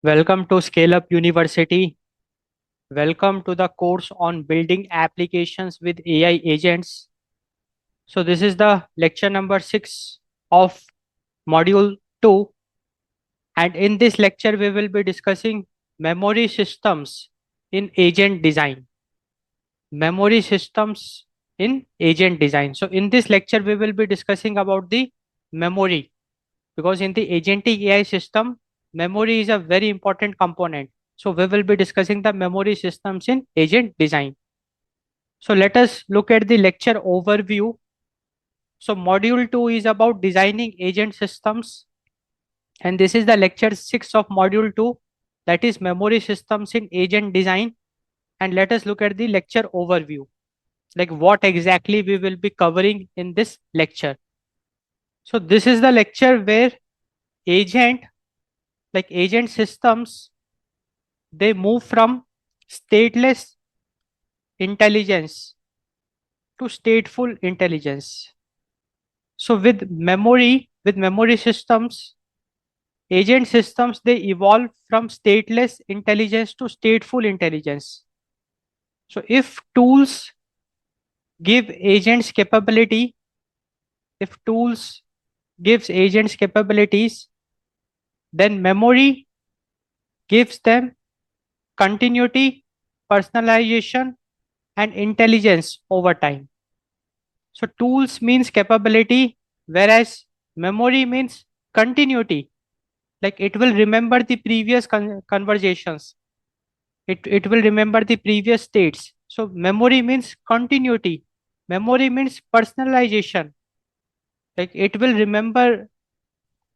Welcome to ScaleUp University. Welcome to the course on building applications with AI agents. So this is the lecture number 6 of module 2, and in this lecture we will be discussing memory systems in agent design. Memory systems in agent design. So in this lecture we will be discussing about the memory, because in the agentic AI system, memory is a very important component. So we will be discussing the memory systems in agent design. So let us look at the lecture overview. So module 2 is about designing agent systems, and this is the lecture 6 of module 2, that is memory systems in agent design. And let us look at the lecture overview, like what exactly we will be covering in this lecture. So this is the lecture where agent agent systems, they move from stateless intelligence to stateful intelligence. So with memory systems, agent systems, they evolve from stateless intelligence to stateful intelligence. So if tools give agents capability, if tools gives agents capabilities, then memory gives them continuity, personalization, and intelligence over time. So tools means capability, whereas memory means continuity. Like it will remember the previous conversations. It will remember the previous states. So memory means continuity. Memory means personalization. Like it will remember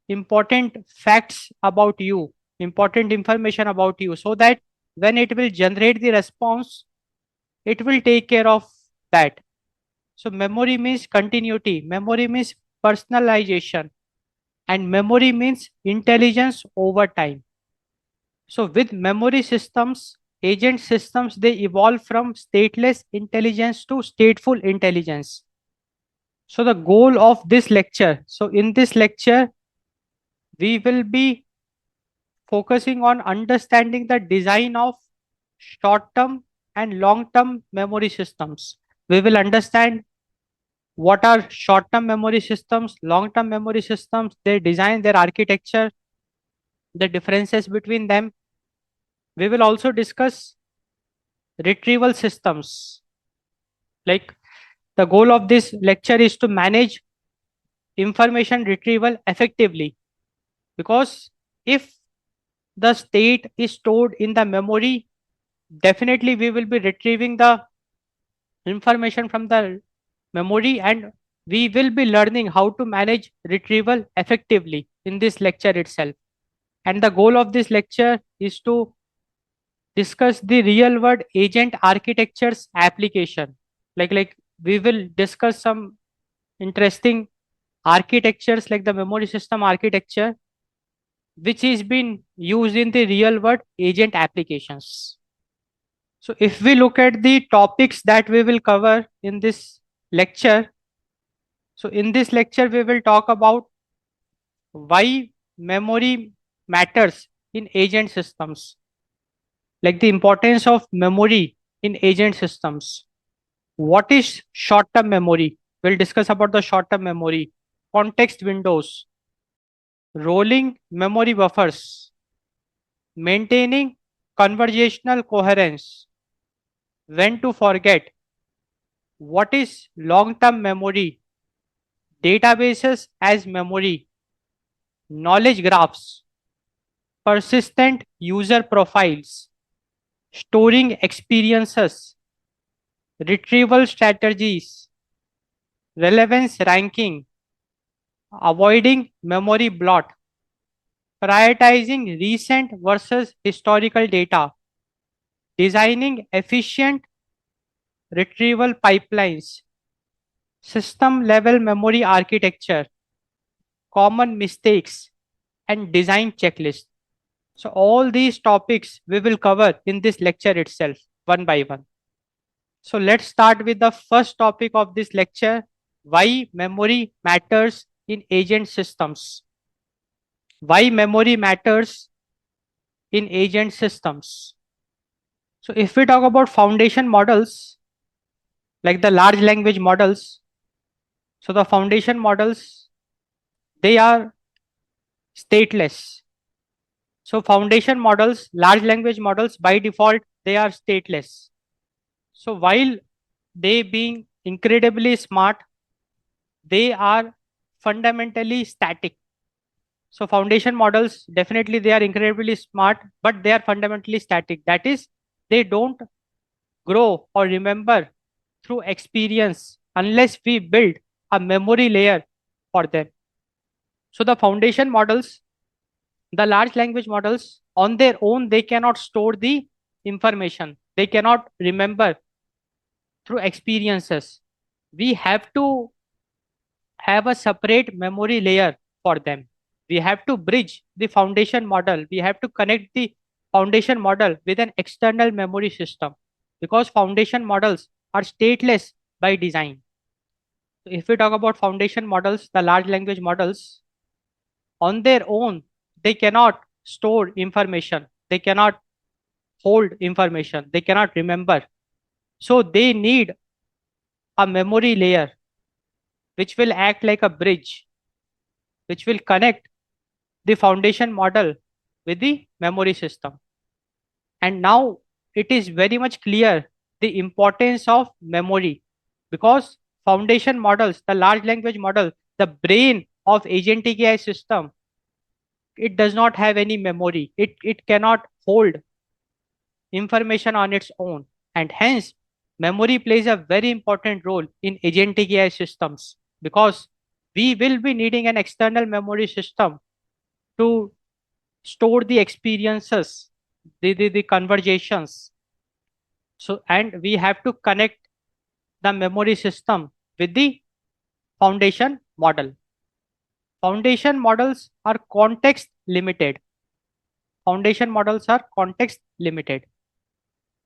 important facts about you, important information about you, so that when it will generate the response, it will take care of that. So memory means continuity, memory means personalization, and memory means intelligence over time. So with memory systems, agent systems, they evolve from stateless intelligence to stateful intelligence. So the goal of this lecture, so in this lecture, we will be focusing on understanding the design of short-term and long-term memory systems. We will understand what are short-term memory systems, long-term memory systems, their design, their architecture, the differences between them. We will also discuss retrieval systems. Like the goal of this lecture is to manage information retrieval effectively, because if the state is stored in the memory, definitely we will be retrieving the information from the memory, and we will be learning how to manage retrieval effectively in this lecture itself. And the goal of this lecture is to discuss the real world agent architectures application. Like we will discuss some interesting architectures like the memory system architecture, which is being used in the real world agent applications. So if we look at the topics that we will cover in this lecture, so in this lecture we will talk about why memory matters in agent systems, like the importance of memory in agent systems. What is short-term memory? We'll discuss about the short-term memory, context windows, rolling memory buffers, maintaining conversational coherence, when to forget, what is long-term memory, databases as memory, knowledge graphs, persistent user profiles, storing experiences, retrieval strategies, relevance ranking, avoiding memory blot, prioritizing recent versus historical data, designing efficient retrieval pipelines, system level memory architecture, common mistakes, and design checklist. So all these topics we will cover in this lecture itself, one by one. So let's start with the first topic of this lecture, why memory matters in agent systems. Why memory matters in agent systems. So if we talk about foundation models, like the large language models, so the foundation models, they are stateless. So foundation models, large language models, by default, they are stateless. So while they being incredibly smart, they are fundamentally static. So foundation models, definitely they are incredibly smart, but they are fundamentally static. That is, they don't grow or remember through experience unless we build a memory layer for them. So the foundation models, the large language models, on their own, they cannot store the information. They cannot remember through experiences. We have to have a separate memory layer for them. We have to bridge the foundation model. We have to connect the foundation model with an external memory system, because foundation models are stateless by design. If we talk about foundation models, the large language models, on their own, they cannot store information. They cannot hold information. They cannot remember. So they need a memory layer which will act like a bridge, which will connect the foundation model with the memory system. And now it is very much clear the importance of memory, because foundation models, the large language model, the brain of agentic AI system, it does not have any memory. It cannot hold information on its own. And hence, memory plays a very important role in agentic AI systems, because we will be needing an external memory system to store the experiences, the conversations. So, and we have to connect the memory system with the foundation model. Foundation models are context limited. Foundation models are context limited.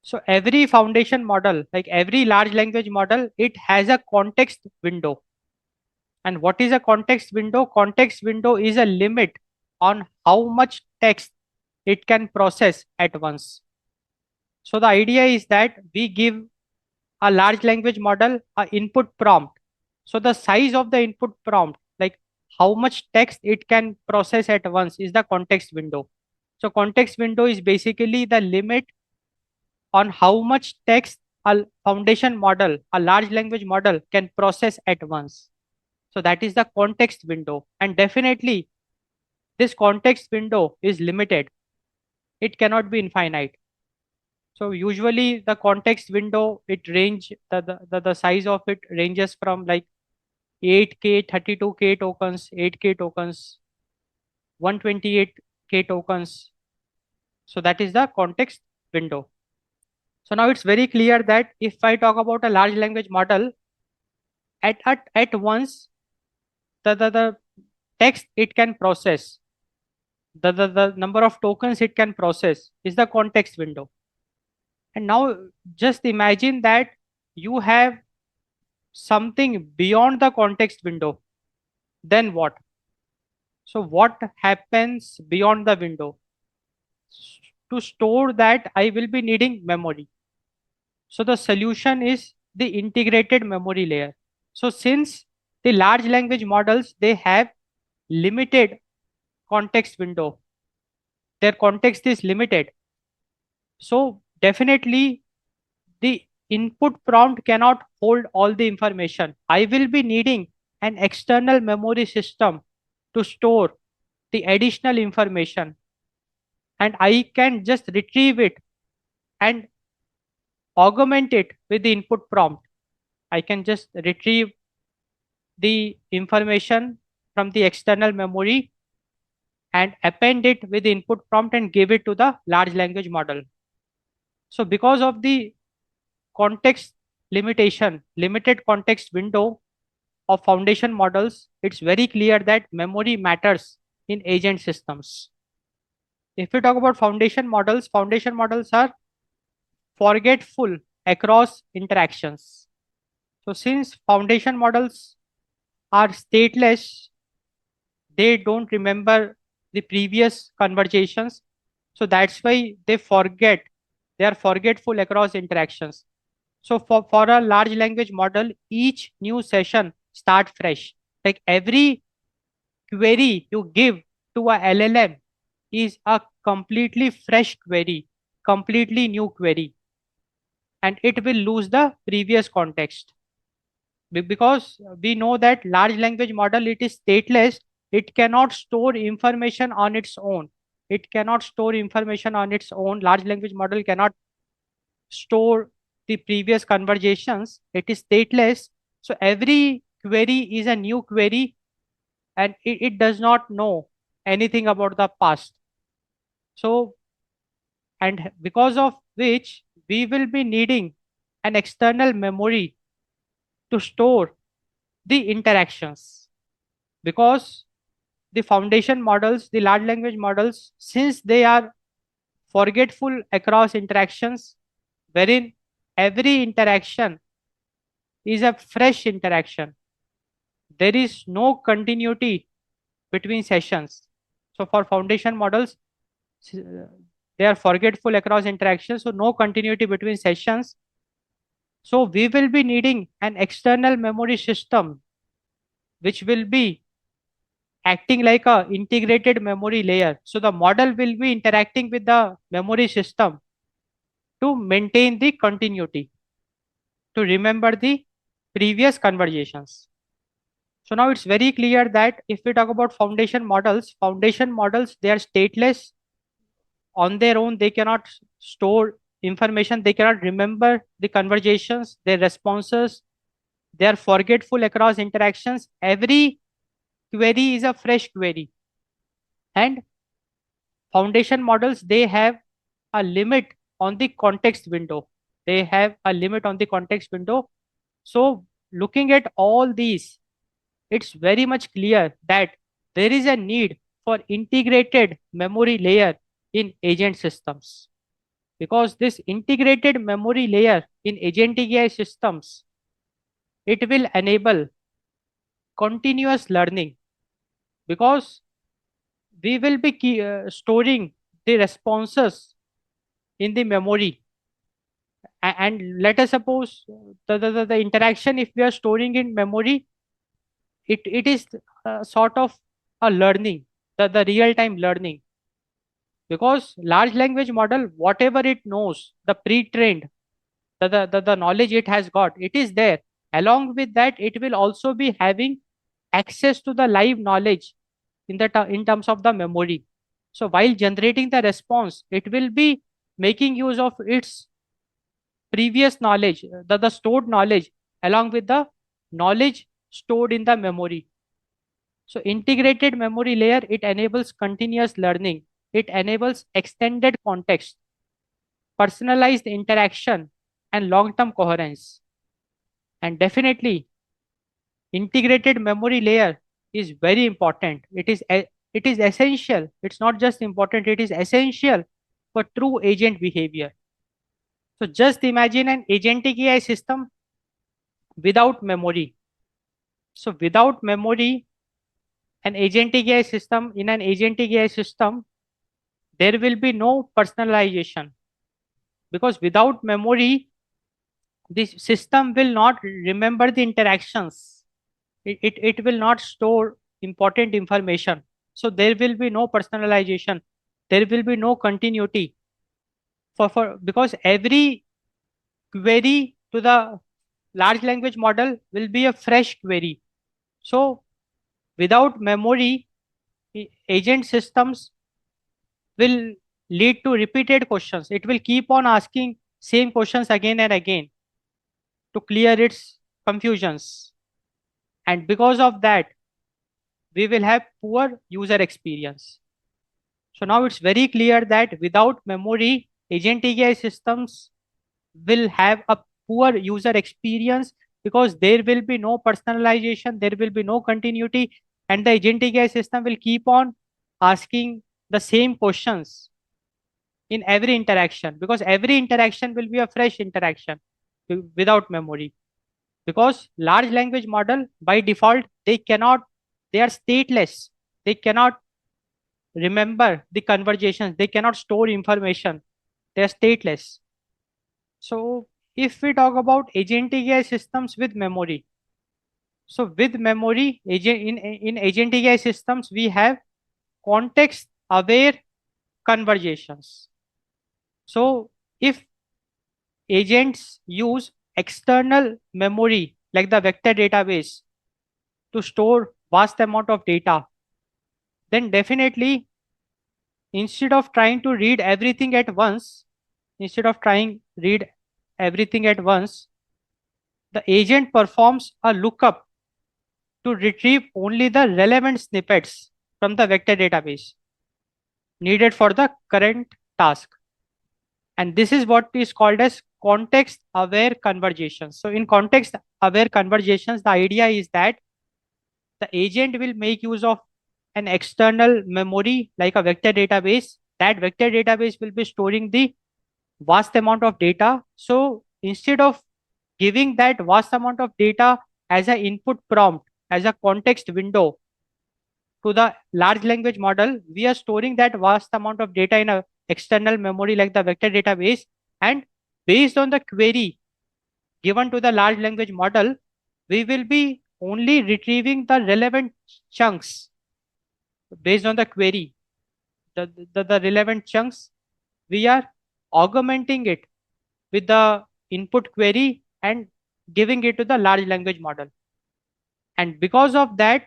So every foundation model, like every large language model, it has a context window. And what is a context window? Context window is a limit on how much text it can process at once. So the idea is that we give a large language model a input prompt. So the size of the input prompt, like how much text it can process at once, is the context window. So context window is basically the limit on how much text a foundation model, a large language model, can process at once. So that is the context window. And definitely this context window is limited. It cannot be infinite. So usually the context window, it range the size of it ranges from like 8K, 32K tokens, 8K tokens, 128K tokens. So that is the context window. So now it's very clear that if I talk about a large language model, at once the text it can process, the number of tokens it can process is the context window. And now just imagine that you have something beyond the context window. Then what? So what happens beyond the window? To store that, I will be needing memory. So the solution is the integrated memory layer. So since the large language models, they have limited context window, their context is limited. So definitely the input prompt cannot hold all the information. I will be needing an external memory system to store the additional information, and I can just retrieve it and augment it with the input prompt. I can just retrieve the information from the external memory and append it with the input prompt and give it to the large language model. So because of the context limitation, limited context window of foundation models, it's very clear that memory matters in agent systems. If we talk about foundation models are forgetful across interactions. So since foundation models are stateless, they don't remember the previous conversations. So that's why they are forgetful across interactions. So for a large language model, each new session start fresh. Like every query you give to a LLM is a completely fresh query, completely new query, and it will lose the previous context. Because we know that large language model, it is stateless. It cannot store information on its own. It cannot store information on its own. Large language model cannot store the previous conversations. It is stateless. So every query is a new query, and it does not know anything about the past. So, and because of which we will be needing an external memory to store the interactions. Because the foundation models, the large language models, since they are forgetful across interactions, wherein every interaction is a fresh interaction, there is no continuity between sessions. So for foundation models, s- they are forgetful across interactions, so no continuity between sessions. So we will be needing an external memory system which will be acting like a integrated memory layer. So the model will be interacting with the memory system to maintain the continuity, to remember the previous conversations. So now it's very clear that if we talk about foundation models, they are stateless on their own. They cannot store information. They cannot remember the conversations, their responses. They are forgetful across interactions. Every query is a fresh query. And foundation models, they have a limit on the context window. They have a limit on the context window. So looking at all these, it's very much clear that there is a need for integrated memory layer in agent systems, because this integrated memory layer in agentic AI systems, it will enable continuous learning, because we will be storing the responses in the memory. And let us suppose the interaction, if we are storing in memory, it is sort of a learning, the real time learning. Because large language model, whatever it knows, the pre-trained, the knowledge it has got, it is there. Along with that, it will also be having access to the live knowledge in terms of the memory. So while generating the response, it will be making use of its previous knowledge, the stored knowledge, along with the knowledge stored in the memory. So integrated memory layer, it enables continuous learning. It enables extended context, personalized interaction, and long-term coherence. And definitely, integrated memory layer is very important. It is essential. It's not just important, it is essential for true agent behavior. So just imagine an agentic AI system without memory. So without memory, an agentic AI system, in an agentic AI system, there will be no personalization, because without memory, the system will not remember the interactions. It will not store important information. So there will be no personalization. There will be no continuity for because every query to the large language model will be a fresh query. So without memory, agent systems will lead to repeated questions. It will keep on asking same questions again and again to clear its confusions. And because of that, we will have poor user experience. So now it's very clear that without memory, agentic AI systems will have a poor user experience, because there will be no personalization, there will be no continuity, and the agentic AI system will keep on asking the same questions in every interaction, because every interaction will be a fresh interaction without memory. Because large language model by default, they are stateless. They cannot remember the conversations. They cannot store information. They are stateless. So if we talk about agentic AI systems with memory, so with memory, in agentic AI systems, we have context-aware conversations. So if agents use external memory like the vector database to store vast amount of data, then definitely instead of trying to read everything at once, instead of trying read everything at once, the agent performs a lookup to retrieve only the relevant snippets from the vector database needed for the current task. And this is what is called as context aware conversations. So in context aware conversations, the idea is that the agent will make use of an external memory like a vector database. That vector database will be storing the vast amount of data. So instead of giving that vast amount of data as an input prompt, as a context window to the large language model, we are storing that vast amount of data in a external memory like the vector database. And based on the query given to the large language model, we will be only retrieving the relevant chunks based on the query. The relevant chunks, we are augmenting it with the input query and giving it to the large language model. And because of that,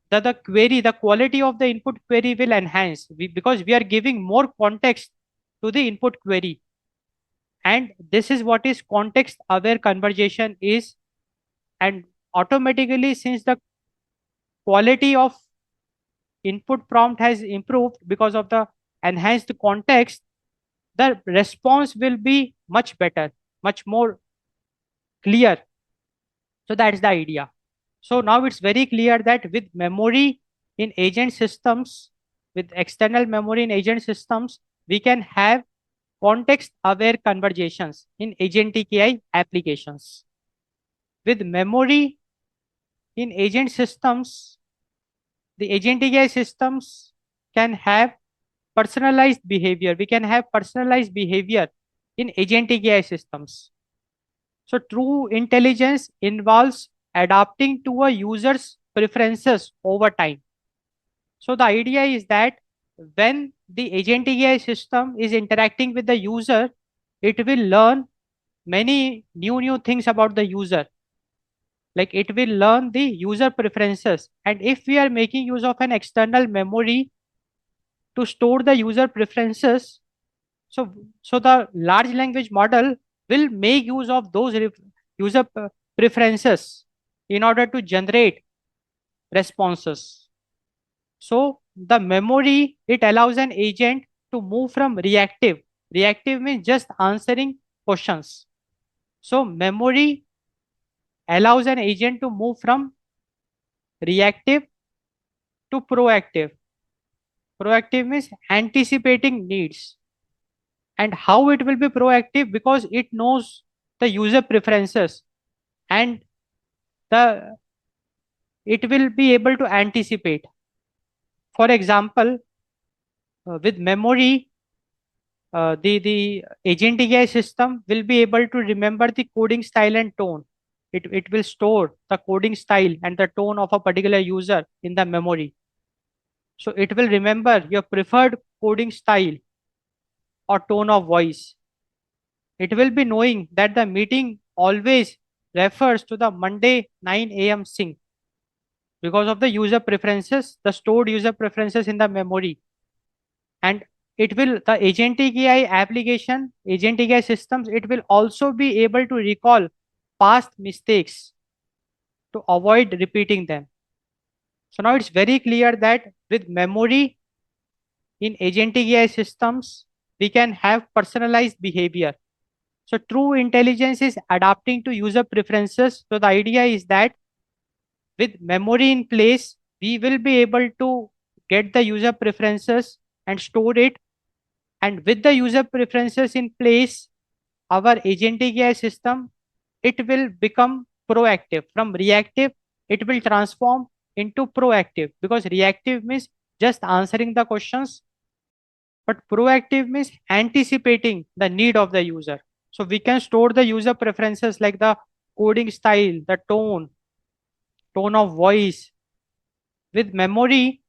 the query, the quality of the input query will enhance because we are giving more context to the input query. And this is what is context aware conversation is. And automatically, since the quality of input prompt has improved because of the enhanced context, the response will be much better, much more clear. So that's the idea. So now it's very clear that with memory in agent systems, with external memory in agent systems, we can have context aware conversations in agentic AI applications. With memory in agent systems, the agentic AI systems can have personalized behavior. We can have personalized behavior in agentic AI systems. So true intelligence involves adapting to a user's preferences over time. So the idea is that when the agentic AI system is interacting with the user, it will learn many new things about the user. Like it will learn the user preferences. And if we are making use of an external memory to store the user preferences, so the large language model will make use of those user preferences in order to generate responses. So the memory, it allows an agent to move from reactive. Reactive means just answering questions. So memory allows an agent to move from reactive to proactive. Proactive means anticipating needs. And how it will be proactive? Because it knows the user preferences and the it will be able to anticipate. For example, with memory, the agentic AI system will be able to remember the coding style and tone. It will store the coding style and the tone of a particular user in the memory. So it will remember your preferred coding style or tone of voice. It will be knowing that the meeting always refers to the Monday 9 a.m. sync because of the user preferences, the stored user preferences in the memory. And it will, the agentic AI application, agentic AI systems, it will also be able to recall past mistakes to avoid repeating them. So now it's very clear that with memory in agentic AI systems, we can have personalized behavior. So true intelligence is adapting to user preferences. So the idea is that with memory in place, we will be able to get the user preferences and store it. And with the user preferences in place, our agentic AI system, it will become proactive. From reactive, it will transform into proactive because reactive means just answering the questions, but proactive means anticipating the need of the user. So we can store the user preferences like the coding style, the tone of voice. With memory,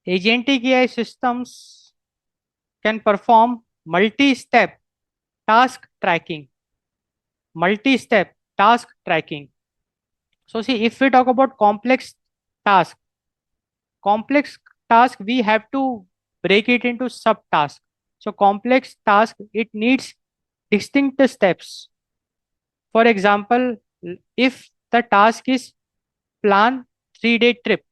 agentic AI systems can perform multi-step task tracking. Multi-step task tracking. So see, if we talk about task, complex task, we have to break it into subtasks. So complex task, it needs distinct steps. For example, if the task is plan 3-day trip.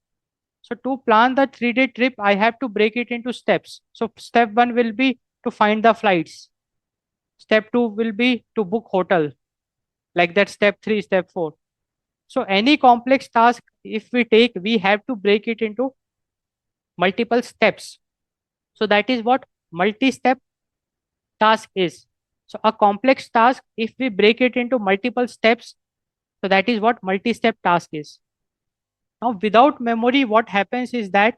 So to plan the 3-day trip, I have to break it into steps. So step one will be to find the flights. Step two will be to book hotel. Like that, step three, step four. So any complex task, if we take, we have to break it into multiple steps. So that is what multi-step task is. So a complex task, if we break it into multiple steps, so that is what multi-step task is. Now, without memory, what happens is that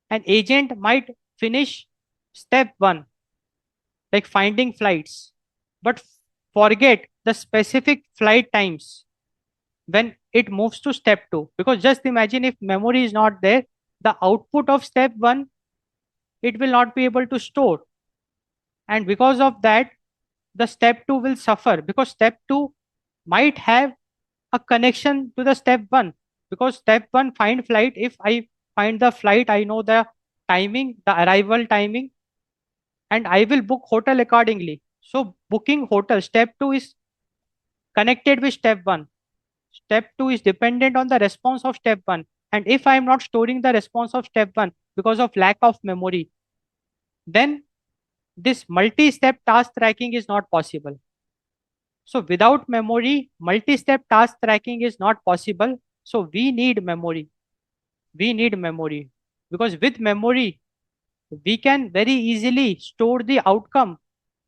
an agent might finish step one, like finding flights, but forget the specific flight times when it moves to step two. Because just imagine if memory is not there, the output of step one, it will not be able to store. And because of that, the step two will suffer because step two might have a connection to the step one. Because step one, find flight, if I find the flight, I know the timing, the arrival timing, and I will book hotel accordingly. So booking hotel, step two is connected with step one. Step two is dependent on the response of step one. And if I am not storing the response of step one because of lack of memory, then this multi-step task tracking is not possible. So without memory, multi-step task tracking is not possible. So we need memory. We need memory because with memory, we can very easily store the outcome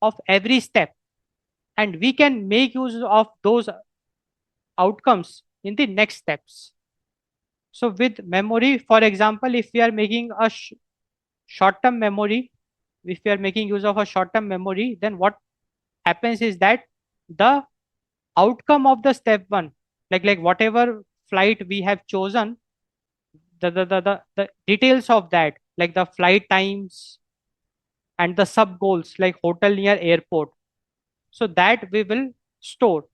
of every step and we can make use of those outcomes in the next steps. So with memory, for example, if we are making a short-term memory, if we are making use of a short-term memory, then what happens is that the outcome of the step one, like whatever flight we have chosen, the details of that, like the flight times and the sub goals, like hotel near airport. So that we will store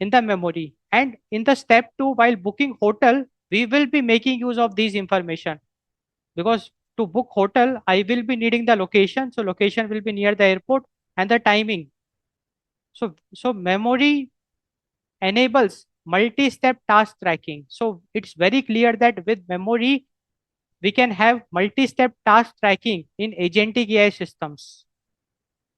in the memory. And in the step two, while booking hotel, we will be making use of these information because to book hotel, I will be needing the location. So location will be near the airport and the timing. So memory enables multi-step task tracking. So it's very clear that with memory, we can have multi-step task tracking in agentic AI systems.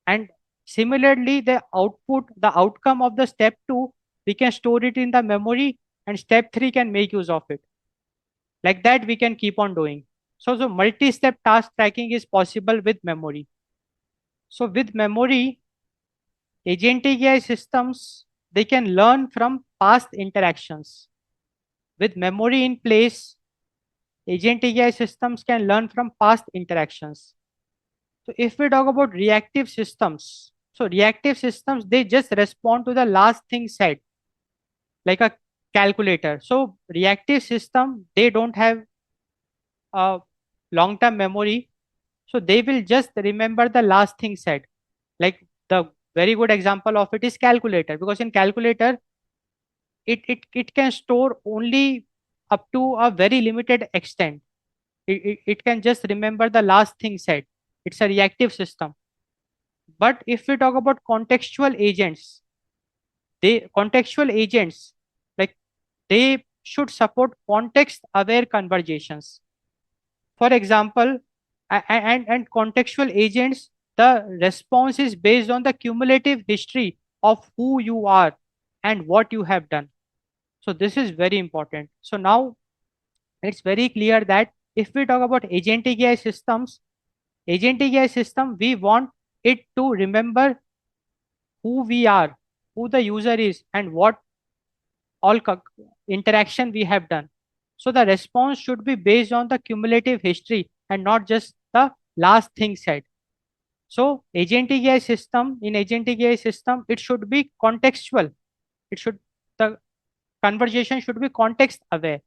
And similarly, the outcome of the step two, we can store it in the memory and step three can make use of it. Like that, we can keep on doing. So multi-step task tracking is possible with memory. So with memory, agentic AI systems, they can learn from past interactions. With memory in place, agentic AI systems can learn from past interactions. So if we talk about reactive systems, so reactive systems, they just respond to the last thing said, like a calculator. So reactive system, they don't have a long-term memory. So they will just remember the last thing said. Like the very good example of it is calculator, because in calculator, it can store only up to a very limited extent. It can just remember the last thing said. It's a reactive system. But if we talk about contextual agents, like they should support context aware conversations. For example, and contextual agents, the response is based on the cumulative history of who you are and what you have done. So this is very important. So now it's very clear that if we talk about agentic AI systems, agentic AI system, we want it to remember who we are, who the user is, and what all interaction we have done. So the response should be based on the cumulative history and not just the last thing said. So agentic AI system, in agentic AI system, it should be contextual. It should, the conversation should be context aware,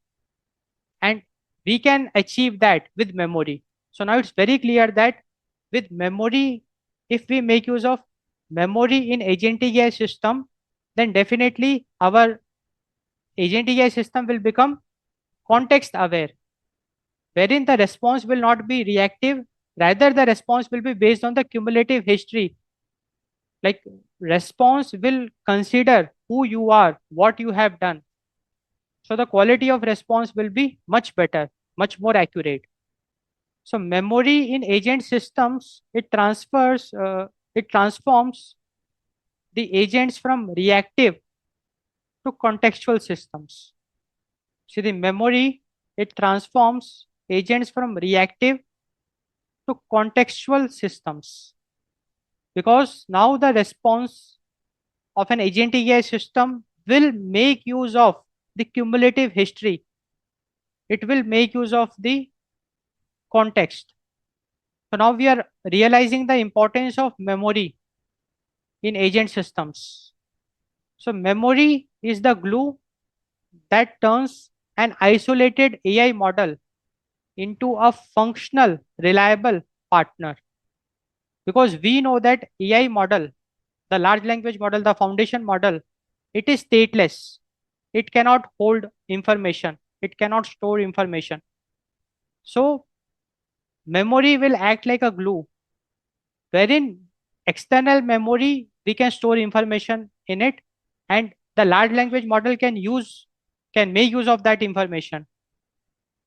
and we can achieve that with memory. So now it's very clear that with memory, if we make use of memory in agentic AI system, then definitely our agentic AI system will become context aware, wherein the response will not be reactive, rather the response will be based on the cumulative history. Like, response will consider who you are, what you have done. So the quality of response will be much better, much more accurate. So memory in agent systems, it transforms the agents from reactive to contextual systems. See, the memory, it transforms agents from reactive to contextual systems, because now the response of an agentic AI system will make use of the cumulative history. It will make use of the context. So now we are realizing the importance of memory in agent systems. So memory is the glue that turns an isolated AI model into a functional, reliable partner. Because we know that AI model, the large language model, the foundation model, it is stateless. It cannot hold information. It cannot store information. So memory will act like a glue, wherein external memory, we can store information in it, and the large language model can make use of that information.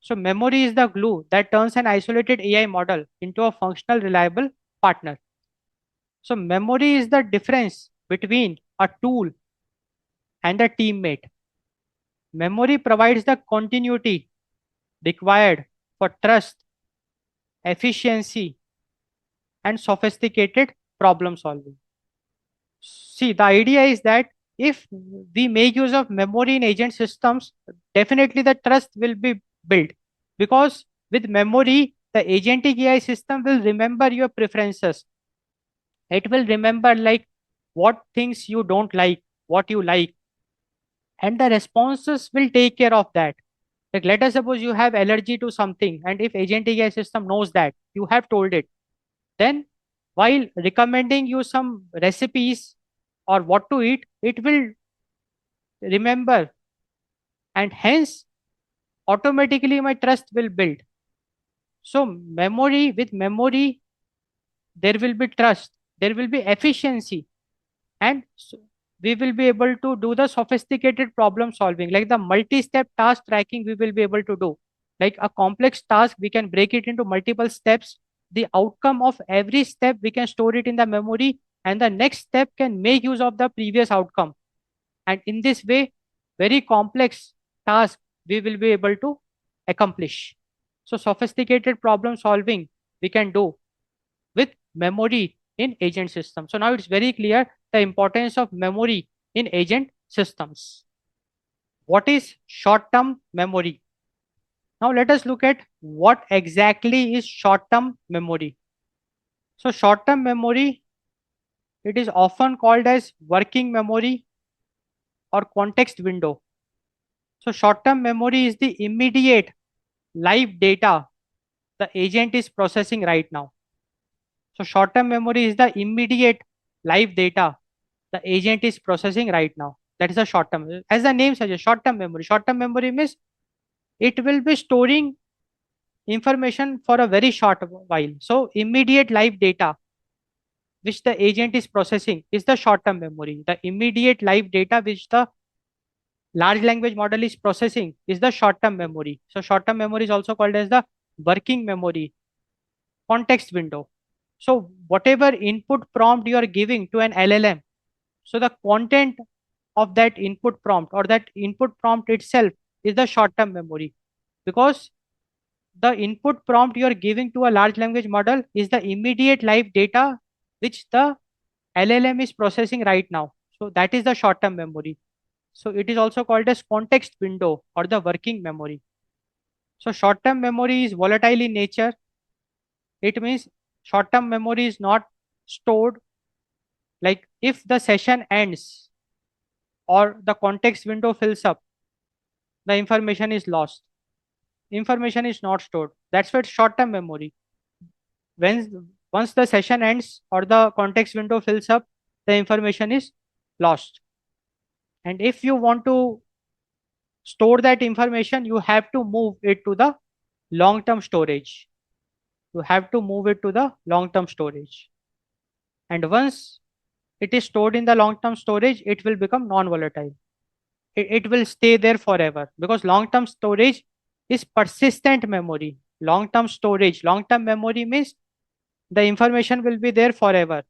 So memory is the glue that turns an isolated AI model into a functional, reliable partner. So memory is the difference between a tool and a teammate. Memory provides the continuity required for trust, efficiency, and sophisticated problem solving. See, the idea is that if we make use of memory in agent systems, definitely the trust will be built, because with memory, the agentic AI system will remember your preferences. It will remember like what things you don't like, what you like, and the responses will take care of that. Like, let us suppose you have allergy to something, and if agentic AI system knows that you have told it, then while recommending you some recipes or what to eat, it will remember, and hence automatically my trust will build. So memory, with memory, there will be trust, there will be efficiency, and we will be able to do the sophisticated problem solving, like the multi-step task tracking we will be able to do. Like a complex task, we can break it into multiple steps. The outcome of every step, we can store it in the memory, and the next step can make use of the previous outcome. And in this way, very complex task we will be able to accomplish. So sophisticated problem solving we can do with memory in agent system. So now it's very clear the importance of memory in agent systems. What is short-term memory? Now let us look at what exactly is short-term memory. So short-term memory, it is often called as working memory or context window. So short-term memory is the immediate live data the agent is processing right now. So short-term memory is the immediate live data the agent is processing right now. That is a short-term. As the name suggests, short-term memory. Short-term memory means it will be storing information for a very short while. So immediate live data which the agent is processing is the short-term memory. The immediate live data which the large language model is processing is the short-term memory. So short-term memory is also called as the working memory, context window. So whatever input prompt you are giving to an LLM, so the content of that input prompt or that input prompt itself is the short-term memory, because the input prompt you are giving to a large language model is the immediate live data which the LLM is processing right now. So that is the short-term memory. So it is also called as context window or the working memory. So short-term memory is volatile in nature. It means short-term memory is not stored. Like if the session ends or the context window fills up, the information is lost. Information is not stored. That's what short-term memory. When once the session ends or the context window fills up, the information is lost. And if you want to store that information, you have to move it to the long-term storage. You have to move it to the long-term storage. And once it is stored in the long-term storage, it will become non-volatile. It will stay there forever because long-term storage is persistent memory. Long-term memory means the information will be there forever.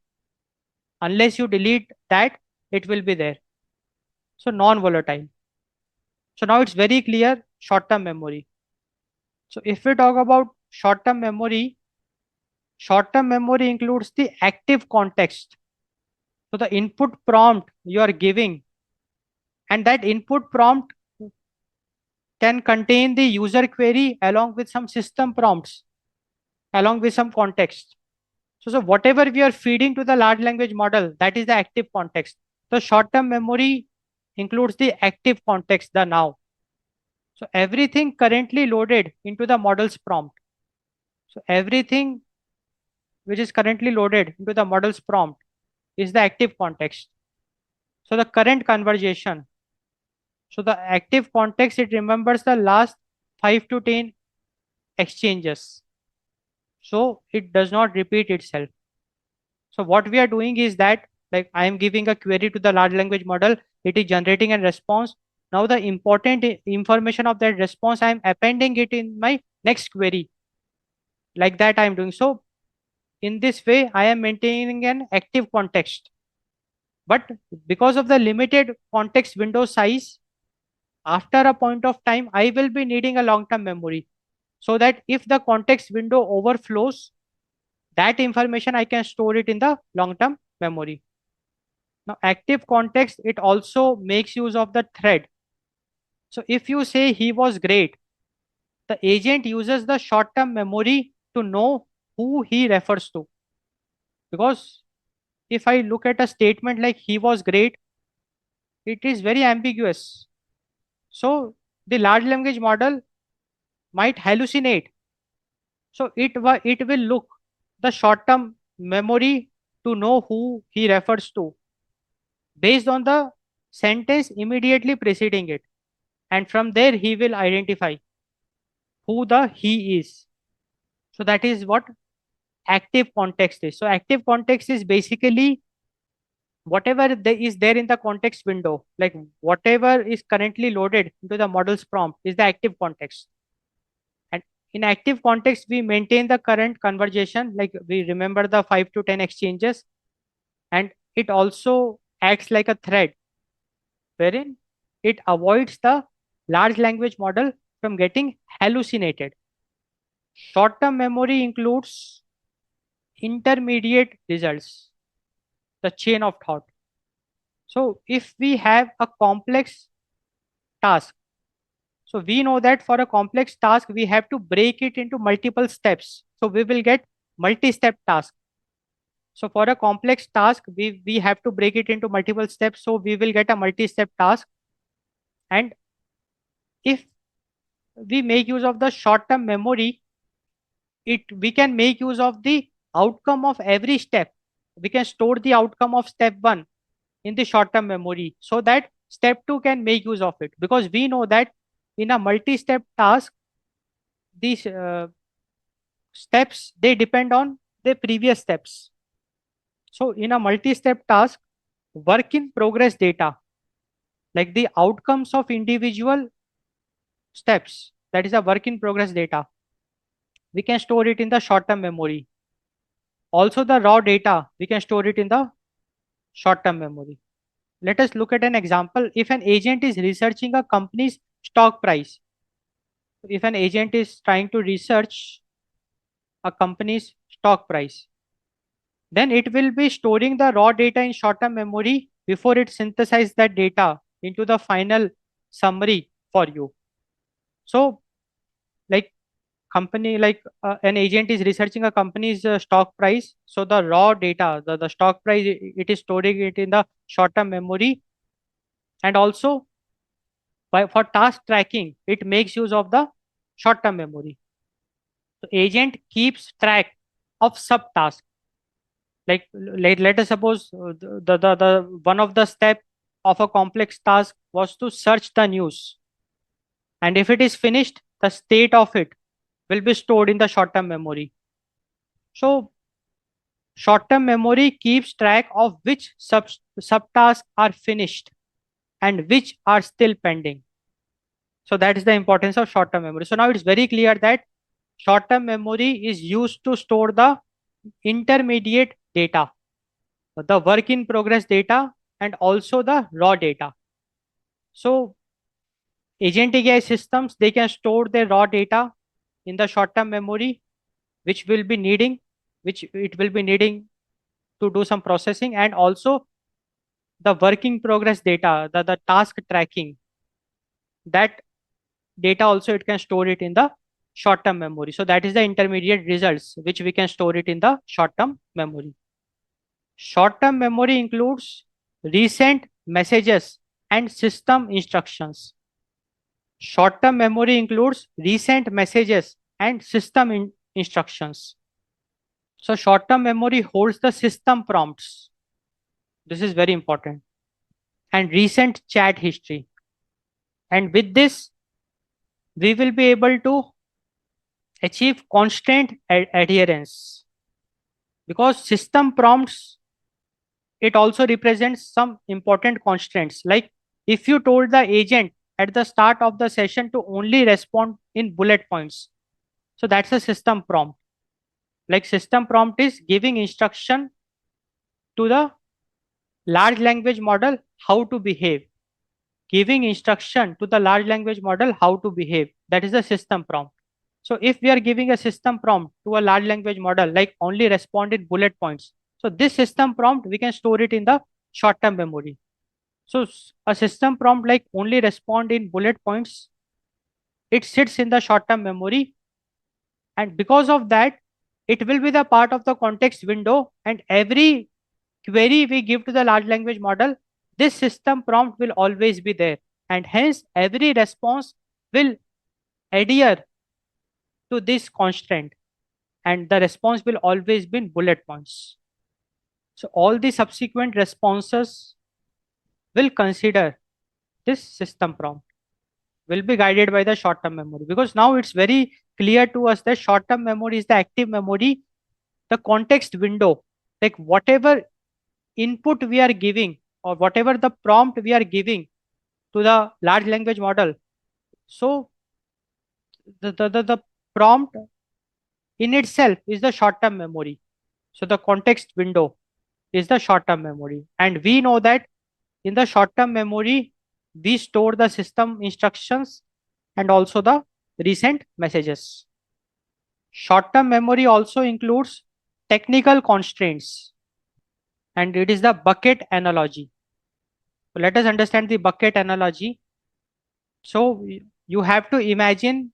Unless you delete that, it will be there. So non-volatile. So now it's very clear short-term memory. So if we talk about short-term memory includes the active context. So the input prompt you are giving, and that input prompt can contain the user query along with some system prompts, along with some context. So whatever we are feeding to the large language model, that is the active context. So short-term memory includes the active context, the now. So everything currently loaded into the model's prompt. So everything which is currently loaded into the model's prompt is the active context. So the current conversation. So the active context, it remembers the last 5 to 10 exchanges. So it does not repeat itself. So what we are doing is that, like I am giving a query to the large language model, it is generating a response. Now the important information of that response, I am appending it in my next query. Like that I am doing. So in this way, I am maintaining an active context. But because of the limited context window size, after a point of time, I will be needing a long-term memory so that if the context window overflows, that information I can store it in the long-term memory. Now, active context, it also makes use of the thread. So if you say he was great, the agent uses the short-term memory to know who he refers to. Because if I look at a statement like he was great, it is very ambiguous. So the large language model might hallucinate. So it will look the short-term memory to know who he refers to based on the sentence immediately preceding it. And from there, he will identify who the he is. So that is what active context is. So active context is basically whatever is there in the context window, like whatever is currently loaded into the model's prompt is the active context. And in active context, we maintain the current conversation, like we remember the 5 to 10 exchanges, and it also acts like a thread wherein it avoids the large language model from getting hallucinated. Short-term memory includes intermediate results, the chain of thought. So if we have a complex task, so we know that for a complex task, we have to break it into multiple steps. So we will get multi-step task. So for a complex task, we have to break it into multiple steps. So we will get a multi-step task. And if we make use of the short-term memory, we can make use of the outcome of every step. We can store the outcome of step 1 in the short-term memory so that step 2 can make use of it, because we know that in a multi-step task, these steps, they depend on the previous steps. So in a multi-step task, work in progress data, like the outcomes of individual steps, that is a work in progress data, we can store it in the short-term memory. Also the raw data, we can store it in the short-term memory. Let us look at an example. If an agent is researching a company's stock price, if an agent is trying to research a company's stock price, then it will be storing the raw data in short-term memory before it synthesizes that data into the final summary for you. So like company, like an agent is researching a company's stock price. So the raw data, the stock price, it is storing it in the short-term memory. And also for task tracking, it makes use of the short-term memory. So agent keeps track of subtasks. Like let us suppose the one of the step of a complex task was to search the news, and if it is finished, the state of it will be stored in the short-term memory. So short-term memory keeps track of which subtasks are finished and which are still pending. So that is the importance of short-term memory. So now it's very clear that short-term memory is used to store the intermediate data, the work in progress data, and also the raw data. So agentic AI systems, they can store their raw data in the short-term memory, which will be needing, which it will be needing to do some processing, and also the working progress data, the task tracking, that data also it can store it in the short-term memory. So that is the intermediate results which we can store it in the short-term memory. Short-term memory includes recent messages and system instructions. Short-term memory includes recent messages and system instructions. So short-term memory holds the system prompts. This is very important. And recent chat history. And with this, we will be able to achieve constant adherence, because system prompts, it also represents some important constraints. Like if you told the agent at the start of the session to only respond in bullet points, so that's a system prompt. Like system prompt is giving instruction to the large language model how to behave, giving instruction to the large language model how to behave. That is the system prompt. So if we are giving a system prompt to a large language model, like only respond in bullet points, so this system prompt, we can store it in the short-term memory. So a system prompt like only respond in bullet points, it sits in the short-term memory. And because of that, it will be the part of the context window, and every query we give to the large language model, this system prompt will always be there. And hence every response will adhere to this constraint, and the response will always be in bullet points. So all the subsequent responses will consider this system prompt, will be guided by the short-term memory, because now it's very clear to us that short-term memory is the active memory, the context window, like whatever input we are giving or whatever the prompt we are giving to the large language model. So the prompt in itself is the short-term memory. So the context window is the short-term memory. And we know that in the short-term memory, we store the system instructions and also the recent messages. Short-term memory also includes technical constraints, and it is the bucket analogy. So let us understand the bucket analogy. So you have to imagine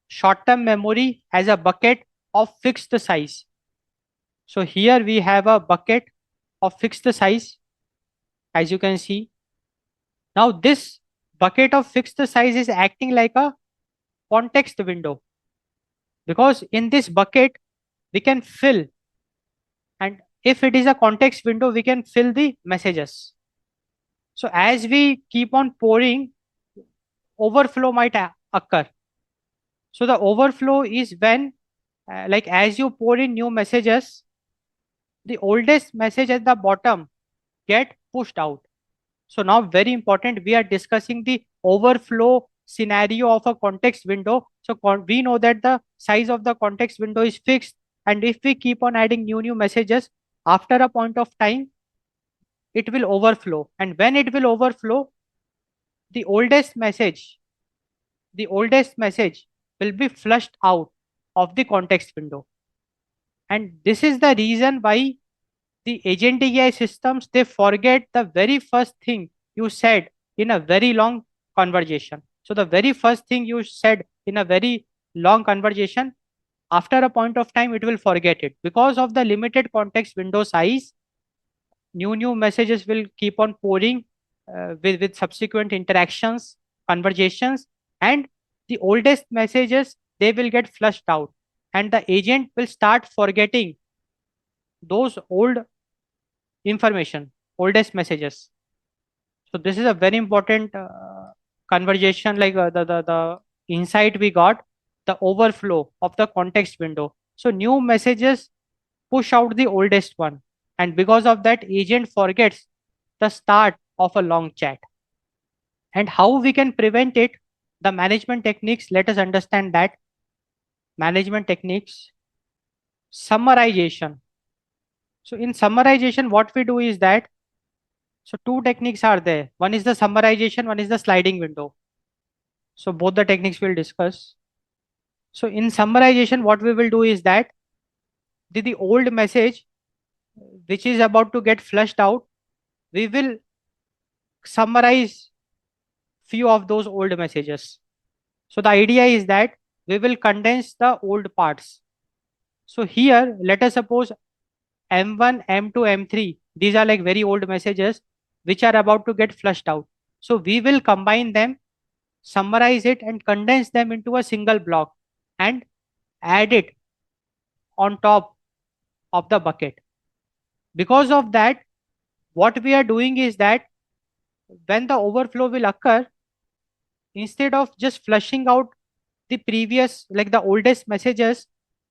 short-term memory as a bucket of fixed size. So here we have a bucket of fixed size, as you can see. Now this bucket of fixed size is acting like a context window, because in this bucket we can fill, and if it is a context window, we can fill the messages. So as we keep on pouring, overflow might occur. So the overflow is when, like as you pour in new messages, the oldest message at the bottom get pushed out. So now very important, we are discussing the overflow scenario of a context window. So we know that the size of the context window is fixed, and if we keep on adding new messages, after a point of time, it will overflow. And when it will overflow, the oldest message, the oldest message will be flushed out of the context window. And this is the reason why the agentic AI systems, they forget the very first thing you said in a very long conversation. So the very first thing you said in a very long conversation, after a point of time, it will forget it. Because of the limited context window size, new messages will keep on pouring with subsequent interactions, conversations, and the oldest messages, they will get flushed out. And the agent will start forgetting those old information, oldest messages. So this is a very important conversation, like the insight we got, the overflow of the context window. So new messages push out the oldest one, and because of that, agent forgets the start of a long chat. And how we can prevent it? The management techniques. Let us understand that management techniques. Summarization. So in summarization, what we do is that, so two techniques are there. One is the summarization, one is the sliding window. So both the techniques we'll discuss. So in summarization, what we will do is that the old message which is about to get flushed out, we will summarize few of those old messages. So the idea is that we will condense the old parts. So here, let us suppose M1, M2, M3, these are like very old messages which are about to get flushed out. So we will combine them, summarize it, and condense them into a single block and add it on top of the bucket. Because of that, what we are doing is that when the overflow will occur, instead of just flushing out the previous, like the oldest messages,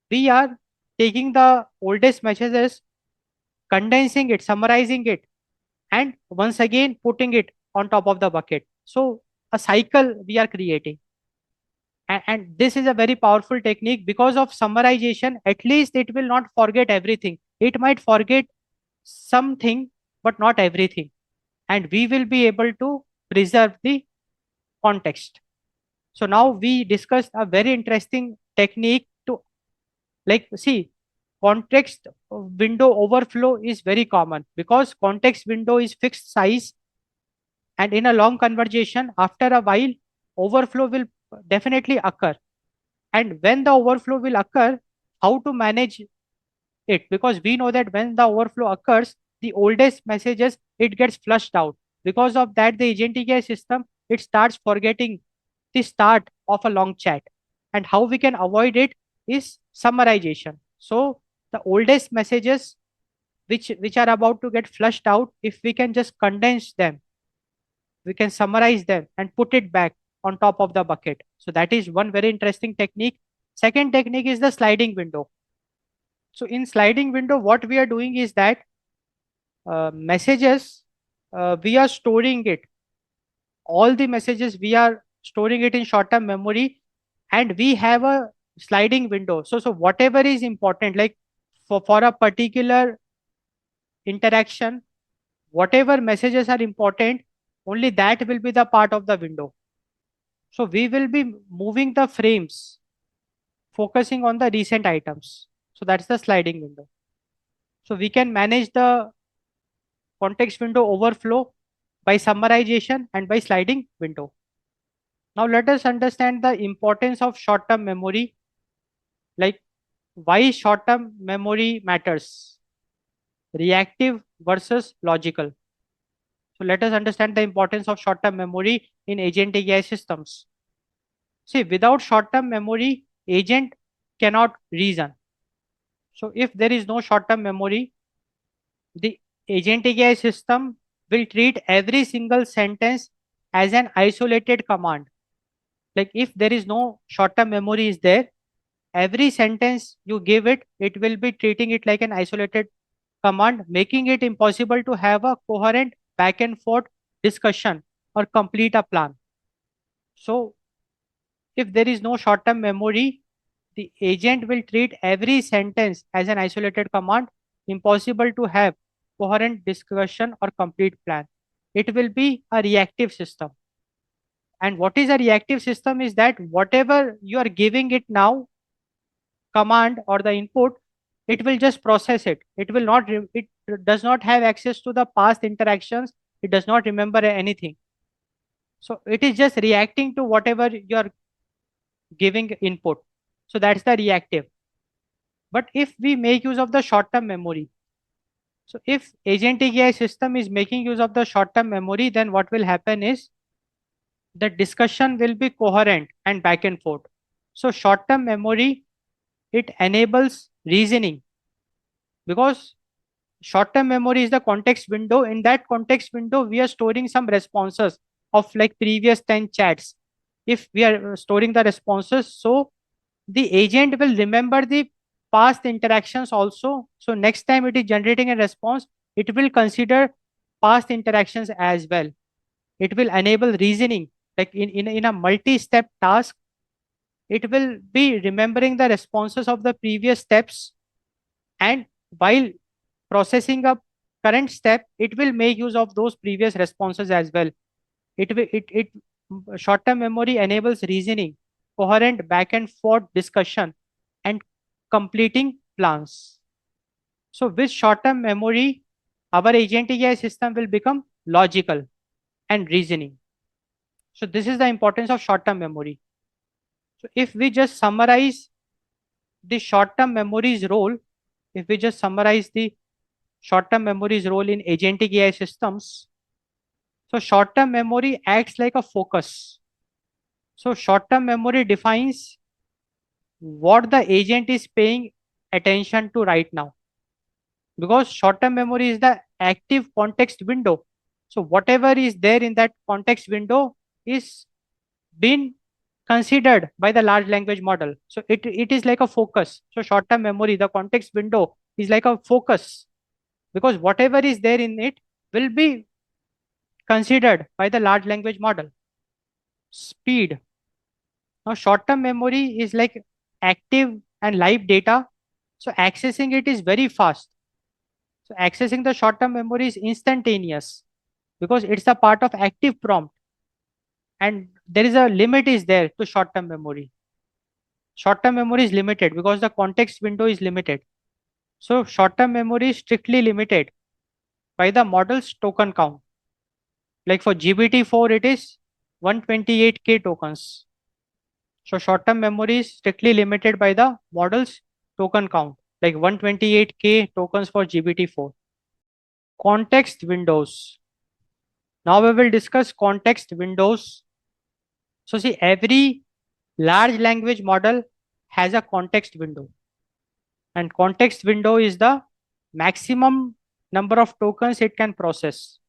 we are taking the oldest messages, condensing it, summarizing it, and once again putting it on top of the bucket. So a cycle we are creating. And this is a very powerful technique. Because of summarization, at least it will not forget everything. It might forget something, but not everything. And we will be able to preserve the context. So now we discussed a very interesting technique to, like, see, context window overflow is very common because context window is fixed size, and in a long conversation, after a while, overflow will definitely occur. And when the overflow will occur, how to manage it? Because we know that when the overflow occurs, the oldest messages, it gets flushed out. Because of that, the agentic AI system, it starts forgetting the start of a long chat. And how we can avoid it is summarization. So the oldest messages which are about to get flushed out, if we can just condense them, we can summarize them and put it back on top of the bucket. So that is one very interesting technique. Second technique is the sliding window. So in sliding window, what we are doing is that messages, we are storing it. All the messages, we are storing it in short-term memory, and we have a sliding window. So whatever is important, like for a particular interaction, whatever messages are important, only that will be the part of the window. So we will be moving the frames, focusing on the recent items. So that's the sliding window. So we can manage the context window overflow by summarization and by sliding window. Now let us understand the importance of short-term memory, like why short-term memory matters, reactive versus logical. So let us understand the importance of short-term memory in agentic AI systems. See, without short-term memory, agent cannot reason. So if there is no short-term memory, the agentic AI system will treat every single sentence as an isolated command. Like if there is no short-term memory is there, every sentence you give it, it will be treating it like an isolated command, making it impossible to have a coherent back and forth discussion or complete a plan. So if there is no short-term memory, the agent will treat every sentence as an isolated command, impossible to have coherent discussion or complete plan. It will be a reactive system. And what is a reactive system is that whatever you are giving it now, command or the input, it will just process it. It will not, it does not have access to the past interactions. It does not remember anything. So it is just reacting to whatever you are giving input. So that's the reactive. But if we make use of the short-term memory, so if agentic AI system is making use of the short-term memory, then what will happen is the discussion will be coherent and back and forth. So short-term memory, it enables reasoning, because short-term memory is the context window. In that context window, we are storing some responses of like previous 10 chats. If we are storing the responses, so the agent will remember the past interactions also. So next time it is generating a response, it will consider past interactions as well. It will enable reasoning, like in a multi-step task, it will be remembering the responses of the previous steps, and while processing a current step, it will make use of those previous responses as well. It short-term memory enables reasoning, coherent back and forth discussion, and completing plans. So with short-term memory, our agentic AI system will become logical and reasoning. So this is the importance of short-term memory. So if we just summarize the short-term memory's role, if we just summarize the short-term memory's role in agentic AI systems, so short-term memory acts like a focus. So short-term memory defines what the agent is paying attention to right now, because short-term memory is the active context window. So whatever is there in that context window is being considered by the large language model. So it is like a focus. So short-term memory, the context window is like a focus, because whatever is there in it will be considered by the large language model. Speed. Now short-term memory is like active and live data. So accessing it is very fast. So accessing the short-term memory is instantaneous, because it's a part of active prompt, and there is a limit is there to short-term memory. Short-term memory is limited because the context window is limited. So short-term memory is strictly limited by the model's token count. Like for GPT-4, it is 128K tokens. So short-term memory is strictly limited by the model's token count, like 128K tokens for GPT-4. Context windows. Now we will discuss context windows. So see, every large language model has a context window, and context window is the maximum number of tokens it can process.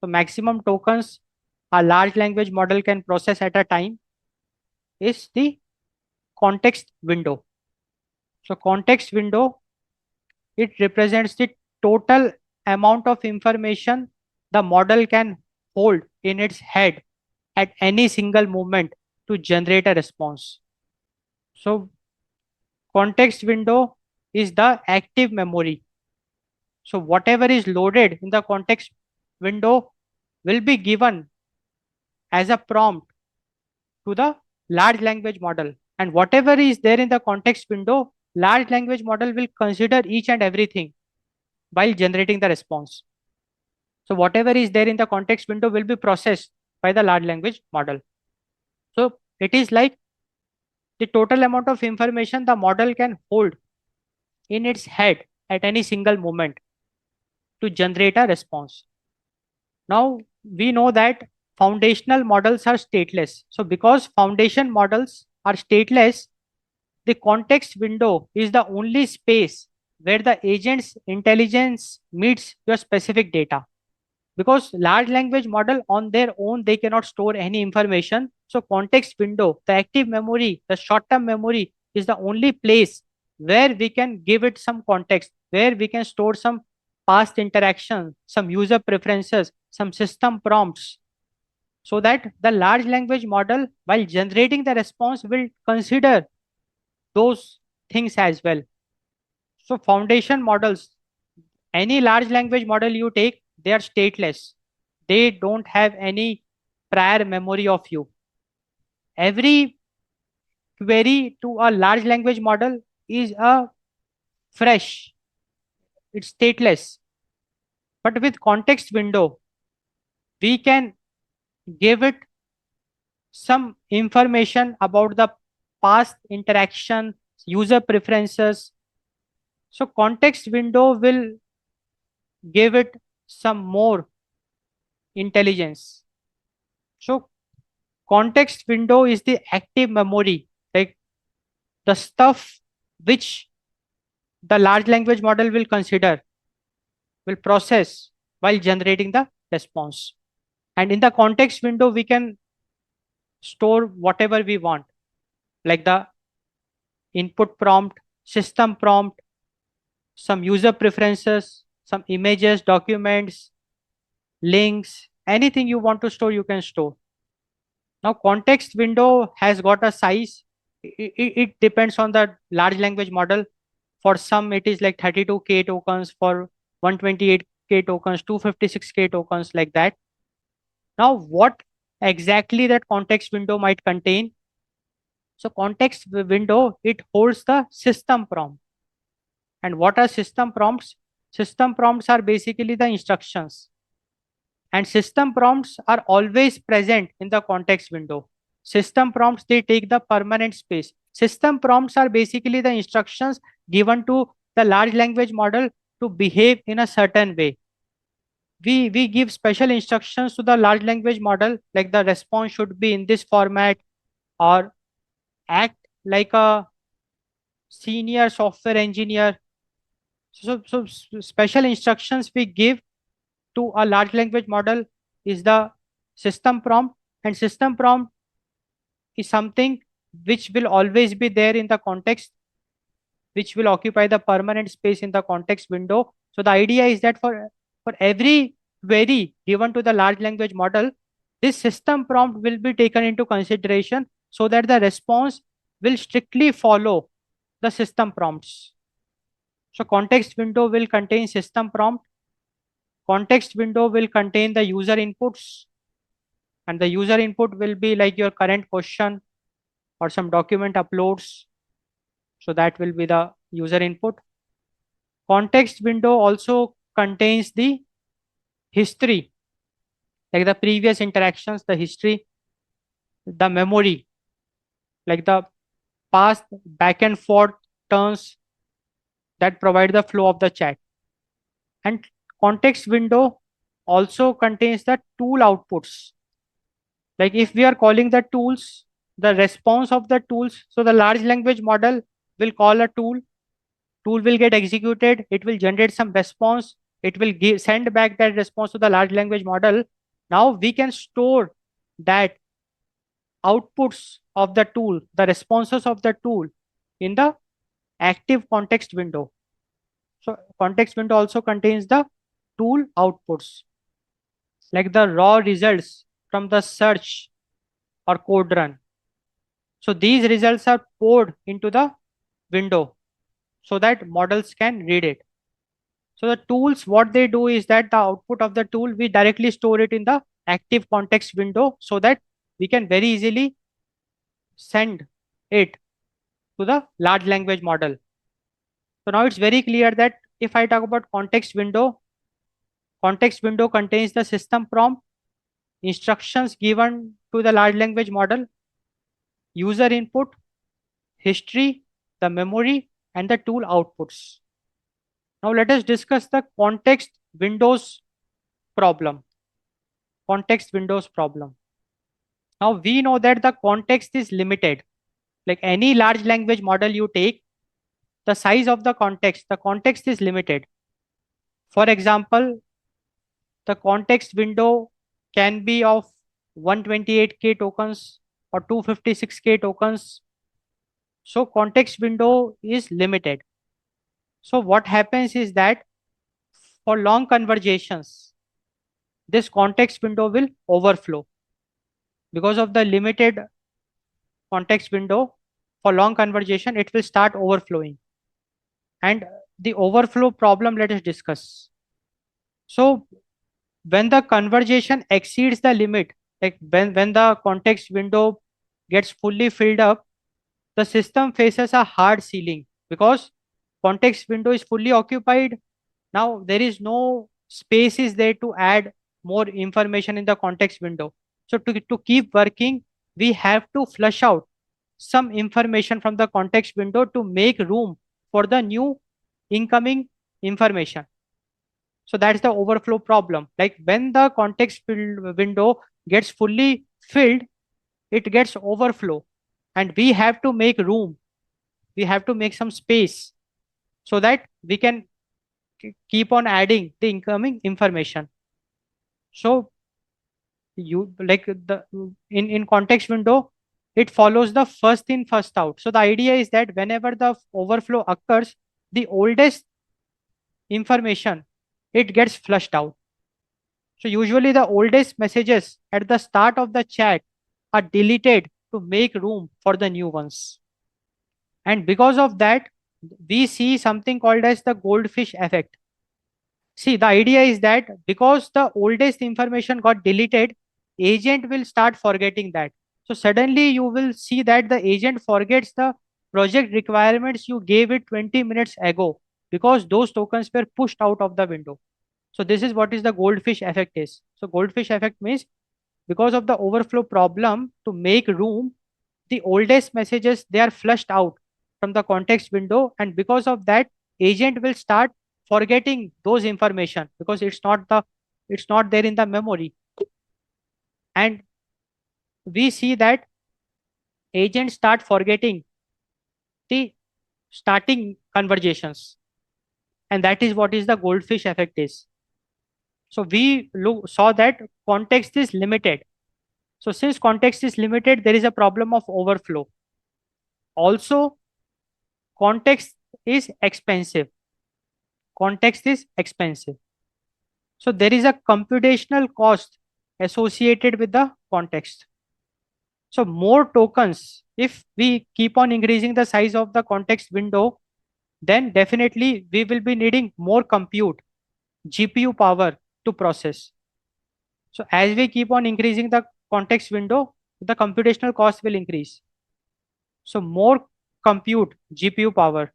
So maximum tokens a large language model can process at a time is the context window. So context window, it represents the total amount of information the model can hold in its head at any single moment to generate a response. So context window is the active memory. So whatever is loaded in the context window will be given as a prompt to the large language model. And whatever is there in the context window, large language model will consider each and everything while generating the response. So whatever is there in the context window will be processed by the large language model. So it is like the total amount of information the model can hold in its head at any single moment to generate a response. Now we know that foundational models are stateless. So because foundation models are stateless, the context window is the only space where the agent's intelligence meets your specific data. Because large language model on their own, they cannot store any information. So context window, the active memory, the short-term memory is the only place where we can give it some context, where we can store some past interaction, some user preferences, some system prompts, so that the large language model, while generating the response, will consider those things as well. So foundation models, any large language model you take, they are stateless. They don't have any prior memory of you. Every query to a large language model is a fresh, it's stateless. But with context window, we can give it some information about the past interaction, user preferences. So context window will give it some more intelligence. So context window is the active memory, like the stuff which the large language model will consider, will process while generating the response. And in the context window, we can store whatever we want, like the input prompt, system prompt, some user preferences, some images, documents, links, anything you want to store, you can store. Now, context window has got a size. It depends on the large language model. For some, it is like 32K tokens, for 128K tokens, 256K tokens, like that. Now, what exactly that context window might contain? So, window, it holds the system prompt. And what are system prompts? System prompts are basically the instructions. And system prompts are always present in the context window. System prompts, they take the permanent space. System prompts are basically the instructions given to the large language model to behave in a certain way. We give special instructions to the large language model, like the response should be in this format, or act like a senior software engineer. Special instructions we give to a large language model is the system prompt. And system prompt is something which will always be there in the context, which will occupy the permanent space in the context window. So the idea is that for every query given to the large language model, this system prompt will be taken into consideration so that the response will strictly follow the system prompts. So context window will contain system prompt. Context window will contain the user inputs, and the user input will be like your current question or some document uploads. So that will be the user input. Context window also contains the history, like the previous interactions, the history, the memory, like the past back and forth turns that provide the flow of the chat. And context window also contains the tool outputs. Like if we are calling the tools, the response of the tools, so the large language model will call a tool will get executed, it will generate some response, it will send back that response to the large language model. Now we can store that outputs of the tool, the responses of the tool, in the active context window. So context window also contains the tool outputs, like the raw results from the search or code run. So these results are poured into the window so that models can read it. So the tools, what they do is that the output of the tool, we directly store it in the active context window so that we can very easily send it to the large language model. So now it's very clear that if I talk about context window contains the system prompt, instructions given to the large language model, user input, history, the memory, and the tool outputs. Now let us discuss the windows problem. Context windows problem. Now we know that the context is limited. Like any large language model you take, the size of the context is limited. For example, the context window can be of 128K tokens or 256K tokens. So context window is limited. So what happens is that for long conversations, this context window will overflow. Because of the limited context window, for long conversation, it will start overflowing. And the overflow problem, let us discuss. So when the conversation exceeds the limit, like when the context window gets fully filled up, the system faces a hard ceiling because context window is fully occupied. Now there is no space is there to add more information in the context window. So to keep working, we have to flush out some information from the context window to make room for the new incoming information. So that's the overflow problem. Like when the window gets fully filled, it gets overflow, and we have to make room. We have to make some space so that we can keep on adding the incoming information. So you like the in context window, it follows the first in first out. So the idea is that whenever the overflow occurs, the oldest information, it gets flushed out. So usually the oldest messages at the start of the chat are deleted to make room for the new ones. And because of that, we see something called as the goldfish effect. See, the idea is that because the oldest information got deleted, agent will start forgetting that. So suddenly you will see that the agent forgets the project requirements you gave it 20 minutes ago because those tokens were pushed out of the window. So this is what is the goldfish effect is. So goldfish effect means because of the overflow problem, to make room, the oldest messages, they are flushed out from the context window, and because of that, agent will start forgetting those information because it's not there in the memory. And we see that agents start forgetting the starting conversations, and that is what is the goldfish effect is. So saw that context is limited. So since context is limited, there is a problem of overflow. Also, context is expensive. Context is expensive. So there is a computational cost associated with the context. So more tokens, if we keep on increasing the size of the context window, then definitely we will be needing more compute, GPU power to process. So as we keep on increasing the context window, the computational cost will increase. So more compute, GPU power.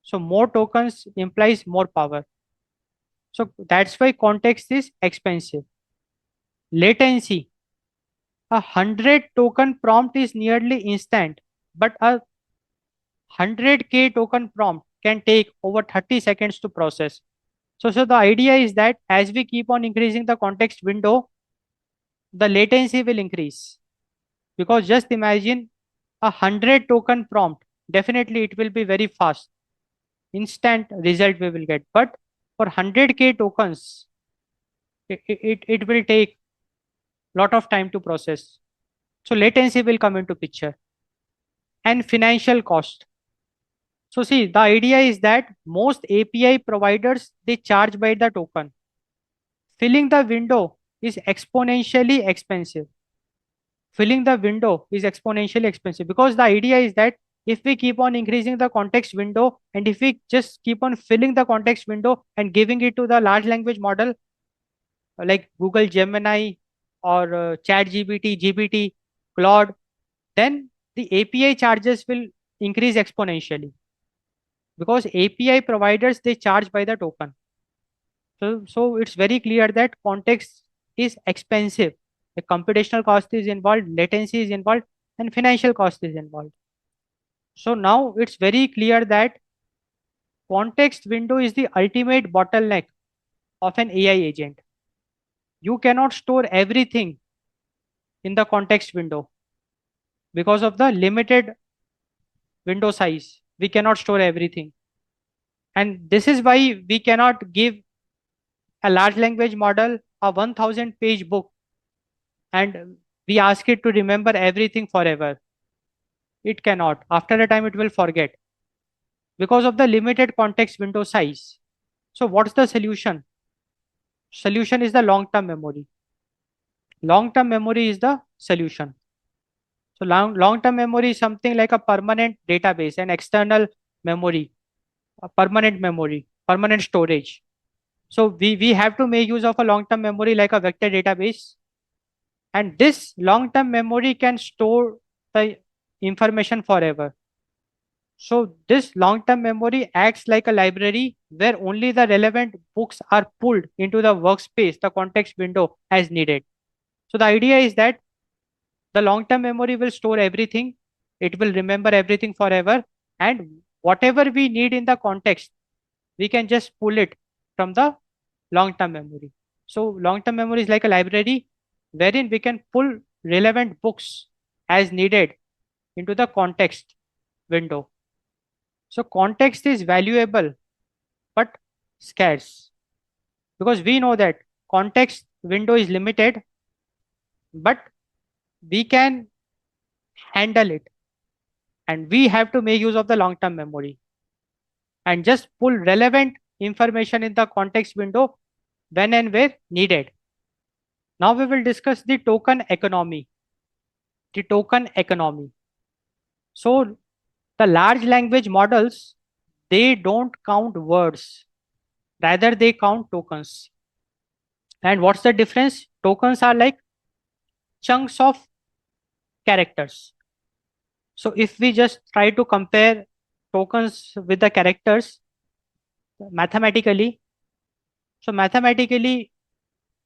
So more tokens implies more power. So that's why context is expensive. Latency. 100 token prompt is nearly instant, but 100K token prompt can take over 30 seconds to process. So the idea is that as we keep on increasing the context window, the latency will increase. Because just imagine 100 token prompt, definitely it will be very fast. Instant result we will get. But for 100K tokens, it will take lot of time to process. So latency will come into picture. And financial cost. So see, the idea is that most API providers, they charge by the token. Filling the window is exponentially expensive. Filling the window is exponentially expensive because the idea is that if we keep on increasing the context window and if we just keep on filling the context window and giving it to the large language model like Google Gemini or GPT, Claude, then the API charges will increase exponentially because API providers, they charge by the token. So it's very clear that context is expensive. The computational cost is involved, latency is involved, and financial cost is involved. So now it's very clear that context window is the ultimate bottleneck of an AI agent. You cannot store everything in the context window because of the limited window size. We cannot store everything. And this is why we cannot give a large language model a 1000-page book and we ask it to remember everything forever. It cannot. After a time, it will forget because of the limited context window size. So what's the solution? Solution is the long-term memory. Long-term memory is the solution. So long-term memory is something like a permanent database, an external memory, a permanent memory, permanent storage. So we have to make use of a long-term memory like a vector database. And this long-term memory can store the information forever. So this long-term memory acts like a library where only the relevant books are pulled into the workspace, the context window as needed. So the idea is that the long-term memory will store everything It will remember everything forever. And whatever we need in the context, we can just pull it from the long-term memory. So long-term memory is like a library wherein we can pull relevant books as needed into the context window. So context is valuable but scarce because we know that context window is limited, but we can handle it, and we have to make use of the long-term memory and just pull relevant information in the context window when and where needed. Now we will discuss the token economy. The token economy. So the large language models, they don't count words, rather they count tokens. And what's the difference? Tokens are like chunks of characters. So if we just try to compare tokens with the characters mathematically, so mathematically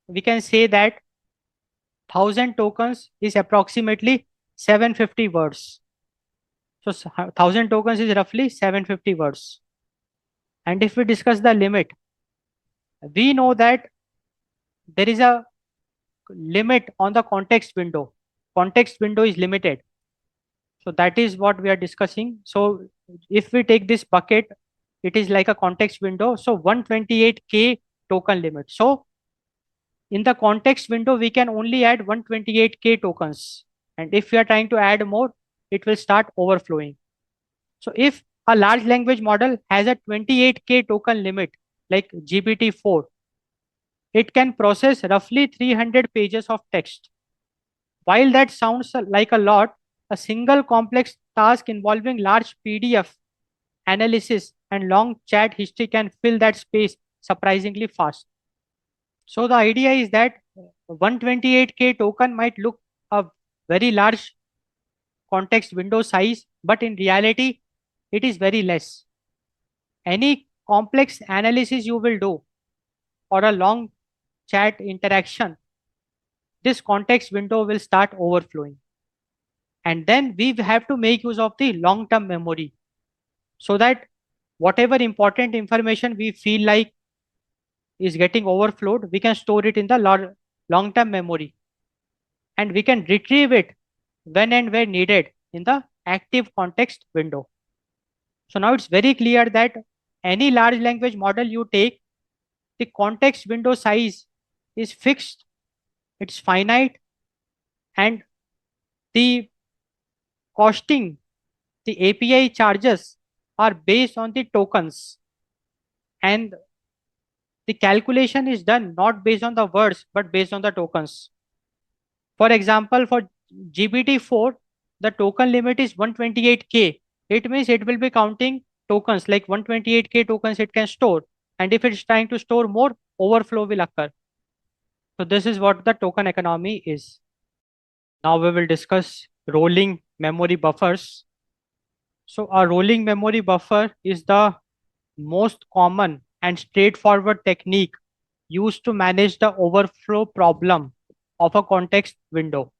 we can say that 1000 tokens is approximately 750 words. So 1000 tokens is roughly 750 words. And if we discuss the limit, we know that there is a limit on the context window. Context window is limited. So that is what we are discussing. So if we take this bucket, it is like a context window. So 128K token limit. So in the context window, we can only add 128K tokens. And if we are trying to add more, it will start overflowing. So if a large language model has a 28K token limit, like GPT-4, it can process roughly 300 pages of text. While that sounds like a lot, a single complex task involving large PDF analysis and long chat history can fill that space surprisingly fast. So the idea is that 128K token might look a very large context window size, but in reality, it is very less. Any complex analysis you will do or a long chat interaction, this context window will start overflowing. And then we have to make use of the long-term memory so that whatever important information we feel like is getting overflowed, we can store it in the long-term memory and we can retrieve it when and where needed in the active context window. So now it's very clear that any large language model you take, the context window size is fixed, it's finite, and the costing, the API charges are based on the tokens, and the calculation is done not based on the words but based on the tokens. For example, for GPT-4, the token limit is 128K. It means it will be counting tokens like 128K tokens it can store. And if it's trying to store more, overflow will occur. So this is what the token economy is. Now we will discuss rolling memory buffers. So a rolling memory buffer is the most common and straightforward technique used to manage the overflow problem of a context window.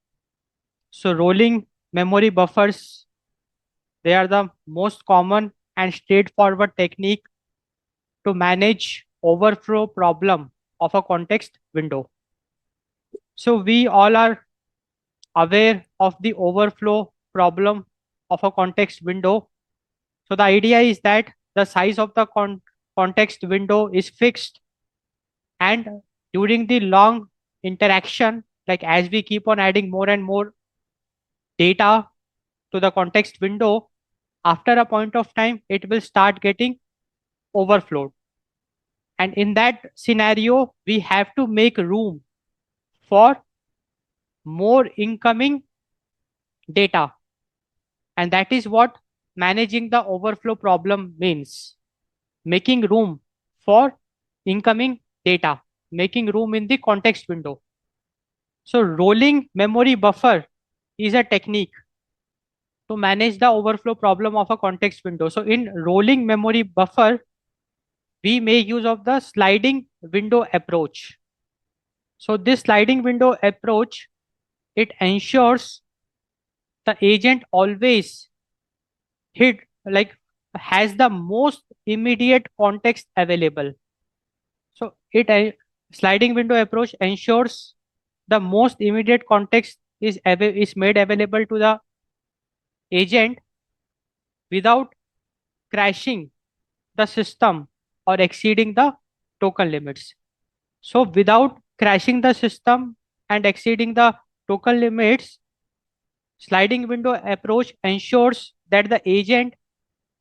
So rolling memory buffers, they are the most common and straightforward technique to manage overflow problem of a context window. So we all are aware of the overflow problem of a context window. So the idea is that the size of the context window is fixed, and during the long interaction, like as we keep on adding more and more data to the context window, after a point of time, it will start getting overflowed. And in that scenario, we have to make room for more incoming data. And that is what managing the overflow problem means. Making room for incoming data, making room in the context window. So rolling memory buffer is a technique to manage the overflow problem of a context window. So in rolling memory buffer, we make use of the sliding window approach. So this sliding window approach, it ensures the agent always hit like has the most immediate context available. So sliding window approach ensures the most immediate context is made available to the agent without crashing the system or exceeding the token limits. So without crashing the system and exceeding the token limits, sliding window approach ensures that the agent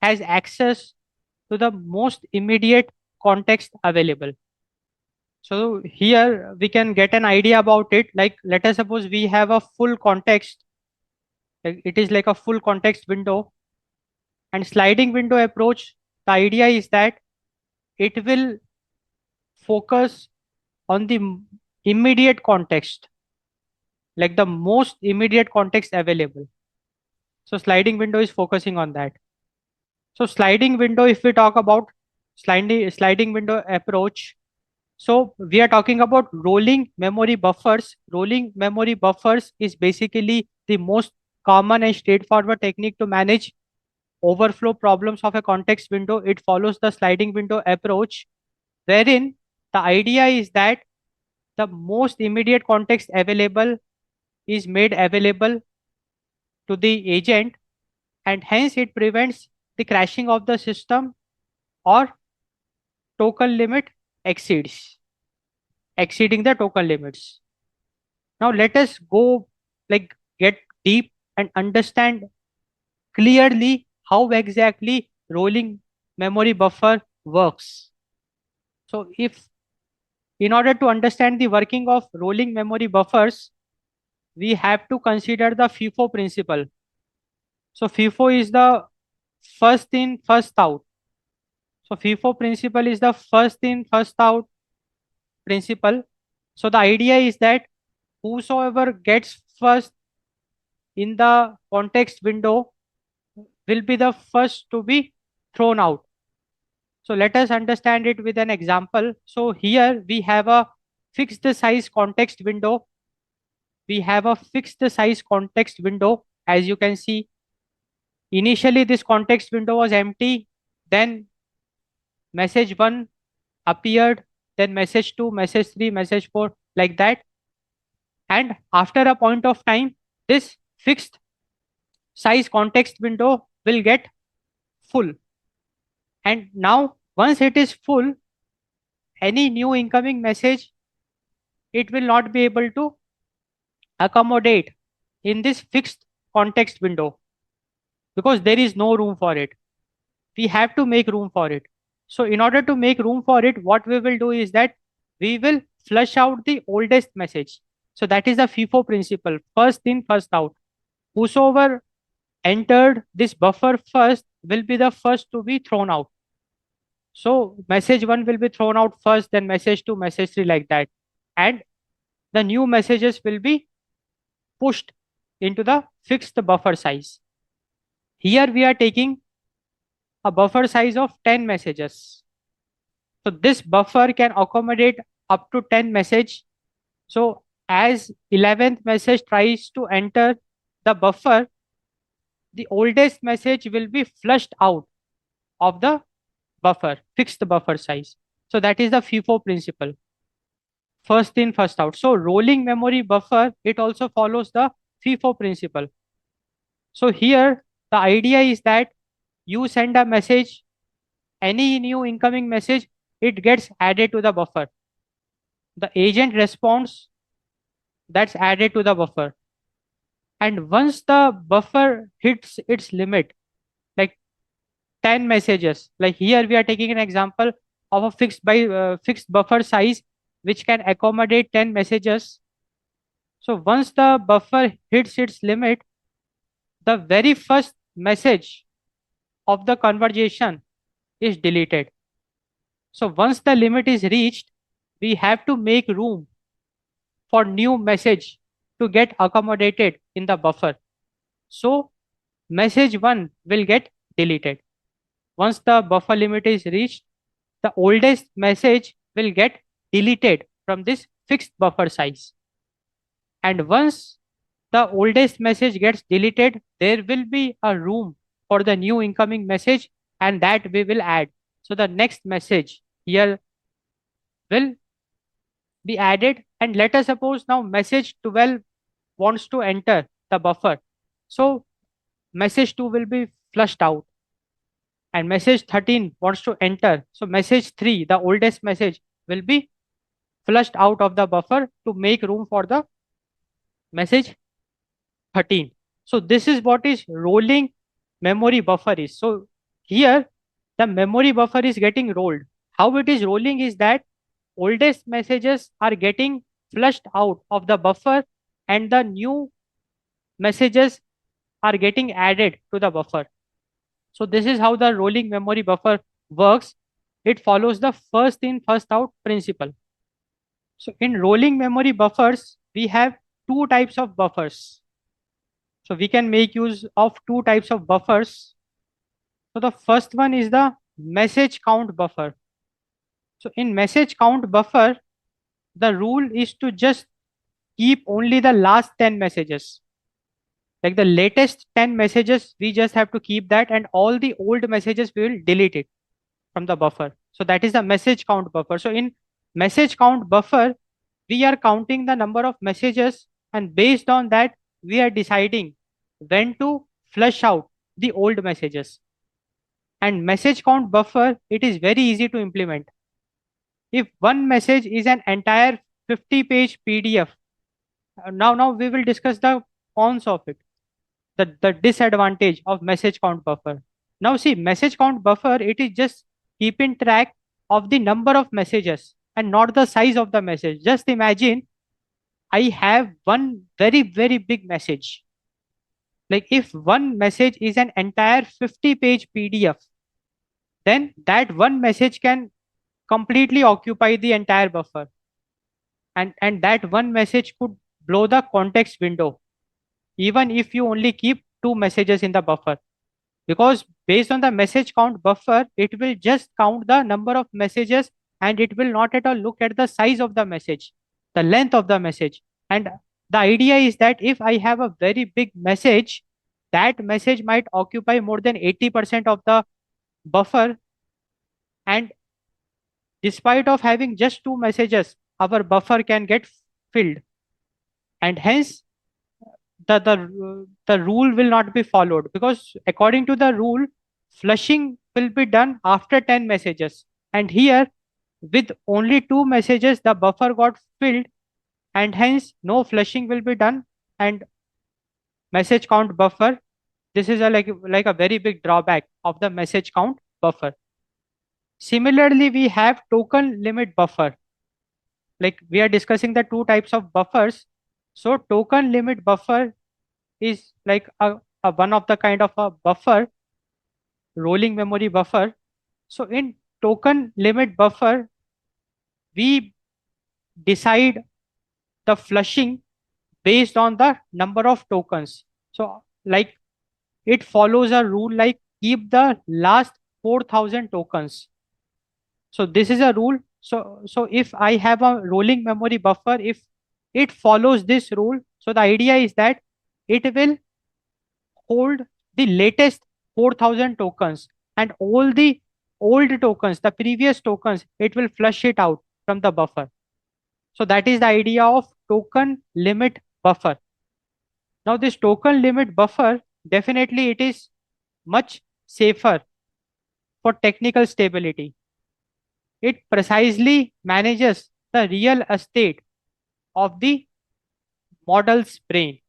has access to the most immediate context available. So here we can get an idea about it. Like let us suppose we have a full context, like it is like a full context window, and sliding window approach. The idea is that it will focus on the immediate context, like the most immediate context available. So sliding window is focusing on that. So sliding window, if we talk about sliding window approach, so we are talking about rolling memory buffers. Rolling memory buffers is basically the most common and straightforward technique to manage overflow problems of a context window. It follows the sliding window approach, wherein the idea is that the most immediate context available is made available to the agent, and hence it prevents the crashing of the system or token limit exceeding the token limits. Now let us go like get deep and understand clearly how exactly rolling memory buffer works. So if in order to understand the working of rolling memory buffers, we have to consider the FIFO principle. So FIFO is the first in, first out. So FIFO principle is the first in, first out principle. So the idea is that whosoever gets first in the context window will be the first to be thrown out. So let us understand it with an example. So here we have a fixed size context window. We have a fixed size context window. As you can see, initially this context window was empty. Then message 1 appeared. Then message 2, message 3, message 4, like that. And after a point of time, this fixed size context window will get full. And now once it is full, any new incoming message, it will not be able to accommodate in this fixed context window because there is no room for it. We have to make room for it. So in order to make room for it, what we will do is that we will flush out the oldest message. So that is the FIFO principle, first in, first out. Whosoever entered this buffer first will be the first to be thrown out. So message 1 will be thrown out first, then message 2, message 3, like that. And the new messages will be pushed into the fixed buffer size. Here we are taking a buffer size of 10 messages. So this buffer can accommodate up to 10 message. So as 11th message tries to enter the buffer, the oldest message will be flushed out of the buffer, fixed buffer size. So that is the FIFO principle. First in, first out. So rolling memory buffer, it also follows the FIFO principle. So here the idea is that you send a message, any new incoming message, it gets added to the buffer. The agent responds, that's added to the buffer. And once the buffer hits its limit, like 10 messages, like here we are taking an example of a fixed buffer size which can accommodate 10 messages. So once the buffer hits its limit, the very first message of the conversation is deleted. So once the limit is reached, we have to make room for new message to get accommodated in the buffer. So message 1 will get deleted. Once the buffer limit is reached, the oldest message will get deleted from this fixed buffer size. And once the oldest message gets deleted, there will be a room for the new incoming message, and that we will add. So the next message here will be added. And let us suppose now message 12 wants to enter the buffer. So message 2 will be flushed out, and message 13 wants to enter. So message 3, the oldest message, will be flushed out of the buffer to make room for the message 13. So this is what is rolling memory buffer is. So here the memory buffer is getting rolled. How it is rolling is that oldest messages are getting flushed out of the buffer, and the new messages are getting added to the buffer. So this is how the rolling memory buffer works. It follows the first in, first out principle. So in rolling memory buffers, we have two types of buffers. So we can make use of two types of buffers. So the first one is the message count buffer. So in message count buffer, the rule is to just keep only the last 10 messages. Like the latest 10 messages, we just have to keep that, and all the old messages we will delete it from the buffer. So that is the message count buffer. So in message count buffer, we are counting the number of messages, and based on that, we are deciding when to flush out the old messages. And message count buffer, it is very easy to implement. If one message is an entire 50-page PDF, now we will discuss the cons of it, the disadvantage of message count buffer. Now see, message count buffer, it is just keeping track of the number of messages and not the size of the message. Just imagine I have one very, very big message. Like if one message is an entire 50-page PDF, then that one message can completely occupy the entire buffer. And that one message could blow the context window, even if you only keep two messages in the buffer. Because based on the message count buffer, it will just count the number of messages, and it will not at all look at the size of the message, the length of the message. And the idea is that if I have a very big message, that message might occupy more than 80% of the buffer. And despite of having just two messages, our buffer can get filled. And hence the rule will not be followed, because according to the rule, flushing will be done after 10 messages, and here with only two messages the buffer got filled, and hence no flushing will be done. And message count buffer, this is a like a very big drawback of the message count buffer. Similarly, we have token limit buffer. Like we are discussing the two types of buffers. So token limit buffer is like a one of the kind of a buffer, rolling memory buffer. So in token limit buffer, we decide the flushing based on the number of tokens. So like it follows a rule like keep the last 4,000 tokens. So this is a rule. So if I have a rolling memory buffer, if it follows this rule, so the idea is that it will hold the latest 4,000 tokens, and all the old tokens, the previous tokens, it will flush it out from the buffer. So that is the idea of token limit buffer. Now this token limit buffer, definitely it is much safer for technical stability. It precisely manages the real estate of the model's brain.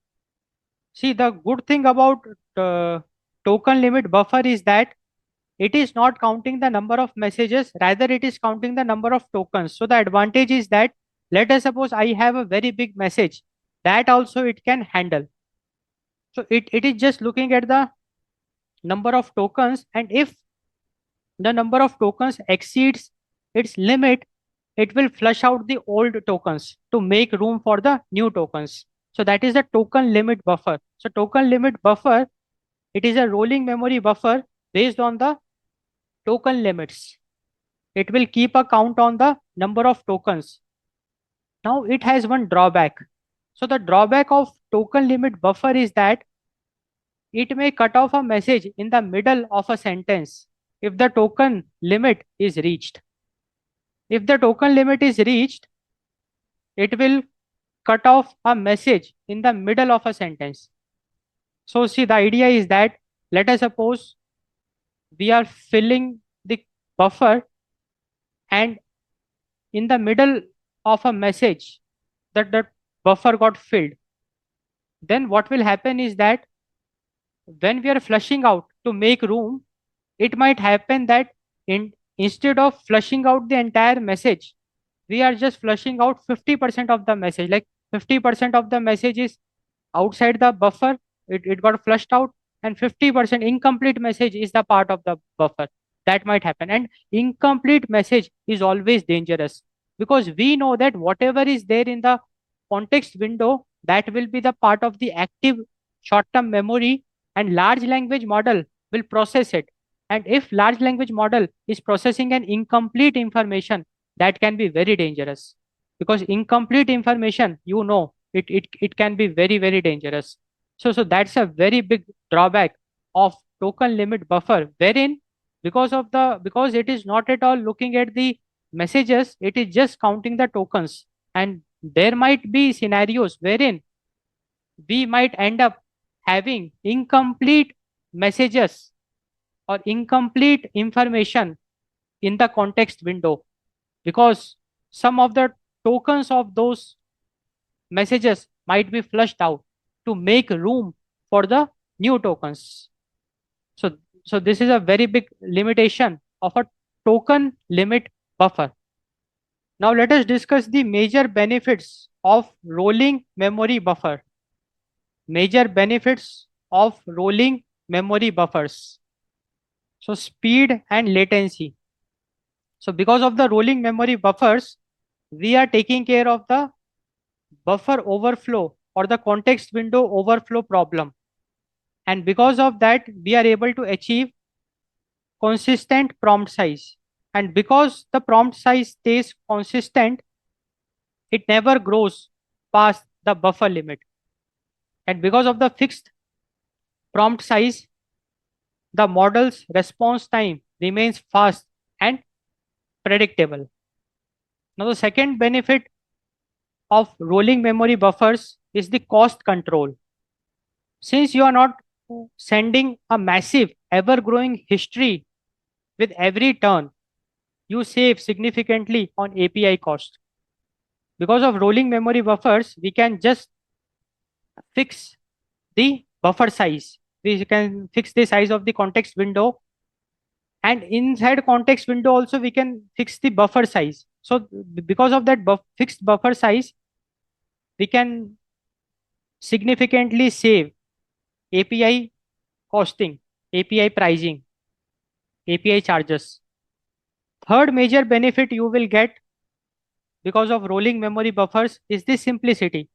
See, the good thing about token limit buffer is that it is not counting the number of messages, rather it is counting the number of tokens. So the advantage is that, let us suppose I have a very big message, that also it can handle. So it is just looking at the number of tokens, and if the number of tokens exceeds its limit, it will flush out the old tokens to make room for the new tokens. So that is the token limit buffer. So token limit buffer, it is a rolling memory buffer based on the token limits. It will keep a count on the number of tokens. Now it has one drawback. So the drawback of token limit buffer is that it may cut off a message in the middle of a sentence if the token limit is reached. If the token limit is reached, it will cut off a message in the middle of a sentence. So see, the idea is that, let us suppose we are filling the buffer, and in the middle of a message that the buffer got filled. Then what will happen is that when we are flushing out to make room, it might happen that instead of flushing out the entire message, we are just flushing out 50% of the message. Like 50% of the message is outside the buffer, it got flushed out, and 50% incomplete message is the part of the buffer. That might happen. And incomplete message is always dangerous, because we know that whatever is there in the context window, that will be the part of the active short-term memory, and large language model will process it. And if large language model is processing an incomplete information, that can be very dangerous, because incomplete information, it can be very, very dangerous. So that's a very big drawback of token limit buffer, wherein because it is not at all looking at the messages, it is just counting the tokens. And there might be scenarios wherein we might end up having incomplete messages or incomplete information in the context window, because some of the tokens of those messages might be flushed out to make room for the new tokens. So this is a very big limitation of a token limit buffer. Now let us discuss the major benefits of rolling memory buffer. Major benefits of rolling memory buffers. So speed and latency. So because of the rolling memory buffers, we are taking care of the buffer overflow or the context window overflow problem. And because of that, we are able to achieve consistent prompt size. And because the prompt size stays consistent, it never grows past the buffer limit. And because of the fixed prompt size, the model's response time remains fast and predictable. Now, the second benefit of rolling memory buffers is the cost control. Since you are not sending a massive, ever growing history with every turn, you save significantly on API cost. Because of rolling memory buffers, we can just fix the buffer size. We can fix the size of the context window, and inside context window also we can fix the buffer size. So because of that fixed buffer size, we can significantly save API costing, API pricing, API charges. Third major benefit you will get because of rolling memory buffers is the simplicity.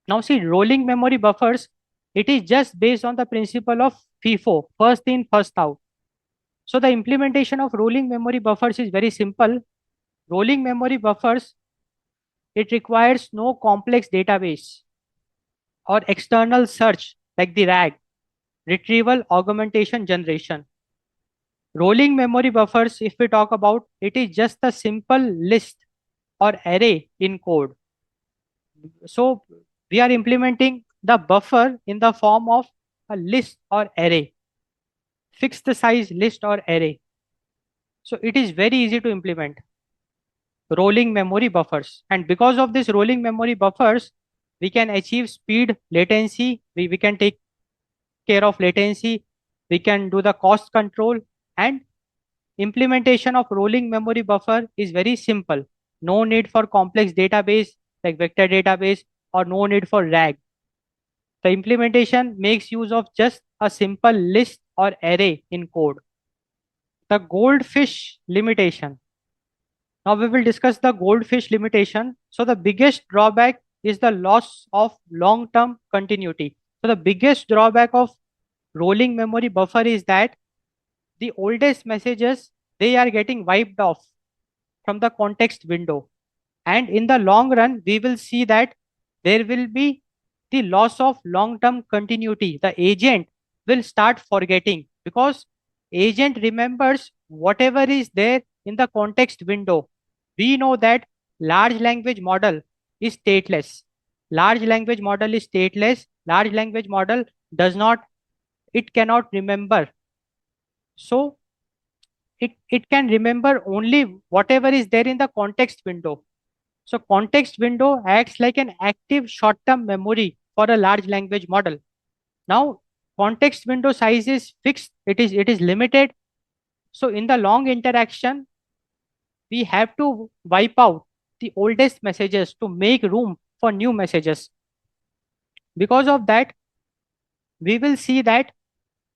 Now see, rolling memory buffers, it is just based on the principle of FIFO, first in, first out. So the implementation of rolling memory buffers is very simple. Rolling memory buffers, it requires no complex database or external search like the RAG, retrieval augmentation generation. Rolling memory buffers, if we talk about, it is just a simple list or array in code. So we are implementing the buffer in the form of a list or array, fixed size list or array. So it is very easy to implement rolling memory buffers. And because of this rolling memory buffers, we can achieve speed, latency, we can take care of latency, we can do the cost control, and implementation of rolling memory buffer is very simple. No need for complex database like vector database, or no need for RAG. The implementation makes use of just a simple list or array in code. The goldfish limitation. Now we will discuss the goldfish limitation. So the biggest drawback is the loss of long-term continuity. So the biggest drawback of rolling memory buffer is that the oldest messages, they are getting wiped off from the context window. And in the long run, we will see that there will be the loss of long term continuity. The agent will start forgetting because agent remembers whatever is there in the context window. We know that large language model is stateless. Large language model is stateless. Large language model does not, it cannot remember. So it can remember only whatever is there in the context window. So context window acts like an active short-term memory for a large language model. Now, context window size is fixed. It is limited. So in the long interaction, we have to wipe out the oldest messages to make room for new messages. Because of that, we will see that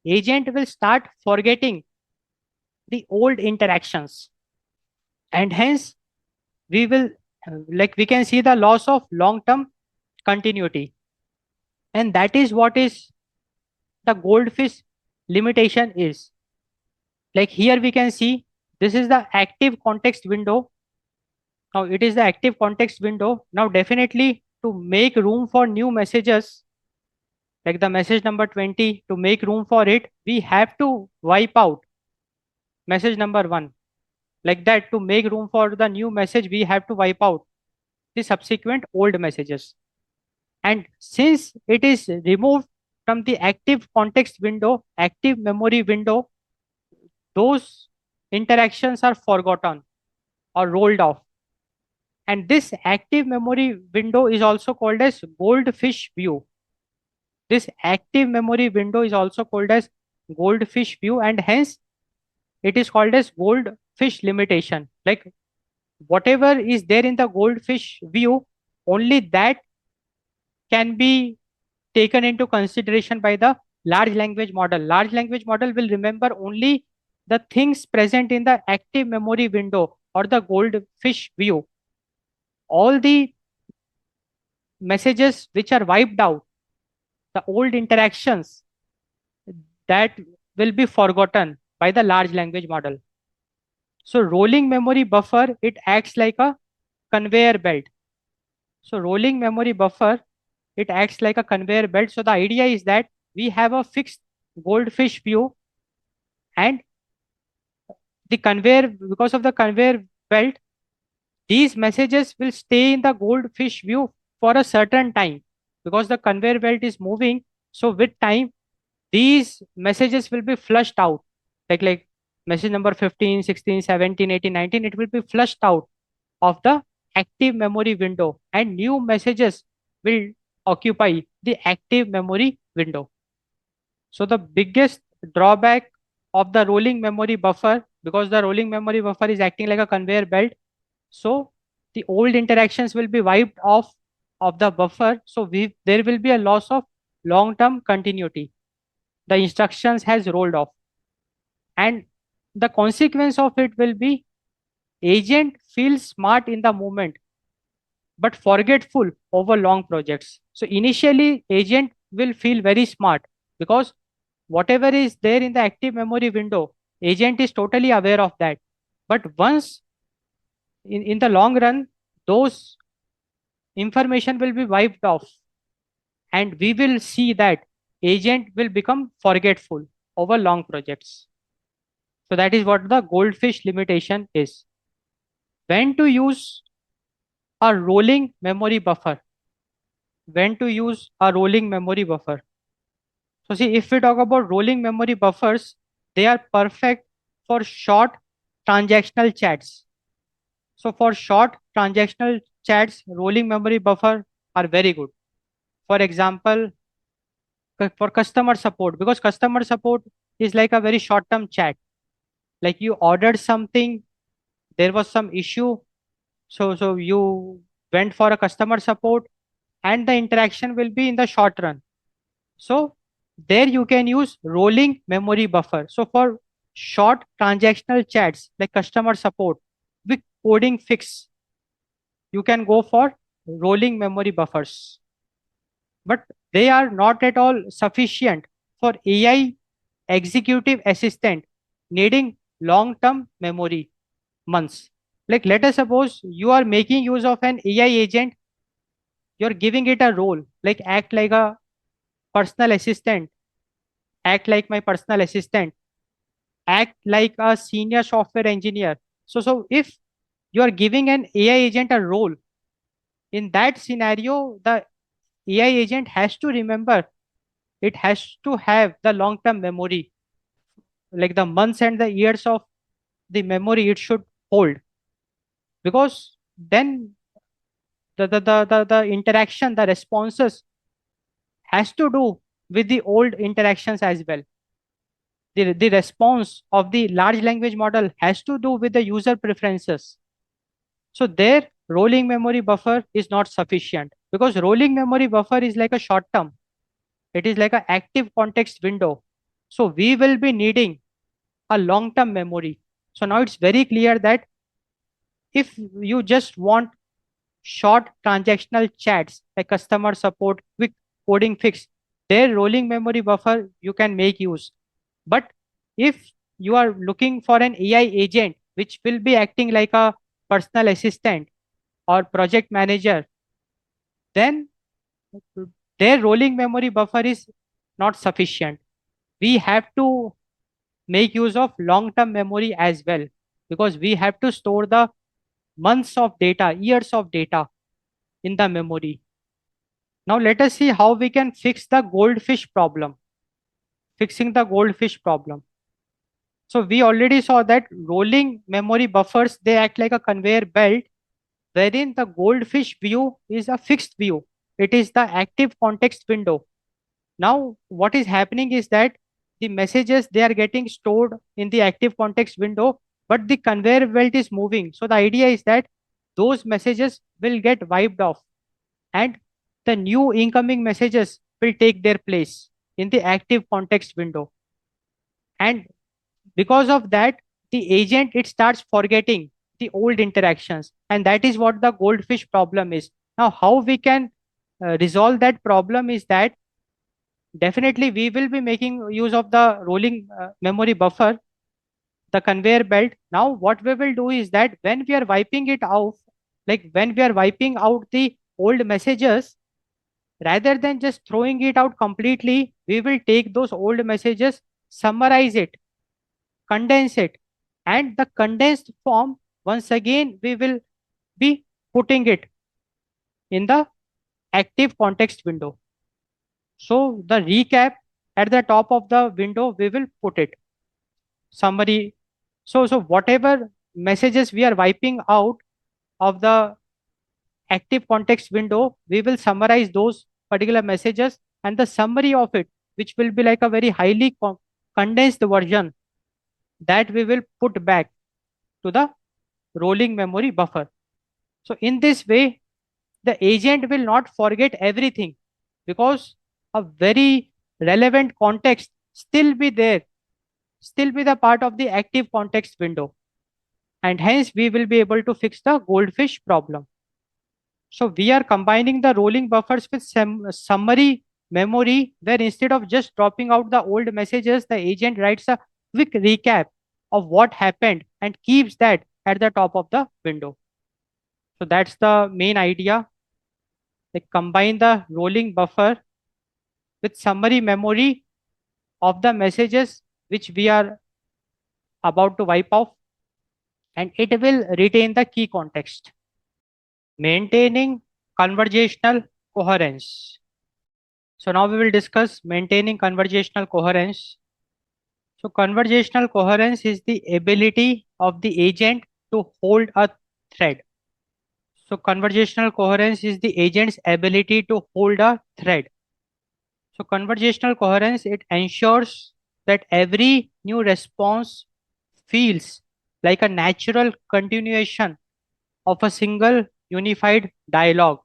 agent will start forgetting the old interactions, and hence we will like we can see the loss of long-term continuity, and that is what is the goldfish limitation is. Like here we can see this is the active context window. Now it is the active context window. Now definitely to make room for new messages, like the message number 20, to make room for it, we have to wipe out message number 1. Like that, to make room for the new message, we have to wipe out the subsequent old messages. And since it is removed from the active context window, active memory window, those interactions are forgotten or rolled off. And this active memory window is also called as goldfish view. This active memory window is also called as goldfish view, and hence it is called as goldfish limitation. Like whatever is there in the goldfish view, only that can be taken into consideration by the large language model. Large language model will remember only the things present in the active memory window or the goldfish view. All the messages which are wiped out, the old interactions, that will be forgotten by the large language model. So rolling memory buffer, it acts like a conveyor belt. So rolling memory buffer, it acts like a conveyor belt. So the idea is that we have a fixed goldfish view, and the conveyor, because of the conveyor belt, these messages will stay in the goldfish view for a certain time because the conveyor belt is moving. So with time, these messages will be flushed out. Like message number 15, 16, 17, 18, 19, it will be flushed out of the active memory window, and new messages will occupy the active memory window. So the biggest drawback of the rolling memory buffer, because the rolling memory buffer is acting like a conveyor belt, so the old interactions will be wiped off of the buffer. So there will be a loss of long-term continuity. The instructions has rolled off, and the consequence of it will be agent feels smart in the moment but forgetful over long projects. So initially agent will feel very smart because whatever is there in the active memory window, agent is totally aware of that. But once in the long run, those information will be wiped off, and we will see that agent will become forgetful over long projects. So that is what the goldfish limitation is. When to use a rolling memory buffer? When to use a rolling memory buffer? So see, if we talk about rolling memory buffers, they are perfect for short transactional chats. So for short transactional chats, rolling memory buffer are very good. For example, for customer support, because customer support is like a very short term chat. Like you ordered something, there was some issue, so you went for a customer support, and the interaction will be in the short run. So there you can use rolling memory buffer. So for short transactional chats like customer support with coding fix, you can go for rolling memory buffers. But they are not at all sufficient for AI executive assistant needing long-term memory months. Like let us suppose you are making use of an AI agent you're giving it a role, like act like a personal assistant, act like my personal assistant, act like a senior software engineer. So if you are giving an AI agent a role, in that scenario, the AI agent has to remember, it has to have the long term memory, like the months and the years of the memory it should hold, because then the interaction, the responses has to do with the old interactions as well. The response of the large language model has to do with the user preferences. So their rolling memory buffer is not sufficient, because rolling memory buffer is like a short term. It is like an active context window. So we will be needing a long term memory. So now it's very clear that if you just want short transactional chats like customer support, quick coding fix, their rolling memory buffer you can make use. But if you are looking for an AI agent which will be acting like a personal assistant or project manager, then their rolling memory buffer is not sufficient. We have to make use of long term memory as well, because we have to store the months of data, years of data in the memory. Now let us see how we can fix the goldfish problem. Fixing the goldfish problem. So we already saw that rolling memory buffers, they act like a conveyor belt, wherein the goldfish view is a fixed view. It is the active context window. Now what is happening is that the messages, they are getting stored in the active context window, but the conveyor belt is moving. So the idea is that those messages will get wiped off, and the new incoming messages will take their place in the active context window. And because of that, the agent, it starts forgetting the old interactions, and that is what the goldfish problem is. Now how we can resolve that problem is that definitely we will be making use of the rolling memory buffer, the conveyor belt. Now what we will do is that when we are wiping it out, like when we are wiping out the old messages, rather than just throwing it out completely, we will take those old messages, summarize it, condense it, and the condensed form, once again, we will be putting it in the active context window. So the recap at the top of the window, we will put it. Summary. So whatever messages we are wiping out of the active context window, we will summarize those particular messages, and the summary of it, which will be like a very highly condensed version, that we will put back to the rolling memory buffer. So in this way, the agent will not forget everything, because a very relevant context still be there, still be the part of the active context window. And hence we will be able to fix the goldfish problem. So we are combining the rolling buffers with some summary memory, where instead of just dropping out the old messages, the agent writes a quick recap of what happened and keeps that at the top of the window. So that's the main idea. Like combine the rolling buffer with summary memory of the messages which we are about to wipe off, and it will retain the key context. Maintaining conversational coherence. So now we will discuss maintaining conversational coherence. So conversational coherence is the ability of the agent to hold a thread. So conversational coherence is the agent's ability to hold a thread. So conversational coherence, it ensures that every new response feels like a natural continuation of a single unified dialogue,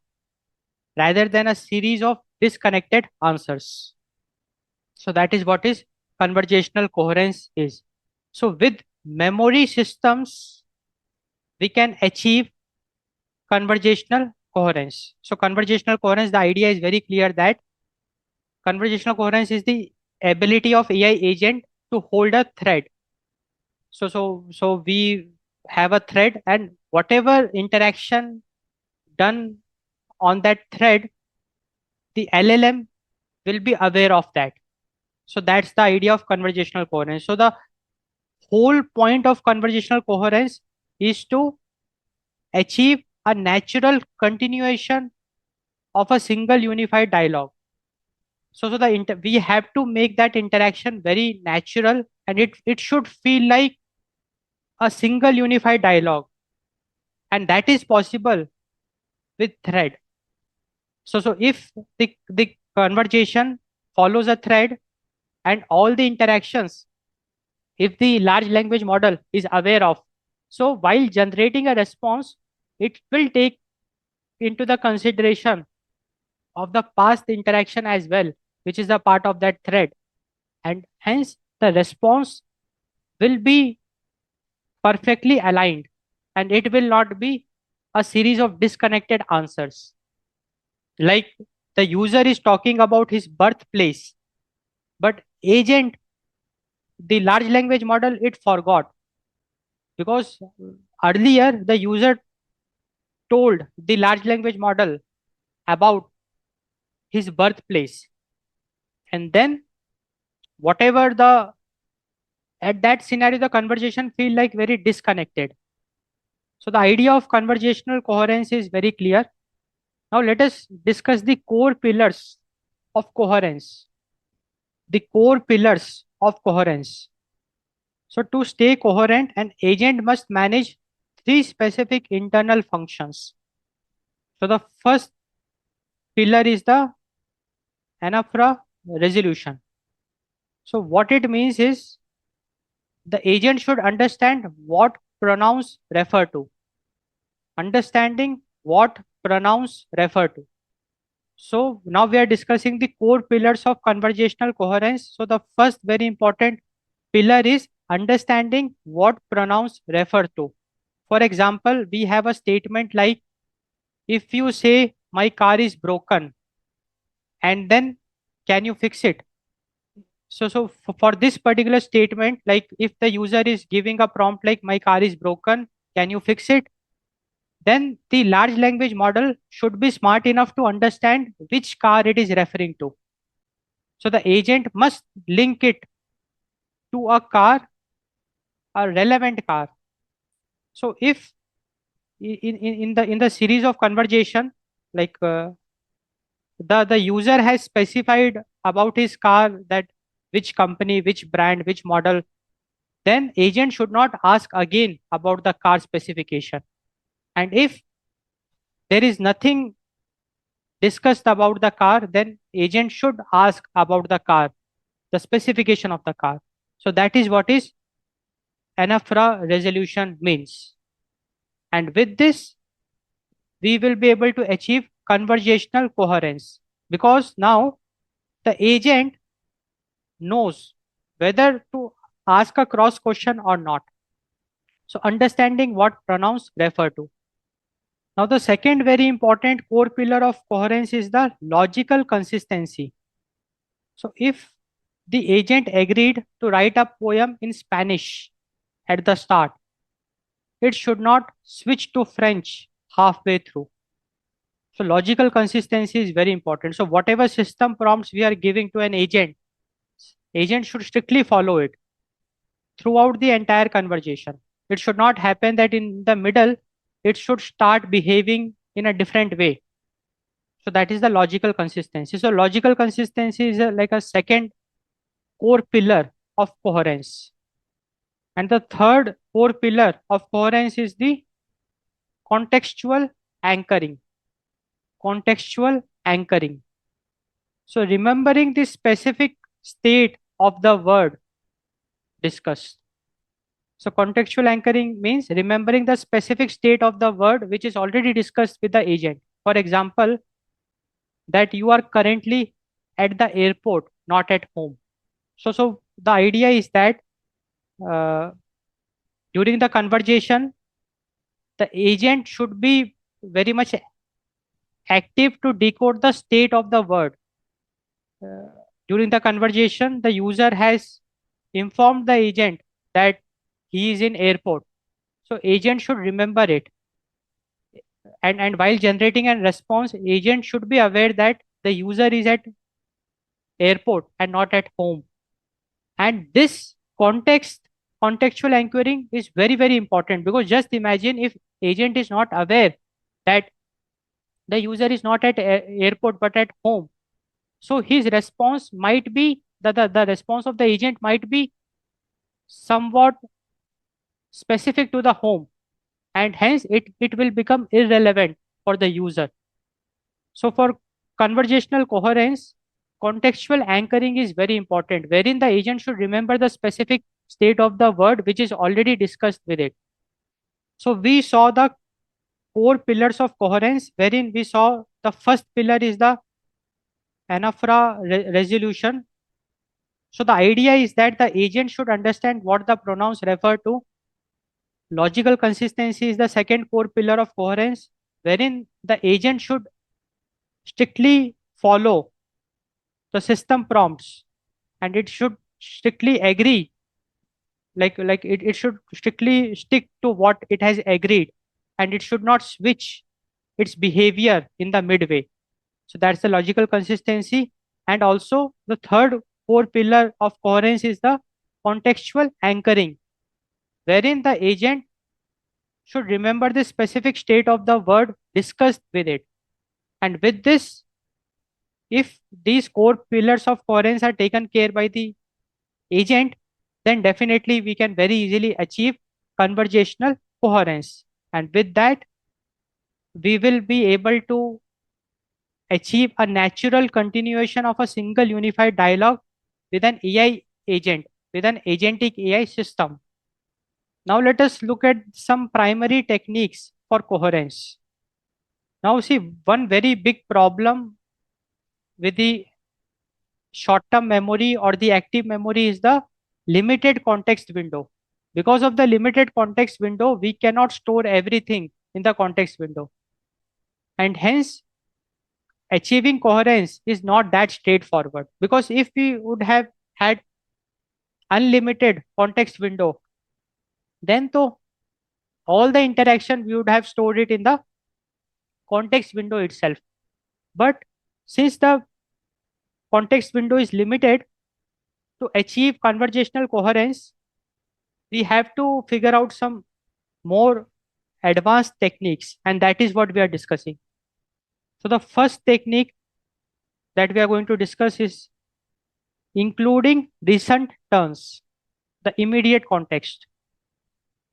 rather than a series of disconnected answers. So that is what is conversational coherence is. So with memory systems, we can achieve conversational coherence. So conversational coherence, the idea is very clear that conversational coherence is the ability of AI agent to hold a thread. So we have a thread, and whatever interaction done on that thread, the LLM will be aware of that. So that's the idea of conversational coherence. So the whole point of conversational coherence is to achieve a natural continuation of a single unified dialogue. So we have to make that interaction very natural, and it should feel like a single unified dialogue, and that is possible with thread. So if the conversation follows a thread and all the interactions, if the large language model is aware of, so while generating a response, it will take into the consideration of the past interaction as well, which is a part of that thread, and hence the response will be perfectly aligned, and it will not be a series of disconnected answers. Like the user is talking about his birthplace, but agent, the large language model, it forgot, because earlier the user told the large language model about his birthplace, and then whatever the at that scenario the conversation feel like very disconnected. So the idea of conversational coherence is very clear. Now let us discuss the core pillars of coherence. The core pillars of coherence. So to stay coherent, an agent must manage three specific internal functions. So the first pillar is the anaphora resolution. So what it means is the agent should understand what pronouns refer to. Understanding what pronouns refer to. So now we are discussing the core pillars of conversational coherence. So the first very important pillar is understanding what pronouns refer to. For example, we have a statement like, if you say my car is broken and then can you fix it? So for this particular statement, like if the user is giving a prompt like my car is broken, can you fix it? Then the large language model should be smart enough to understand which car it is referring to. So the agent must link it to a car, a relevant car. So if in the series of conversation, like the user has specified about his car, that which company, which brand, which model, then agent should not ask again about the car specification. And if there is nothing discussed about the car, then agent should ask about the car, the specification of the car. So that is what is anaphora resolution means. And with this, we will be able to achieve conversational coherence, because now the agent knows whether to ask a cross question or not. So understanding what pronouns refer to. Now the second very important core pillar of coherence is the logical consistency. So if the agent agreed to write a poem in Spanish at the start, it should not switch to French halfway through. So logical consistency is very important. So whatever system prompts we are giving to an agent, agent should strictly follow it throughout the entire conversation. It should not happen that in the middle, it should start behaving in a different way. So that is the logical consistency. So logical consistency is like a second core pillar of coherence. And the third core pillar of coherence is the contextual anchoring. Contextual anchoring. So remembering the specific state of the word discussed. So contextual anchoring means remembering the specific state of the word which is already discussed with the agent. For example, that you are currently at the airport, not at home. So the idea is that uh, during the conversation, the agent should be very much active to decode the state of the word. Uh, During the conversation, the user has informed the agent that he is in airport. So agent should remember it. And while generating a response, agent should be aware that the user is at airport and not at home. And this contextual anchoring is very, very important, because just imagine if agent is not aware that the user is not at airport but at home. So his response might be the response of the agent might be somewhat specific to the home, and hence it will become irrelevant for the user. So for conversational coherence, contextual anchoring is very important, wherein the agent should remember the specific state of the word which is already discussed with it. So we saw the core pillars of coherence, wherein we saw the first pillar is the anaphora resolution. So the idea is that the agent should understand what the pronouns refer to. Logical consistency is the second core pillar of coherence, wherein the agent should strictly follow the system prompts, and it should strictly agree, it should strictly stick to what it has agreed, and it should not switch its behavior in the midway. So that's the logical consistency. And also the third core pillar of coherence is the contextual anchoring, wherein the agent should remember the specific state of the word discussed with it. And with this, if these core pillars of coherence are taken care by the agent, then definitely we can very easily achieve conversational coherence. And with that, we will be able to achieve a natural continuation of a single unified dialogue with an AI agent, with an agentic AI system. Now let us look at some primary techniques for coherence. Now see, one very big problem with the short-term memory or the active memory is the limited context window. Because of the limited context window, we cannot store everything in the context window. And hence, achieving coherence is not that straightforward. Because if we would have had unlimited context window, then to all the interaction we would have stored it in the context window itself. But since the context window is limited, to achieve conversational coherence, we have to figure out some more advanced techniques, and that is what we are discussing. So the first technique that we are going to discuss is including recent turns, the immediate context.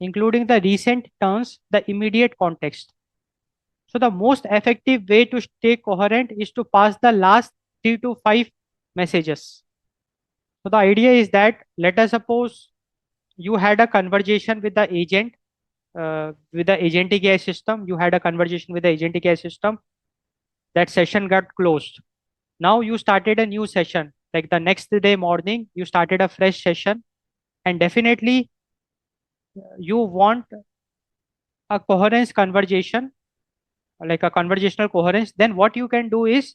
Including the recent turns, the immediate context. So the most effective way to stay coherent is to pass the last 3 to 5 messages. So the idea is that, let us suppose you had a conversation with the agent, with the agentic AI system. You had a conversation with the agentic AI system. That session got closed. Now you started a new session. Like the next day morning, you started a fresh session, and definitely you want a coherence conversation, like a conversational coherence. Then what you can do is,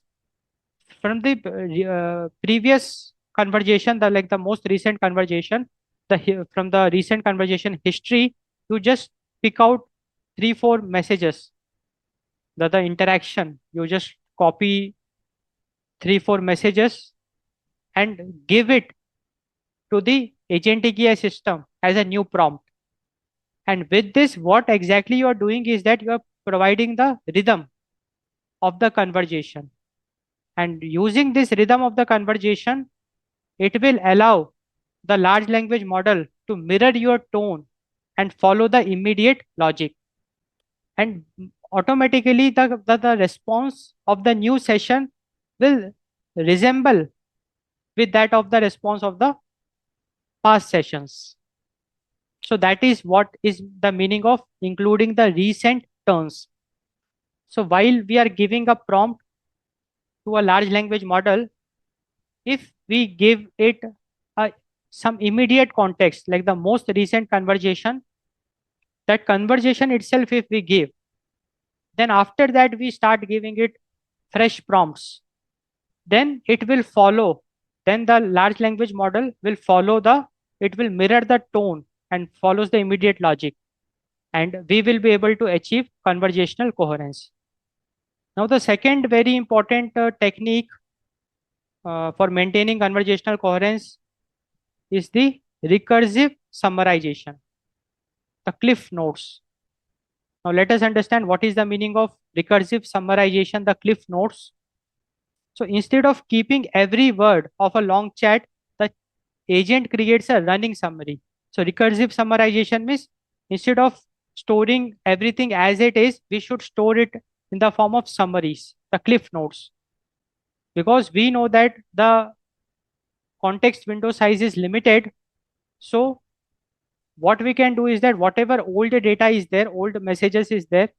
from the previous conversation, the most recent conversation, from the recent conversation history, you just pick out 3 4 messages, the interaction. You just copy 3 4 messages and give it to the agentic AI system as a new prompt. And with this, what exactly you are doing is that you are providing the rhythm of the conversation. And using this rhythm of the conversation, it will allow the large language model to mirror your tone and follow the immediate logic. And automatically, the response of the new session will resemble with that of the response of the past sessions. So that is what is the meaning of including the recent turns. So while we are giving a prompt to a large language model, if we give it some immediate context, like the most recent conversation, that conversation itself, if we give, then after that we start giving it fresh prompts, then it will follow. Then the large language model will follow it will mirror the tone and follows the immediate logic. and we will be able to achieve conversational coherence. Now, the second very important technique for maintaining conversational coherence is the recursive summarization, the cliff notes. Now, let us understand what is the meaning of recursive summarization, the cliff notes. So, instead of keeping every word of a long chat, the agent creates a running summary. So, recursive summarization means instead of storing everything as it is, we should store it in the form of summaries, the cliff notes, because we know that the context window size is limited. So, what we can do is that whatever old data is there, old messages is there,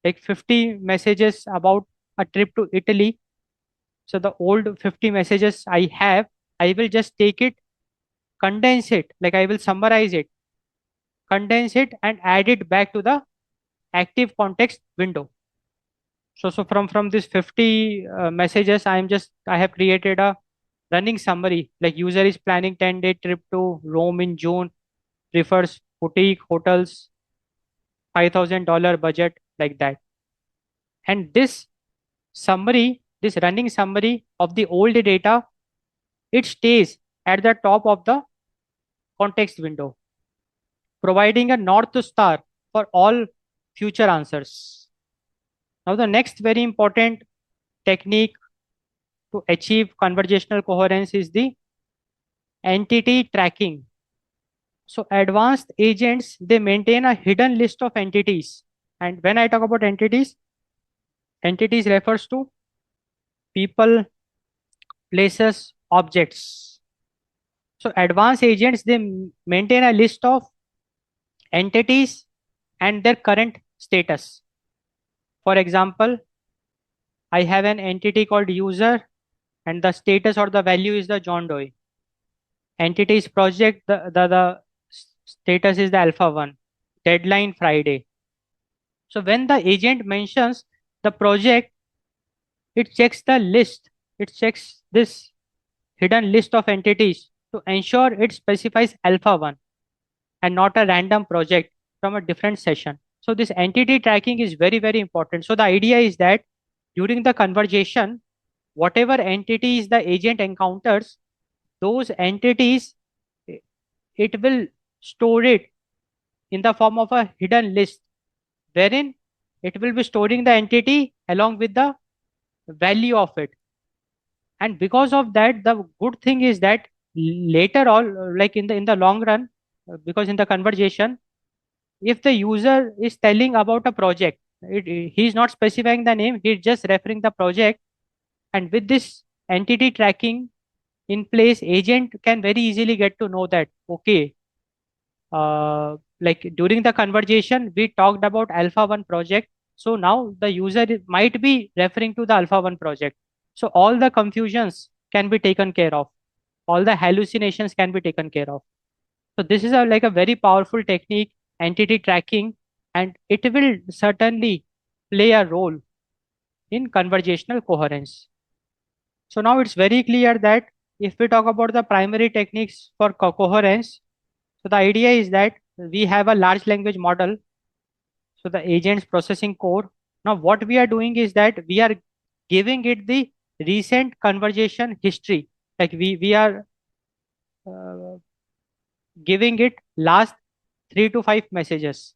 like 50 messages about a trip to Italy. So the old 50 messages I have, I will just take it, condense it, like I will summarize it, condense it, and add it back to the active context window. So from this 50 messages, I have created a running summary, like user is planning 10-day trip to Rome in June, prefers boutique hotels, $5,000 budget, like that. And this summary, this running summary of the old data, it stays at the top of the context window, providing a north star for all future answers. Now, the next very important technique to achieve conversational coherence is the entity tracking. So, advanced agents, they maintain a hidden list of entities. And when I talk about entities, entities refers to people, places, objects. So, advanced agents, they maintain a list of entities and their current status. For example, I have an entity called user and the status or the value is the John Doe. Entity is project, the status is the alpha 1. Deadline Friday. So when the agent mentions the project, it checks the list. It checks this hidden list of entities to ensure it specifies alpha 1 and not a random project from a different session. So this entity tracking is very, very important. So the idea is that during the conversation, whatever entities the agent encounters, those entities, i- it will store it in the form of a hidden list, wherein it will be storing the entity along with the value of it. And because of that, the good thing is that later on, like in the long run, because in the conversation, if the user is telling about a project, he's not specifying the name, he's just referring the project. And with this entity tracking in place, agent can very easily get to know that, okay, like during the conversation, we talked about Alpha 1 project. So now the user might be referring to the Alpha 1 project. So all the confusions can be taken care of. All the hallucinations can be taken care of. So this is like a very powerful technique, entity tracking, and it will certainly play a role in conversational coherence. So now it's very clear that if we talk about the primary techniques for coherence, so the idea is that we have a large language model, so the agent's processing core. Now what we are doing is that we are giving it the recent conversation history. Like we are uh, giving it last 3 to 5 messages.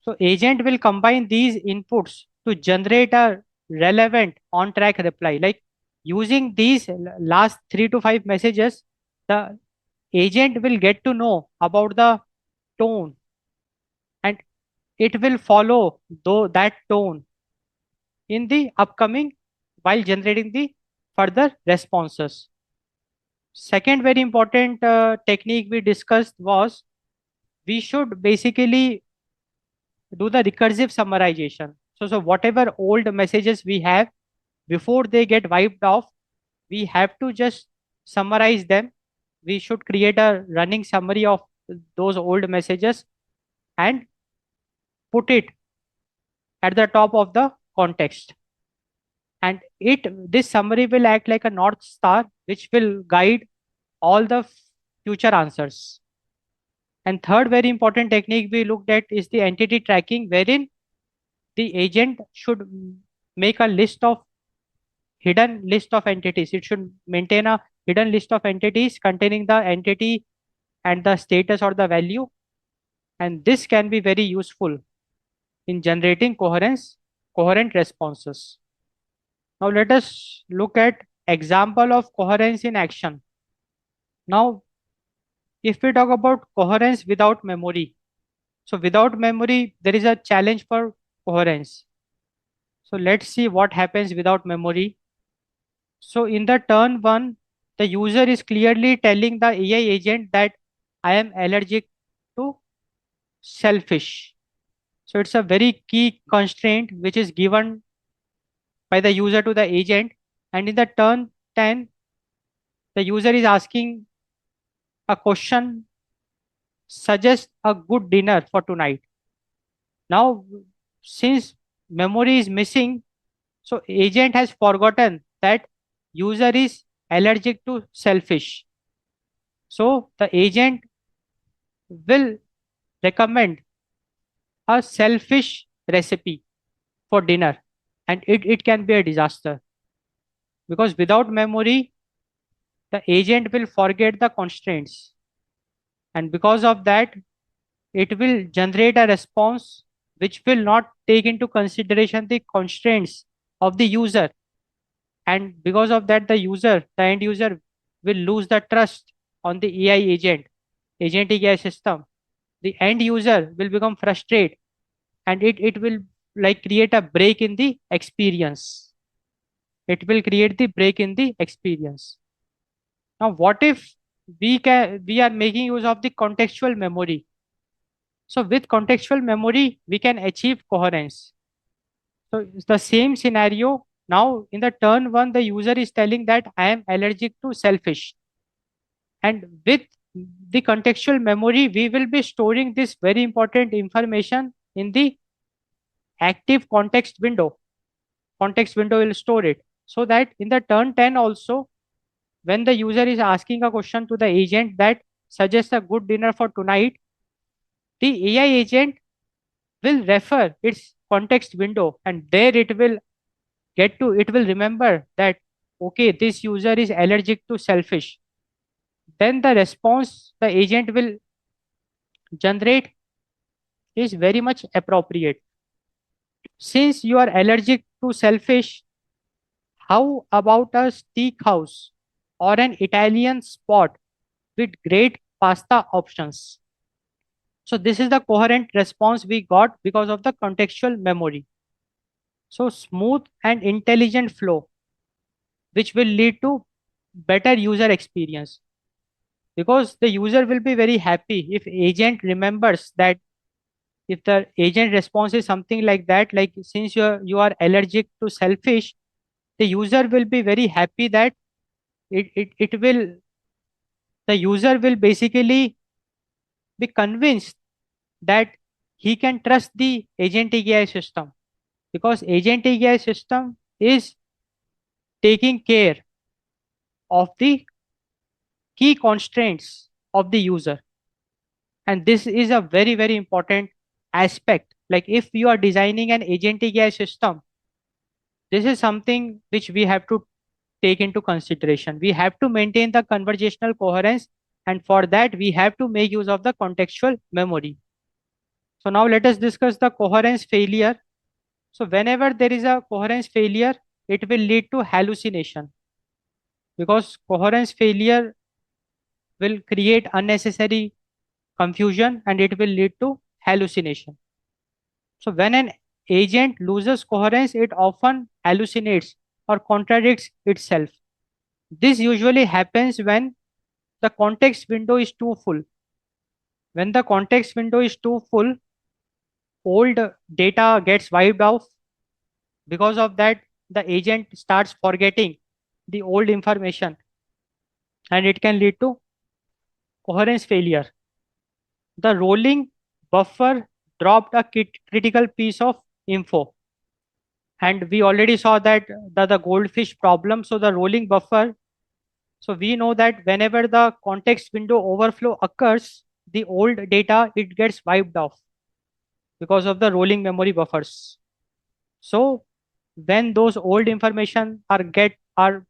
So agent will combine these inputs to generate a relevant on-track reply. Like using these last 3 to 5 messages, the agent will get to know about the tone and it will follow though that tone in the upcoming while generating the further responses. Second very important technique we discussed was we should basically do the recursive summarization. So whatever old messages we have, before they get wiped off, we have to just summarize them. We should create a running summary of those old messages and put it at the top of the context. And this summary will act like a north star which will guide all the future answers. And third very important technique we looked at is the entity tracking, wherein the agent should make a list of hidden list of entities. It should maintain a hidden list of entities containing the entity and the status or the value. And this can be very useful in generating coherent responses. Now let us look at example of coherence in action. Now, if we talk about coherence without memory, so without memory, there is a challenge for coherence. So let's see what happens without memory. So in the turn one, the user is clearly telling the AI agent that I am allergic to selfish. So it's a very key constraint which is given by the user to the agent. And in the turn 10, the user is asking a question, suggest a good dinner for tonight. Now, since memory is missing, so agent has forgotten that user is allergic to selfish. So the agent will recommend a selfish recipe for dinner, and it can be a disaster because without memory, the agent will forget the constraints, and because of that, it will generate a response which will not take into consideration the constraints of the user. And because of that, the end user, will lose the trust on the AI agent, agentic AI system. The end user will become frustrated, and it will like create a break in the experience. It will create the break in the experience. Now, what if we are making use of the contextual memory? So with contextual memory, we can achieve coherence. So it's the same scenario. Now in the turn one, the user is telling that I am allergic to selfish. And with the contextual memory, we will be storing this very important information in the active context window. Context window will store it. So that in the turn 10 also, when the user is asking a question to the agent that suggests a good dinner for tonight, the AI agent will refer its context window, and there it will remember that okay, this user is allergic to selfish. Then the response the agent will generate is very much appropriate. Since you are allergic to selfish, how about a steakhouse or an Italian spot with great pasta options? So this is the coherent response we got because of the contextual memory. So smooth and intelligent flow, which will lead to better user experience, because the user will be very happy if agent remembers that if the agent response is something like that, like since you are allergic to selfish, the user will be very happy that it will the user will basically be convinced that he can trust the agentic AI system, because agentic AI system is taking care of the key constraints of the user. And this is a very very important aspect. Like if you are designing an agentic AI system, this is something which we have to take into consideration. We have to maintain the conversational coherence, and for that we have to make use of the contextual memory. So now let us discuss the coherence failure. So whenever there is a coherence failure, it will lead to hallucination, because coherence failure will create unnecessary confusion and it will lead to hallucination. So when an agent loses coherence, it often hallucinates or contradicts itself. This usually happens when the context window is too full. When the context window is too full, old data gets wiped off. Because of that, the agent starts forgetting the old information, and it can lead to coherence failure. The rolling buffer dropped a critical piece of info. And we already saw that the goldfish problem. So the rolling buffer. So we know that whenever the context window overflow occurs, the old data, it gets wiped off because of the rolling memory buffers. So when those old information are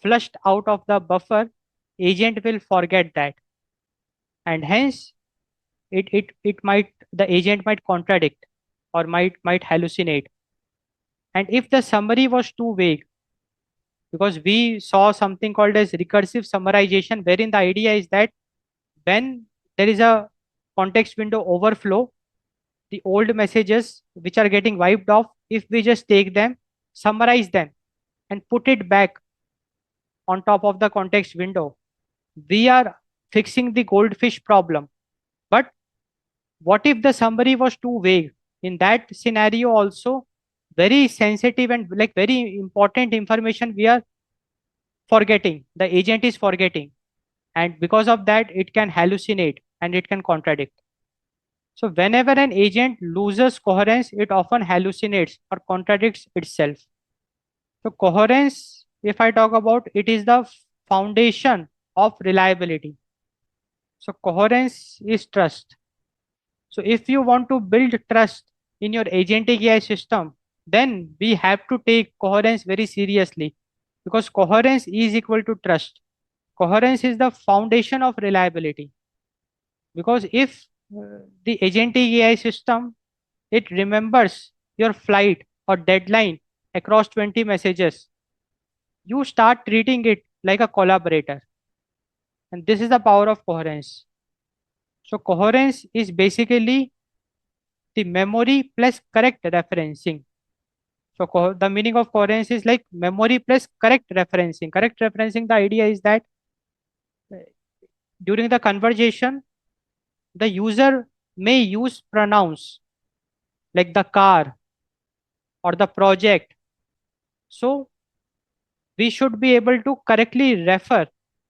flushed out of the buffer, agent will forget that, and hence it might, the agent might contradict or might hallucinate. And if the summary was too vague, because we saw something called as recursive summarization, wherein the idea is that when there is a context window overflow, the old messages which are getting wiped off, if we just take them, summarize them, and put it back on top of the context window, we are fixing the goldfish problem. But what if the summary was too vague? In that scenario also, very sensitive and like very important information we are forgetting, the agent is forgetting, and because of that it can hallucinate and it can contradict. So whenever an agent loses coherence, it often hallucinates or contradicts itself. So coherence, if I talk about, it is the foundation of reliability. So coherence is trust. So if you want to build trust in your agentic AI system, then we have to take coherence very seriously, because coherence is equal to trust. Coherence is the foundation of reliability. Because if the agentic AI system, it remembers your flight or deadline across 20 messages, you start treating it like a collaborator. And this is the power of coherence. So coherence is basically the memory plus correct referencing. So the meaning of coherence is like memory plus correct referencing. Correct referencing, the idea is that uh, during the conversation, the user may use pronouns like the car or the project. So we should be able to correctly refer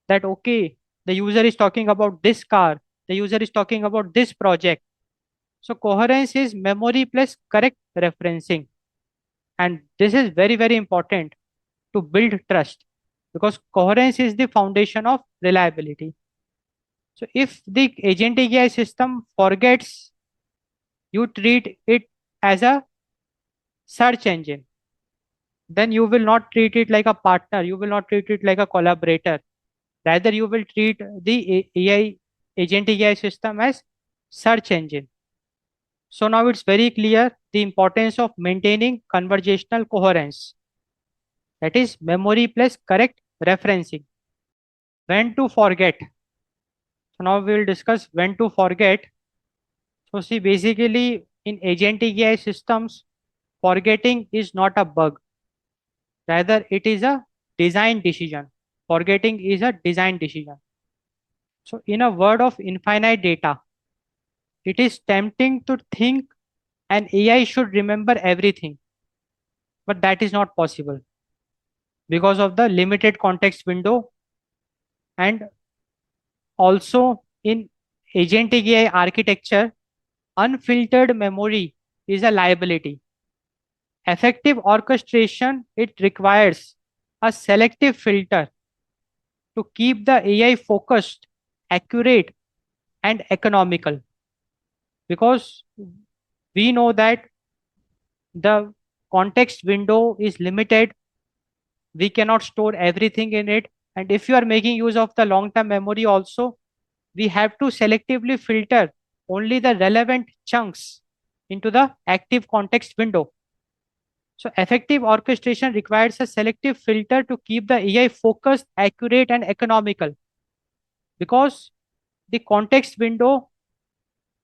that, okay, the user is talking about this car, the user is talking about this project. So coherence is memory plus correct referencing. And this is very, very important to build trust, because coherence is the foundation of reliability. So if the agentic AI system forgets, you treat it as a search engine, then you will not treat it like a partner, you will not treat it like a collaborator. Rather, you will treat the AI, agentic AI system as search engine. So now it's very clear the importance of maintaining conversational coherence. That is memory plus correct referencing. When to forget. So now we will discuss when to forget. So see, basically in agentic AI systems, forgetting is not a bug. Rather, it is a design decision. Forgetting is a design decision. So in a world of infinite data, it is tempting to think an AI should remember everything, but that is not possible because of the limited context window. And also in agentic AI architecture, unfiltered memory is a liability. Effective orchestration, it requires a selective filter to keep the AI focused, accurate, and economical. Because we know that the context window is limited, we cannot store everything in it. And if you are making use of the long term memory, also, we have to selectively filter only the relevant chunks into the active context window. So effective orchestration requires a selective filter to keep the AI focused, accurate, and economical, because the context window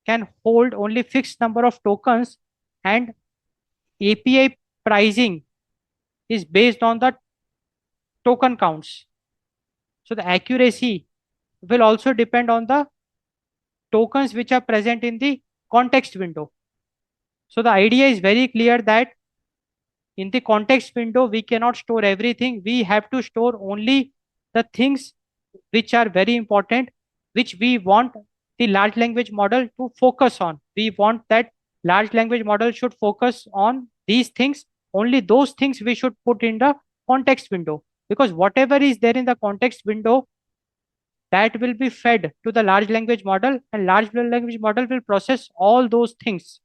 can hold only fixed number of tokens, and API pricing is based on the token counts. So the accuracy will also depend on the tokens which are present in the context window. So the idea is very clear that in the context window, we cannot store everything. We have to store only the things which are very important, which we want the large language model to focus on. We want that large language model should focus on these things. Only those things we should put in the context window, because whatever is there in the context window, that will be fed to the large language model, and large language model will process all those things.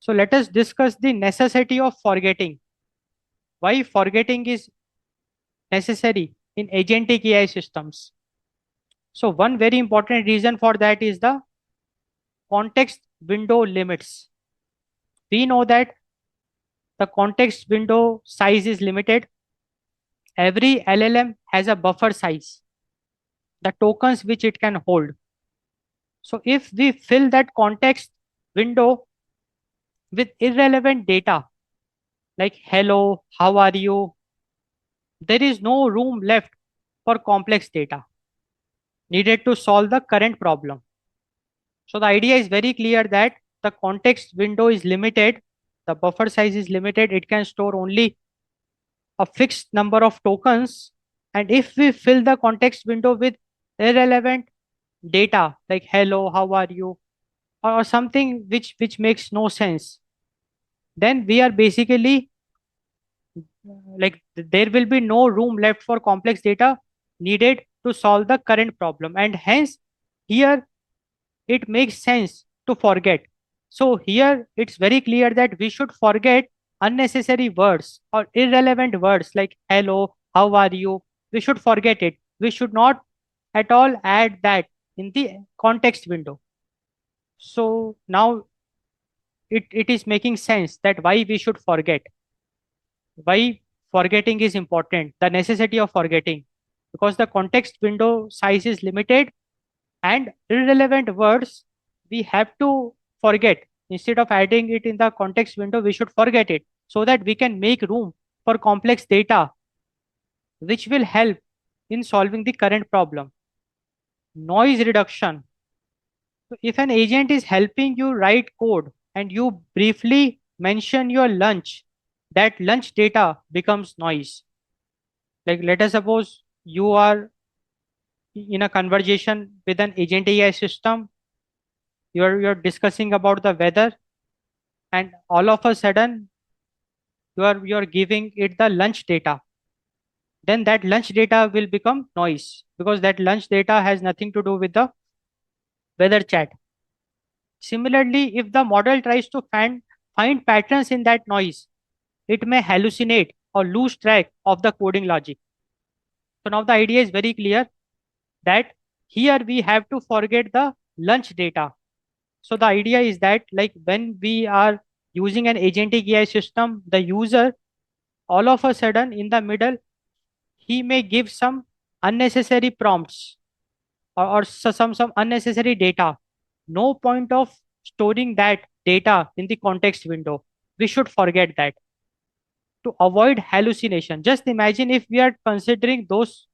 So let us discuss the necessity of forgetting. Why forgetting is necessary in agentic AI systems. So one very important reason for that is the context window limits. We know that the context window size is limited. Every LLM has a buffer size, the tokens which it can hold. So if we fill that context window with irrelevant data like hello, how are you, there is no room left for complex data needed to solve the current problem. So the idea is very clear that the context window is limited, the buffer size is limited, it can store only a fixed number of tokens. And if we fill the context window with irrelevant data like hello, how are you, or something which makes no sense, then we are basically there will be no room left for complex data needed to solve the current problem, and hence here it makes sense to forget. So here it's very clear that we should forget unnecessary words or irrelevant words like hello, how are you. We should forget it. We should not at all add that in the context window. So now it is making sense that why we should forget, why forgetting is important, the necessity of forgetting, because the context window size is limited and irrelevant words we have to forget. Instead of adding it in the context window, we should forget it so that we can make room for complex data which will help in solving the current problem. Noise reduction. So if an agent is helping you write code and you briefly mention your lunch, that lunch data becomes noise. Like let us suppose you are in a conversation with an agent AI system, you're discussing about the weather, and all of a sudden you're giving it the lunch data. Then that lunch data will become noise because that lunch data has nothing to do with the weather chat. Similarly, if the model tries to find patterns in that noise, it may hallucinate or lose track of the coding logic. So now the idea is very clear that here we have to forget the lunch data. So the idea is that like when we are using an agentic AI system, the user all of a sudden in the middle, he may give some unnecessary prompts or some unnecessary data. No point of storing that data in the context window. We should forget that to avoid hallucination. Just imagine if we are considering those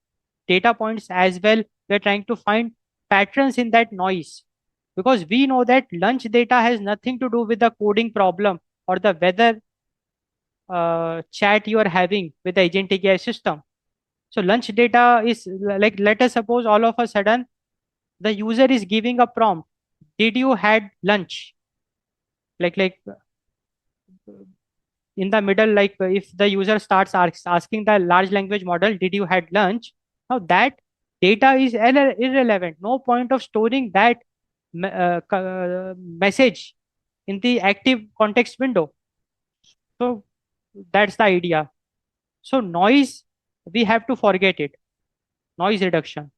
data points as well, we're trying to find patterns in that noise, because we know that lunch data has nothing to do with the coding problem or the weather chat you are having with the agentic AI system. So lunch data is like, let us suppose all of a sudden the user is giving a prompt, did you had lunch? Like in the middle, if the user starts asking the large language model, did you had lunch? Now that data is irrelevant. No point of storing that message in the active context window. So that's the idea. So noise, we have to forget it. Noise reduction.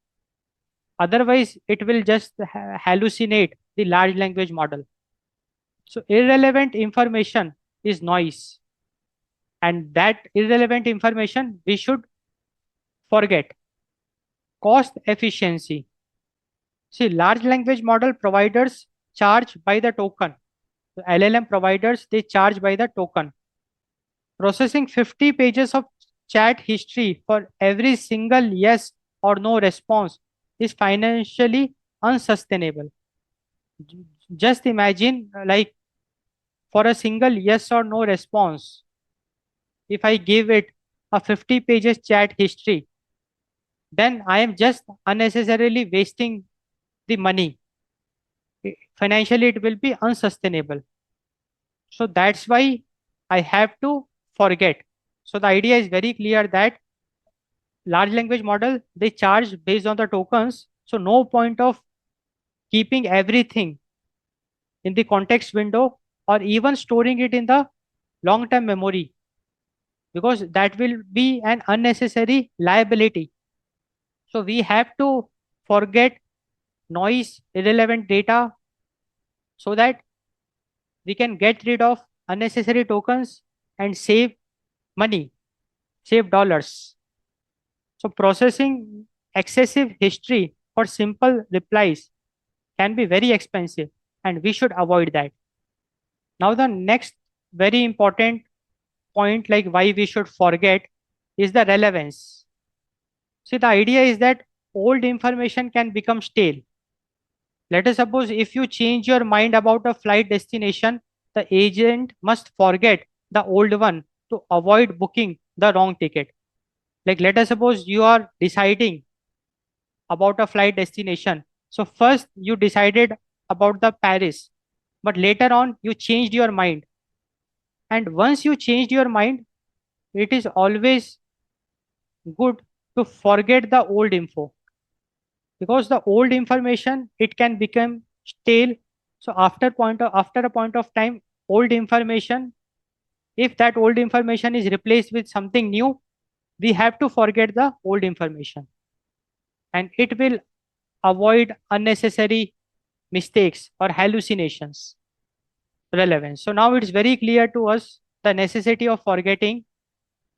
Otherwise, it will just hallucinate the large language model. So irrelevant information is noise, and that irrelevant information we should forget. Cost efficiency. See, large language model providers charge by the token. The LLM providers, they charge by the token. Processing 50 pages of chat history for every single yes or no response is financially unsustainable. J- Just imagine, like, for a single yes or no response, if I give it a 50 pages chat history, then I am just unnecessarily wasting the money. Financially, it will be unsustainable. So that's why I have to forget. So the idea is very clear that large language model, they charge based on the tokens. So no point of keeping everything in the context window or even storing it in the long term memory, because that will be an unnecessary liability. So we have to forget noise, irrelevant data, so that we can get rid of unnecessary tokens and save money, save dollars. So processing excessive history for simple replies can be very expensive, and we should avoid that. Now the next very important point, like why we should forget, is the relevance. See, the idea is that old information can become stale. Let us suppose if you change your mind about a flight destination, the agent must forget the old one to avoid booking the wrong ticket. Like let us suppose you are deciding about a flight destination. So first you decided about the Paris, but later on you changed your mind. And once you changed your mind, it is always good to forget the old info, because the old information, it can become stale. So after a point of time, old information, if that old information is replaced with something new, we have to forget the old information, and it will avoid unnecessary mistakes or hallucinations. Relevance. So now it's very clear to us the necessity of forgetting,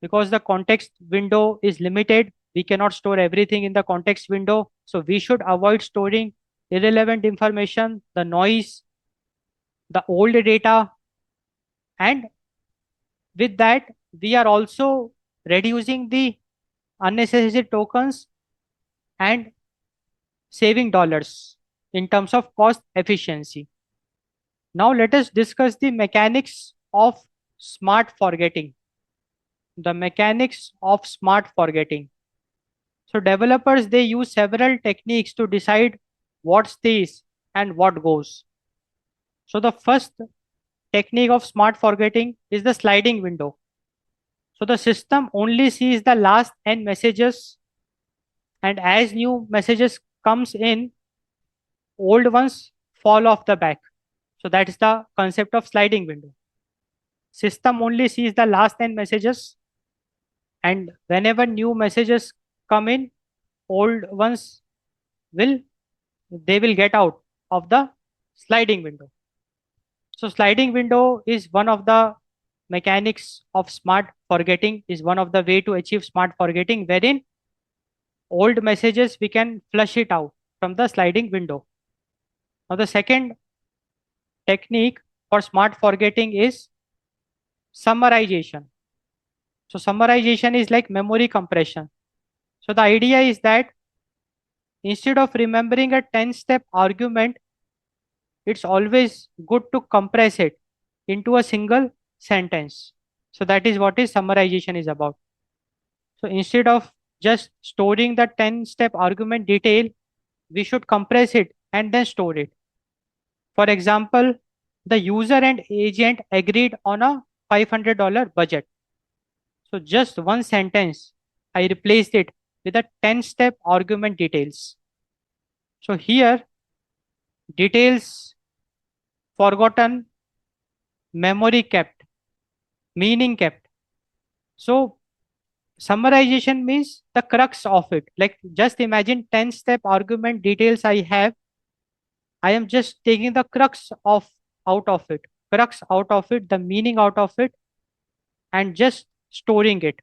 because the context window is limited. We cannot store everything in the context window. So we should avoid storing irrelevant information, the noise, the old data, and with that, we are also reducing the unnecessary tokens and saving dollars in terms of cost efficiency. Now let us discuss the mechanics of smart forgetting. The mechanics of smart forgetting. So developers, they use several techniques to decide what stays and what goes. So the first technique of smart forgetting is the sliding window. So the system only sees the last n messages, and as new messages comes in, old ones fall off the back. So that is the concept of sliding window. System only sees the last n messages, and whenever new messages come in, old ones will they will get out of the sliding window. So sliding window is one of the mechanics of smart forgetting, is one of the way to achieve smart forgetting, wherein old messages we can flush it out from the sliding window. Now the second technique for smart forgetting is summarization. So summarization is like memory compression. So the idea is that instead of remembering a 10-step argument, it's always good to compress it into a single sentence. So that is what is summarization is about. So instead of just storing the 10-step argument detail, we should compress it and then store it. For example, the user and agent agreed on a $500 budget. So just one sentence, I replaced it with a 10-step argument details. So here, details forgotten, memory kept, meaning kept. So summarization means the crux of it. Like just imagine 10-step argument details I have. I am just taking the crux of out of it, crux out of it, the meaning out of it, and just storing it.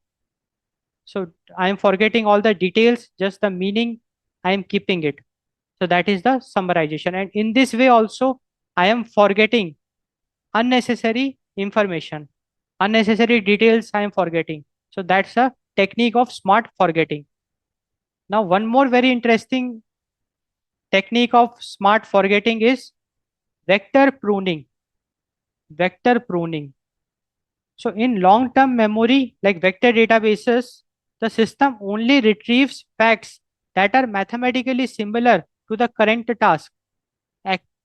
So I am forgetting all the details, just the meaning, I am keeping it. So that is the summarization. And in this way also, I am forgetting unnecessary information, unnecessary details I am forgetting. So that's a technique of smart forgetting. Now, one more very interesting technique of smart forgetting is vector pruning. Vector pruning. So in long-term memory, like vector databases, the system only retrieves facts that are mathematically similar to the current task,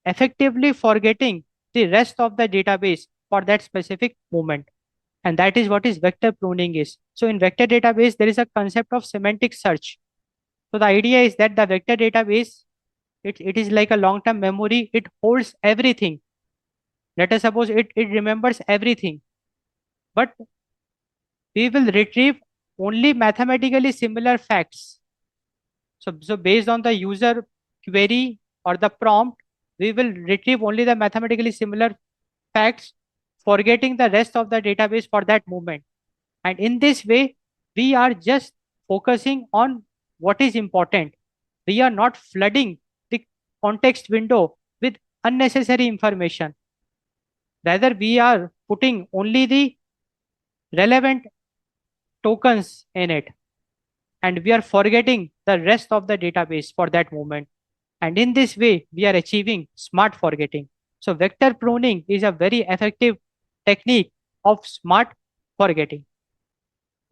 effectively forgetting the rest of the database for that specific moment. And that is what is vector pruning is. So in vector database, there is a concept of semantic search. So the idea is that the vector database, it is like a long-term memory. It holds everything. Let us suppose it remembers everything. But we will retrieve only mathematically similar facts. So based on the user query or the prompt, we will retrieve only the mathematically similar facts, forgetting the rest of the database for that moment. And in this way, we are just focusing on what is important. We are not flooding the context window with unnecessary information. Rather, we are putting only the relevant tokens in it, and we are forgetting the rest of the database for that moment. And in this way, we are achieving smart forgetting. So vector pruning is a very effective technique of smart forgetting.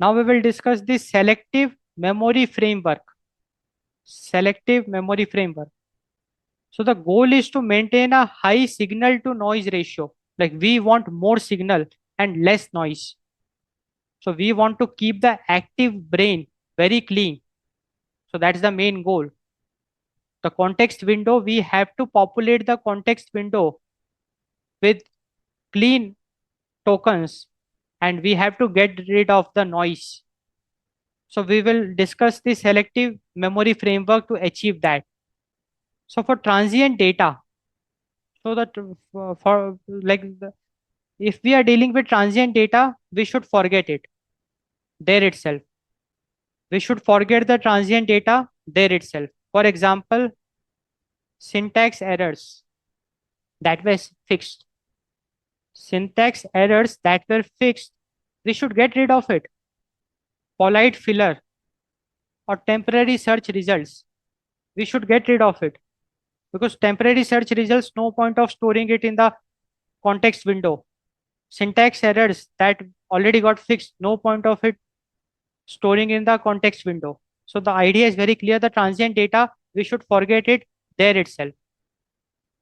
Now we will discuss the selective memory framework. Selective memory framework. So the goal is to maintain a high signal to noise ratio. Like we want more signal and less noise. So we want to keep the active brain very clean. So that's the main goal. The context window, we have to populate the context window with clean tokens, and we have to get rid of the noise. So we will discuss the selective memory framework to achieve that. So for transient data, so that for like if we are dealing with transient data, we should forget it there itself. We should forget the transient data there itself. For example, syntax errors that were fixed. Syntax errors that were fixed, we should get rid of it. Polite filler or temporary search results, we should get rid of it, because temporary search results, no point of storing it in the context window. Syntax errors that already got fixed, no point of it storing in the context window. So the idea is very clear. The transient data, we should forget it there itself.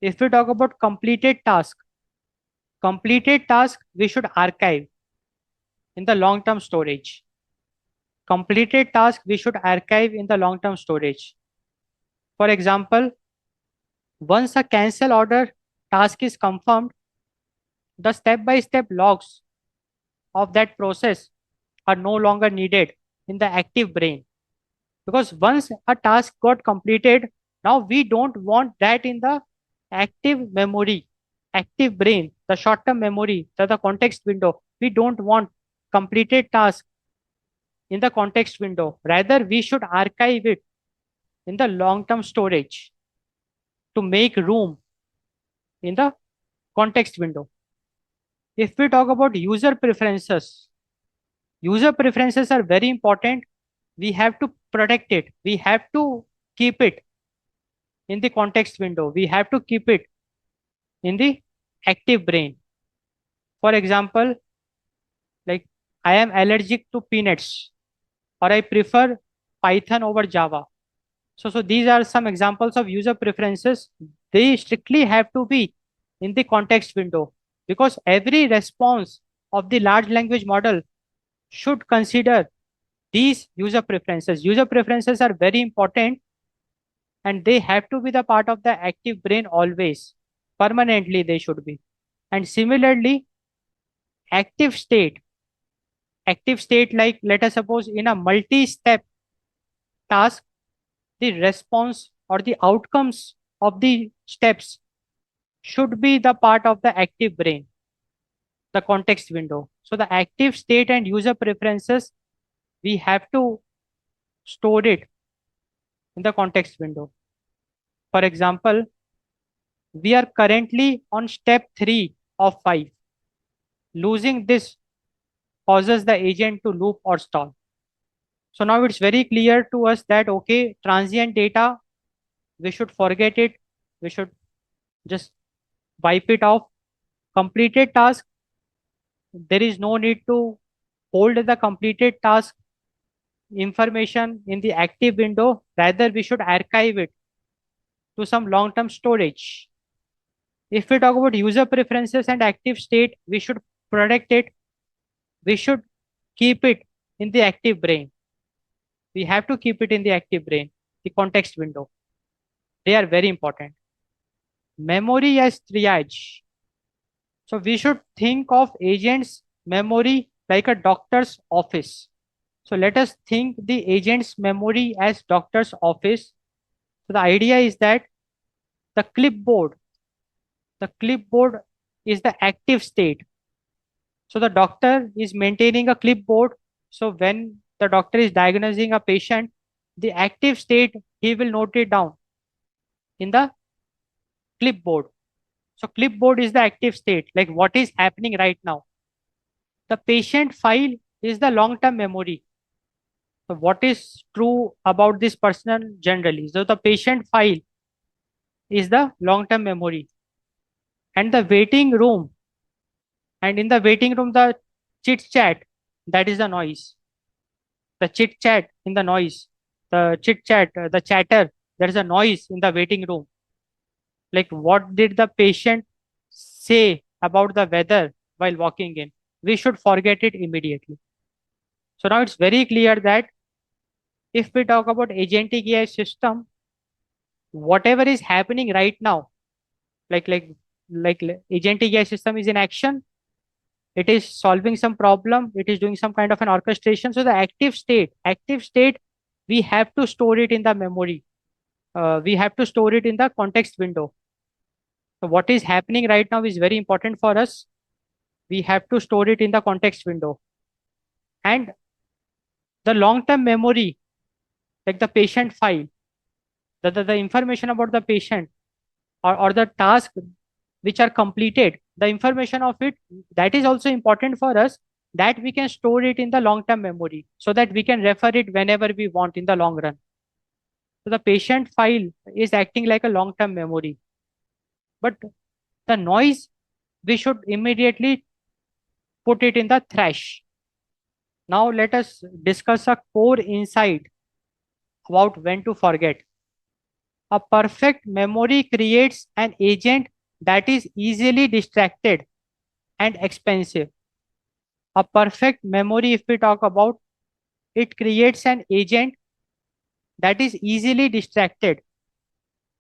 If we talk about completed task we should archive in the long-term storage. Completed task we should archive in the long-term storage. For example, once a cancel order task is confirmed, the step-by-step logs of that process are no longer needed in the active brain. Because once a task got completed, now we don't want that in the active memory, active brain, the short-term memory, the context window. We don't want completed task in the context window. Rather, we should archive it in the long-term storage to make room in the context window. If we talk about user preferences are very important. We have to protect it. We have to keep it in the context window. We have to keep it in the active brain. For example, like I am allergic to peanuts or I prefer Python over Java. So these are some examples of user preferences. They strictly have to be in the context window, because every response of the large language model should consider these user preferences. User preferences are very important, and they have to be the part of the active brain always. Permanently, they should be. And similarly, active state. Active state, like let us suppose in a multi-step task, the response or the outcomes of the steps should be the part of the active brain, the context window. So the active state and user preferences, we have to store it in the context window. For example, we are currently on step 3 of 5. Losing this causes the agent to loop or stall. So now it's very clear to us that, okay, transient data, we should forget it. We should just wipe it off. Completed task, there is no need to hold the completed task information in the active window. Rather, we should archive it to some long-term storage. If we talk about user preferences and active state, we should protect it. we should keep it in the active brain. We have to keep it in the active brain, the context window. They are very important. Memory as triage. So we should think of agents memory like a doctor's office. So let us think the agent's memory as doctor's office. So the idea is that the clipboard, the clipboard is the active state. So the doctor is maintaining a clipboard. So when the doctor is diagnosing a patient, the active state, he will note it down in the clipboard. So clipboard is the active state, like what is happening right now. The patient file is the long-term memory. So what is true about this person generally? So the patient file is the long-term memory. And the waiting room, and in the waiting room, the chit chat, that is the noise. The chit chat in the noise, the chit chat, the chatter, there is a noise in the waiting room. Like what did the patient say about the weather while walking in? We should forget it immediately. So now it's very clear that if we talk about agentic AI system, whatever is happening right now, like like like agentic AI system is in action, it is solving some problem, it is doing some kind of an orchestration. So the active state, we have to store it in the memory. We have to store it in the context window. So what is happening right now is very important for us. We have to store it in the context window. And the long-term memory, like the patient file, the information about the patient, or the task which are completed, the information of it, that is also important for us, that we can store it in the long-term memory so that we can refer it whenever we want in the long run. So the patient file is acting like a long-term memory. But the noise, we should immediately put it in the trash. Now let us discuss a core insight about when to forget. A perfect memory creates an agent that is easily distracted and expensive. A perfect memory, if we talk about, it creates an agent that is easily distracted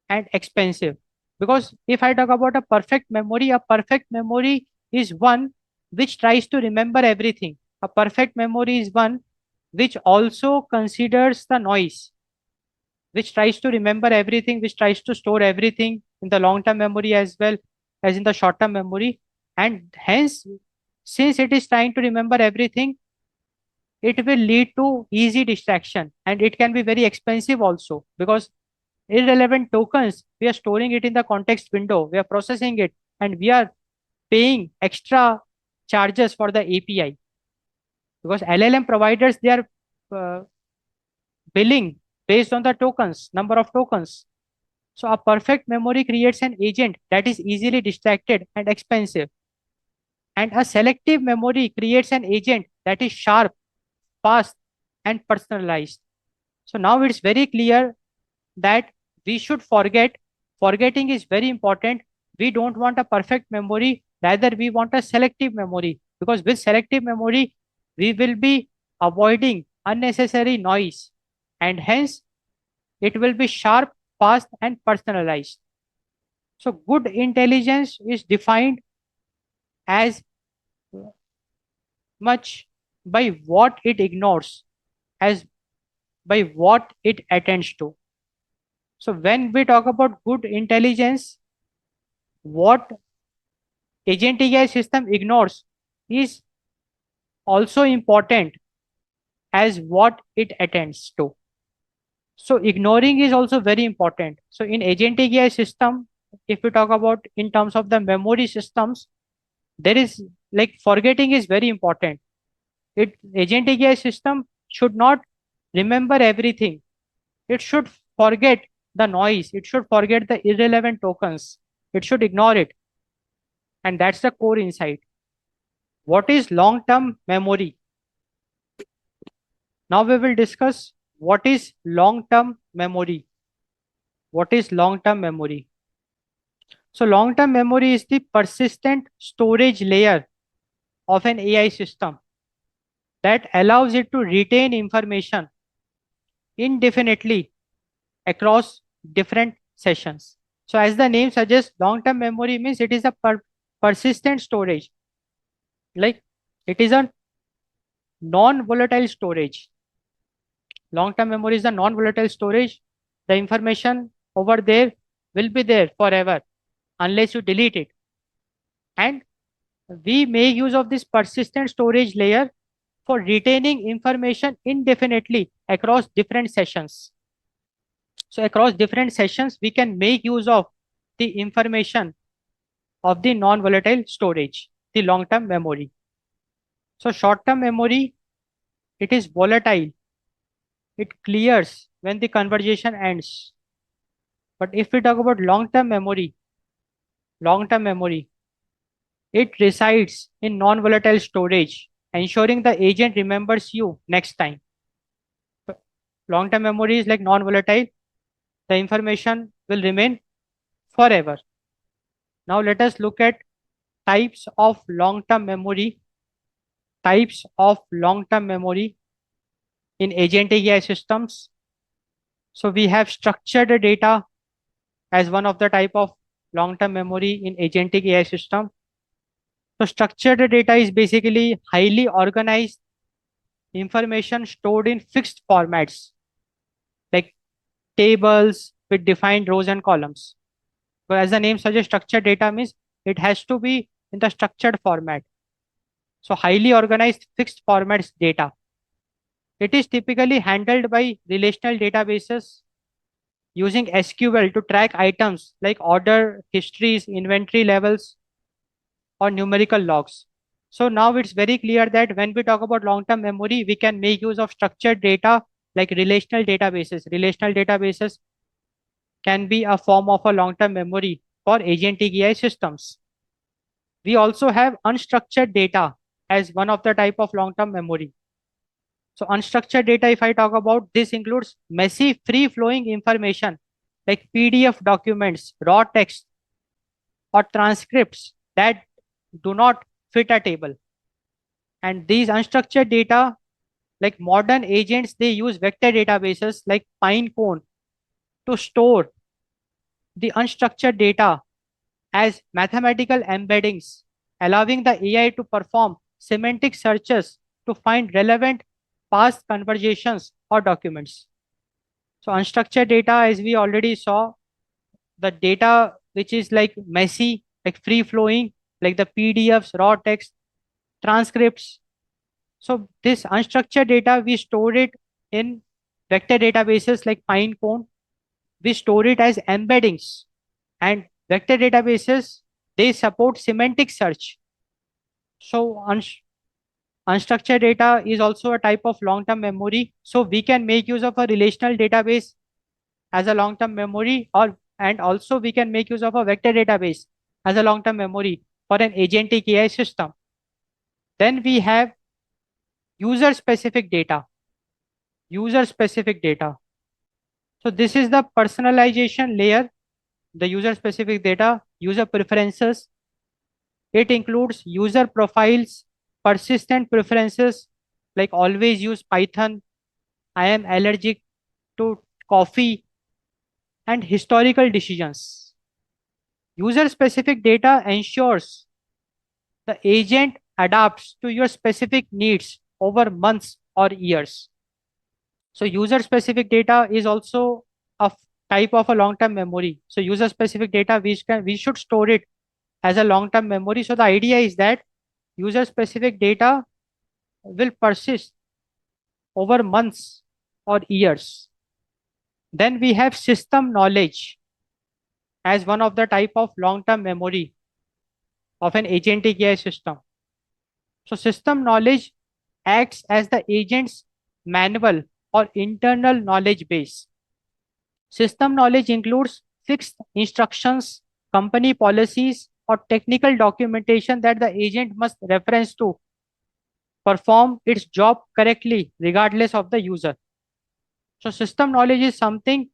and expensive. Because if I talk about a perfect memory is one which tries to remember everything. A perfect memory is one which also considers the noise, which tries to remember everything, which tries to store everything in the long term memory as well as in the short term memory. And hence, since it is trying to remember everything, it will lead to easy distraction, and it can be very expensive also, because irrelevant tokens, we are storing it in the context window, we are processing it, and we are paying extra charges for the API, because LLM providers, they are uh, billing based on the tokens, number of tokens. So a perfect memory creates an agent that is easily distracted and expensive, and a selective memory creates an agent that is sharp, fast, and personalized. So now it's very clear that we should forget. Forgetting is very important. We don't want a perfect memory, rather we want a selective memory, because with selective memory, we will be avoiding unnecessary noise, and hence it will be sharp, fast, and personalized. So good intelligence is defined as much by what it ignores as by what it attends to. So when we talk about good intelligence, what agentic AI system ignores is also important as what it attends to. So ignoring is also very important. So in agentic AI system, if we talk about in terms of the memory systems, there is, like, forgetting is very important. It agentic AI system should not remember everything. It should forget the noise. It should forget the irrelevant tokens. It should ignore it. And that's the core insight. What is long-term memory? Now we will discuss what is long-term memory. What is long-term memory? So long-term memory is the persistent storage layer of an AI system. that allows it to retain information indefinitely across different sessions. So as the name suggests, long-term memory means it is a persistent storage. Like it is a non-volatile storage. Long-term memory is a non-volatile storage. The information over there will be there forever unless you delete it. And we make use of this persistent storage layer for retaining information indefinitely across different sessions. So across different sessions, we can make use of the information of the non-volatile storage, the long-term memory. So short-term memory, it is volatile. It clears when the conversation ends. But if we talk about long-term memory, it resides in non-volatile storage, ensuring the agent remembers you next time. So long-term memory is like non-volatile. The information will remain forever. Now let us look at types of long-term memory. Types of long-term memory in agentic AI systems. So we have structured data as one of the type of long-term memory in agentic AI system. So structured data is basically highly organized information stored in fixed formats like tables with defined rows and columns. So as the name suggests, structured data means it has to be in the structured format. So highly organized fixed formats data. It is typically handled by relational databases using SQL to track items like order, histories, inventory levels, or numerical logs. So now it's very clear that when we talk about long-term memory, we can make use of structured data like relational databases. Relational databases can be a form of a long-term memory for agentic AI systems. We also have unstructured data as one of the type of long-term memory. So unstructured data, if I talk about, this includes messy free-flowing information like PDF documents, raw text, or transcripts that do not fit a table. And these unstructured data, like modern agents, they use vector databases like Pinecone to store the unstructured data as mathematical embeddings, allowing the AI to perform semantic searches to find relevant past conversations or documents. So unstructured data, as we already saw, the data which is like messy, like free flowing, like the PDFs, raw text, transcripts. So this unstructured data, we store it in vector databases like Pinecone. We store it as embeddings, and vector databases, they support semantic search. So unstructured data is also a type of long-term memory. So we can make use of a relational database as a long-term memory, or and also we can make use of a vector database as a long-term memory for an agentic AI system. Then we have user-specific data. User-specific data. So this is the personalization layer, the user-specific data, user preferences. It includes user profiles, persistent preferences, like always use Python, I am allergic to coffee, and historical decisions. User-specific data ensures the agent adapts to your specific needs over months or years. So user-specific data is also a type of a long-term memory. So user-specific data, we should store it as a long-term memory. So the idea is that user-specific data will persist over months or years. Then we have system knowledge as one of the type of long-term memory of an agentic AI system. So system knowledge acts as the agent's manual or internal knowledge base. System knowledge includes fixed instructions, company policies, or technical documentation that the agent must reference to perform its job correctly, regardless of the user. So system knowledge is something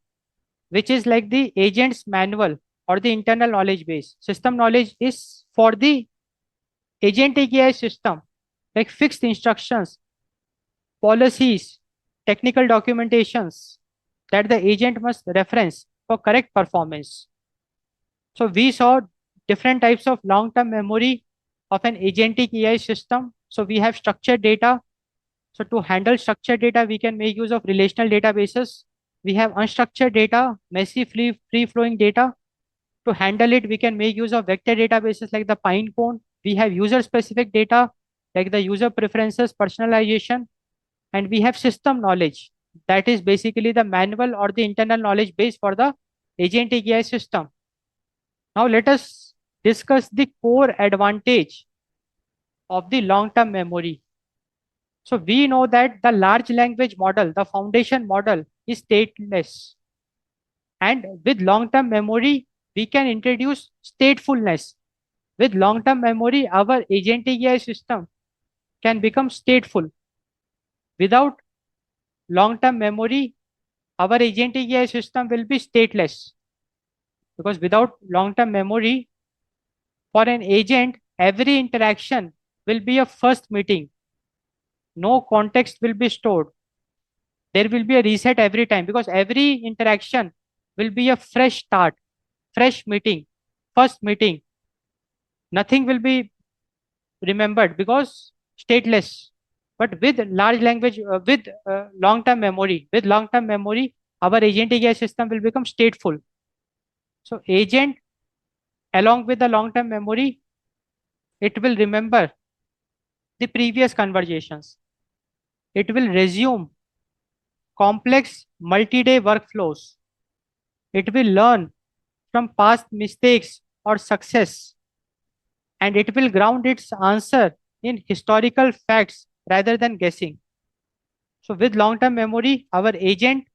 which is like the agent's manual or the internal knowledge base. System knowledge is for the agentic AI system, like fixed instructions policies, technical documentations that the agent must reference for correct performance. So we saw different types of long-term memory of an agentic AI system. So we have structured data. So to handle structured data, we can make use of relational databases. We have unstructured data, messy, free-flowing data. To handle it, we can make use of vector databases like the Pinecone. We have user-specific data like the user preferences, personalization, and we have system knowledge. That is basically the manual or the internal knowledge base for the agentic AI system. Now let us discuss the core advantage of the long-term memory. So we know that the large language model, the foundation model, is stateless. And with long-term memory, we can introduce statefulness. With long-term memory, our agentic AI system can become stateful. Without long-term memory, our agentic AI system will be stateless. Because without long-term memory, for an agent, every interaction will be a first meeting. No context will be stored. There will be a reset every time because every interaction will be a fresh start, fresh meeting, first meeting. Nothing will be remembered because stateless. But with large language, with long term memory, our agentic AI system will become stateful. So agent, along with the long term memory, it will remember the previous conversations. It will resume complex multi-day workflows. It will learn from past mistakes or success, and it will ground its answer in historical facts rather than guessing. So with long-term memory, our agent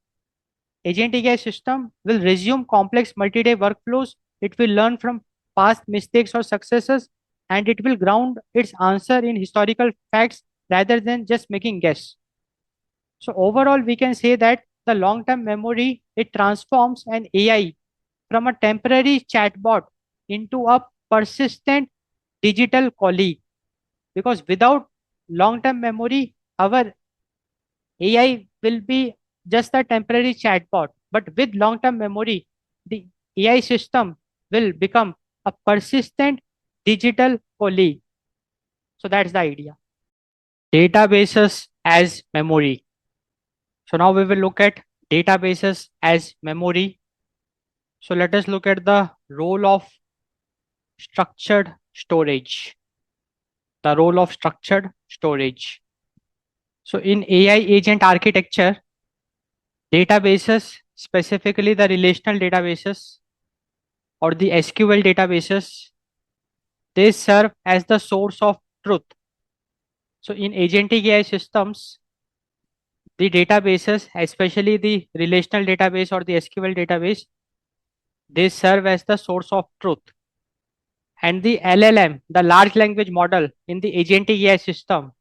AI system will resume complex multi-day workflows. It will learn from past mistakes or successes, and it will ground its answer in historical facts rather than just making guess. So overall, we can say that the long-term memory, it transforms an AI from a temporary chatbot into a persistent digital colleague. Because without long-term memory, our AI will be just a temporary chatbot. But with long-term memory, the AI system will become a persistent digital colleague. So that's the idea. Databases as memory. So now we will look at databases as memory. So let us look at the role of structured storage. The role of structured storage. So in AI agent architecture, databases, specifically the relational databases or the SQL databases, they serve as the source of truth. So in agentic AI systems, the databases, especially the relational database or the SQL database, they serve as the source of truth. And the LLM, the large language model in the agentic AI system,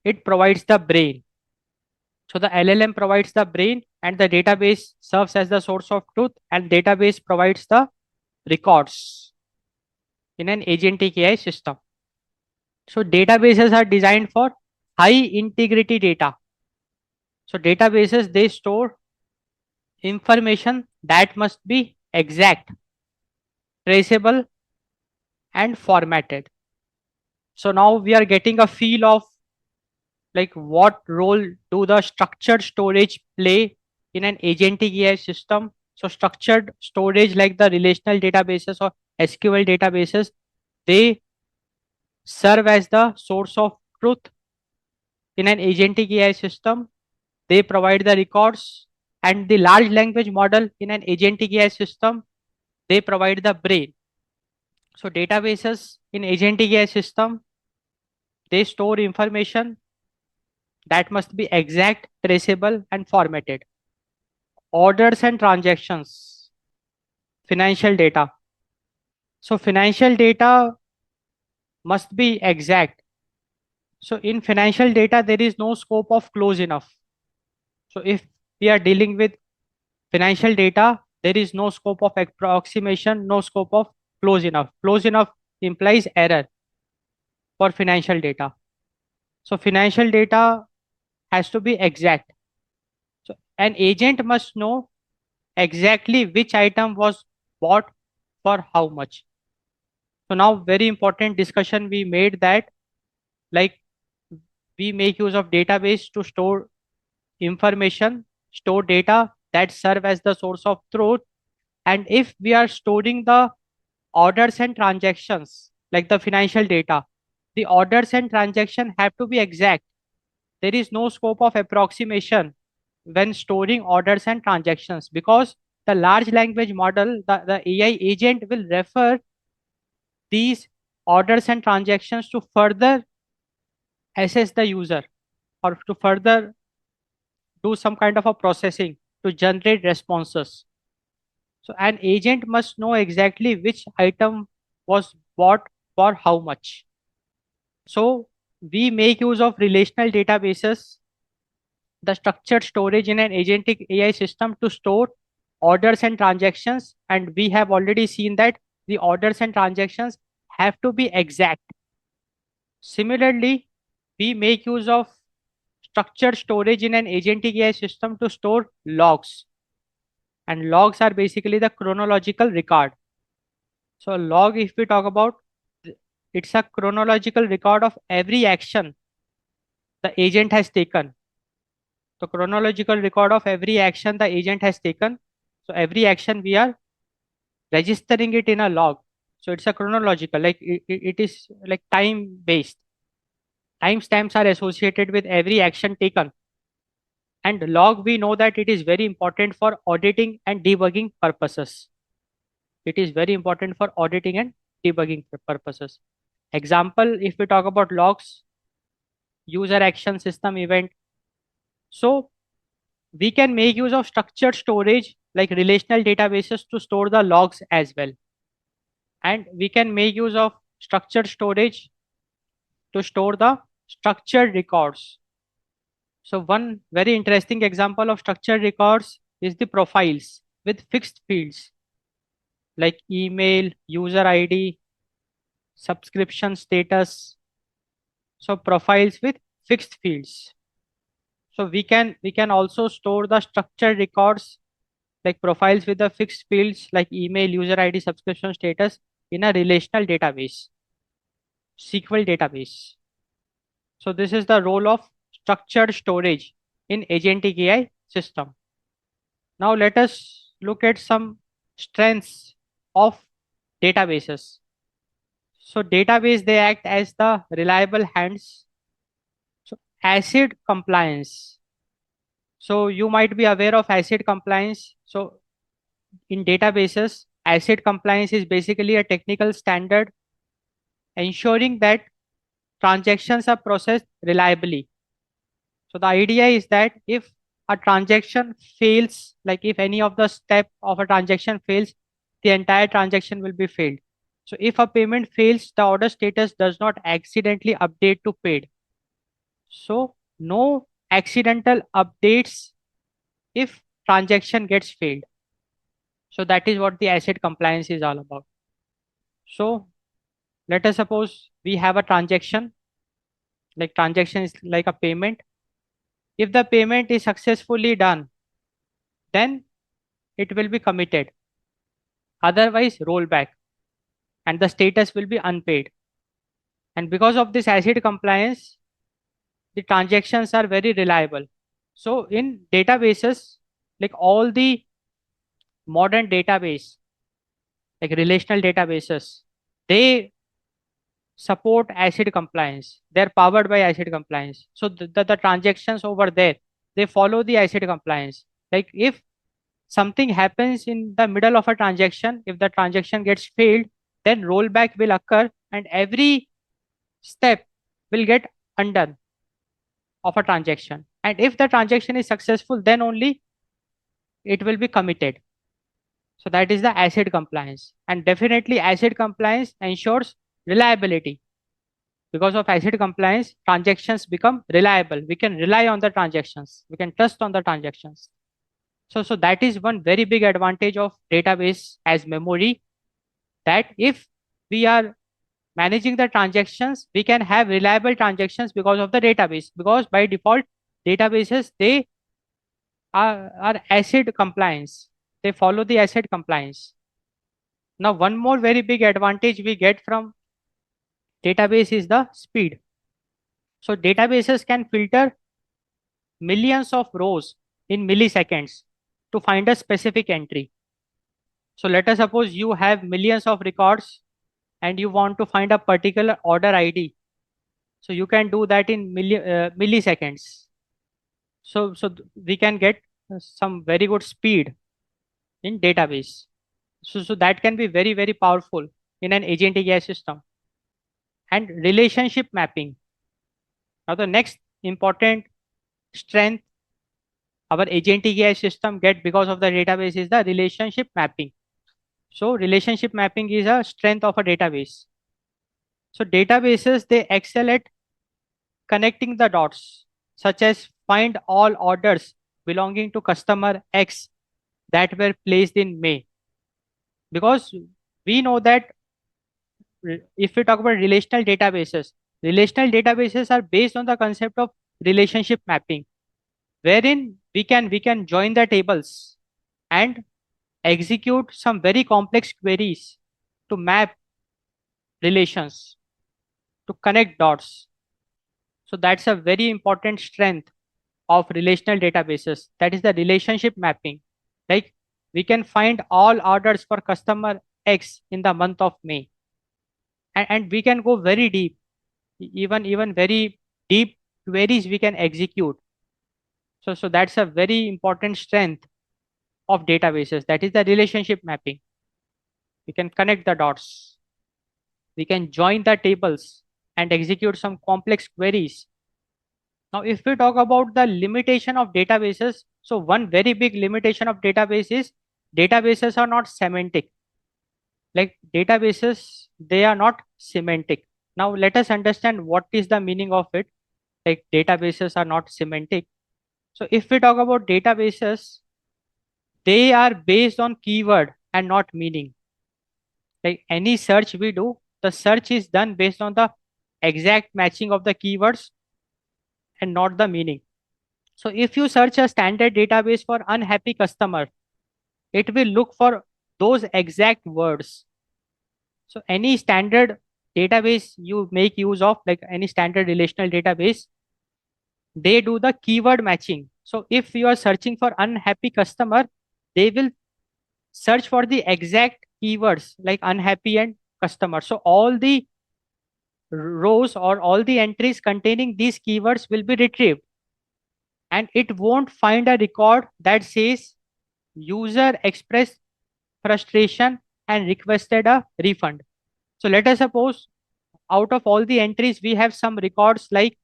it provides the brain. So the LLM provides the brain and the database serves as the source of truth, and database provides the records in an agentic AI system. So databases are designed for high integrity data. So databases, they store information that must be exact, traceable, and formatted. So now we are getting a feel of like what role do the structured storage play in an agentic AI system. So structured storage like the relational databases or SQL databases, they serve as the source of truth in an agentic AI system. They provide the records, and the large language model in an agentic AI system, they provide the brain. So databases in agentic AI system, they store information that must be exact, traceable, and formatted. Orders and transactions, financial data. So financial data must be exact. So in financial data, there is no scope of close enough. So if we are dealing with financial data, there is no scope of approximation, no scope of close enough. Close enough implies error for financial data. So financial data has to be exact. So an agent must know exactly which item was bought for how much. So now very important discussion we made that, like, we make use of database to store information, store data that serve as the source of truth. And if we are storing the orders and transactions, like the financial data, the orders and transaction have to be exact. There is no scope of approximation when storing orders and transactions, because the large language model, the AI agent will refer these orders and transactions to further assess the user, or to further do some kind of a processing to generate responses. So an agent must know exactly which item was bought for how much. So we make use of relational databases, the structured storage in an agentic AI system to store orders and transactions. And we have already seen that the orders and transactions have to be exact. Similarly, we make use of structured storage in an agentic AI system to store logs. And logs are basically the chronological record. So a log, if we talk about, it's a chronological record of every action the agent has taken. So chronological record of every action the agent has taken. So every action we are registering it in a log. So it's a chronological, like it is like time based. Timestamps are associated with every action taken. And log, we know that it is very important for auditing and debugging purposes. It is very important for auditing and debugging purposes. Example, if we talk about logs, user action, system event. So we can make use of structured storage like relational databases to store the logs as well. And we can make use of structured storage to store the structured records. So one very interesting example of structured records is the profiles with fixed fields like email, user ID, subscription status. So profiles with fixed fields. So we can also store the structured records like profiles with the fixed fields like email, user ID, subscription status in a relational database, SQL database. So this is the role of structured storage in agentic AI system. Now let us look at some strengths of databases. So database, they act as the reliable hands. So ACID compliance. So you might be aware of ACID compliance. So in databases, ACID compliance is basically a technical standard ensuring that transactions are processed reliably. So the idea is that if a transaction fails, like if any of the step of a transaction fails, the entire transaction will be failed. So if a payment fails, the order status does not accidentally update to paid. So no accidental updates if transaction gets failed. So that is what the ACID compliance is all about. So let us suppose we have a transaction, like transaction is like a payment. If the payment is successfully done, then it will be committed. Otherwise, roll back and the status will be unpaid. And because of this ACID compliance, the transactions are very reliable. So in databases, like all the modern database, like relational databases, they support ACID compliance. They're powered by ACID compliance. So the transactions over there, they follow the ACID compliance. Like if something happens in the middle of a transaction, if the transaction gets failed, then rollback will occur and every step will get undone of a transaction. And if the transaction is successful, then only it will be committed. So that is the ACID compliance. And definitely ACID compliance ensures reliability. Because of ACID compliance, transactions become reliable. We can rely on the transactions. We can trust on the transactions. So that is one very big advantage of database as memory, that if we are managing the transactions, we can have reliable transactions because of the database. Because by default, databases, they are ACID compliance. They follow the ACID compliance. Now, one more very big advantage we get from database is the speed. So databases can filter millions of rows in milliseconds to find a specific entry. So let us suppose you have millions of records and you want to find a particular order ID. So you can do that in milliseconds. We can get some very good speed in database. So that can be very, very powerful in an agentic AI system. And relationship mapping. Now the next important strength our agentic AI system get because of the database is the relationship mapping. So relationship mapping is a strength of a database. So databases, they excel at connecting the dots, such as find all orders belonging to customer X that were placed in May. Because we know that if we talk about relational databases are based on the concept of relationship mapping, wherein we can join the tables and execute some very complex queries to map relations, to connect dots. So that's a very important strength of relational databases. That is the relationship mapping. Like we can find all orders for customer X in the month of May. And we can go very deep, even very deep queries we can execute. So that's a very important strength of databases. That is the relationship mapping. We can connect the dots. We can join the tables and execute some complex queries. Now, if we talk about the limitation of databases, so one very big limitation of database is databases are not semantic. Like databases, they are not semantic. Now, let us understand what is the meaning of it. Like databases are not semantic. So, if we talk about databases, they are based on keyword and not meaning. Like any search we do, the search is done based on the exact matching of the keywords and not the meaning. So if you search a standard database for unhappy customer, it will look for those exact words. So any standard database you make use of, like any standard relational database, they do the keyword matching. So if you are searching for unhappy customer, they will search for the exact keywords like unhappy and customer. So all the rows or all the entries containing these keywords will be retrieved, and it won't find a record that says user expressed frustration and requested a refund. So let us suppose out of all the entries we have some records like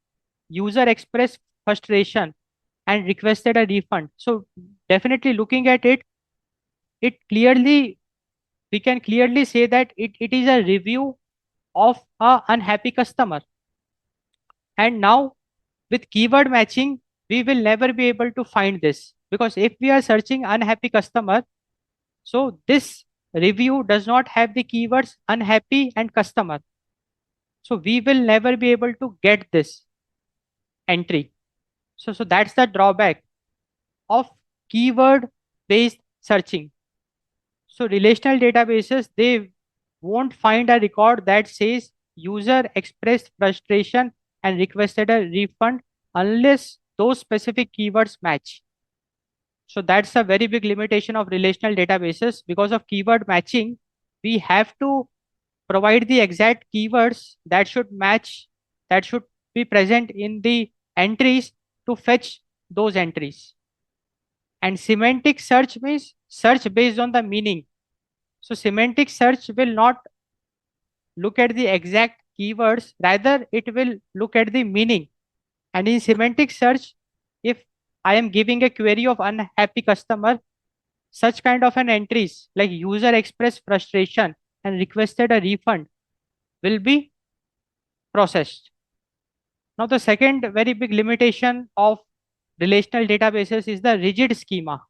user expressed frustration and requested a refund. So definitely looking at it, it clearly we can clearly say that it is a review of a unhappy customer. And now with keyword matching, we will never be able to find this, because if we are searching unhappy customer, so this review does not have the keywords unhappy and customer. So we will never be able to get this entry. So that's the drawback of keyword based searching. So relational databases, they won't find a record that says user expressed frustration and requested a refund unless those specific keywords match. So that's a very big limitation of relational databases. Because of keyword matching, we have to provide the exact keywords that should match, that should be present in the entries to fetch those entries. And semantic search means search based on the meaning. So semantic search will not look at the exact keywords, rather it will look at the meaning. And in semantic search, if I am giving a query of unhappy customer, such kind of an entries like user expressed frustration and requested a refund will be processed. Now, the second very big limitation of relational databases is the rigid schema.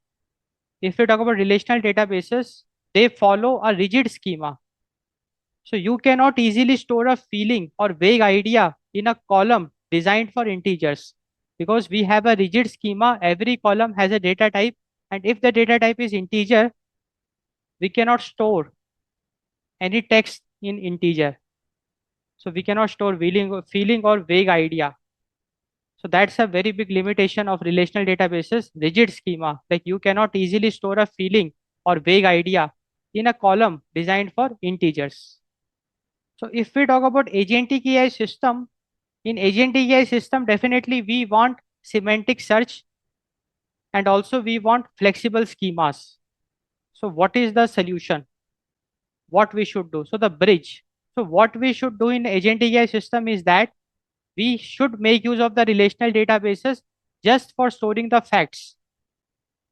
If we talk about relational databases, they follow a rigid schema. So you cannot easily store a feeling or vague idea in a column designed for integers. because we have a rigid schema. Every column has a data type, and if the data type is integer, we cannot store any text in integer. So we cannot store feeling or vague idea. So that's a very big limitation of relational databases, rigid schema. Like you cannot easily store a feeling or vague idea in a column designed for integers. So if we talk about agentic AI system, in agentic AI system, definitely we want semantic search, and also we want flexible schemas. So what is the solution? What we should do? So the bridge. So what we should do in agentic AI system is that we should make use of the relational databases just for storing the facts.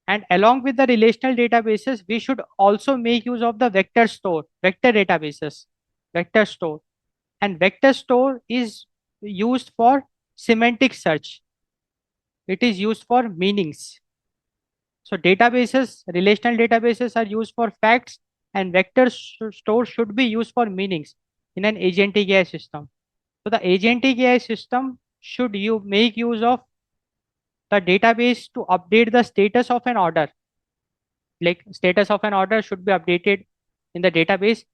And along with the relational databases, we should also make use of the vector databases, vector store. And vector store is used for semantic search. It is used for meanings. So databases, relational databases are used for facts, and store should be used for meanings in an agentic AI system. So the agentic AI system should you make use of the database to update the status of an order. Like status of an order should be updated in the database,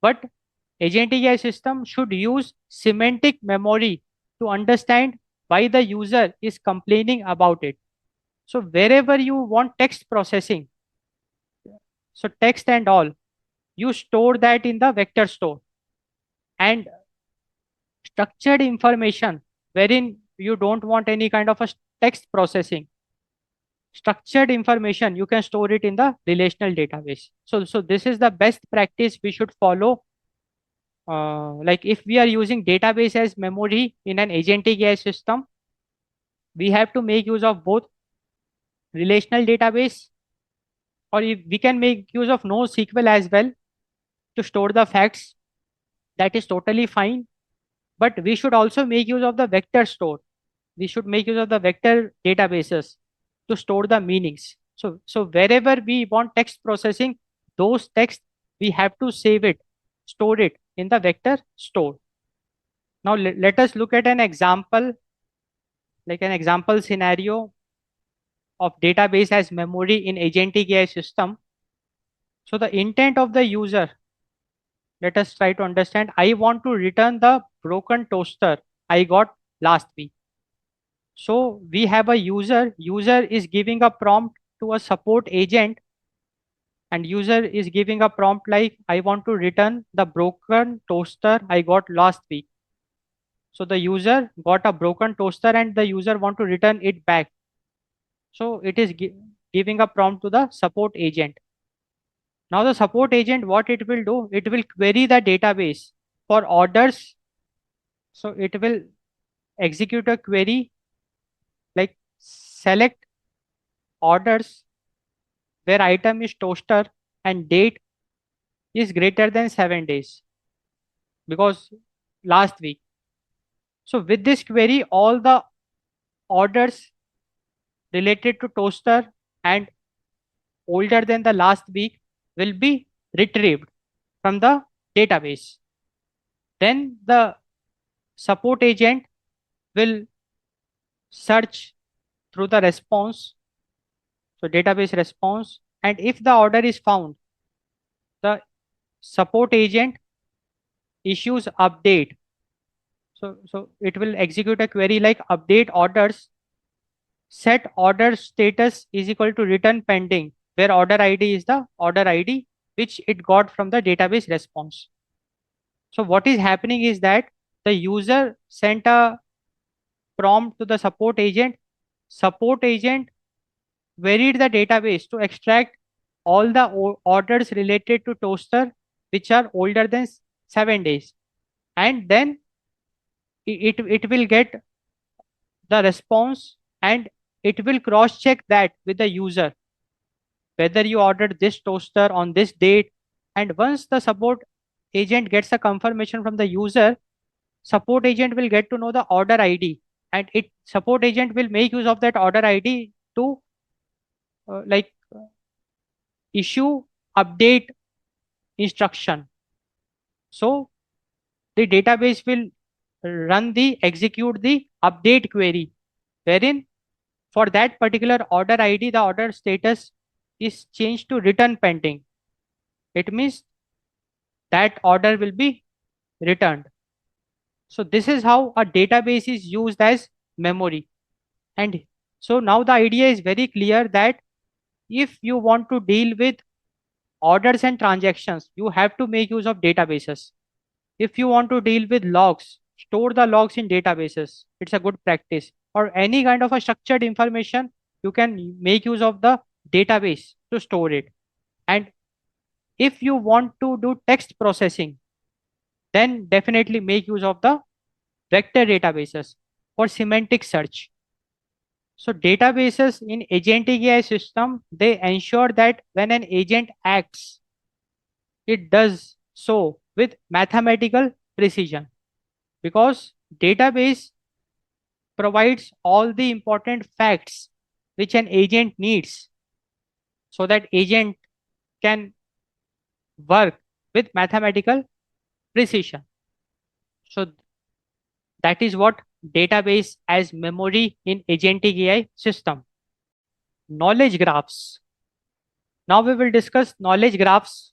but agentic AI system should use semantic memory to understand why the user is complaining about it. So wherever you want text processing, so text and all, you store that in the vector store. And structured information wherein you don't want any kind of a text processing, structured information you can store it in the relational database. So this is the best practice we should follow. Like if we are using database as memory in an agentic AI system, we have to make use of both relational database, or if we can make use of NoSQL as well to store the facts. That is totally fine. But we should also make use of the vector store. We should make use of the vector databases to store the meanings. So wherever we want text processing, those text we have to save it, store it in the vector store. Now let us look at an example, like an example scenario of database as memory in agentic AI system. So the intent of the user, let us try to understand. I want to return the broken toaster I got last week. So we have a user is giving a prompt to a support agent, and user is giving a prompt like, I want to return the broken toaster I got last week. So the user got a broken toaster and the user want to return it back. So it is giving a prompt to the support agent. Now the support agent, what it will do, it will query the database for orders. So it will execute a query like select orders where item is toaster and date is greater than 7 days, because last week. So with this query, all the orders related to toaster and older than the last week will be retrieved from the database. Then the support agent will search through the response, so database response, and if the order is found, the support agent issues update. So it will execute a query like update orders, set order status is equal to return pending, where order ID is the order ID which it got from the database response. So what is happening is that the user sent a prompt to the support agent queried the database to extract all the orders related to toaster which are older than 7 days, and then it will get the response, and it will cross check that with the user whether you ordered this toaster on this date. And once the support agent gets a confirmation from the user, support agent will get to know the order ID, and it support agent will make use of that order ID to like issue update instruction. So the database will execute the update query wherein for that particular order ID, the order status is changed to return pending. It means that order will be returned. So this is how a database is used as memory. And so now the idea is very clear that if you want to deal with orders and transactions, you have to make use of databases. If you want to deal with logs, store the logs in databases. It's a good practice. Or any kind of a structured information, you can make use of the database to store it. And if you want to do text processing, then definitely make use of the vector databases for semantic search. So databases in agentic AI system, they ensure that when an agent acts, it does so with mathematical precision, because database provides all the important facts which an agent needs so that agent can work with mathematical precision. So that is what database as memory in agentic AI system. Knowledge graphs. Now we will discuss knowledge graphs.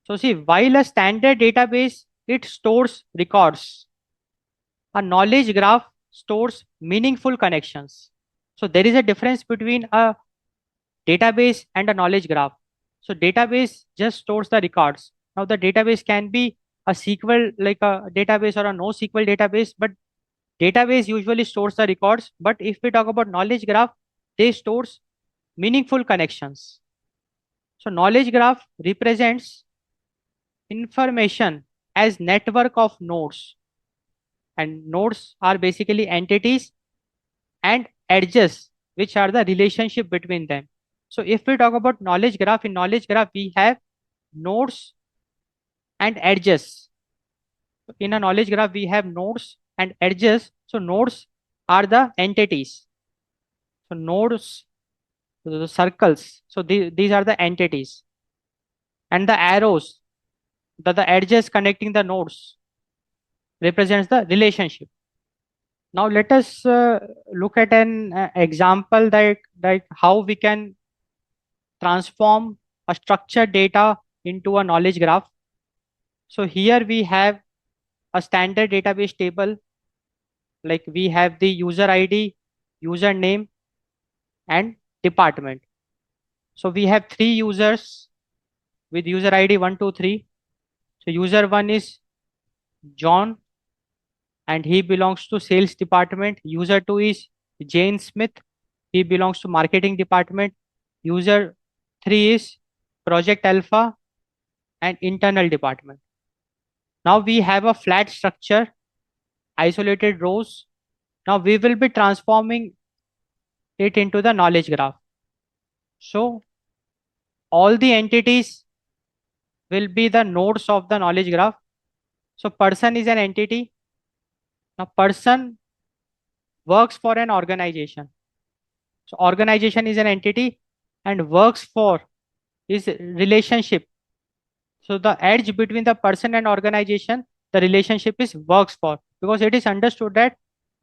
So see, while a standard database, it stores records, a knowledge graph stores meaningful connections. So there is a difference between a database and a knowledge graph. So database just stores the records. Now the database can be a SQL like a database or a NoSQL database, but database usually stores the records. But if we talk about knowledge graph, they stores meaningful connections. So knowledge graph represents information as network of nodes, and nodes are basically entities, and edges which are the relationship between them. So if we talk about knowledge graph, in knowledge graph we have nodes and edges. In a knowledge graph we have nodes and edges. So nodes are the entities, so nodes, the circles, so these are the entities, and the arrows, the edges connecting the nodes represents the relationship. Now let us look at an example that like how we can transform a structured data into a knowledge graph. So here we have a standard database table, like we have the user ID, username, and department. So we have three users with user ID 123. So user one is John, and he belongs to sales department. User two is Jane Smith. He belongs to marketing department. User three is Project Alpha and internal department. Now we have a flat structure, isolated rows. Now we will be transforming it into the knowledge graph. So all the entities will be the nodes of the knowledge graph. So person is an entity. Now person works for an organization. So organization is an entity, and works for is relationship. So the edge between the person and organization, the relationship is works for, because it is understood that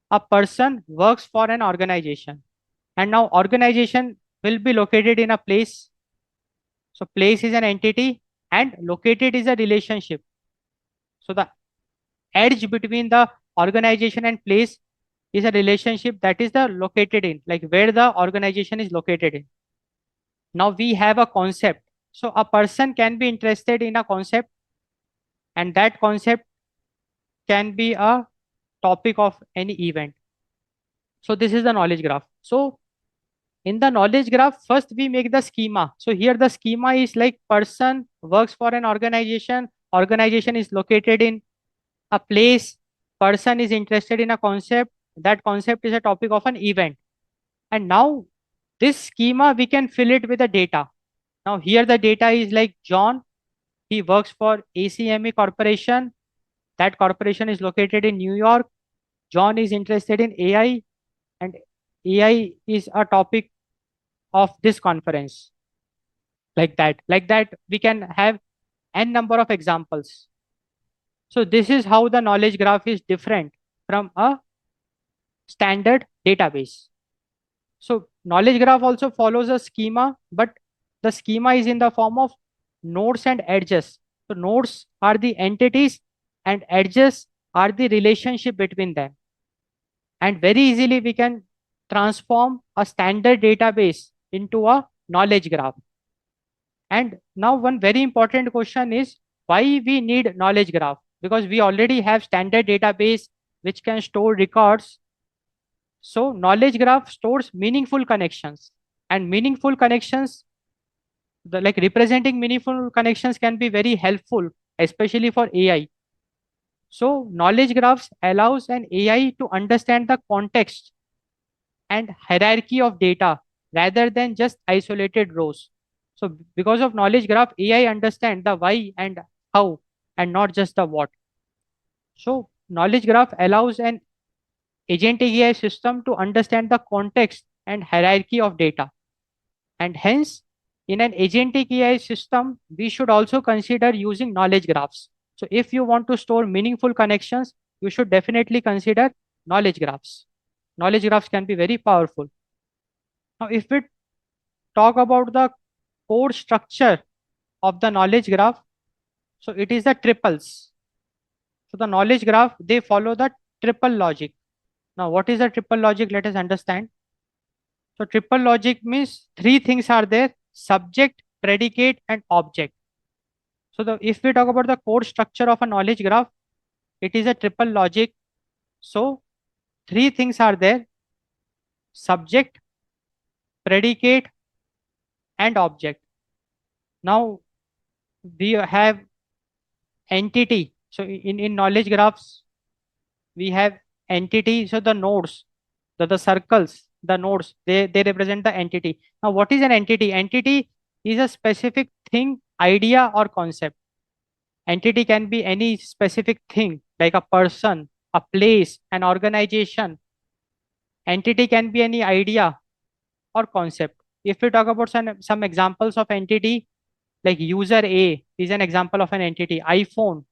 a person works for an organization, and now organization will be located in a place. So place is an entity and located is a relationship. So the edge between the organization and place is a relationship, that is the located in, like where the organization is located in. Now we have a concept. So a person can be interested in a concept, and that concept can be a topic of any event. So this is the knowledge graph. So in the knowledge graph, first we make the schema. So here the schema is like person works for an organization, organization is located in a place, person is interested in a concept, that concept is a topic of an event. And now this schema, we can fill it with the data. Now here the data is like John, he works for ACME Corporation. That corporation is located in New York. John is interested in AI, and AI is a topic of this conference. Like that, we can have n number of examples. So this is how the knowledge graph is different from a standard database. So knowledge graph also follows a schema, but the schema is in the form of nodes and edges. So nodes are the entities and edges are the relationship between them. And very easily we can transform a standard database into a knowledge graph. And now one very important question is why we need knowledge graph? Because we already have standard database which can store records. So knowledge graph stores meaningful connections, and meaningful connections, the like representing meaningful connections can be very helpful, especially for AI. So knowledge graphs allows an AI to understand the context and hierarchy of data rather than just isolated rows. So because of knowledge graph, AI understand the why and how and not just the what. So knowledge graph allows an agentic AI system to understand the context and hierarchy of data. And hence, in an agentic AI system, we should also consider using knowledge graphs. So if you want to store meaningful connections, you should definitely consider knowledge graphs. Knowledge graphs can be very powerful. Now, if we talk about the code structure of the knowledge graph, so it is the triples. So the knowledge graph, they follow the triple logic. Now, what is the triple logic? Let us understand. So triple logic means three things are there: subject, predicate, and object. So if we talk about the code structure of a knowledge graph, it is a triple logic. So three things are there: subject, predicate, and object. Now we have entity. So in knowledge graphs, we have entity. So the nodes, the circles, the nodes, they represent the entity. Now what is an entity? Entity is a specific thing, idea, or concept. Entity can be any specific thing like a person, a place, an organization. Entity can be any idea or concept. If we talk about some examples of entity, like user A is an example of an entity. iPhone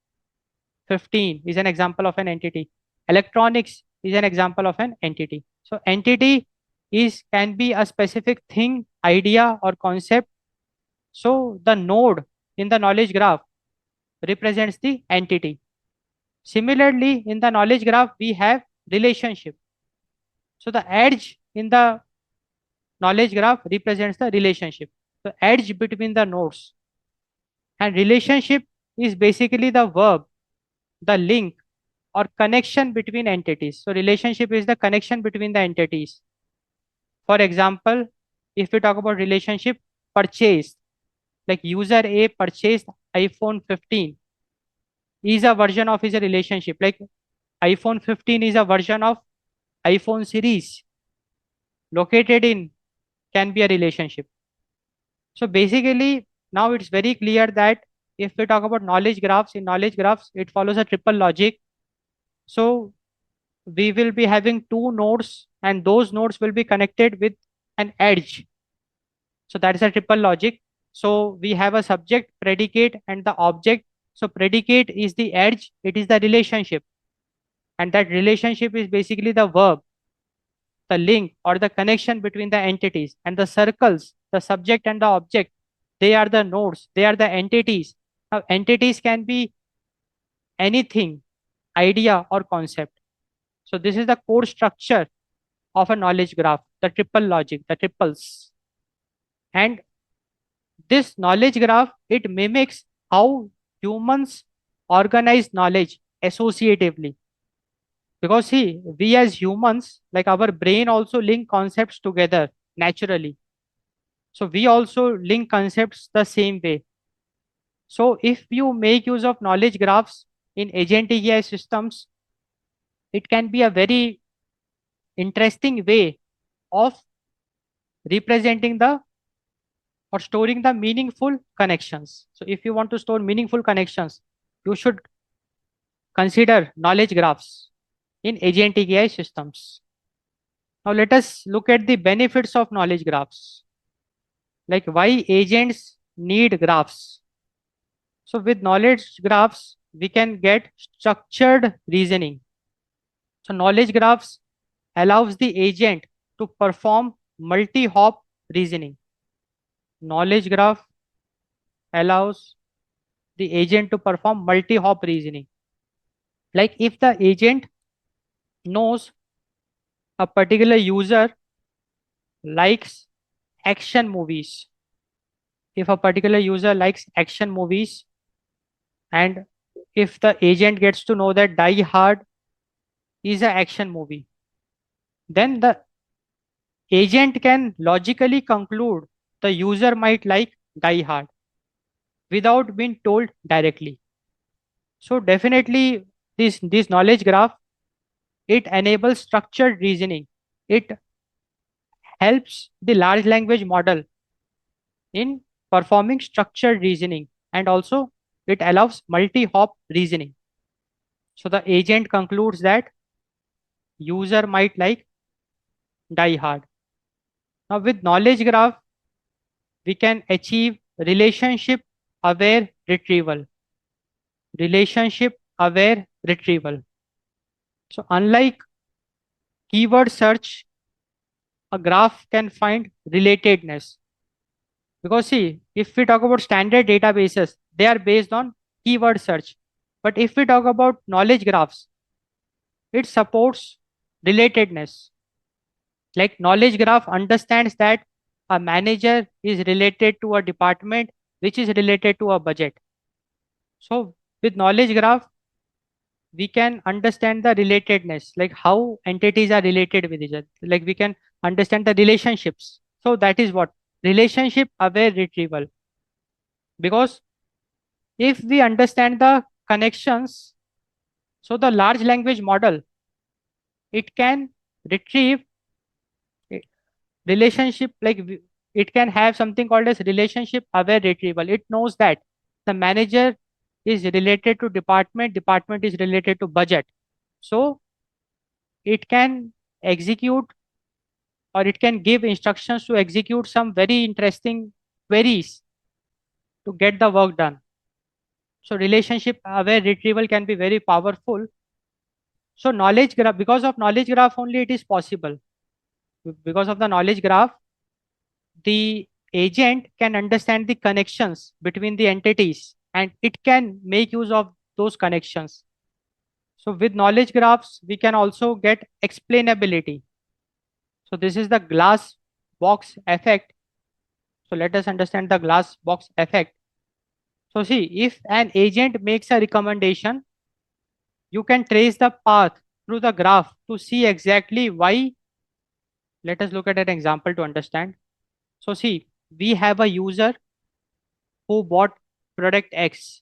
15 is an example of an entity. Electronics is an example of an entity. So entity is can be a specific thing, idea, or concept. So the node in the knowledge graph represents the entity. Similarly, in the knowledge graph, we have relationship. So the edge in the knowledge graph represents the relationship, the edge between the nodes. And relationship is basically the verb, the link or connection between entities. So relationship is the connection between the entities. For example, if we talk about relationship, purchase, like user A purchased iPhone 15 is a version of his relationship. Like iPhone 15 is a version of iPhone series located in can be a relationship. So basically, now it's very clear that if we talk about knowledge graphs, in knowledge graphs, it follows a triple logic. So we will be having two nodes, and those nodes will be connected with an edge. So that is a triple logic. So we have a subject, predicate, and the object. So predicate is the edge, it is the relationship. And that relationship is basically the verb, the link or the connection between the entities. And the circles, the subject and the object, they are the nodes, they are the entities. Now entities can be anything, idea or concept. So this is the core structure of a knowledge graph, the triple logic, the triples. And this knowledge graph, it mimics how humans organize knowledge associatively. Because see, we as humans, like our brain also link concepts together naturally. So we also link concepts the same way. So if you make use of knowledge graphs in agentic AI systems, it can be a very interesting way of representing the or storing the meaningful connections. So if you want to store meaningful connections, you should consider knowledge graphs in agentic AI systems. Now let us look at the benefits of knowledge graphs, like why agents need graphs. So with knowledge graphs, we can get structured reasoning. So knowledge graphs allows the agent to perform multi-hop reasoning. Knowledge graph allows the agent to perform multi-hop reasoning. Like if the agent knows a particular user likes action movies, if a particular user likes action movies, and if the agent gets to know that Die Hard is an action movie, then the agent can logically conclude the user might like Die Hard without being told directly. So definitely this knowledge graph, it enables structured reasoning. It helps the large language model in performing structured reasoning, and also it allows multi-hop reasoning. So the agent concludes that user might like Die Hard. Now with knowledge graph, we can achieve relationship aware retrieval. Relationship aware retrieval. So unlike keyword search, a graph can find relatedness. Because see, if we talk about standard databases, they are based on keyword search. But if we talk about knowledge graphs, it supports relatedness. Like knowledge graph understands that a manager is related to a department which is related to a budget. So with knowledge graph, we can understand the relatedness, like how entities are related with each other. Like we can understand the relationships. So that is what relationship aware retrieval. Because if we understand the connections, so the large language model, it can retrieve a relationship, like it can have something called as relationship aware retrieval. It knows that the manager is related to department, department is related to budget. So it can execute, or it can give instructions to execute some very interesting queries to get the work done. So relationship aware retrieval can be very powerful. So knowledge graph, because of knowledge graph only it is possible. Because of the knowledge graph, the agent can understand the connections between the entities and it can make use of those connections. So with knowledge graphs, we can also get explainability. So this is the glass box effect. So let us understand the glass box effect. So see, if an agent makes a recommendation, you can trace the path through the graph to see exactly why. Let us look at an example to understand. So see, we have a user who bought product X,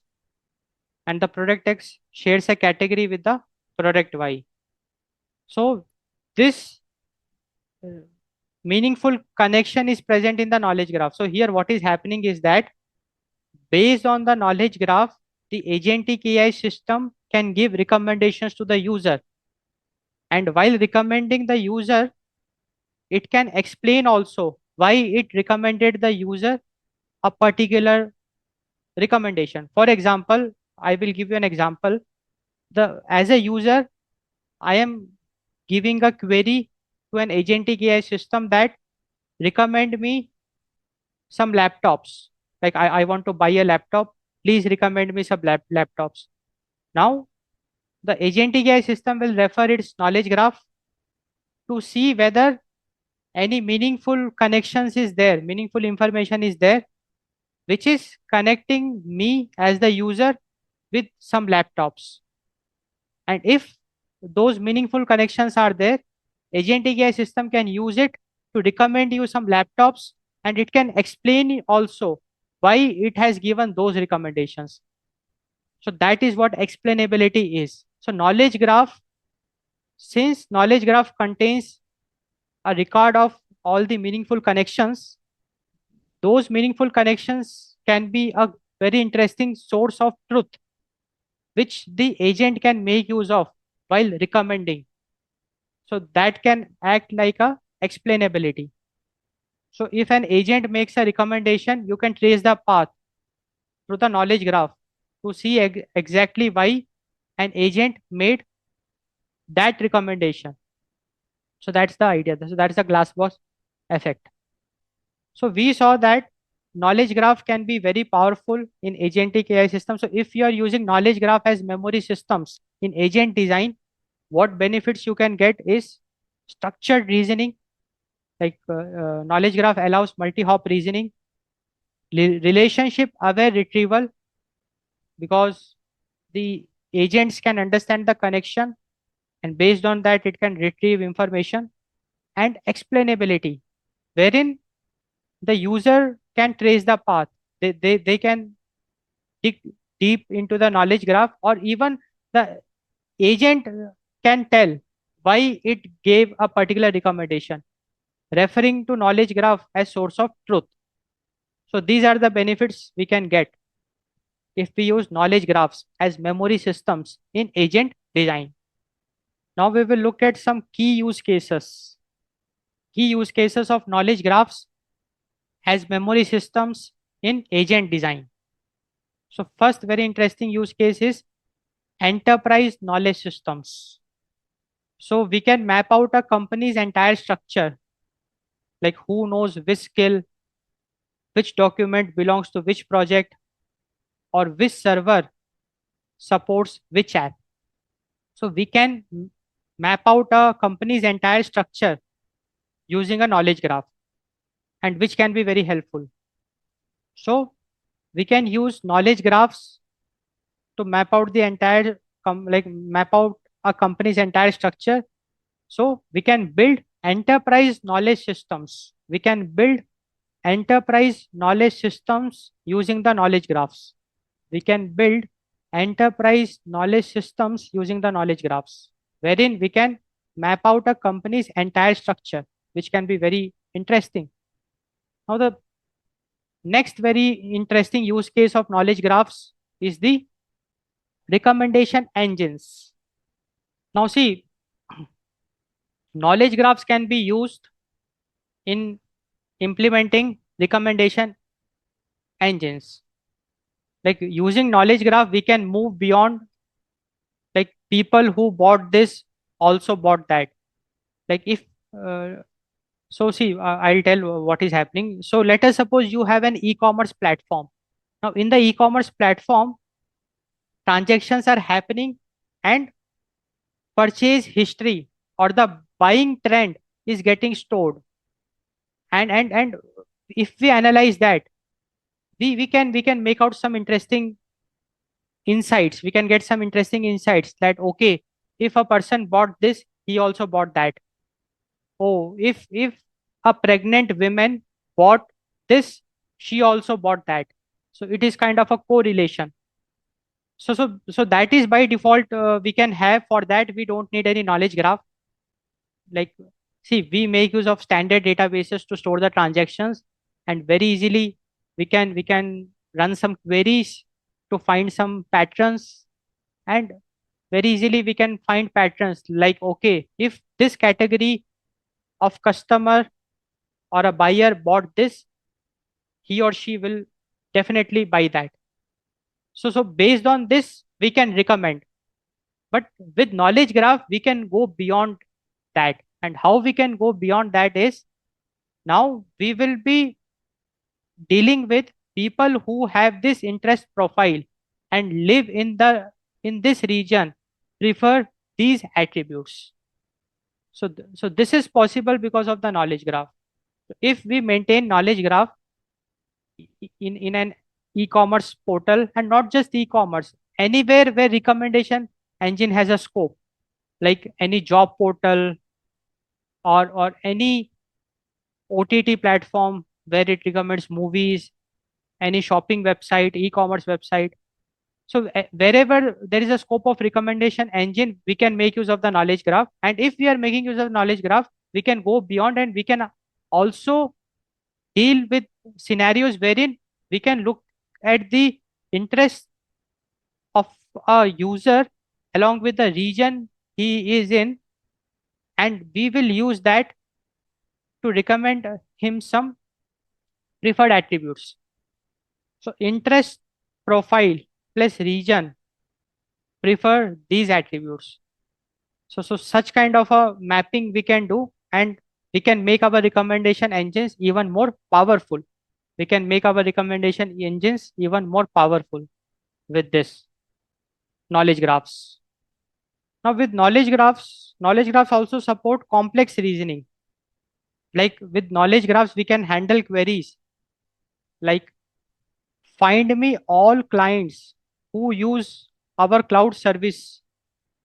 and the product X shares a category with the product Y. So this uh, meaningful connection is present in the knowledge graph. So here what is happening is that based on the knowledge graph, the agentic AI system can give recommendations to the user. And while recommending the user, it can explain also why it recommended the user a particular recommendation. For example, I will give you an example. As a user, I am giving a query to an agentic AI system that recommend me some laptops. Like I want to buy a laptop. Please recommend me some laptops. Now, the agentic AI system will refer its knowledge graph to see whether any meaningful connections is there, meaningful information is there, which is connecting me as the user with some laptops. And if those meaningful connections are there, agentic AI system can use it to recommend you some laptops, and it can explain also why it has given those recommendations. So that is what explainability is. So knowledge graph, since knowledge graph contains a record of all the meaningful connections, those meaningful connections can be a very interesting source of truth, which the agent can make use of while recommending. So that can act like a explainability. So if an agent makes a recommendation, you can trace the path through the knowledge graph to see exactly why an agent made that recommendation. So that's the idea. So that's the glass box effect. So we saw that knowledge graph can be very powerful in agentic AI systems. So if you are using knowledge graph as memory systems in agent design, what benefits you can get is structured reasoning. Like knowledge graph allows multi-hop reasoning, relationship aware retrieval, because the agents can understand the connection, and based on that it can retrieve information, and explainability, wherein the user can trace the path. They can dig deep into the knowledge graph, or even the agent can tell why it gave a particular recommendation, referring to knowledge graph as source of truth. So these are the benefits we can get if we use knowledge graphs as memory systems in agent design. Now we will look at some key use cases. Key use cases of knowledge graphs as memory systems in agent design. So first very interesting use case is enterprise knowledge systems. So we can map out a company's entire structure, like who knows which skill, which document belongs to which project, or which server supports which app. So we can map out a company's entire structure using a knowledge graph, and which can be very helpful. So we can use knowledge graphs to map out the entire like map out a company's entire structure. So we can build enterprise knowledge systems. We can build enterprise knowledge systems using the knowledge graphs. We can build enterprise knowledge systems using the knowledge graphs, wherein we can map out a company's entire structure, which can be very interesting. Now, the next very interesting use case of knowledge graphs is the recommendation engines. Now, see, knowledge graphs can be used in implementing recommendation engines. Like using knowledge graph, we can move beyond, like people who bought this also bought that. Like if so see I'll tell what is happening. So let us suppose you have an e-commerce platform. Now in the e-commerce platform, transactions are happening, and purchase history or the buying trend is getting stored. And if we analyze that, we can make out some interesting insights. We can get some interesting insights that okay, if a person bought this, he also bought that. Oh, if a pregnant woman bought this, she also bought that. So it is kind of a correlation. So that is by default, we can have. For that we don't need any knowledge graph. Like, see, we make use of standard databases to store the transactions, and very easily we can run some queries to find some patterns, and very easily we can find patterns like okay, if this category of customer or a buyer bought this, he or she will definitely buy that. So based on this we can recommend. But with knowledge graph we can go beyond that. And how we can go beyond that is, now we will be dealing with people who have this interest profile and live in this region, prefer these attributes. So this is possible because of the knowledge graph. If we maintain knowledge graph in an e-commerce portal, and not just e-commerce, anywhere where recommendation engine has a scope, like any job portal, or any OTT platform where it recommends movies, any shopping website, e-commerce website. So wherever there is a scope of recommendation engine, we can make use of the knowledge graph. And if we are making use of knowledge graph, we can go beyond, and we can also deal with scenarios wherein we can look at the interest of a user along with the region he is in, and we will use that to recommend him some preferred attributes. So interest profile plus region prefer these attributes. So such kind of a mapping we can do, and we can make our recommendation engines even more powerful. We can make our recommendation engines even more powerful with this knowledge graphs. Now with knowledge graphs also support complex reasoning. Like with knowledge graphs, we can handle queries like find me all clients who use our cloud service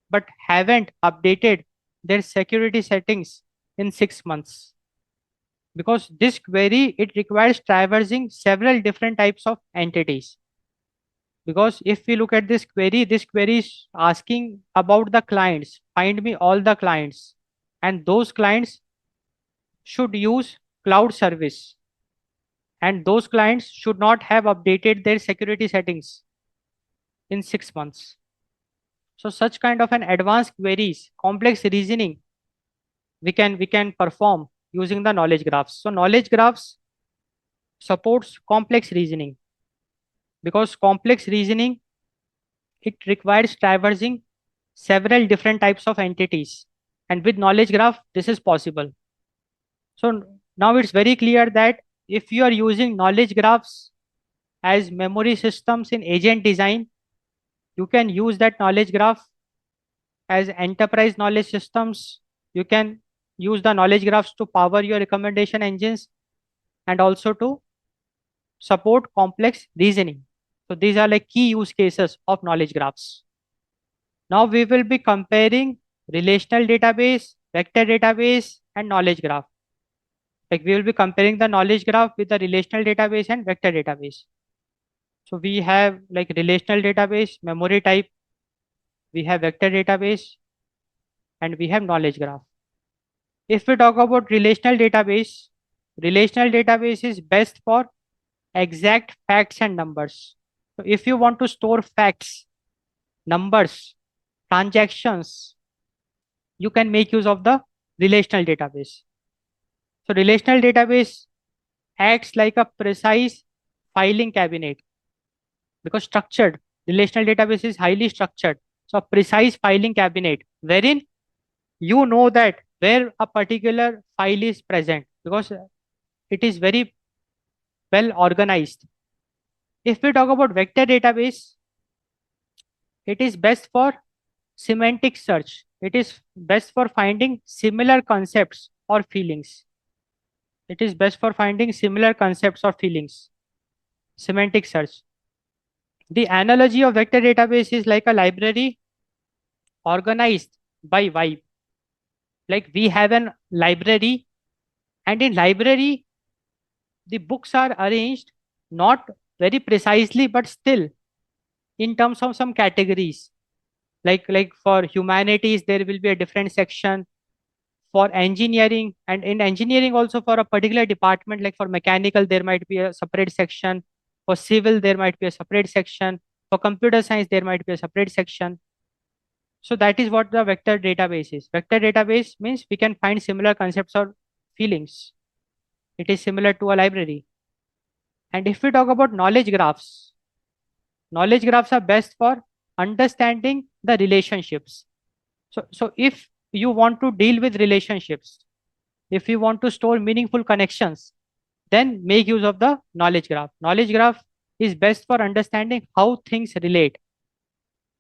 but haven't updated their security settings in 6 months. Because this query, it requires traversing several different types of entities. Because if we look at this query is asking about the clients, find me all the clients, and those clients should use cloud service, and those clients should not have updated their security settings in 6 months. So such kind of an advanced queries, complex reasoning, we can perform using the knowledge graphs. So knowledge graphs supports complex reasoning, because complex reasoning, it requires traversing several different types of entities, and with knowledge graph this is possible. So now it's very clear that if you are using knowledge graphs as memory systems in agent design, you can use that knowledge graph as enterprise knowledge systems. You can use the knowledge graphs to power your recommendation engines, and also to support complex reasoning. So these are like key use cases of knowledge graphs. Now we will be comparing relational database, vector database, and knowledge graph. Like we will be comparing the knowledge graph with the relational database and vector database. So we have like relational database, memory type, we have vector database, and we have knowledge graph. If we talk about relational database is best for exact facts and numbers. So if you want to store facts, numbers, transactions, you can make use of the relational database. So relational database acts like a precise filing cabinet, because structured relational database is highly structured. So a precise filing cabinet wherein you know that where a particular file is present, because it is very well organized. If we talk about vector database, it is best for semantic search. It is best for finding similar concepts or feelings. It is best for finding similar concepts or feelings. Semantic search. The analogy of vector database is like a library organized by vibe. Like we have an library, and in library, the books are arranged not very precisely, but still in terms of some categories. Like for humanities, there will be a different section. For engineering, and in engineering also for a particular department, like for mechanical there might be a separate section, for civil there might be a separate section, for computer science there might be a separate section. So that is what the vector database is. Vector database means we can find similar concepts or feelings. It is similar to a library. And if we talk about knowledge graphs are best for understanding the relationships. So if you want to deal with relationships, if you want to store meaningful connections, then make use of the knowledge graph. Knowledge graph is best for understanding how things relate.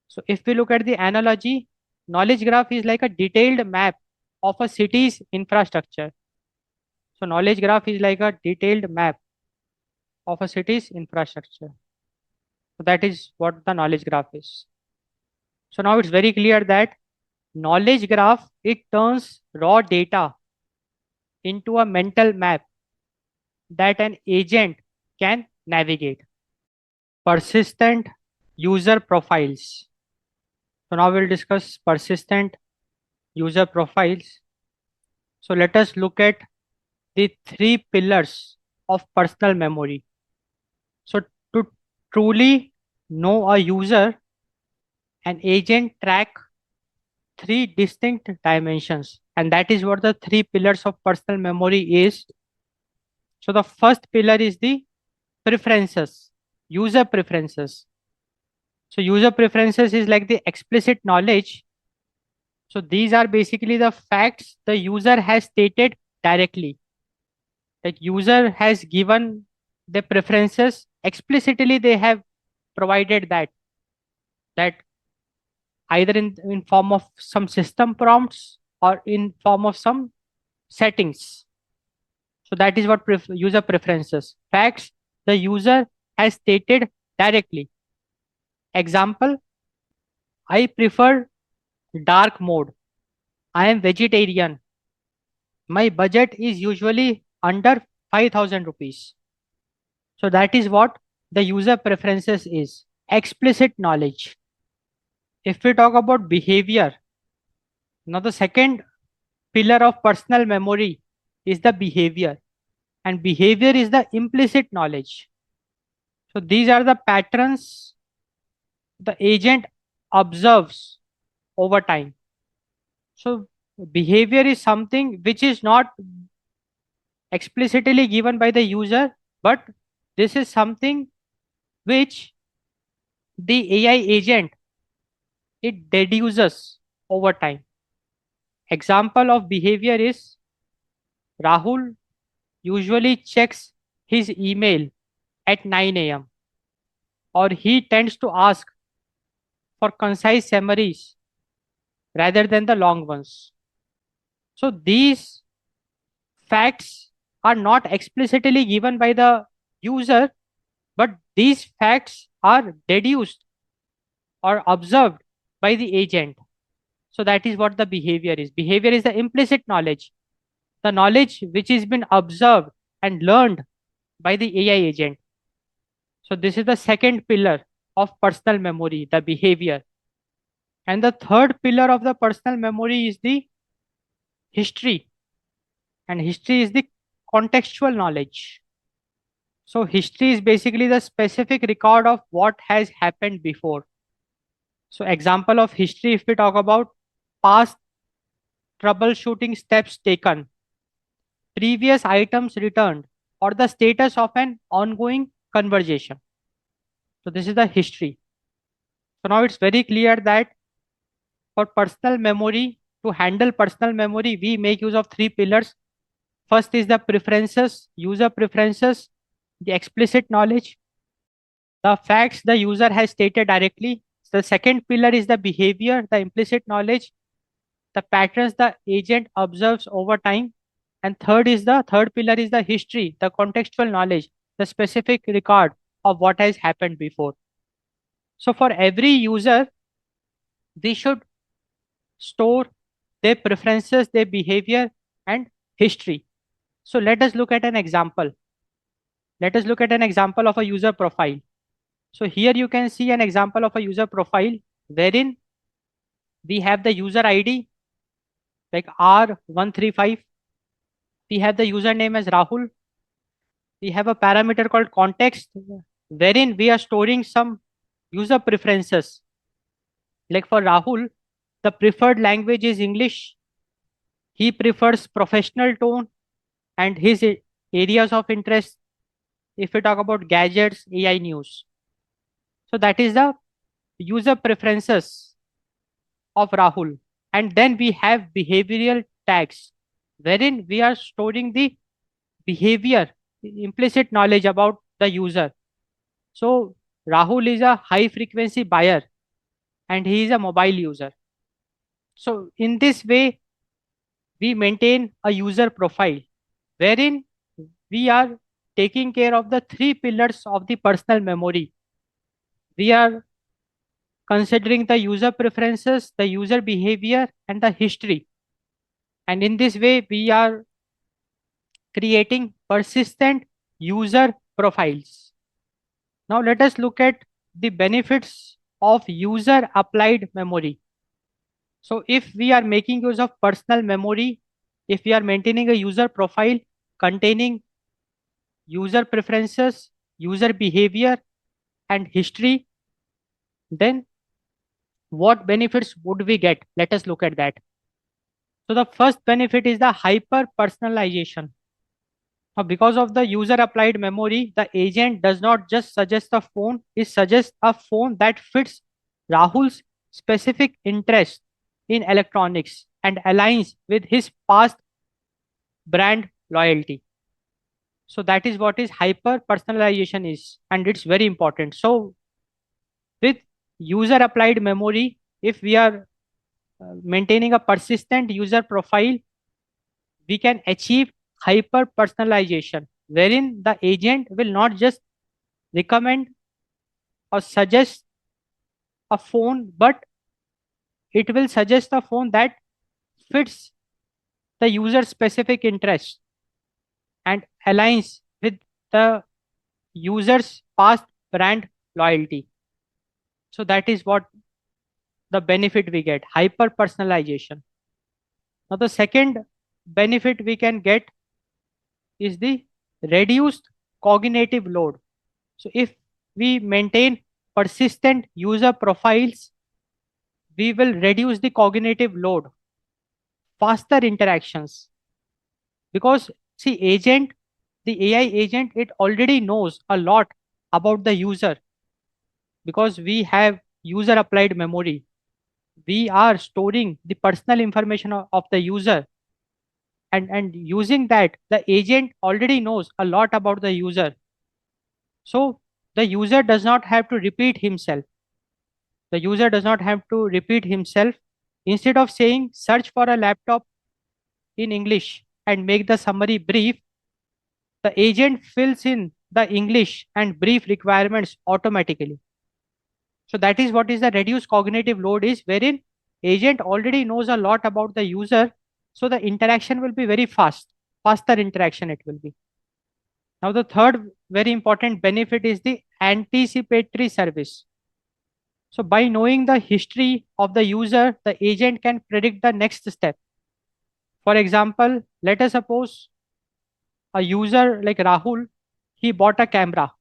So if we look at the analogy, knowledge graph is like a detailed map of a city's infrastructure. So knowledge graph is like a detailed map of a city's infrastructure. So that is what the knowledge graph is. So now it's very clear that knowledge graph, it turns raw data into a mental map that an agent can navigate. Persistent user profiles. So now we'll discuss persistent user profiles. So let us look at the three pillars of personal memory. So to truly know a user, an agent track three distinct dimensions, and that is what the three pillars of personal memory is. So the first pillar is the preferences, user preferences. So user preferences is like the explicit knowledge. So these are basically the facts the user has stated directly. Like user has given the preferences explicitly, they have provided that either in form of some system prompts or in form of some settings. So that is what user preferences. Facts the user has stated directly. Example, I prefer dark mode. I am vegetarian. My budget is usually under 5,000 rupees. So that is what the user preferences is. Explicit knowledge. If we talk about behavior, now the second pillar of personal memory is the behavior, and behavior is the implicit knowledge. So these are the patterns the agent observes over time. So behavior is something which is not explicitly given by the user, but this is something which the AI agent it deduces over time. Example of behavior is Rahul usually checks his email at 9 a.m. or he tends to ask for concise summaries rather than the long ones. So these facts are not explicitly given by the user, but these facts are deduced or observed by the agent. So that is what the behavior is. Behavior is the implicit knowledge, the knowledge which has been observed and learned by the AI agent. So this is the second pillar of personal memory, the behavior. And the third pillar of the personal memory is the history. And history is the contextual knowledge. So history is basically the specific record of what has happened before. So example of history, if we talk about past troubleshooting steps taken, previous items returned, or the status of an ongoing conversation. So this is the history. So now it's very clear that for personal memory, to handle personal memory, we make use of three pillars. First is the preferences, user preferences, the explicit knowledge, the facts the user has stated directly. The second pillar is the behavior, the implicit knowledge, the patterns the agent observes over time. And third pillar is the history, the contextual knowledge, the specific record of what has happened before. So for every user, we should store their preferences, their behavior, and history. So let us look at an example. Let us look at an example of a user profile. So here you can see an example of a user profile wherein we have the user ID like R135. We have the username as Rahul. We have a parameter called context wherein we are storing some user preferences. Like for Rahul, the preferred language is English. He prefers professional tone and his areas of interest. If we talk about gadgets, AI news. So that is the user preferences of Rahul. And then we have behavioral tags wherein we are storing the behavior, implicit knowledge about the user. So Rahul is a high frequency buyer and he is a mobile user. So in this way, we maintain a user profile wherein we are taking care of the three pillars of the personal memory. We are considering the user preferences, the user behavior, and the history. And in this way, we are creating persistent user profiles. Now let us look at the benefits of user applied memory. So if we are making use of personal memory, if we are maintaining a user profile containing user preferences, user behavior, and history, then what benefits would we get? Let us look at that. So the first benefit is the hyper personalization. Now, because of the user applied memory, the agent does not just suggest a phone, it suggests a phone that fits Rahul's specific interest in electronics and aligns with his past brand loyalty. So that is what is hyper personalization is, and it's very important. So with user applied memory, if we are maintaining a persistent user profile, we can achieve hyper personalization, wherein the agent will not just recommend or suggest a phone, but it will suggest a phone that fits the user specific interest and aligns with the user's past brand loyalty. So that is what the benefit we get, hyper personalization. Now the second benefit we can get is the reduced cognitive load. So if we maintain persistent user profiles, we will reduce the cognitive load, faster interactions. Because see, the AI agent, it already knows a lot about the user because we have user applied memory. We are storing the personal information of the user, and using that, the agent already knows a lot about the user. So the user does not have to repeat himself. The user does not have to repeat himself. Instead of saying search for a laptop in English and make the summary brief, the agent fills in the English and brief requirements automatically. So that is what is the reduced cognitive load is, wherein agent already knows a lot about the user. So the interaction will be very fast, faster interaction it will be. Now the third very important benefit is the anticipatory service. So by knowing the history of the user, the agent can predict the next step. For example, let us suppose a user like Rahul, he bought a camera.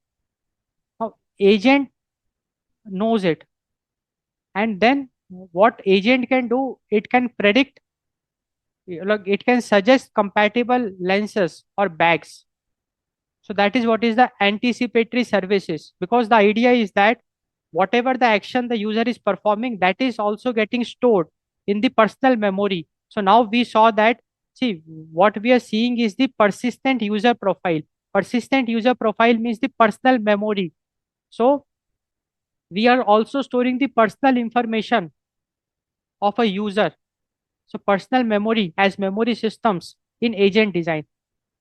Now agent knows it, and then what agent can do, it can predict, like it can suggest compatible lenses or bags. So that is what is the anticipatory services, because the idea is that whatever the action the user is performing, that is also getting stored in the personal memory. So now we saw that, see, what we are seeing is the persistent user profile. Persistent user profile means the personal memory. So we are also storing the personal information of a user. So personal memory as memory systems in agent design.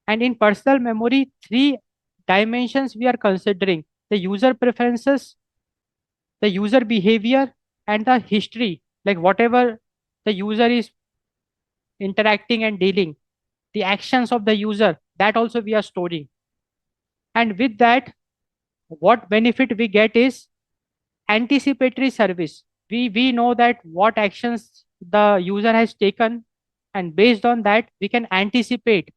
And in personal memory, three dimensions we are considering: the user preferences, the user behavior, and the history, like whatever the user is interacting and dealing, the actions of the user, that also we are storing. And with that, what benefit we get is anticipatory service. We know that what actions the user has taken, and based on that, we can anticipate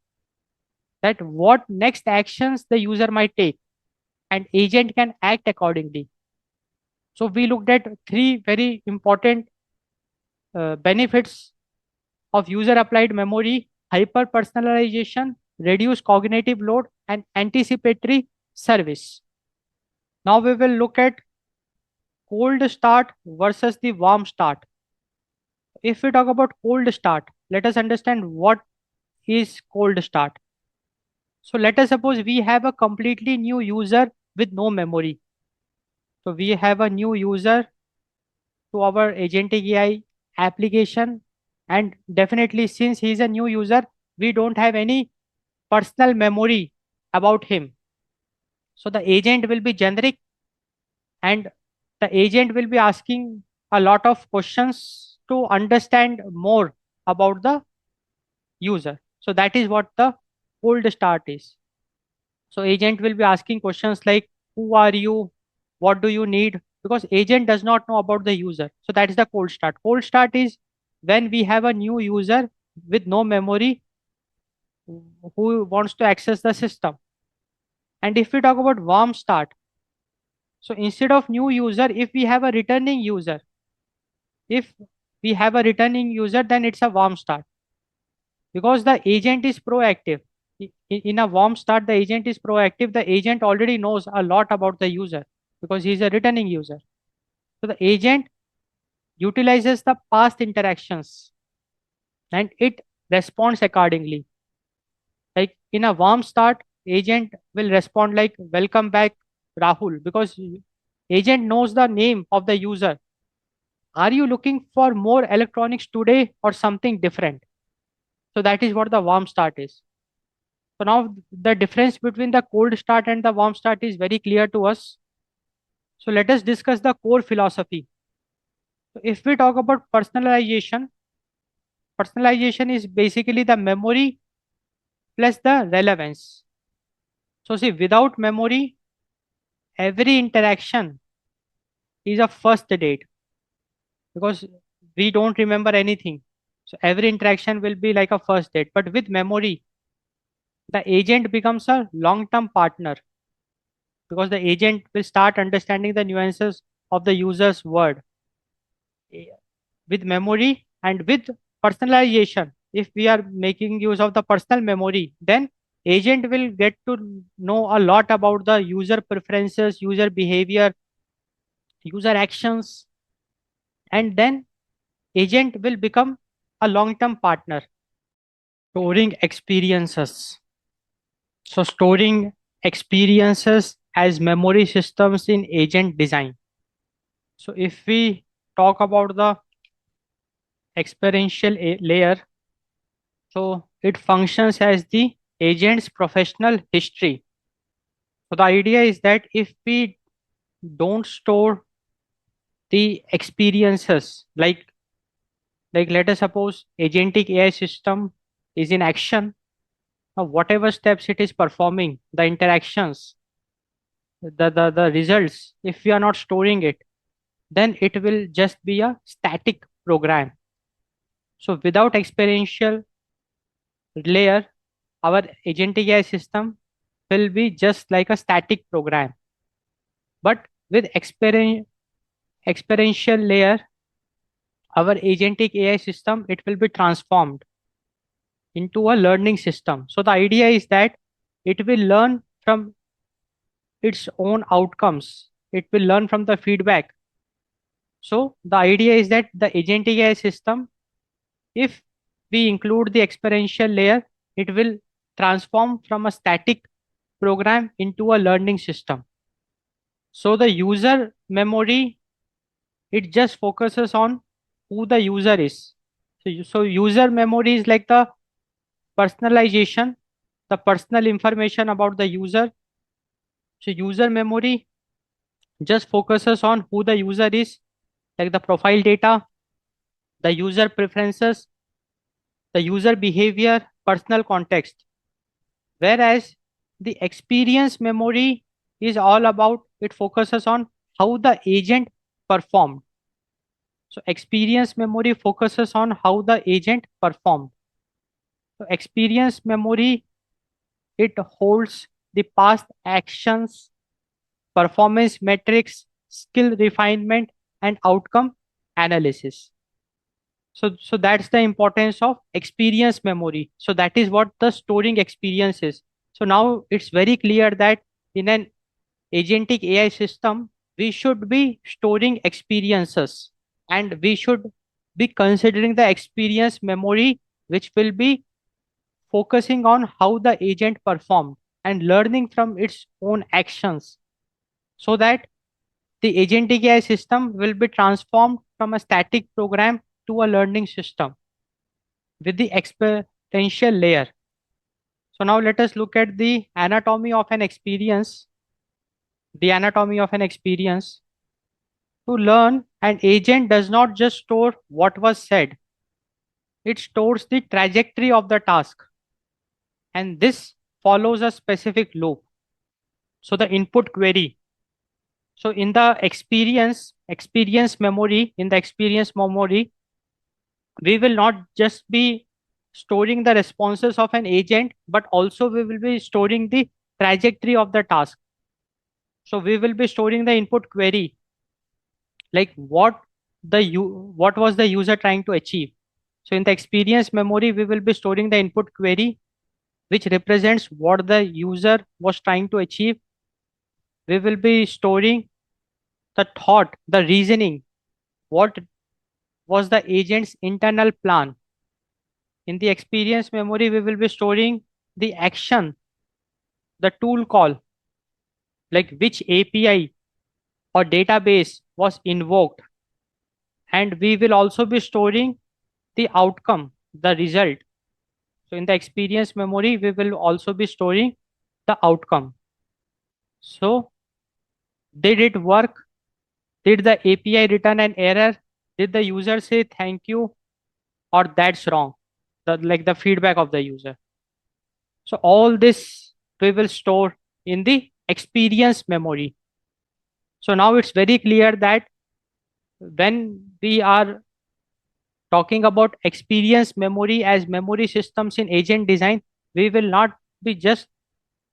that what next actions the user might take, and agent can act accordingly. So we looked at three very important benefits of user applied memory: hyper personalization, reduce cognitive load, and anticipatory service. Now we will look at cold start versus the warm start. If we talk about cold start, let us understand what is cold start. So let us suppose we have a completely new user with no memory. So we have a new user to our Agentic AI application, and definitely since he is a new user, we don't have any personal memory about him. So the agent will be generic, and the agent will be asking a lot of questions to understand more about the user. So that is what the cold start is. So agent will be asking questions like, who are you? What do you need? Because agent does not know about the user. So that is the cold start. Cold start is when we have a new user with no memory who wants to access the system. And if we talk about warm start, so instead of new user, if we have a returning user, if we have a returning user, then it's a warm start because the agent is proactive. In a warm start, the agent is proactive. The agent already knows a lot about the user because he's a returning user. So the agent utilizes the past interactions and it responds accordingly. Like in a warm start, agent will respond like welcome back Rahul, because agent knows the name of the user. Are you looking for more electronics today or something different? So that is what the warm start is. So now the difference between the cold start and the warm start is very clear to us. So let us discuss the core philosophy. So if we talk about personalization, personalization is basically the memory plus the relevance. So see, without memory, every interaction is a first date because we don't remember anything. So every interaction will be like a first date. But with memory, the agent becomes a long-term partner because the agent will start understanding the nuances of the user's word. Eh, with memory and with personalization, if we are making use of the personal memory, then agent will get to know a lot about the user preferences, user behavior, user actions, and then agent will become a long-term partner. Storing experiences. So storing experiences as memory systems in agent design. So if we talk about the experiential layer, so it functions as the agent's professional history. So the idea is that if we don't store the experiences, like let us suppose agentic AI system is in action, whatever steps it is performing, the interactions, the results, if we are not storing it, then it will just be a static program. So without experiential layer, our agentic AI system will be just like a static program. But with experiential layer, our agentic AI system, it will be transformed into a learning system. So the idea is that it will learn from its own outcomes. It will learn from the feedback. So the idea is that the agentic AI system, if we include the experiential layer, it will transform from a static program into a learning system. So the user memory, it just focuses on who the user is. So user memory is like the personalization, the personal information about the user. So user memory just focuses on who the user is, like the profile data, the user preferences, the user behavior, personal context. Whereas the experience memory is all about, it focuses on how the agent performed. So experience memory focuses on how the agent performed. So experience memory, it holds the past actions, performance metrics, skill refinement, and outcome analysis. So that's the importance of experience memory. So that is what the storing experience is. So now it's very clear that in an agentic AI system, we should be storing experiences and we should be considering the experience memory, which will be focusing on how the agent performed and learning from its own actions, so that the agentic AI system will be transformed from a static program to a learning system with the experiential layer. So now let us look at the anatomy of an experience. The anatomy of an experience. To learn, an agent does not just store what was said, it stores the trajectory of the task. And this follows a specific loop. So the input query. So in the experience memory, we will not just be storing the responses of an agent, but also we will be storing the trajectory of the task. So we will be storing the input query, like what was the user trying to achieve. So in the experience memory, we will be storing the input query, which represents what the user was trying to achieve. We will be storing the thought, the reasoning, what was the agent's internal plan. In the experience memory, we will be storing the action, the tool call, like which API or database was invoked. And we will also be storing the outcome, the result. So in the experience memory, we will also be storing the outcome. So did it work? Did the API return an error? Did the user say thank you or that's wrong? Like the feedback of the user. So all this we will store in the experience memory. So now it's very clear that when we are talking about experience memory as memory systems in agent design, we will not be just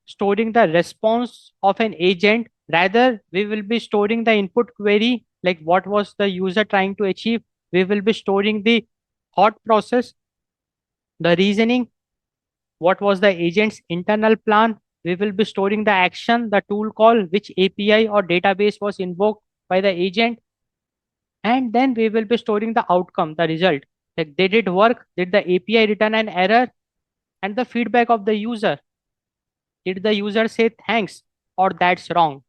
storing the response of an agent. Rather, we will be storing the input query, like what was the user trying to achieve. We will be storing the thought process, the reasoning, what was the agent's internal plan. We will be storing the action, the tool call, which API or database was invoked by the agent. And then we will be storing the outcome, the result. Like did it work? Did the API return an error? And the feedback of the user. Did the user say thanks or that's wrong?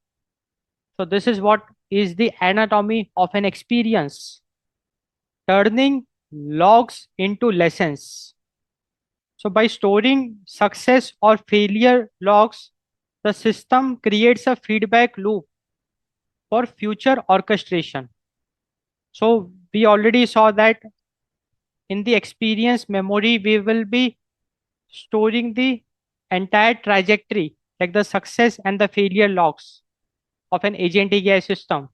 So this is what is the anatomy of an experience. Turning logs into lessons. So by storing success or failure logs, the system creates a feedback loop for future orchestration. So we already saw that in the experience memory, we will be storing the entire trajectory, like the success and the failure logs of an agentic AI system.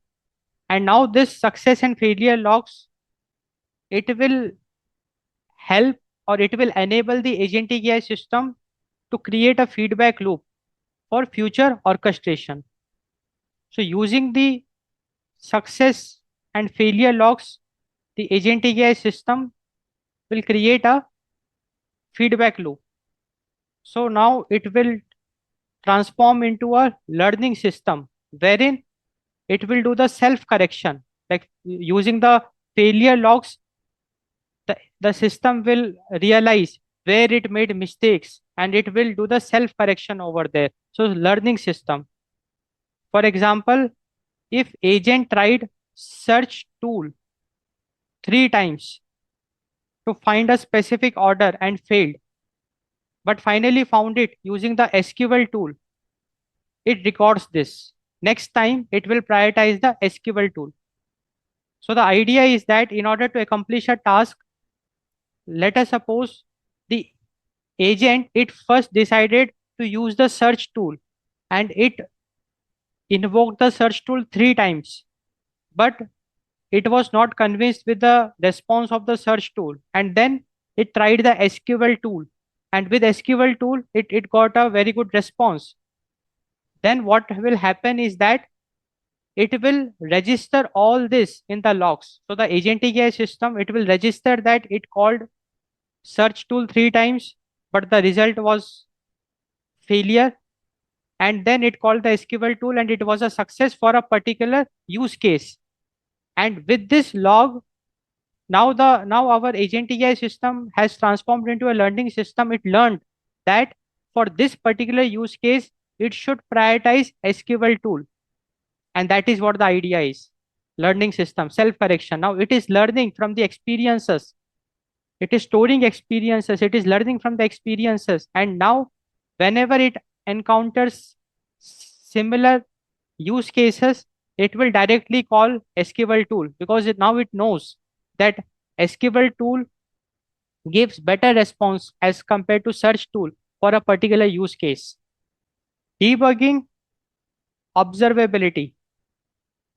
And now this success and failure logs, it will help or it will enable the agentic AI system to create a feedback loop for future orchestration. So using the success and failure logs, the agentic AI system will create a feedback loop. So now it will transform into a learning system wherein it will do the self correction. Like using the failure logs, the system will realize where it made mistakes and it will do the self correction over there. So learning system. For example, if agent tried search tool 3 times to find a specific order and failed, but finally found it using the SQL tool, it records this. Next time, it will prioritize the SQL tool. So the idea is that in order to accomplish a task, let us suppose the agent, it first decided to use the search tool and it invoked the search tool 3 times, but it was not convinced with the response of the search tool. And then it tried the SQL tool. And with SQL tool, it got a very good response. Then what will happen is that it will register all this in the logs. So the agentic AI system, it will register that it called search tool 3 times, but the result was failure. And then it called the SQL tool and it was a success for a particular use case. And with this log, now our agentic AI system has transformed into a learning system. It learned that for this particular use case, it should prioritize SQL tool. And that is what the idea is. Learning system, self-correction. Now it is learning from the experiences. It is storing experiences. It is learning from the experiences. And now whenever it encounters similar use cases, it will directly call SQL tool because now it knows that SQL tool gives better response as compared to search tool for a particular use case. Debugging, observability.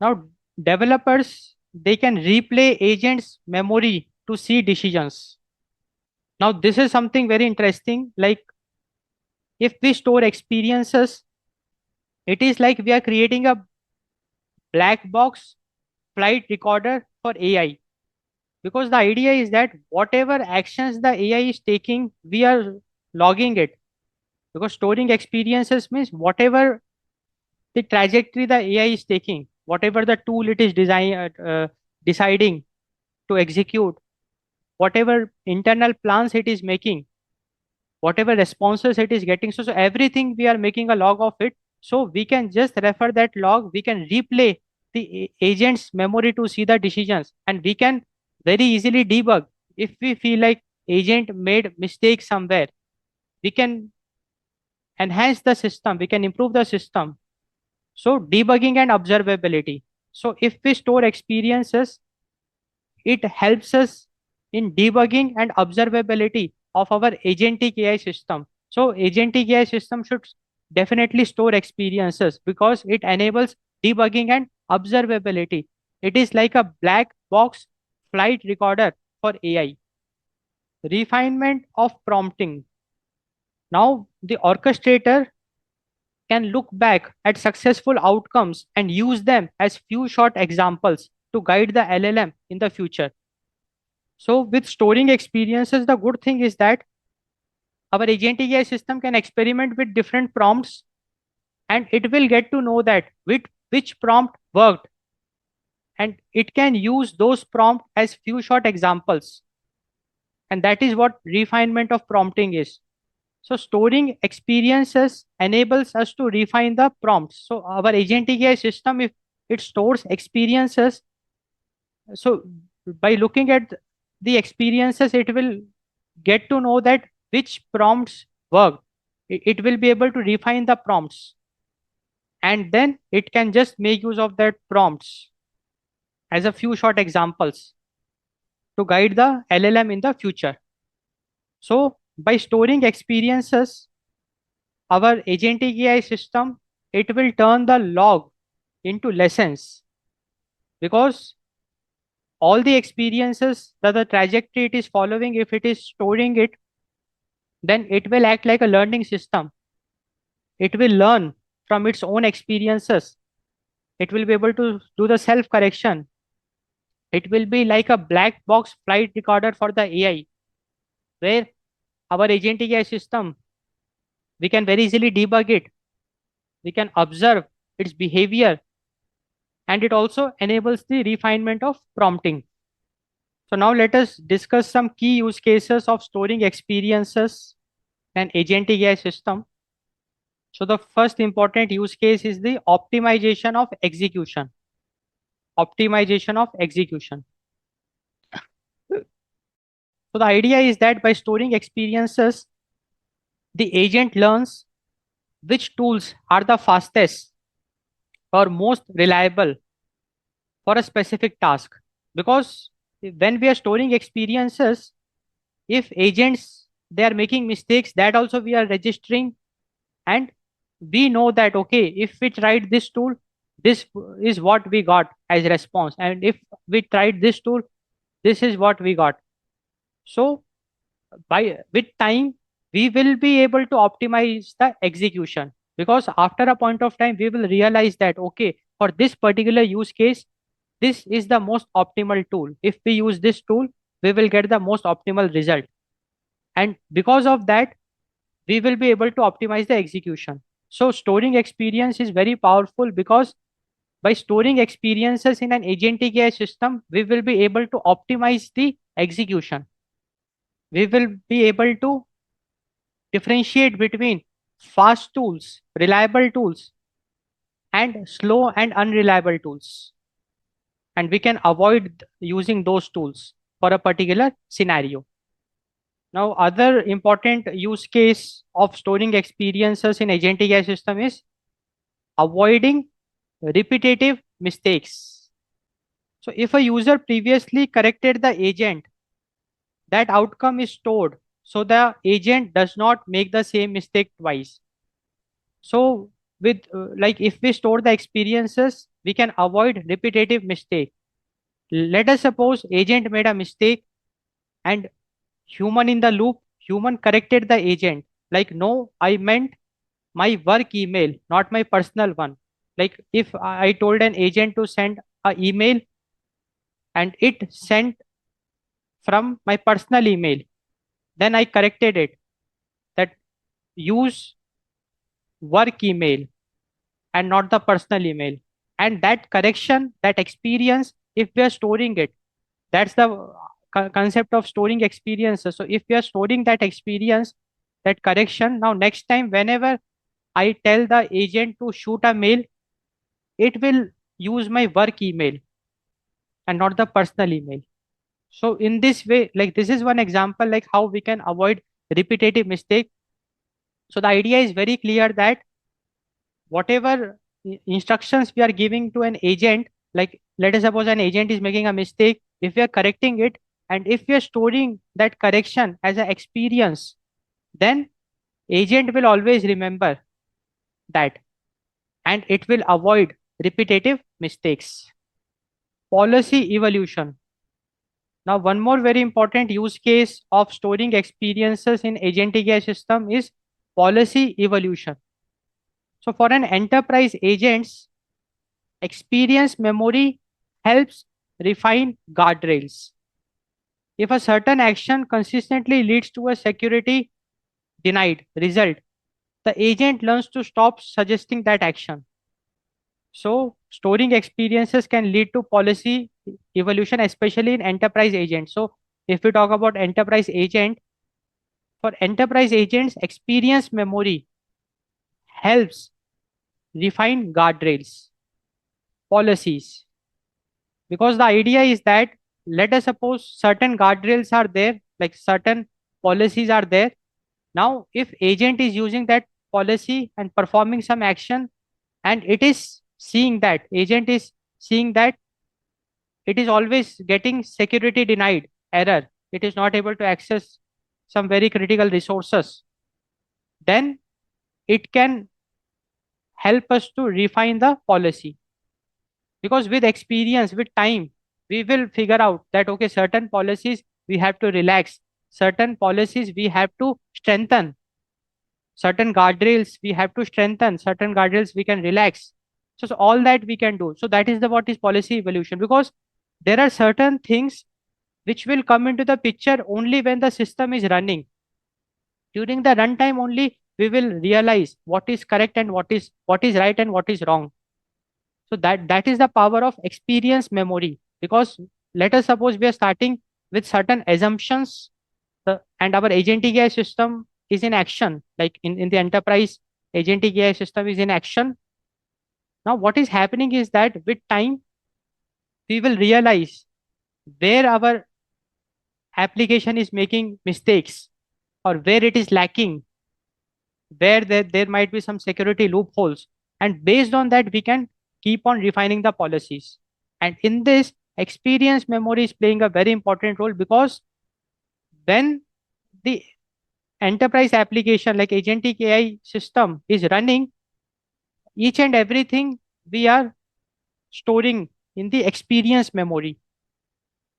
Now developers, they can replay agents memory to see decisions. Now this is something very interesting. Like if we store experiences, it is like we are creating a black box flight recorder for AI. Because the idea is that whatever actions the AI is taking, we are logging it. Because storing experiences means whatever the trajectory the AI is taking, whatever the tool it is deciding to execute whatever internal plans it is making, whatever responses it is getting. So everything we are making a log of it. So we can just refer that log. We can replay the agent's memory to see the decisions, and we can very easily debug if we feel like agent made mistake somewhere. We can enhance the system. We can improve the system. So debugging and observability. So if we store experiences, it helps us in debugging and observability of our agentic AI system. So agentic AI system should definitely store experiences because it enables debugging and observability. It is like a black box flight recorder for AI. Refinement of prompting. Now the orchestrator can look back at successful outcomes and use them as few short examples to guide the LLM in the future. So with storing experiences, the good thing is that our agentic AI system can experiment with different prompts, and it will get to know that which prompt worked, and it can use those prompts as few short examples. And that is what refinement of prompting is. So storing experiences enables us to refine the prompts. So our agentic AI system, if it stores experiences, so by looking at the experiences, it will get to know that which prompts work. It will be able to refine the prompts, and then it can just make use of that prompts as a few short examples to guide the LLM in the future. So by storing experiences, our agentic AI system, it will turn the log into lessons, because all the experiences that the trajectory it is following, if it is storing it, then it will act like a learning system. It will learn from its own experiences. It will be able to do the self correction. It will be like a black box flight recorder for the AI, where our agentic AI system, we can very easily debug it. We can observe its behavior, and it also enables the refinement of prompting. So now let us discuss some key use cases of storing experiences and agentic AI system. So the first important use case is the optimization of execution. Optimization of execution. So the idea is that by storing experiences, the agent learns which tools are the fastest or most reliable for a specific task. Because when we are storing experiences, if agents they are making mistakes, that also we are registering, and we know that okay, if we tried this tool, this is what we got as response, and if we tried this tool, this is what we got. So by with time, we will be able to optimize the execution, because after a point of time we will realize that okay, for this particular use case, this is the most optimal tool. If we use this tool, we will get the most optimal result, and because of that, we will be able to optimize the execution. So storing experience is very powerful, because by storing experiences in an agentic AI system, we will be able to optimize the execution. We will be able to differentiate between fast tools, reliable tools, and slow and unreliable tools. And we can avoid using those tools for a particular scenario. Now, other important use case of storing experiences in agentic AI system is avoiding repetitive mistakes. So if a user previously corrected the agent, that outcome is stored so the agent does not make the same mistake twice. So with like if we store the experiences, we can avoid repetitive mistake. Let us suppose agent made a mistake, and human in the loop, human corrected the agent. Like, no, I meant my work email, not my personal one. Like if I told an agent to send a email and it sent from my personal email, then I corrected it that use work email and not the personal email. And that correction, that experience, if we are storing it, That's the concept of storing experiences. So if we are storing that experience, that correction, now next time whenever I tell the agent to shoot a mail, it will use my work email and not the personal email. So in this way, like this is one example like how we can avoid repetitive mistake. So the idea is very clear that whatever instructions we are giving to an agent, like let us suppose an agent is making a mistake, if we are correcting it and if we are storing that correction as an experience, then agent will always remember that and it will avoid repetitive mistakes. Policy evolution. Now, one more very important use case of storing experiences in agentic AI system is policy evolution. So for an enterprise agents, experience memory helps refine guardrails. If a certain action consistently leads to a security denied result, the agent learns to stop suggesting that action. So storing experiences can lead to policy evolution, especially in enterprise agents. So if we talk about enterprise agent, for enterprise agents, experience memory helps refine guardrails, policies. Because the idea is that let us suppose certain guardrails are there, like certain policies are there. Now, if agent is using that policy and performing some action, and it is seeing that agent is seeing that it is always getting security denied error, it is not able to access some very critical resources, then it can help us to refine the policy. Because with experience, with time, we will figure out that okay, certain policies we have to relax, certain policies we have to strengthen, certain guardrails we have to strengthen, certain guardrails we can relax. So all that we can do. So that is the what is policy evolution. Because there are certain things which will come into the picture only when the system is running. During the runtime only we will realize what is correct and what is right and what is wrong. So that is the power of experience memory. Because let us suppose we are starting with certain assumptions, and our agentic AI system is in action, like in the enterprise agentic AI system is in action. Now what is happening is that with time we will realize where our application is making mistakes or where it is lacking, where there might be some security loopholes, and based on that we can keep on refining the policies. And in this, experience memory is playing a very important role. Because when the enterprise application like agentic AI system is running, each and everything we are storing in the experience memory,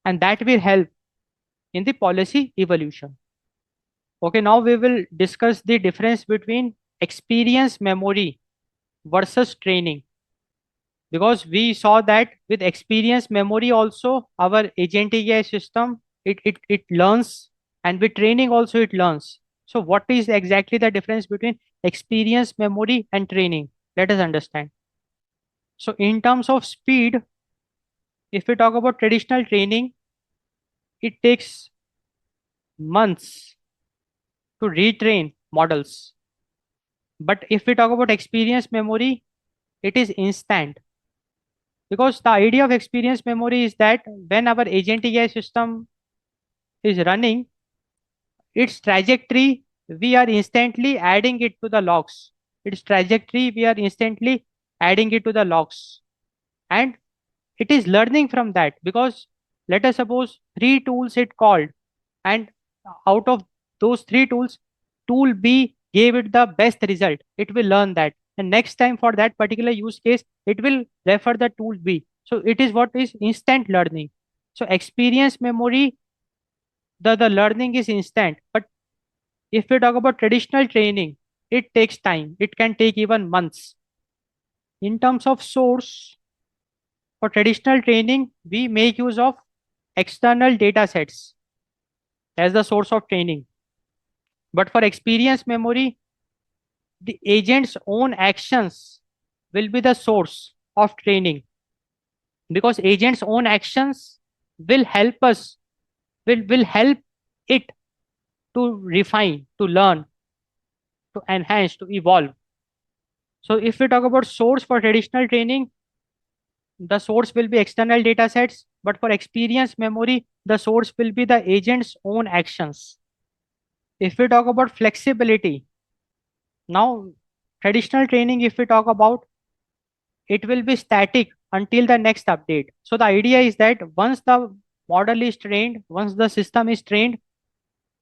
and that will help in the policy evolution. Okay, now we will discuss the difference between experience memory versus training. Because we saw that with experience memory also our agentic AI system it learns, and with training also it learns. So what is exactly the difference between experience memory and training? Let us understand. So in terms of speed, if we talk about traditional training, it takes months to retrain models. But if we talk about experience memory, it is instant. Because the idea of experience memory is that when our agentic AI system is running, its trajectory, we are instantly adding it to the logs. Its trajectory, we are instantly adding it to the logs. And it is learning from that. Because let us suppose three tools it called, and out of those three tools, tool B gave it the best result. It will learn that. And next time for that particular use case, it will refer the tool B. So it is what is instant learning. So experience memory, the learning is instant. But if we talk about traditional training, it takes time. It can take even months. In terms of source, for traditional training, we make use of external data sets as the source of training. But for experience memory, the agent's own actions will be the source of training. Because agent's own actions will help us, will help it to refine, to learn, to enhance, to evolve. So if we talk about source for traditional training, the source will be external data sets, but for experience memory, the source will be the agent's own actions. If we talk about flexibility, now traditional training, if we talk about, it will be static until the next update. So the idea is that once the model is trained, once the system is trained,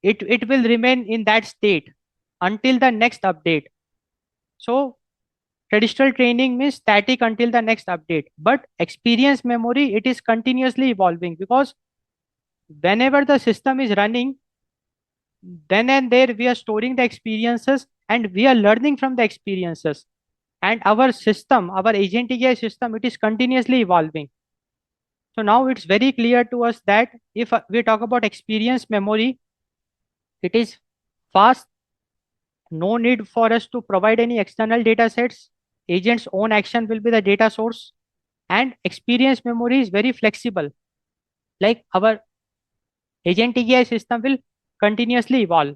it will remain in that state until the next update. So traditional training means static until the next update, but experience memory, it is continuously evolving, because whenever the system is running, then and there we are storing the experiences and we are learning from the experiences. And our system, our agentic AI system, it is continuously evolving. So now it's very clear to us that if we talk about experience memory, it is fast, no need for us to provide any external data sets. Agent's own action will be the data source, and experience memory is very flexible. Like our agentic AI system will continuously evolve.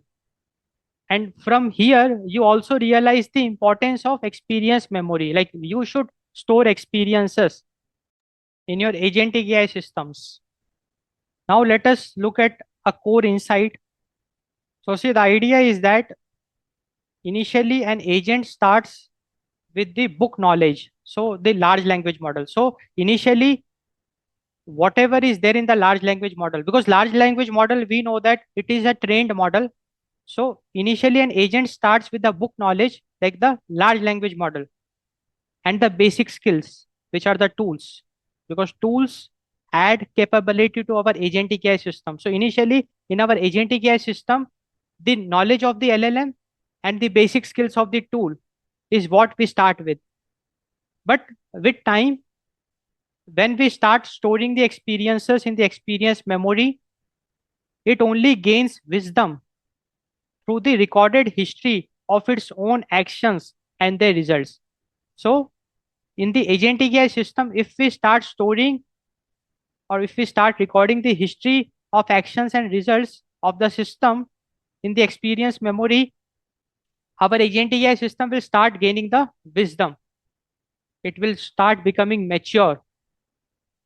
And from here, you also realize the importance of experience memory. Like you should store experiences in your agentic AI systems. Now let us look at a core insight. So see, the idea is that initially an agent starts with the book knowledge. So the large language model. So initially, whatever is there in the large language model, because large language model, we know that it is a trained model. So initially an agent starts with the book knowledge, like the large language model, and the basic skills, which are the tools, because tools add capability to our agentic AI system. So initially in our agentic AI system, the knowledge of the LLM and the basic skills of the tool is what we start with. But with time, when we start storing the experiences in the experience memory, it only gains wisdom through the recorded history of its own actions and their results. So in the agentic AI system, if we start storing, or if we start recording the history of actions and results of the system in the experience memory, our agentic AI system will start gaining the wisdom. It will start becoming mature,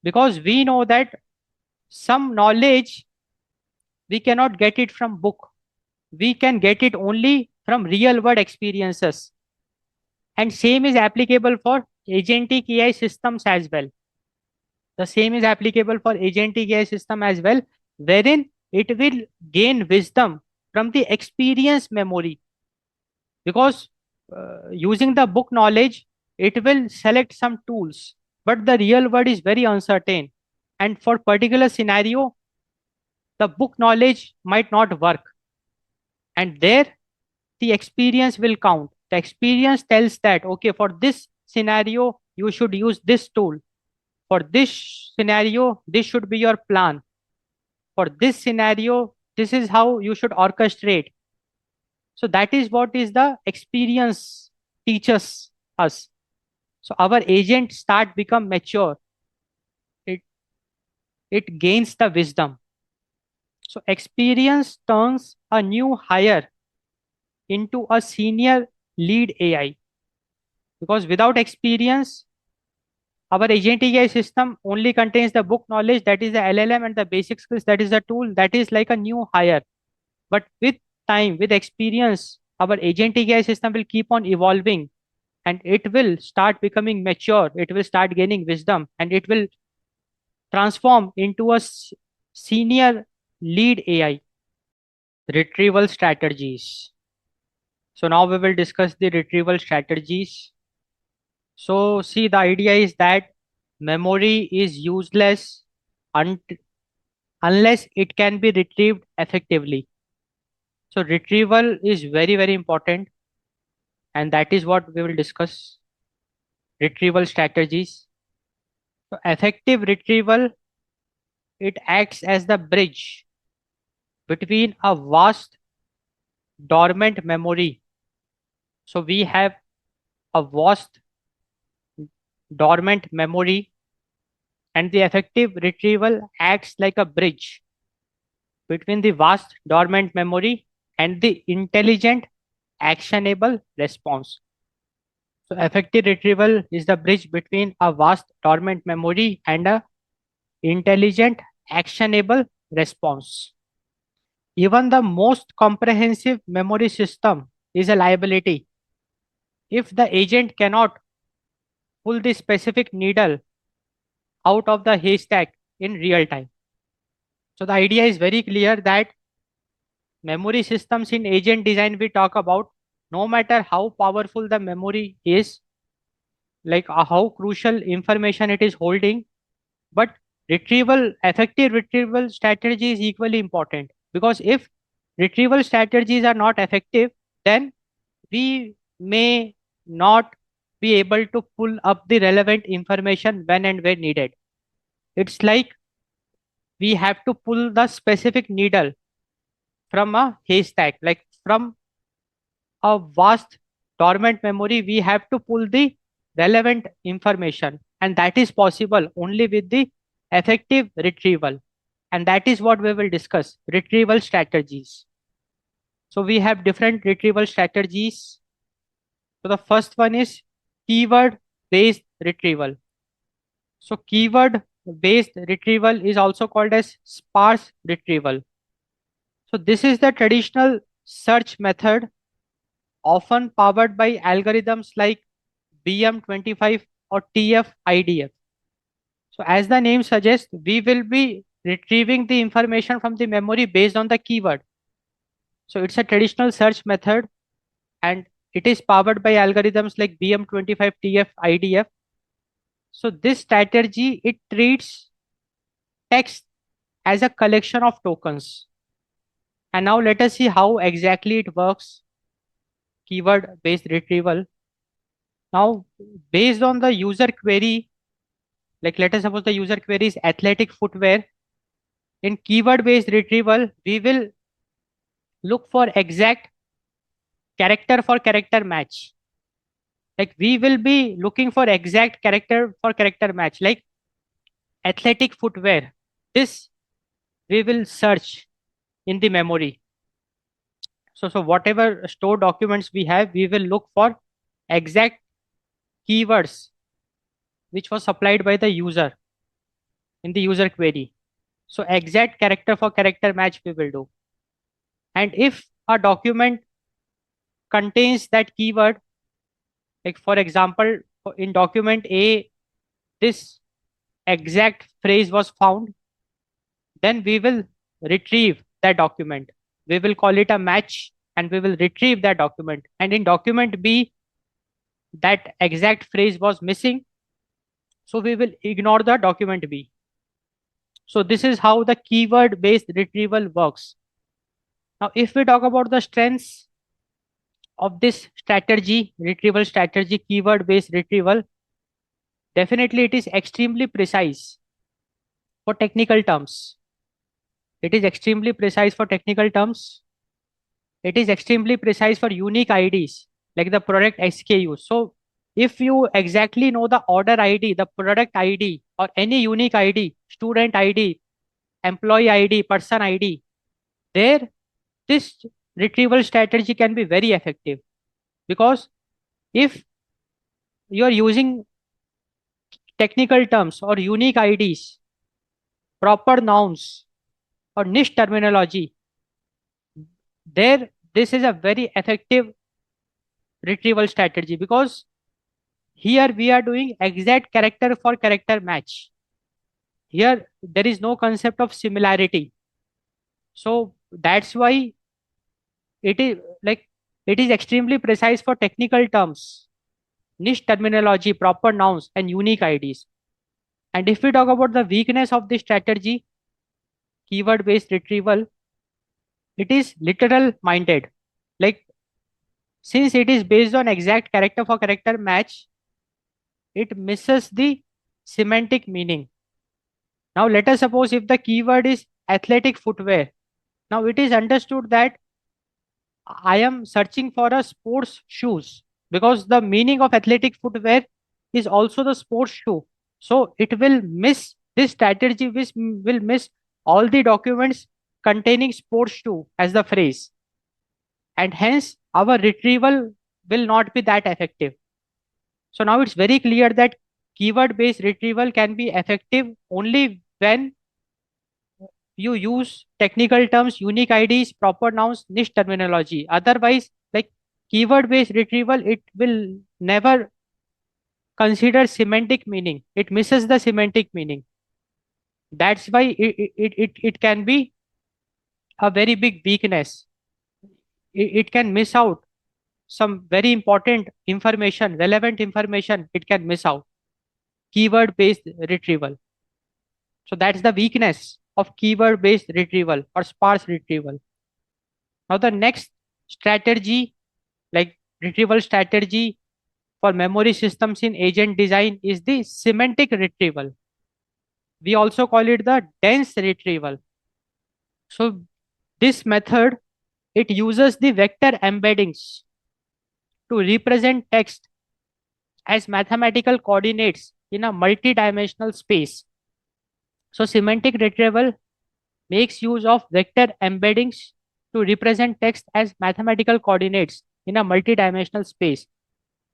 because we know that some knowledge we cannot get it from book. We can get it only from real world experiences. And same is applicable for agentic AI systems as well. The same is applicable for agentic AI system as well, wherein it will gain wisdom from the experience memory. Because using the book knowledge, it will select some tools, but the real world is very uncertain. And for particular scenario, the book knowledge might not work. And there, the experience will count. The experience tells that, okay, for this scenario, you should use this tool. For this scenario, this should be your plan. For this scenario, this is how you should orchestrate. So that is what is the experience teaches us. So our agent start become mature. It it gains the wisdom. So experience turns a new hire into a senior lead AI, because without experience, our agentic AI system only contains the book knowledge, that is the LLM, and the basic skills, that is the tool, that is like a new hire. But with time, with experience, our agentic AI system will keep on evolving, and it will start becoming mature. It will start gaining wisdom, and it will transform into a senior lead AI. Retrieval strategies. So now we will discuss the retrieval strategies. So see, the idea is that memory is useless un- unless it can be retrieved effectively. So retrieval is very, very important, and that is what we will discuss. Retrieval strategies. So effective retrieval, it acts as the bridge between a vast dormant memory. So we have a vast dormant memory And the effective retrieval acts like a bridge between the vast dormant memory and the intelligent actionable response. So effective retrieval is the bridge between a vast dormant memory and a intelligent actionable response. Even the most comprehensive memory system is a liability if the agent cannot pull the specific needle out of the haystack in real time. So the idea is very clear that memory systems in agent design we talk about, no matter how powerful the memory is, like how crucial information it is holding, but effective retrieval strategy is equally important, because if retrieval strategies are not effective, then we may not be able to pull up the relevant information when and where needed. It's like we have to pull the specific needle from a haystack, like from a vast dormant memory, we have to pull the relevant information, and that is possible only with the effective retrieval. And that is what we will discuss, retrieval strategies. So we have different retrieval strategies. So the first one is keyword based retrieval. So keyword based retrieval is also called as sparse retrieval. So this is the traditional search method, often powered by algorithms like BM25 or TF-IDF. So as the name suggests, we will be retrieving the information from the memory based on the keyword. So it's a traditional search method, and it is powered by algorithms like BM25, TF-IDF. So this strategy, it treats text as a collection of tokens. And now let us see how exactly it works, keyword based retrieval. Now, based on the user query, like let us suppose the user query is athletic footwear. In keyword based retrieval, we will look for exact character for character match. Like we will be looking for exact character for character match, like athletic footwear. This we will search in the memory. So whatever stored documents we have, we will look for exact keywords which was supplied by the user in the user query. So exact character for character match we will do. And if a document contains that keyword, like for example, in document A, this exact phrase was found, then we will retrieve that document. We will call it a match and we will retrieve that document. And in document B, that exact phrase was missing. So we will ignore the document B. So this is how the keyword based retrieval works. Now, if we talk about the strengths of this strategy, retrieval strategy, keyword based retrieval, definitely it is extremely precise for technical terms. It is extremely precise for technical terms. It is extremely precise for unique IDs, like the product SKUs. So if you exactly know the order ID, the product ID, or any unique ID, student ID, employee ID, person ID, there this retrieval strategy can be very effective, because if you are using technical terms or unique IDs, proper nouns, or niche terminology, there this is a very effective retrieval strategy, because here we are doing exact character for character match. Here there is no concept of similarity. So that's why it is like it is extremely precise for technical terms, niche terminology, proper nouns, and unique IDs. And if we talk about the weakness of this strategy, keyword based retrieval, it is literal minded. Like since it is based on exact character for character match, it misses the semantic meaning. Now let us suppose if the keyword is athletic footwear. Now it is understood that I am searching for a sports shoes, because the meaning of athletic footwear is also the sports shoe. So it will miss This strategy will miss all the documents containing sports too as the phrase, and hence our retrieval will not be that effective. So now it's very clear that keyword based retrieval can be effective only when you use technical terms, unique IDs, proper nouns, niche terminology. Otherwise, like keyword based retrieval, it will never consider semantic meaning. It misses the semantic meaning. That's why it can be a very big weakness. It can miss out some very important information, relevant information, it can miss out. Keyword based retrieval. So that's the weakness of keyword based retrieval or sparse retrieval. Now, the next strategy, like retrieval strategy for memory systems in agent design, is the semantic retrieval. We also call it the dense retrieval. So, this method, it uses the vector embeddings to represent text as mathematical coordinates in a multi-dimensional space. So, semantic retrieval makes use of vector embeddings to represent text as mathematical coordinates in a multi-dimensional space.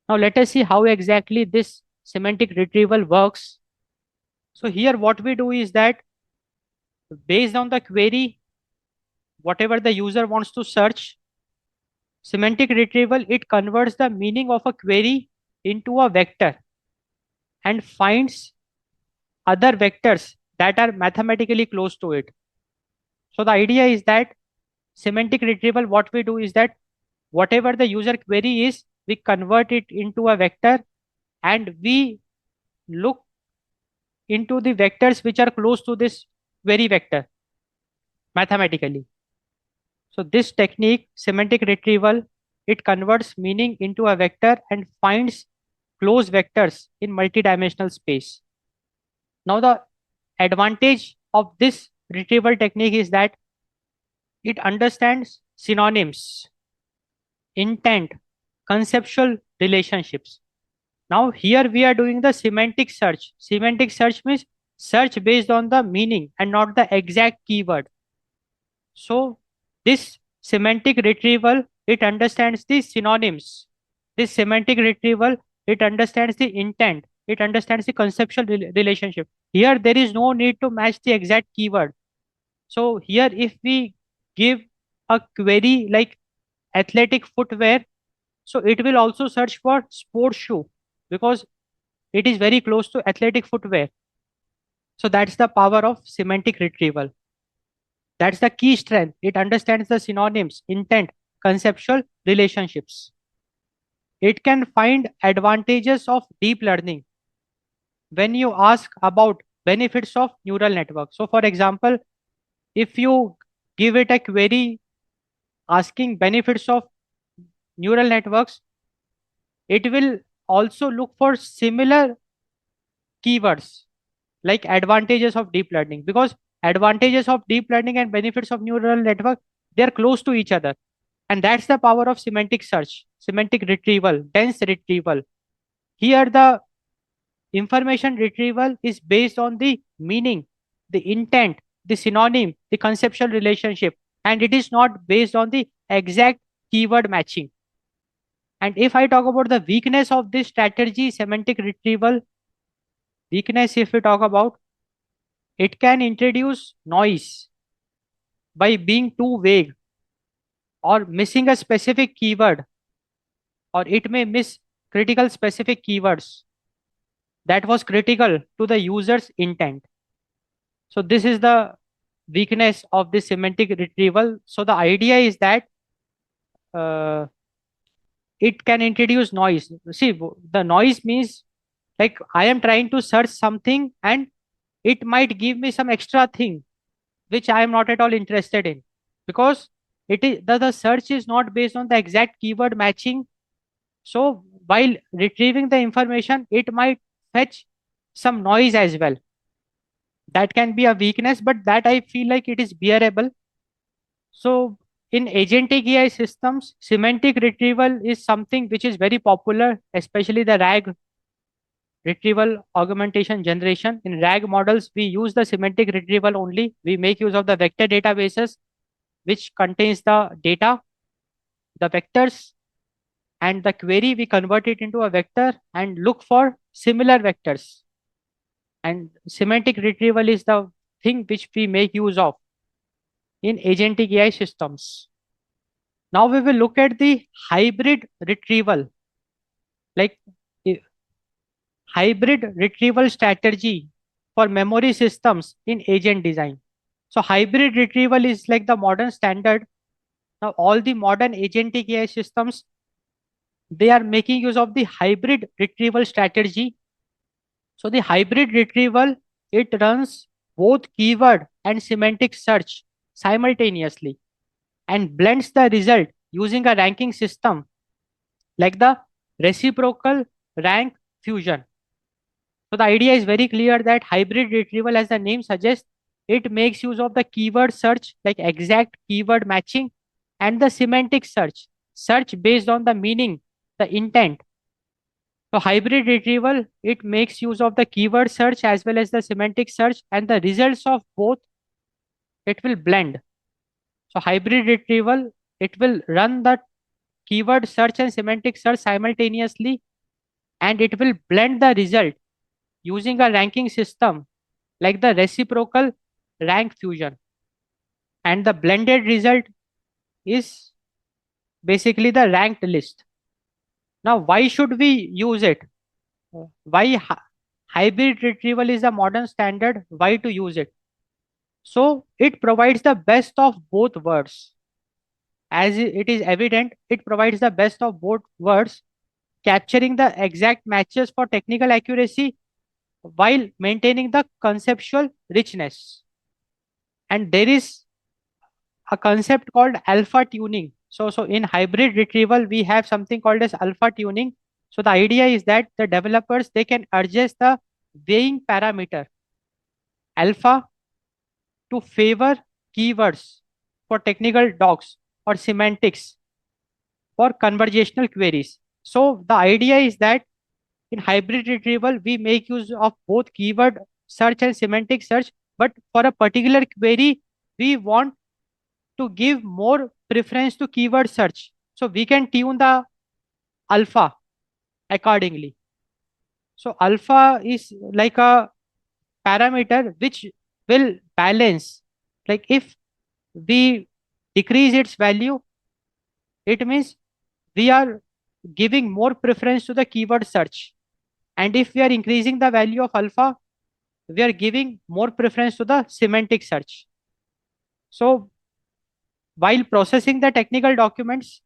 Now let us see how exactly this semantic retrieval works. So here what we do is that based on the query, whatever the user wants to search, semantic retrieval, it converts the meaning of a query into a vector and finds other vectors that are mathematically close to it. So the idea is that semantic retrieval, what we do is that whatever the user query is, we convert it into a vector and we look into the vectors which are close to this query vector mathematically. So this technique, semantic retrieval, it converts meaning into a vector and finds close vectors in multidimensional space. Now the advantage of this retrieval technique is that it understands synonyms, intent, conceptual relationships. Now here we are doing the semantic search. Semantic search means search based on the meaning and not the exact keyword. So this semantic retrieval, it understands the synonyms. This semantic retrieval, it understands the intent. It understands the conceptual relationship. Here there is no need to match the exact keyword. So here if we give a query like athletic footwear, so it will also search for sports shoe because it is very close to athletic footwear. So that's the power of semantic retrieval. That's the key strength. It understands the synonyms, intent, conceptual relationships. It can find advantages of deep learning when you ask about benefits of neural network. So for example, if you give it a query asking benefits of neural networks, it will also look for similar keywords like advantages of deep learning, because advantages of deep learning and benefits of neural network, they are close to each other. And that's the power of semantic search, semantic retrieval, dense retrieval. Here the information retrieval is based on the meaning, the intent, the synonym, the conceptual relationship, and it is not based on the exact keyword matching. And if I talk about the weakness of this strategy, semantic retrieval, weakness, if we talk about, it can introduce noise by being too vague or missing a specific keyword, or it may miss critical specific keywords that was critical to the user's intent. So this is the weakness of the semantic retrieval. So the idea is that uh, it can introduce noise. See, the noise means like I am trying to search something and it might give me some extra thing which I am not at all interested in, because it is the search is not based on the exact keyword matching. So while retrieving the information, it might fetch some noise as well. That can be a weakness, but that I feel like it is bearable. So in agentic AI systems, semantic retrieval is something which is very popular, especially the RAG retrieval augmentation generation. In RAG models, we use the semantic retrieval only. We make use of the vector databases, which contains the data, the vectors, and the query. We convert it into a vector and look for similar vectors. And semantic retrieval is the thing which we make use of in agentic AI systems. Now we will look at the hybrid retrieval, like i- hybrid retrieval strategy for memory systems in agent design. So hybrid retrieval is like the modern standard. Now all the modern agentic AI systems, they are making use of the hybrid retrieval strategy. So the hybrid retrieval, it runs both keyword and semantic search simultaneously and blends the result using a ranking system like the reciprocal rank fusion. So the idea is very clear that hybrid retrieval, as the name suggests, it makes use of the keyword search like exact keyword matching and the semantic search based on the meaning, the intent. So hybrid retrieval, it makes use of the keyword search as well as the semantic search, and the results of both, it will blend. So hybrid retrieval, it will run the keyword search and semantic search simultaneously, and it will blend the result using a ranking system like the reciprocal rank fusion. And the blended result is basically the ranked list. Now, why should we use it? Why hybrid retrieval is a modern standard? Why to use it? So it provides the best of both worlds. As it is evident, it provides the best of both worlds, capturing the exact matches for technical accuracy while maintaining the conceptual richness. And there is a concept called alpha tuning. So in hybrid retrieval, we have something called as alpha tuning. So the idea is that the developers, they can adjust the weighing parameter alpha to favor keywords for technical docs or semantics for conversational queries. So the idea is that in hybrid retrieval, we make use of both keyword search and semantic search, but for a particular query, we want to give more preference to keyword search. So we can tune the alpha accordingly. So alpha is like a parameter which will balance. Like if we decrease its value, it means we are giving more preference to the keyword search. And if we are increasing the value of alpha, we are giving more preference to the semantic search. So while processing the technical documents,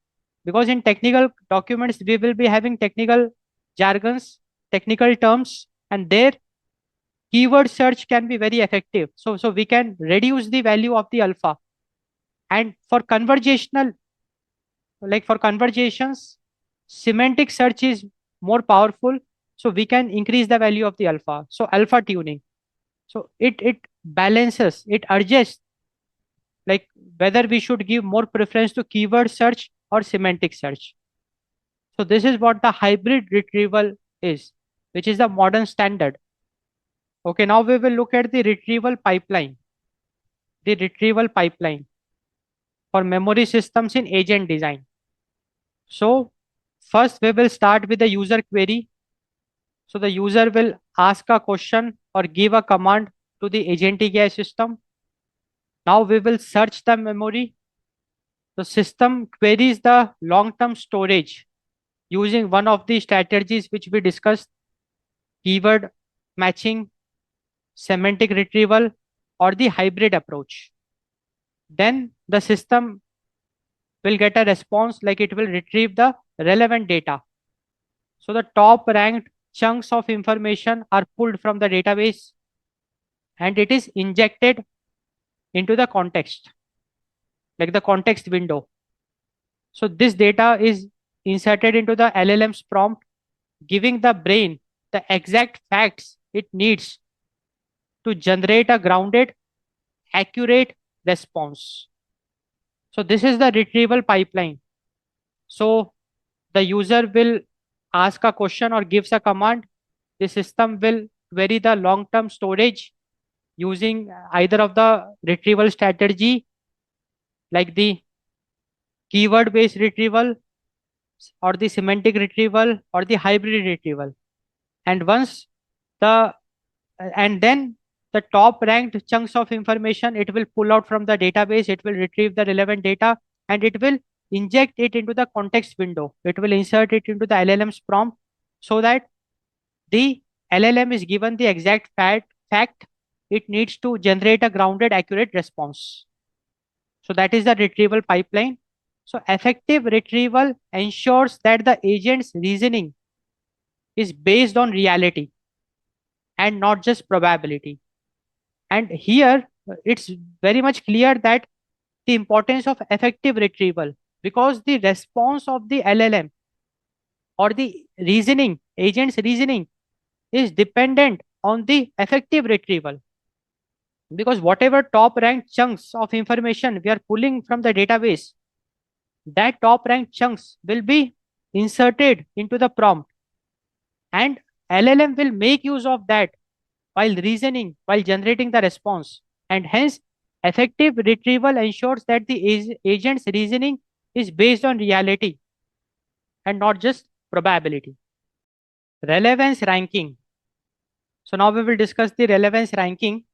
because in technical documents we will be having technical jargons, technical terms, and there keyword search can be very effective. So we can reduce the value of the alpha. And for conversational, like for conversations, semantic search is more powerful. So we can increase the value of the alpha. So alpha tuning. So it balances, it adjusts like whether we should give more preference to keyword search or semantic search. So this is what the hybrid retrieval is, which is the modern standard. Okay, now we will look at the retrieval pipeline. The retrieval pipeline for memory systems in agent design. So first we will start with the user query. So the user will ask a question or give a command to the agentic AI system. Now we will search the memory. The system queries the long-term storage using one of the strategies which we discussed, keyword matching, semantic retrieval, or the hybrid approach. Then the system will get a response like it will retrieve the relevant data. So the top ranked chunks of information are pulled from the database and it is injected into the context, like the context window. So this data is inserted into the LLM's prompt, giving the brain the exact facts it needs to generate a grounded, accurate response. So this is the retrieval pipeline. So the user will ask a question or gives a command. the system will vary the long-term storage using either of the retrieval strategy, like the keyword-based retrieval or the semantic retrieval or the hybrid retrieval. And once the and then the top ranked chunks of information it will pull out from the database, it will retrieve the relevant data, and it will inject it into the context window. It will insert it into the LLM's prompt so that the LLM is given the exact fact it needs to generate a grounded accurate response. So that is the retrieval pipeline. So effective retrieval ensures that the agent's reasoning is based on reality and not just probability. And here it's very much clear that the importance of effective retrieval, because the response of the LLM or the reasoning, agent's reasoning, is dependent on the effective retrieval. Because whatever top ranked chunks of information we are pulling from the database, that top ranked chunks will be inserted into the prompt, and LLM will make use of that while reasoning, while generating the response. And hence, effective retrieval ensures that the agent's reasoning is based on reality and not just probability. Relevance ranking. So now we will discuss the relevance ranking.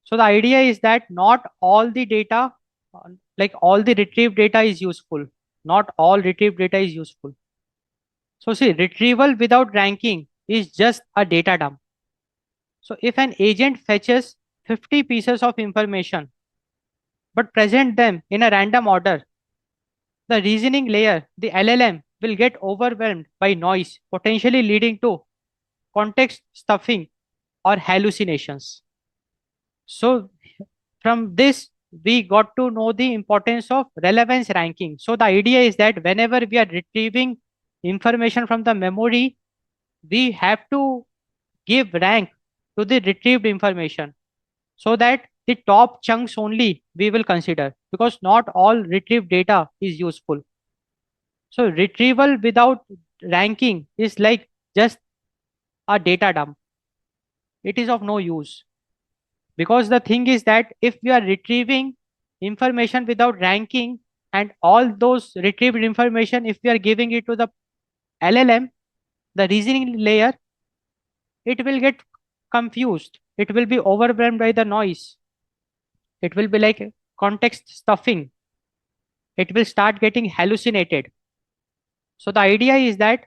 So the idea is that not all the data, like all the retrieved data is useful. Not all retrieved data is useful. So see, retrieval without ranking is just a data dump. So if an agent fetches 50 pieces of information but present them in a random order, the reasoning layer, the LLM, will get overwhelmed by noise, potentially leading to context stuffing or hallucinations. So from this, we got to know the importance of relevance ranking. So the idea is that whenever we are retrieving information from the memory, we have to give rank to the retrieved information so that the top chunks only we will consider, because not all retrieved data is useful. So retrieval without ranking is like just a data dump. It is of no use, because the thing is that if we are retrieving information without ranking, and all those retrieved information if we are giving it to the LLM, the reasoning layer, it will get confused, it will be overwhelmed by the noise, it will be like context stuffing, it will start getting hallucinated. So the idea is that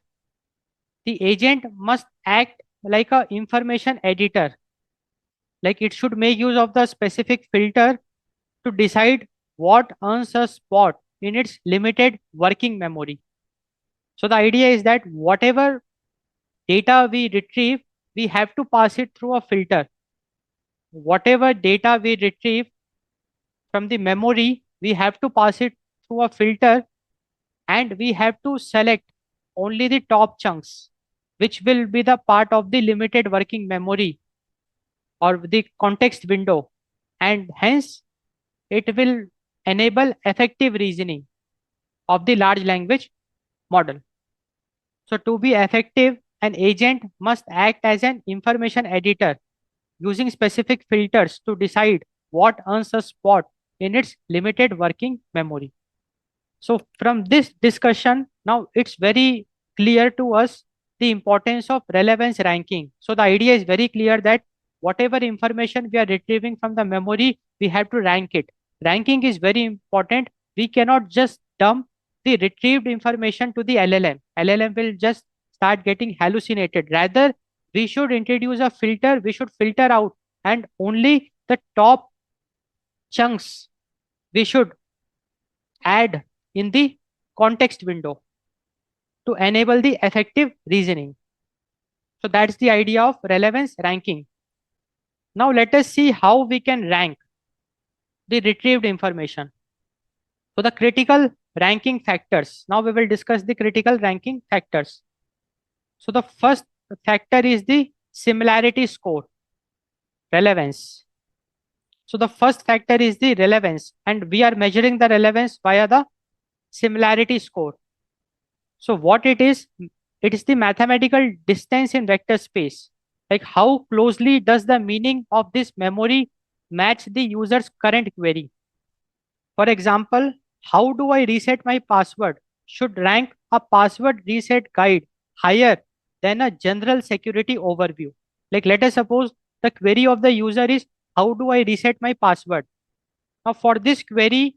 the agent must act like a information editor, like it should make use of the specific filter to decide what earns a spot in its limited working memory. So the idea is that whatever data we retrieve, we have to pass it through a filter. Whatever data we retrieve from the memory, we have to pass it through a filter, and we have to select only the top chunks, which will be the part of the limited working memory or the context window. And hence, it will enable effective reasoning of the large language model. So to be effective, an agent must act as an information editor using specific filters to decide what earns a spot in its limited working memory. So from this discussion, now it's very clear to us the importance of relevance ranking. So the idea is very clear that whatever information we are retrieving from the memory, we have to rank it. Ranking is very important. We cannot just dump the retrieved information to the LLM. LLM will just start getting hallucinated. Rather, we should introduce a filter. We should filter out, and only the top chunks we should add in the context window to enable the effective reasoning. So that's the idea of relevance ranking. Now let us see how we can rank the retrieved information. So the critical ranking factors. Now we will discuss the critical ranking factors. So the first factor is the similarity score, relevance. So the first factor is the relevance, and we are measuring the relevance via the similarity score. So what it is? It is the mathematical distance in vector space. Like how closely does the meaning of this memory match the user's current query? For example, how do I reset my password? Should rank a password reset guide higher than a general security overview. Like let us suppose the query of the user is how do I reset my password? Now for this query,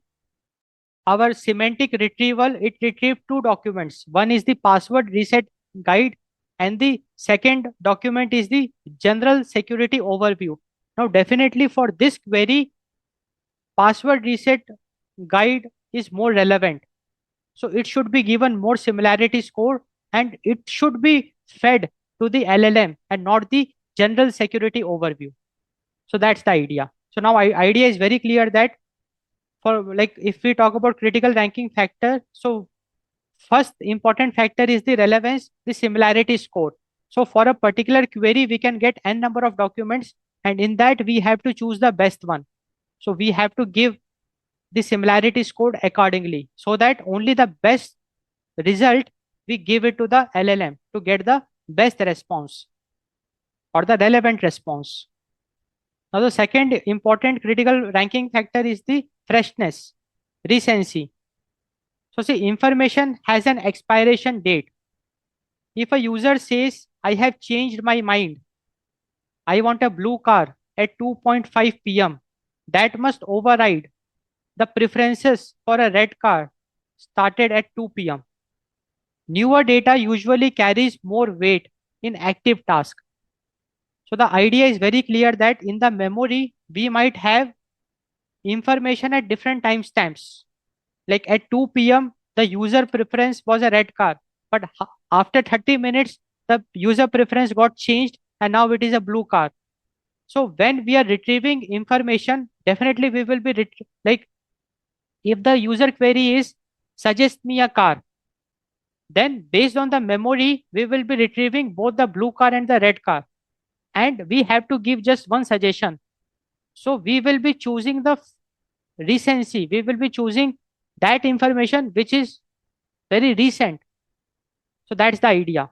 our semantic retrieval, it retrieved two documents. One is the password reset guide and the second document is the general security overview. Now definitely for this query, password reset guide is more relevant. So it should be given more similarity score and it should be fed to the LLM and not the general security overview. So that's the idea. So now idea is very clear that for like if we talk about critical ranking factor, so first important factor is the relevance, the similarity score. So for a particular query, we can get n number of documents and in that we have to choose the best one. So we have to give the similarity score accordingly so that only the best result we give it to the LLM to get the best response or the relevant response. Now, the second important critical ranking factor is the freshness, recency. So, see, information has an expiration date. If a user says, I have changed my mind, I want a blue car at 2:5 p.m., that must override the preferences for a red car started at 2 p.m. Newer data usually carries more weight in active task. So the idea is very clear that in the memory, we might have information at different timestamps. Like at 2 p.m., the user preference was a red car, but after 30 minutes, the user preference got changed and now it is a blue car. So when we are retrieving information, definitely we will be like if the user query is suggest me a car, then based on the memory, we will be retrieving both the blue car and the red car. And we have to give just one suggestion. So we will be choosing the recency. We will be choosing that information which is very recent. So that's the idea.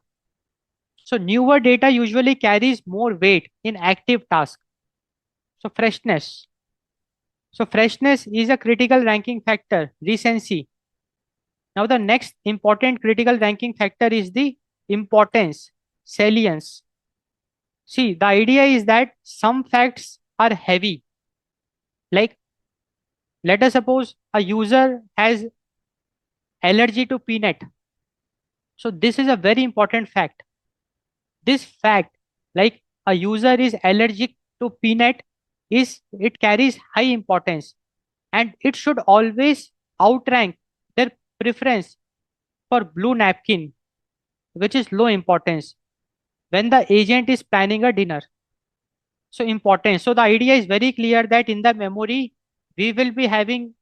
So newer data usually carries more weight in active task. So freshness. So freshness is a critical ranking factor, recency. Now the next important critical ranking factor is the importance, salience. See, the idea is that some facts are heavy. Like let us suppose a user has allergy to peanut. So this is a very important fact. This fact, like a user is allergic to peanut, is it carries high importance and it should always outrank their preference for blue napkin, which is low importance when the agent is planning a dinner. So important. So the idea is very clear that in the memory, we will be having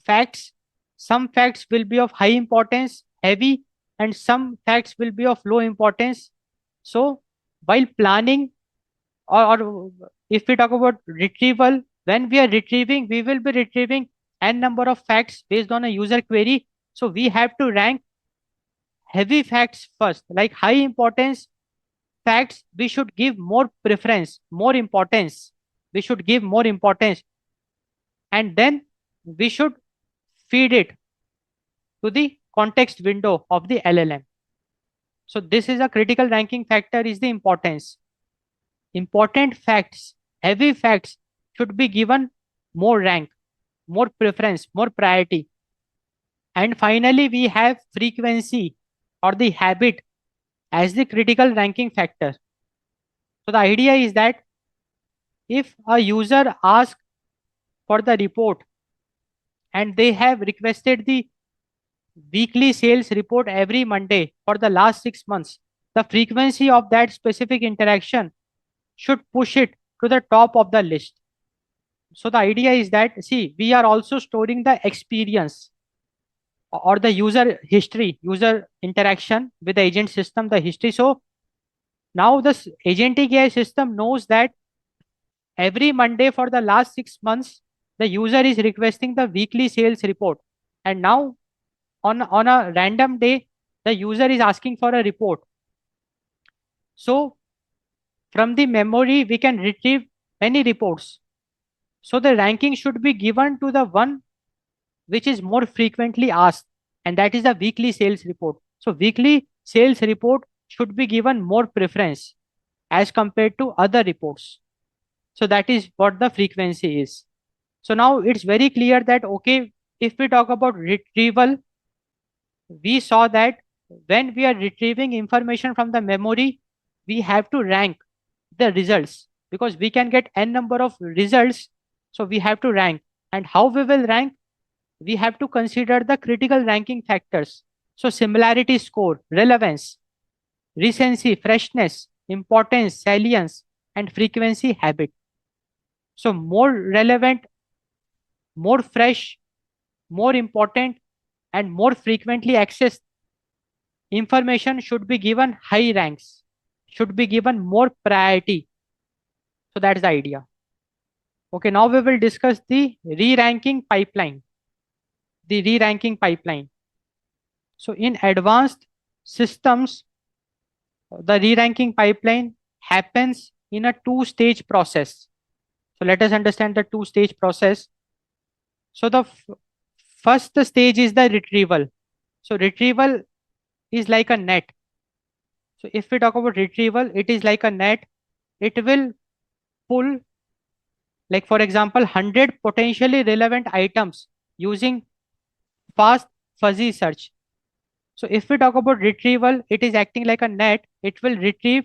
facts. Some facts will be of high importance, heavy, and some facts will be of low importance. So while planning or if we talk about retrieval, when we are retrieving, we will be retrieving n number of facts based on a user query. So we have to rank heavy facts first, like high importance facts, we should give more preference, more importance. We should give more importance. And then we should feed it to the context window of the LLM. So this is a critical ranking factor is the importance. Important facts, heavy facts should be given more rank, more preference, more priority. And finally, we have frequency or the habit as the critical ranking factor. So the idea is that if a user asks for the report and they have requested the weekly sales report every Monday for the last 6 months, the frequency of that specific interaction should push it to the top of the list. So the idea is that, see, we are also storing the experience or the user history, user interaction with the agent system, the history. So now this agentic AI system knows that every Monday for the last 6 months, the user is requesting the weekly sales report. And now on a random day, The user is asking for a report. So from the memory, we can retrieve many reports. So the ranking should be given to the one which is more frequently asked, and that is the weekly sales report. So weekly sales report should be given more preference as compared to other reports. So that is what the frequency is. So now it's very clear that, okay, if we talk about retrieval, we saw that when we are retrieving information from the memory, we have to rank the results because we can get n number of results. So we have to rank. And how we will rank? We have to consider the critical ranking factors. So similarity score, relevance, recency, freshness, importance, salience, and frequency habit. So more relevant, more fresh, more important, and more frequently accessed information should be given high ranks, should be given more priority. So that's the idea. Okay, now we will discuss the re-ranking pipeline. The re-ranking pipeline. So in advanced systems, the re-ranking pipeline happens in a two-stage process. So let us understand the two-stage process. So the first stage is the retrieval. So retrieval is like a net. So if we talk about retrieval, it is like a net. It will pull, like for example, 100 potentially relevant items using fast fuzzy search. So if we talk about retrieval, it is acting like a net. It will retrieve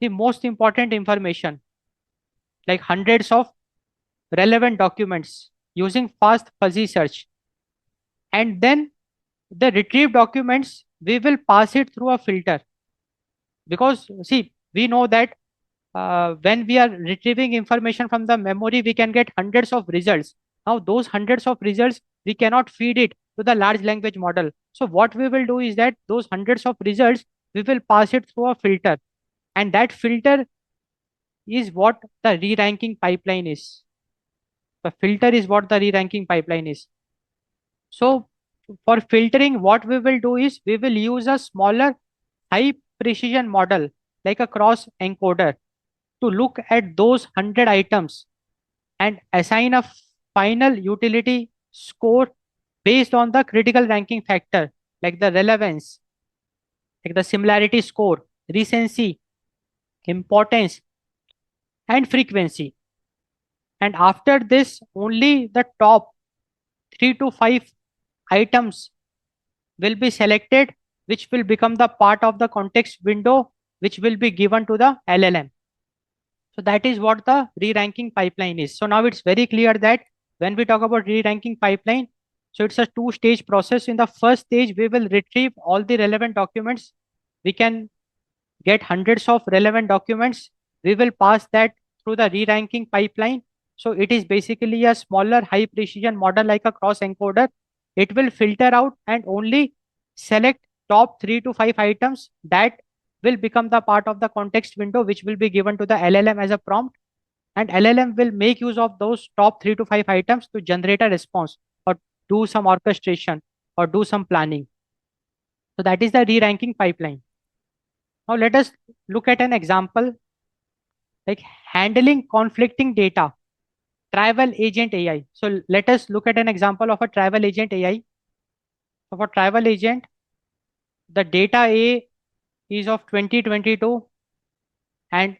the most important information, like hundreds of relevant documents using fast fuzzy search. And then the retrieved documents, we will pass it through a filter. Because see, we know that when we are retrieving information from the memory, we can get hundreds of results. Now those hundreds of results, we cannot feed it to the large language model. So what we will do is that those hundreds of results, we will pass it through a filter. And that filter is what the re-ranking pipeline is. The filter is what the re-ranking pipeline is. So for filtering, what we will do is we will use a smaller high precision model like a cross encoder to look at those 100 items and assign a final utility score based on the critical ranking factor like the relevance, like the similarity score, recency, importance, and frequency. And after this, only the top 3 to 5 items will be selected, which will become the part of the context window, which will be given to the LLM. So that is what the re-ranking pipeline is. So now it's very clear that when we talk about re-ranking pipeline, so it's a two-stage process. In the first stage, we will retrieve all the relevant documents. We can get hundreds of relevant documents. We will pass that through the re-ranking pipeline. So it is basically a smaller high precision model like a cross encoder. It will filter out and only select top 3 to 5 items that will become the part of the context window, which will be given to the LLM as a prompt. And LLM will make use of those top 3 to 5 items to generate a response or do some orchestration or do some planning. So that is the re-ranking pipeline. Now let us look at an example like handling conflicting data, travel agent AI. So let us look at an example of a travel agent AI. So for travel agent, the data A is of 2022 and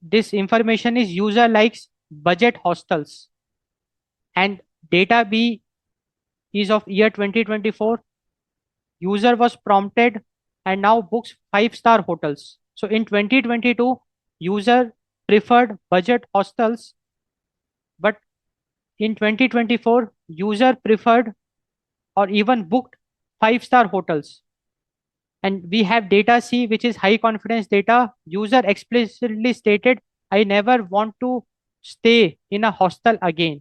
this information is user likes budget hostels, and data B is of year 2024. User was prompted and now books 5-star hotels. So in 2022, user preferred budget hostels, but in 2024, user preferred or even booked 5-star hotels. And we have data C, which is high confidence data. User explicitly stated, I never want to stay in a hostel again.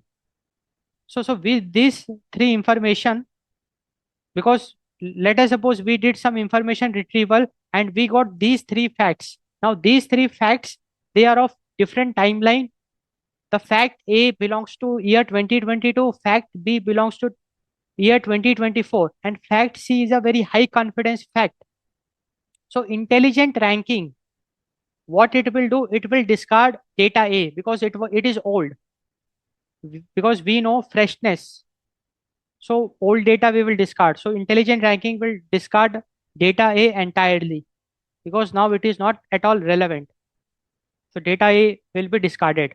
So with these three information, because let us suppose we did some information retrieval and we got these three facts. Now these three facts, they are of different timeline. The fact A belongs to year 2022, fact B belongs to year 2024, and fact C is a very high confidence fact. So intelligent ranking, what it will do, it will discard data A because it is old, because we know freshness. So old data we will discard. So intelligent ranking will discard data A entirely because now it is not at all relevant. So data A will be discarded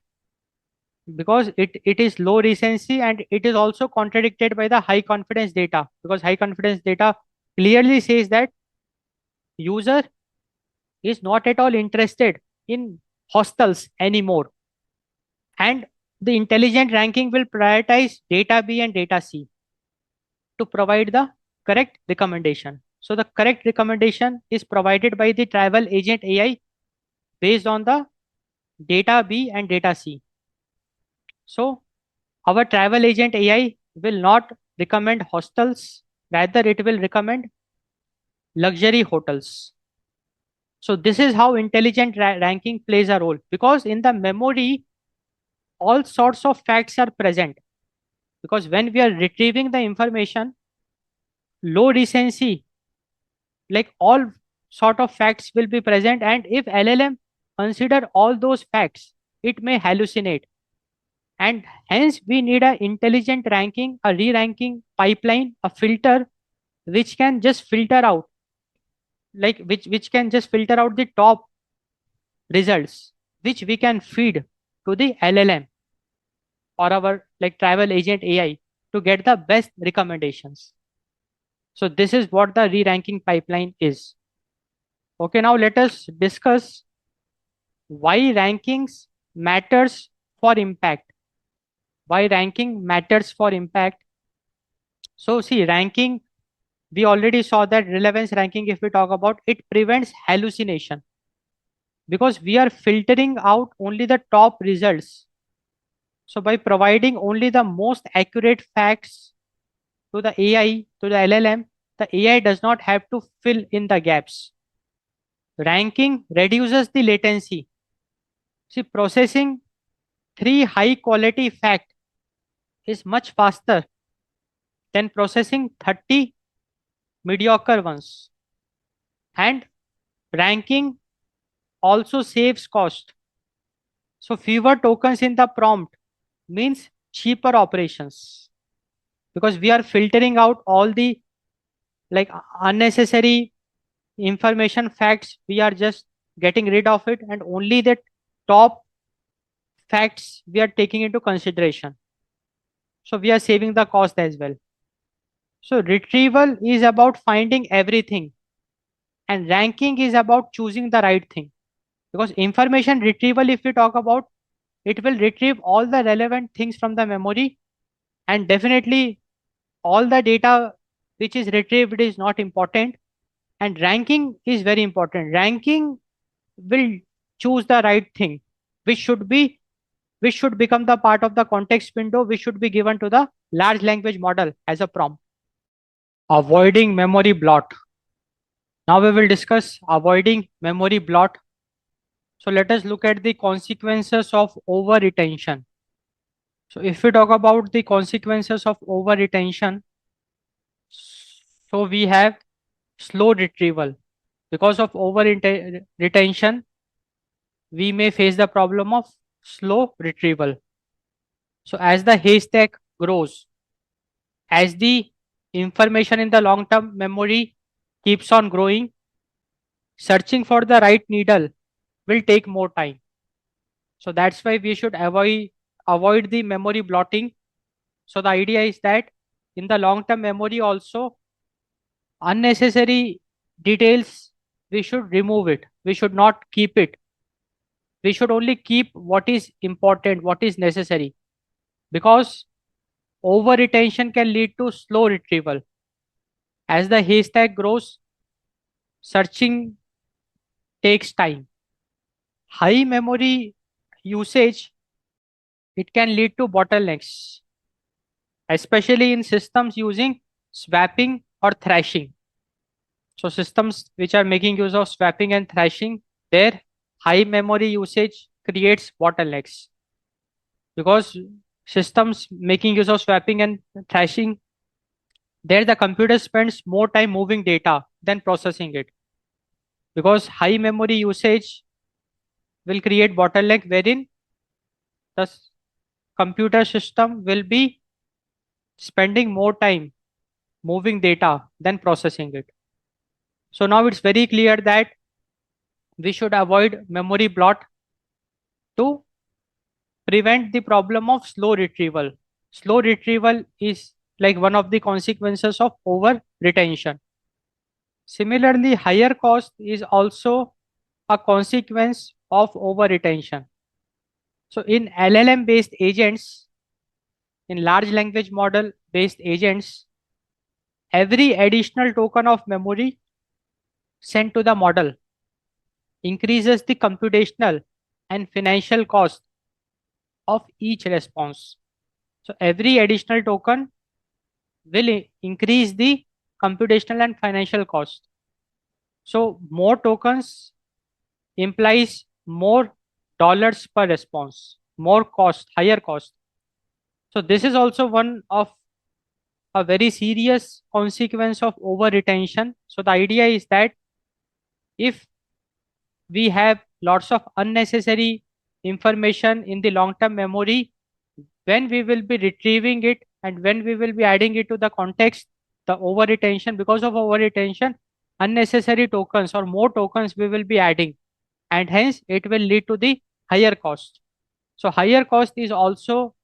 because it is low recency, and it is also contradicted by the high confidence data, because high confidence data clearly says that user is not at all interested in hostels anymore. And the intelligent ranking will prioritize data B and data C to provide the correct recommendation. So the correct recommendation is provided by the travel agent AI based on the data B and data C. So our travel agent AI will not recommend hostels, rather it will recommend luxury hotels. So this is how intelligent ranking plays a role, because in the memory all sorts of facts are present, because when we are retrieving the information, low recency, like all sort of facts will be present, and if LLM consider all those facts, it may hallucinate, and hence we need a intelligent ranking, a re-ranking pipeline, a filter which can just filter out, like which can just filter out the top results, which we can feed to the LLM or our like travel agent AI to get the best recommendations. So this is what the re-ranking pipeline is. Okay, now let us discuss why rankings matters for impact. Why ranking matters for impact. So see, ranking, we already saw that relevance ranking, if we talk about, it prevents hallucination, because we are filtering out only the top results. So by providing only the most accurate facts to the AI, to the LLM, the AI does not have to fill in the gaps. Ranking reduces the latency. See, processing three high quality facts is much faster than processing 30 mediocre ones. And ranking also saves cost. So fewer tokens in the prompt means cheaper operations, because we are filtering out all the like unnecessary information facts. We are just getting rid of it, and only the top facts we are taking into consideration. So we are saving the cost as well. So retrieval is about finding everything, and ranking is about choosing the right thing. Because information retrieval, if we talk about, it will retrieve all the relevant things from the memory, and definitely all the data which is retrieved is not important, and ranking is very important. Ranking will choose the right thing, which should be, which should become the part of the context window, which should be given to the large language model as a prompt. Avoiding memory blot. Now we will discuss avoiding memory blot. So let us look at the consequences of over retention. So if we talk about the consequences of over retention, so we have slow retrieval. Because of over retention, we may face the problem of slow retrieval. So as the haystack grows, as the information in the long term memory keeps on growing, searching for the right needle will take more time. So that's why we should avoid the memory blotting. So the idea is that in the long term memory also, unnecessary details, we should remove it. We should not keep it. We should only keep what is important, what is necessary, because over retention can lead to slow retrieval. As the haystack grows, searching takes time. High memory usage, it can lead to bottlenecks, especially in systems using swapping or thrashing. So systems which are making use of swapping and thrashing, their high memory usage creates bottlenecks, because systems making use of swapping and thrashing, There, the computer spends more time moving data than processing it, because high memory usage will create bottleneck wherein the computer system will be spending more time moving data than processing it. So now it's very clear that we should avoid memory bloat to prevent the problem of slow retrieval. Slow retrieval is like one of the consequences of over retention. Similarly, higher cost is also a consequence of over retention. So in LLM based agents, in large language model based agents, every additional token of memory sent to the model increases the computational and financial cost of each response. So every additional token will increase the computational and financial cost. So more tokens implies more dollars per response, more cost, higher cost. So this is also one of a very serious consequence of over retention. So the idea is that if we have lots of unnecessary information in the long term memory, when we will be retrieving it and when we will be adding it to the context, the over retention, because of over retention, unnecessary tokens or more tokens we will be adding, and hence it will lead to the higher cost. So higher cost is also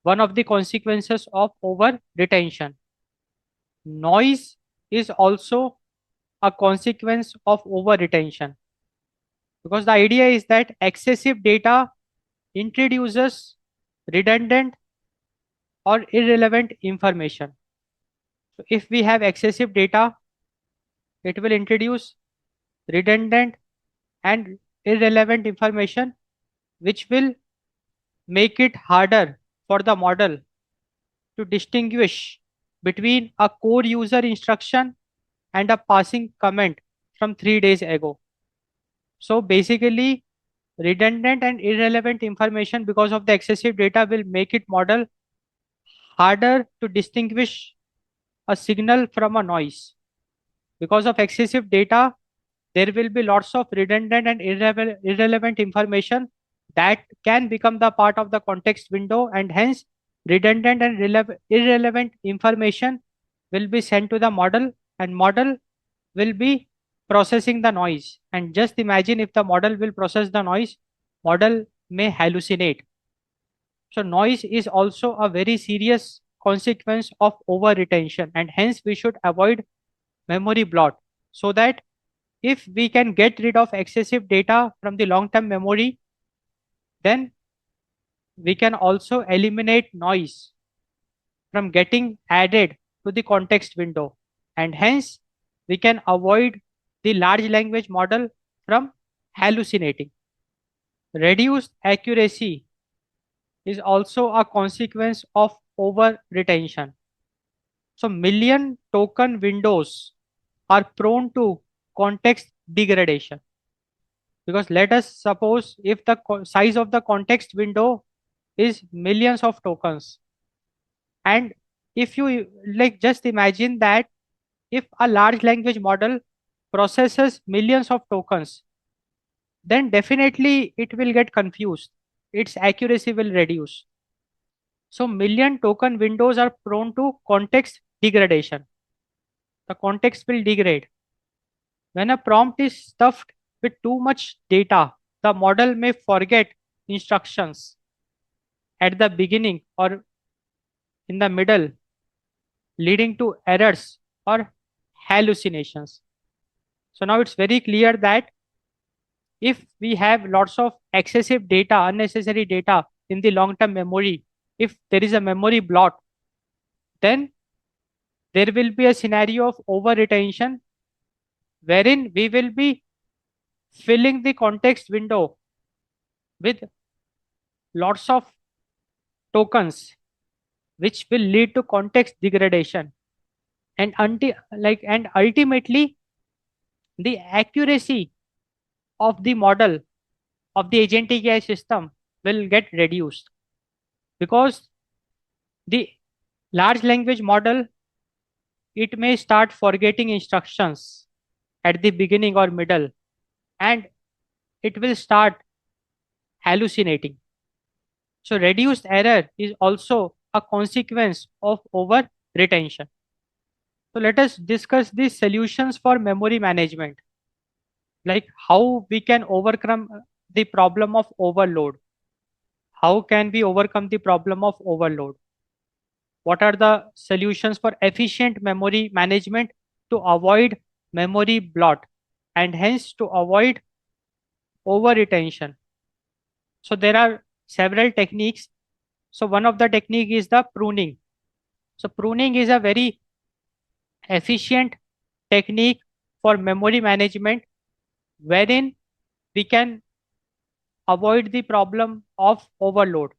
one of the consequences of over retention. Noise is also a consequence of over retention, because the idea is that excessive data introduces redundant or irrelevant information. So if we have excessive data, it will introduce redundant and irrelevant information, which will make it harder for the model to distinguish between a core user instruction and a passing comment from 3 days ago. So basically, redundant and irrelevant information because of the excessive data will make it model harder to distinguish a signal from a noise. Because of excessive data, there will be lots of redundant and irrelevant information that can become the part of the context window, and hence redundant and irrelevant information will be sent to the model, and model will be processing the noise. And just imagine, if the model will process the noise, model may hallucinate. So noise is also a very serious consequence of over retention, and hence we should avoid memory bloat, so that if we can get rid of excessive data from the long term memory, then we can also eliminate noise from getting added to the context window, and hence we can avoid the large language model from hallucinating. Reduced accuracy is also a consequence of over retention. So million token windows are prone to context degradation, because let us suppose if the size of the context window is millions of tokens, and if you like just imagine that if a large language model processes millions of tokens, then definitely it will get confused, its accuracy will reduce. So million token windows are prone to context degradation. The context will degrade. When a prompt is stuffed with too much data, the model may forget instructions at the beginning or in the middle, leading to errors or hallucinations. So now it's very clear that if we have lots of excessive data, unnecessary data in the long term memory, if there is a memory bloat, then there will be a scenario of over retention, wherein we will be filling the context window with lots of tokens, which will lead to context degradation, and and ultimately the accuracy of the model of the agentic AI system will get reduced, because the large language model it may start forgetting instructions at the beginning or middle, and it will start hallucinating. So reduced error is also a consequence of over retention. So let us discuss the solutions for memory management, like how we can overcome the problem of overload. How can we overcome the problem of overload? What are the solutions for efficient memory management to avoid memory bloat and hence to avoid over retention? So there are several techniques. So one of the technique is the pruning. So pruning is a very efficient technique for memory management wherein we can avoid the problem of overload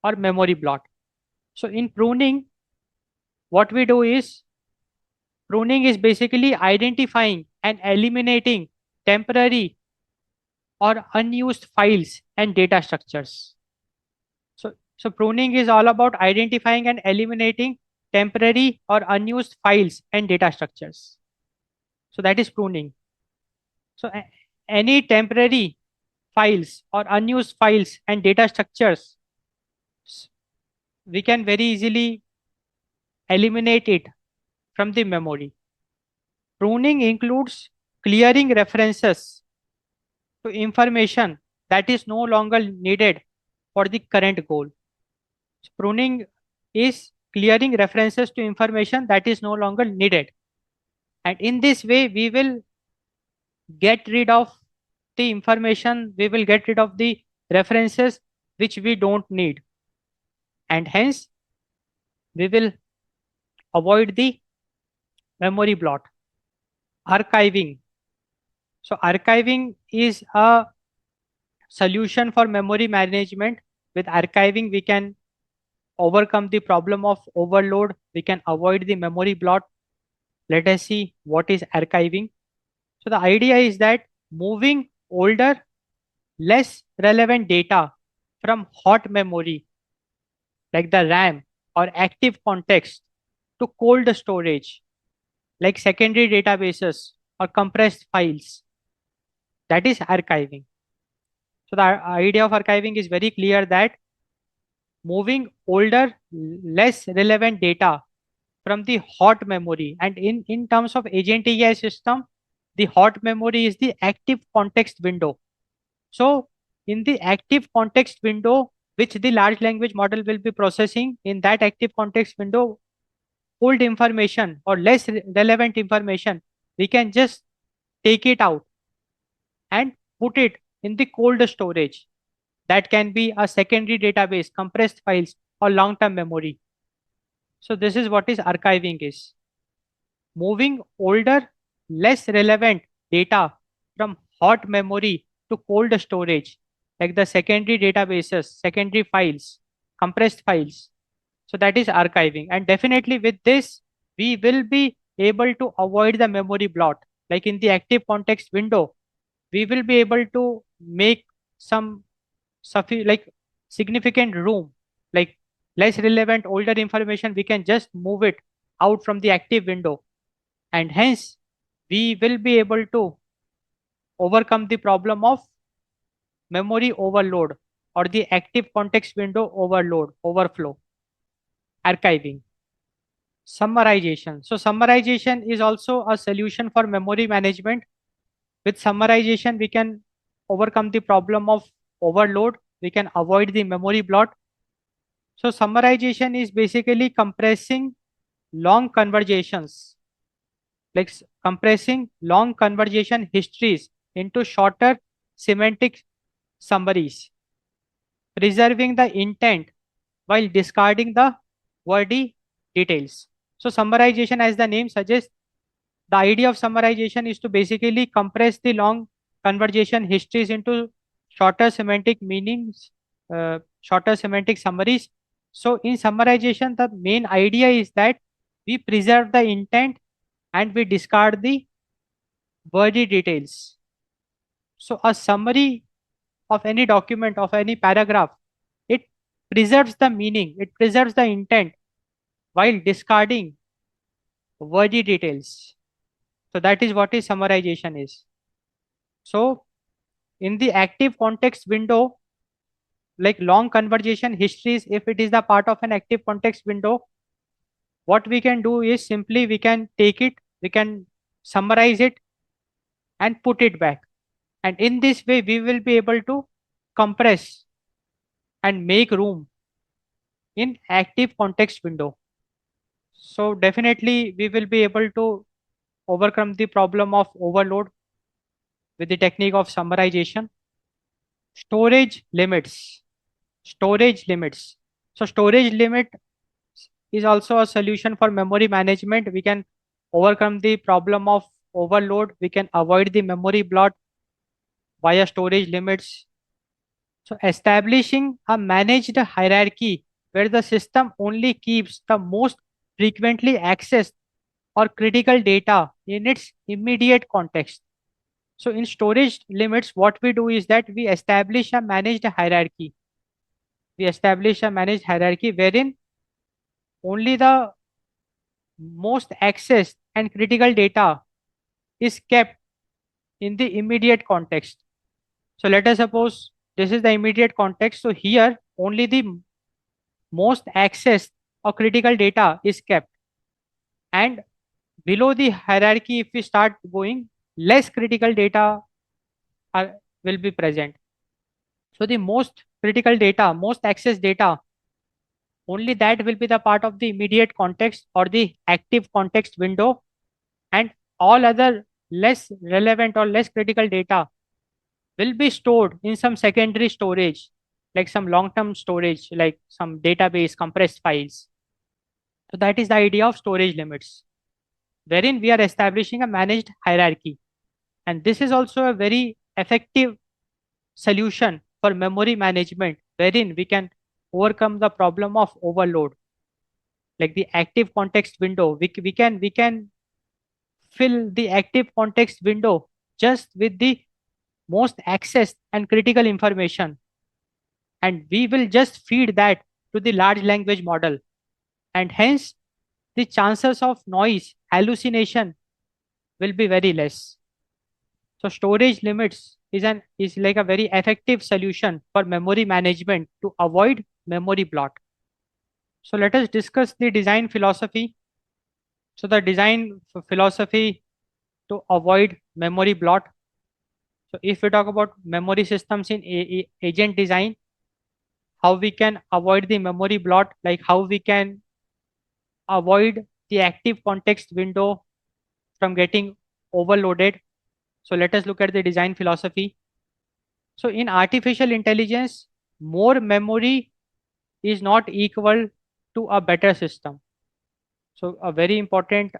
or memory bloat. So in pruning, what we do is pruning is basically identifying and eliminating temporary or unused files and data structures. So pruning is all about identifying and eliminating temporary or unused files and data structures. So that is pruning. So any temporary files or unused files and data structures, s- we can very easily eliminate it from the memory. Pruning includes clearing references to information that is no longer needed for the current goal. Pruning is clearing references to information that is no longer needed. And in this way, we will get rid of the information, we will get rid of the references which we don't need. And hence, we will avoid the memory bloat. Archiving. So, archiving is a solution for memory management. With archiving, we can overcome the problem of overload, we can avoid the memory bloat. Let us see what is archiving. So the idea is that moving older, less relevant data from hot memory like the RAM or active context to cold storage like secondary databases or compressed files. That is archiving. So the idea of archiving is very clear that moving older, less relevant data from the hot memory. And in terms of agent AI system, the hot memory is the active context window. So in the active context window, which the large language model will be processing, in that active context window, old information or less relevant information, we can just take it out and put it in the cold storage. That can be a secondary database, compressed files, or long-term memory. So this is what is archiving is. Moving older, less relevant data from hot memory to cold storage, like the secondary databases, secondary files, compressed files. So that is archiving. And definitely with this, we will be able to avoid the memory bloat. Like in the active context window, we will be able to make some like significant room, like less relevant older information, we can just move it out from the active window, and hence we will be able to overcome the problem of memory overload or the active context window overload overflow. Archiving. Summarization. So summarization is also a solution for memory management. With summarization we can overcome the problem of overload, we can avoid the memory bloat. So summarization is basically compressing long conversations, like compressing long conversation histories into shorter semantic summaries, preserving the intent while discarding the wordy details. So summarization, as the name suggests, the idea of summarization is to basically compress the long conversation histories into shorter semantic meanings, shorter semantic summaries. So in summarization, the main idea is that we preserve the intent and we discard the wordy details. So a summary of any document, of any paragraph, it preserves the meaning, it preserves the intent while discarding wordy details. So that is what is summarization is. So in the active context window, like long conversation histories, if it is the part of an active context window, what we can do is simply we can take it, we can summarize it and put it back. And in this way, we will be able to compress and make room in active context window. So definitely we will be able to overcome the problem of overload with the technique of summarization. Storage limits. Storage limits. So storage limit is also a solution for memory management. We can overcome the problem of overload. We can avoid the memory bloat via storage limits. So establishing a managed hierarchy where the system only keeps the most frequently accessed or critical data in its immediate context. So in storage limits, what we do is that we establish a managed hierarchy. We establish a managed hierarchy wherein only the most accessed and critical data is kept in the immediate context. So let us suppose this is the immediate context. So here only the most accessed or critical data is kept. And below the hierarchy, if we start going, less critical data are, will be present. So the most critical data, most access data, only that will be the part of the immediate context or the active context window, and all other less relevant or less critical data will be stored in some secondary storage, like some long-term storage, like some database compressed files. So that is the idea of storage limits, wherein we are establishing a managed hierarchy. And this is also a very effective solution for memory management, wherein we can overcome the problem of overload. Like the active context window, we can fill the active context window just with the most accessed and critical information, and we will just feed that to the large language model, and hence the chances of noise hallucination will be very less. So storage limits is like a very effective solution for memory management to avoid memory bloat. So let us discuss the design philosophy. So the design philosophy to avoid memory bloat. So if we talk about memory systems in agent design, how we can avoid the memory bloat, like how we can avoid the active context window from getting overloaded. So let us look at the design philosophy. So in artificial intelligence, more memory is not equal to a better system. So a very important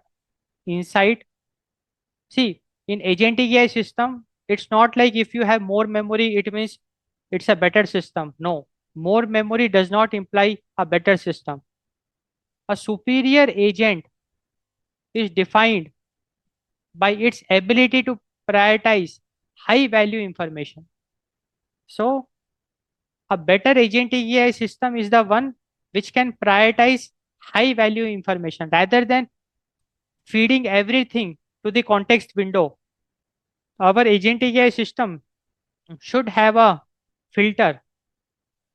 insight. See, in agentic AI system, it's not like if you have more memory, it means it's a better system. No, more memory does not imply a better system. A superior agent is defined by its ability to prioritize high value information. So a better agentic AI system is the one which can prioritize high value information rather than feeding everything to the context window. Our agentic AI system should have a filter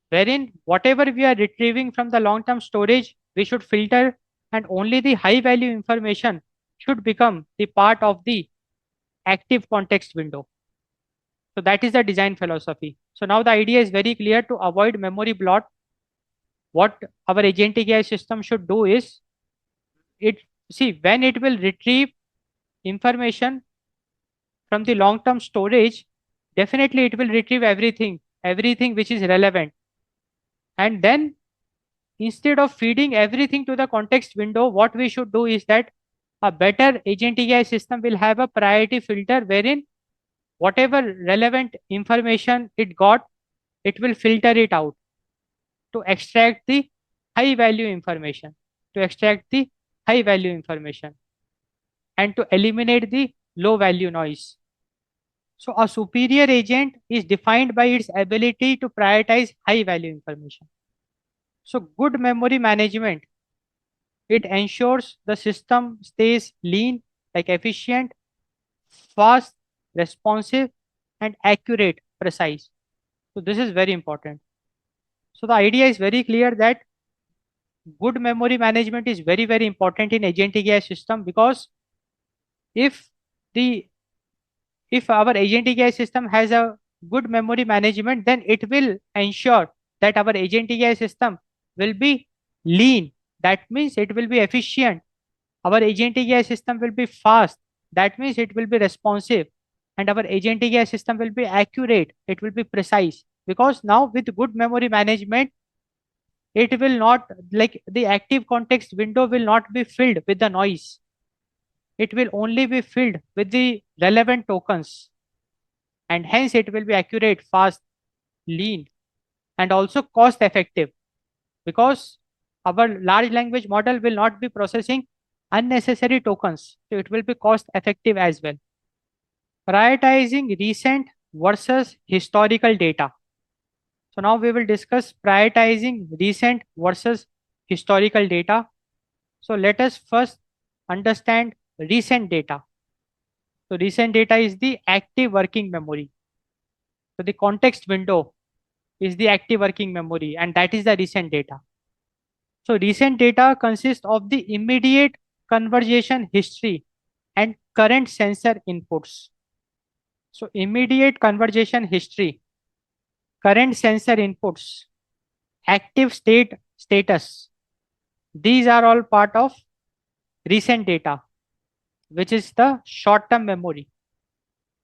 wherein whatever we are retrieving from the long term storage, we should filter, and only the high value information should become the part of the active context window. So that is the design philosophy. So now the idea is very clear: to avoid memory bloat, what our agentic AI system should do is it see when it will retrieve information from the long term storage, definitely it will retrieve everything which is relevant. And then instead of feeding everything to the context window, what we should do is that a better agentic AI system will have a priority filter wherein whatever relevant information it got, it will filter it out to extract the high value information, to extract the high value information and to eliminate the low value noise. So a superior agent is defined by its ability to prioritize high value information. So good memory management It ensures the system stays lean, like efficient, fast, responsive, and accurate, precise. So this is very important. So the idea is very clear that good memory management is very, very important in agentic AI system, because if the if our agentic AI system has a good memory management, then it will ensure that our agentic AI system will be lean. That means it will be efficient. Our agentic AI system will be fast. That means it will be responsive. And our agentic AI system will be accurate. It will be precise. Because now with good memory management, it will not, like, the active context window will not be filled with the noise. It will only be filled with the relevant tokens, and hence it will be accurate, fast, lean, and also cost effective, because our large language model will not be processing unnecessary tokens, so it will be cost effective as well. Prioritizing recent versus historical data. So now we will discuss prioritizing recent versus historical data. So let us first understand recent data. So recent data is the active working memory. So the context window is the active working memory, and that is the recent data. So recent data consists of the immediate conversation history and current sensor inputs. So immediate conversation history, current sensor inputs, active state status. These are all part of recent data, which is the short-term memory.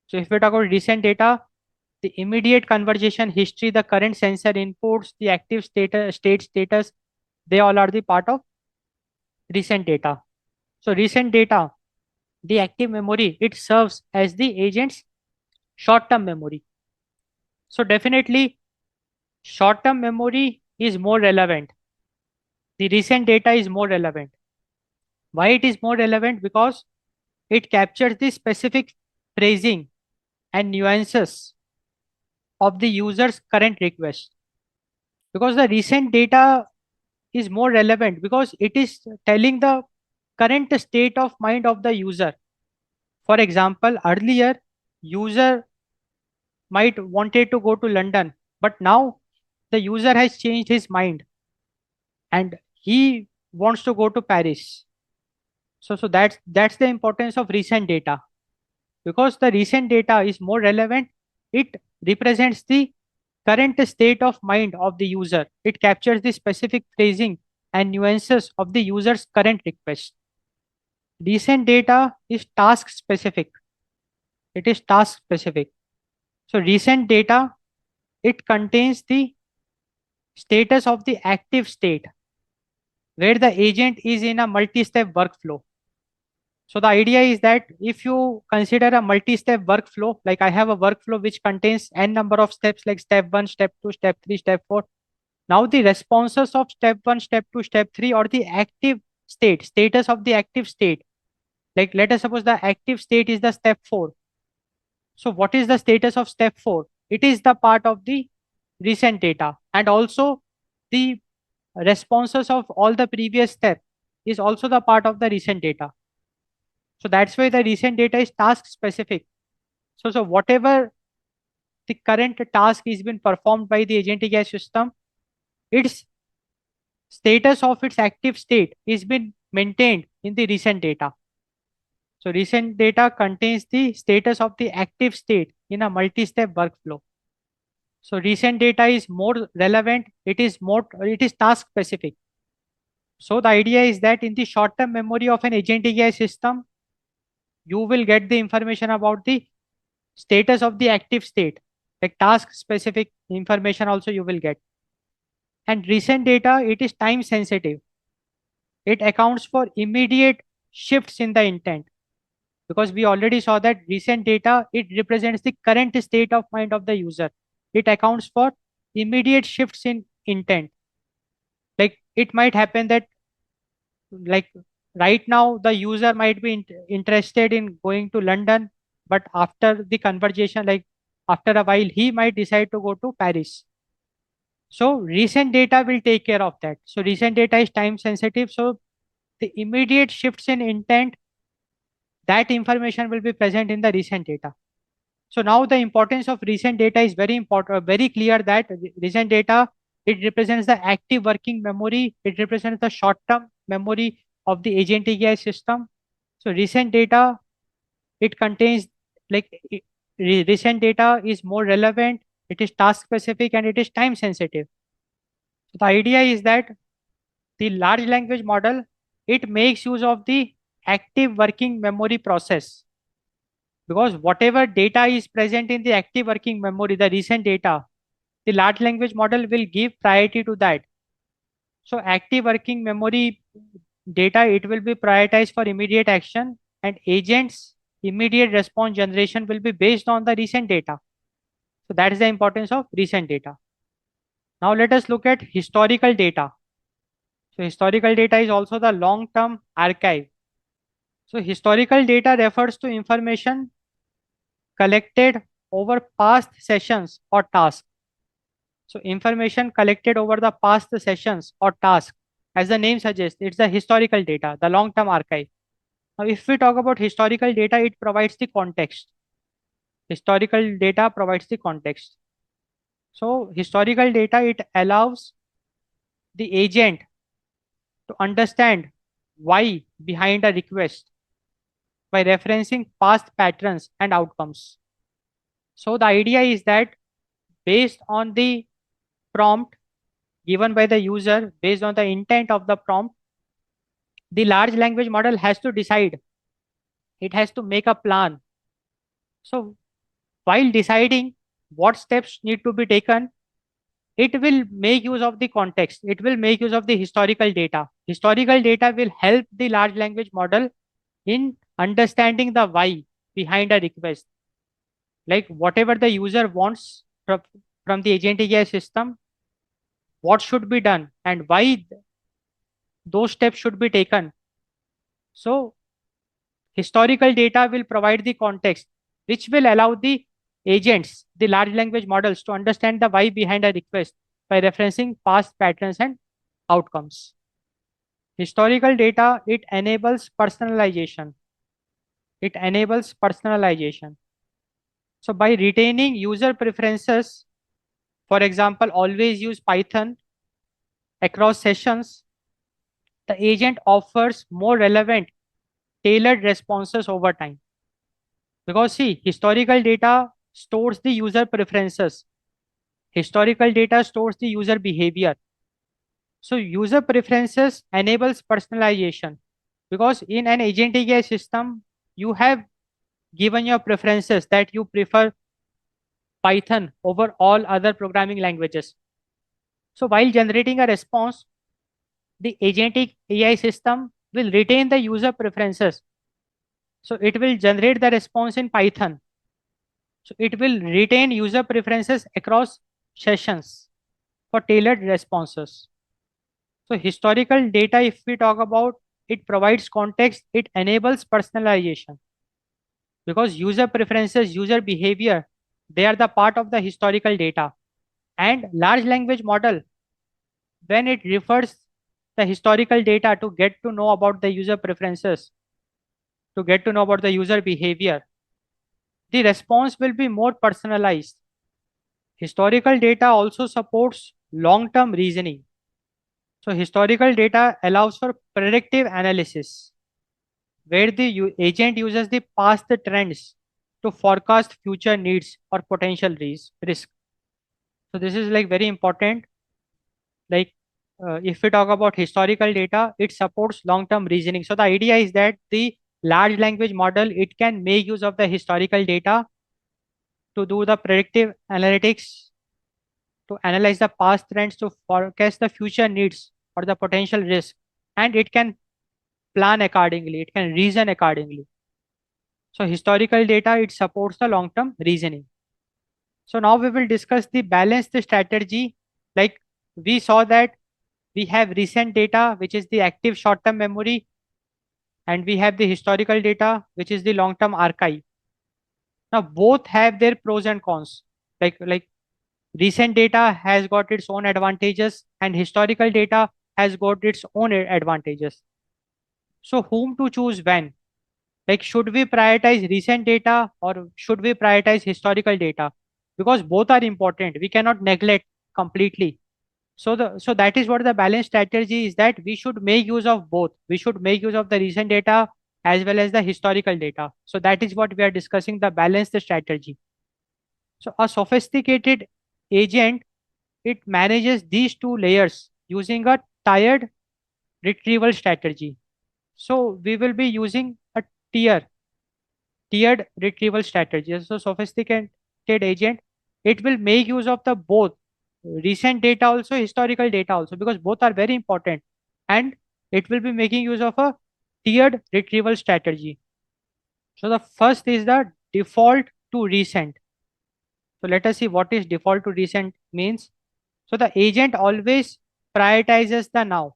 So if we talk about recent data, the immediate conversation history, the current sensor inputs, the active state status, they all are the part of recent data. So recent data, the active memory, it serves as the agent's short-term memory. So definitely short-term memory is more relevant. The recent data is more relevant. Why it is more relevant? Because it captures the specific phrasing and nuances of the user's current request. Because the recent data is more relevant because it is telling the current state of mind of the user. For example, earlier user might wanted to go to London, but now the user has changed his mind and he wants to go to Paris. So that's the importance of recent data, because the recent data is more relevant. It represents the current state of mind of the user. It captures the specific phrasing and nuances of the user's current request. Recent data is task specific. It is task specific. So recent data, it contains the status of the active state where the agent is in a multi-step workflow. So the idea is that if you consider a multi-step workflow, like I have a workflow which contains n number of steps, like step 1, step 2, step 3, step 4. Now the responses of step 1, step 2, step 3, or the active status of the active state. Like let us suppose the active state is the step 4. So what is the status of step 4? It is the part of the recent data, and also the responses of all the previous steps is also the part of the recent data. So that's why the recent data is task specific. So whatever the current task is being performed by the agentic AI system, its status of its active state is being maintained in the recent data. So recent data contains the status of the active state in a multi-step workflow. So recent data is more relevant. It is task specific. So the idea is that in the short-term memory of an agentic AI system, you will get the information about the status of the active state, like task specific information also you will get. And recent data, it is time sensitive. It accounts for immediate shifts in the intent, because we already saw that recent data, it represents the current state of mind of the user. It accounts for immediate shifts in intent. Like it might happen that, like, right now the user might be interested in going to London, but after the conversation, like after a while he might decide to go to Paris. So recent data will take care of that. So recent data is time sensitive, so the immediate shifts in intent, that information will be present in the recent data. So now the importance of recent data is very important, very clear that recent data, it represents the active working memory. It represents the short-term memory of the agentic AI system. So recent data, it contains like recent data is more relevant. It is task specific and it is time sensitive. So the idea is that the large language model, it makes use of the active working memory process, because whatever data is present in the active working memory, the recent data, the large language model will give priority to that. So active working memory data, it will be prioritized for immediate action, and agents immediate response generation will be based on the recent data. So that is the importance of recent data. Now let us look at historical data. So historical data is also the long-term archive. So historical data refers to information collected over past sessions or tasks. So information collected over the past sessions or tasks, as the name suggests, it's the historical data, the long-term archive. Now, if we talk about historical data, it provides the context. Historical data provides the context. So historical data, it allows the agent to understand why behind a request by referencing past patterns and outcomes. So the idea is that based on the prompt given by the user, based on the intent of the prompt, the large language model has to decide. It has to make a plan. So while deciding what steps need to be taken, it will make use of the context. It will make use of the historical data. Historical data will help the large language model in understanding the why behind a request. Like whatever the user wants from the agentic AI system, what should be done and why those steps should be taken. So historical data will provide the context, which will allow the agents, the large language models, to understand the why behind a request by referencing past patterns and outcomes. Historical data, it enables personalization. It enables personalization. So by retaining user preferences, for example, always use Python across sessions, the agent offers more relevant, tailored responses over time. Because see, historical data stores the user preferences. Historical data stores the user behavior. So user preferences enables personalization, because in an agentic AI system, you have given your preferences that you prefer Python over all other programming languages. So while generating a response, the agentic AI system will retain the user preferences. So it will generate the response in Python. So it will retain user preferences across sessions for tailored responses. So historical data, if we talk about, it provides context, it enables personalization, because user preferences, user behavior, they are the part of the historical data. And large language model, when it refers the historical data to get to know about the user preferences, to get to know about the user behavior, the response will be more personalized. Historical data also supports long-term reasoning. So historical data allows for predictive analysis, where the agent uses the past trends to forecast future needs or potential risk. So this is like very important. Like if we talk about historical data, it supports long-term reasoning. So the idea is that the large language model, it can make use of the historical data to do the predictive analytics, to analyze the past trends, to forecast the future needs or the potential risk, and it can plan accordingly, it can reason accordingly. So historical data, it supports the long-term reasoning. So now we will discuss the balanced strategy. Like we saw that we have recent data, which is the active short-term memory, and we have the historical data, which is the long-term archive. Now both have their pros and cons. Like recent data has got its own advantages and historical data has got its own advantages. So whom to choose when? Like, should we prioritize recent data or should we prioritize historical data? Because both are important. We cannot neglect completely. So that is what the balance strategy is, that we should make use of both. We should make use of the recent data as well as the historical data. So that is what we are discussing, the balanced strategy. So a sophisticated agent, it manages these two layers using a tiered retrieval strategy. So we will be using a tier tiered retrieval strategy. So sophisticated agent, it will make use of the both recent data also, historical data also, because both are very important. And it will be making use of a tiered retrieval strategy. So the first is the default to recent. So let us see what is default to recent means. So the agent always prioritizes the now.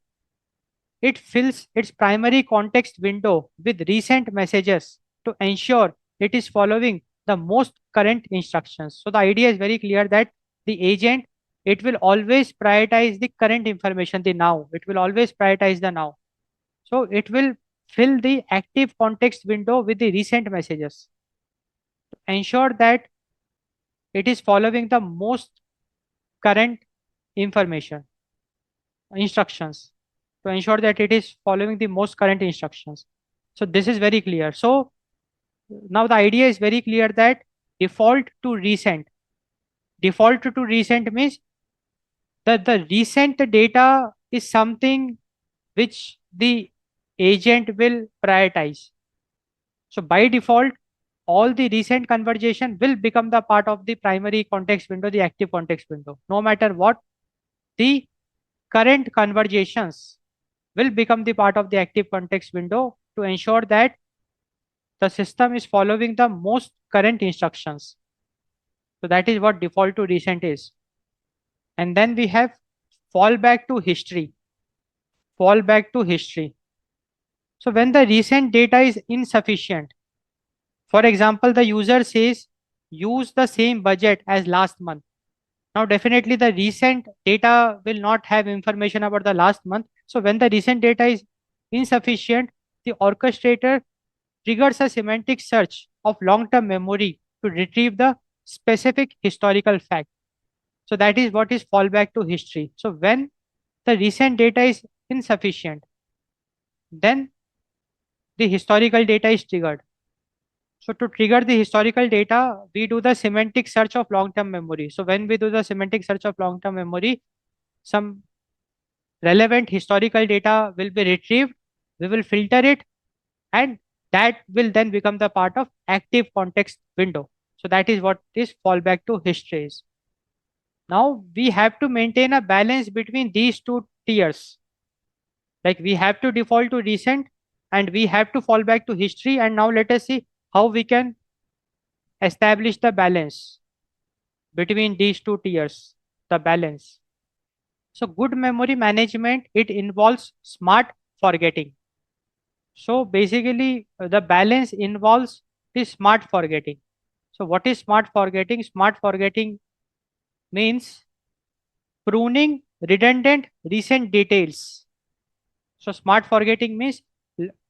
It fills its primary context window with recent messages to ensure it is following the most current instructions. So the idea is very clear that the agent, it will always prioritize the current information, the now. It will always prioritize the now. So it will fill the active context window with the recent messages to ensure that it is following the most current information, instructions, to ensure that it is following the most current instructions. So this is very clear. So now the idea is very clear that default to recent. Default to recent means that the recent data is something which the agent will prioritize. So by default, all the recent conversation will become the part of the primary context window, the active context window. No matter what, the current conversations will become the part of the active context window to ensure that the system is following the most current instructions. So that is what default to recent is. And then we have fallback to history. Fallback to history. So when the recent data is insufficient, for example, the user says, use the same budget as last month. Now, definitely the recent data will not have information about the last month. So when the recent data is insufficient, the orchestrator triggers a semantic search of long-term memory to retrieve the specific historical fact. So that is what is fallback to history. So when the recent data is insufficient, then the historical data is triggered. So to trigger the historical data, we do the semantic search of long-term memory. So when we do the semantic search of long-term memory, some relevant historical data will be retrieved. We will filter it, and that will then become the part of active context window. So that is what is fallback to history is. Now we have to maintain a balance between these two tiers. Like, we have to default to recent and we have to fall back to history. And now let us see how we can establish the balance between these two tiers, the balance. So good memory management, it involves smart forgetting. So basically the balance involves the smart forgetting. So what is smart forgetting? Smart forgetting means pruning redundant recent details. So smart forgetting means,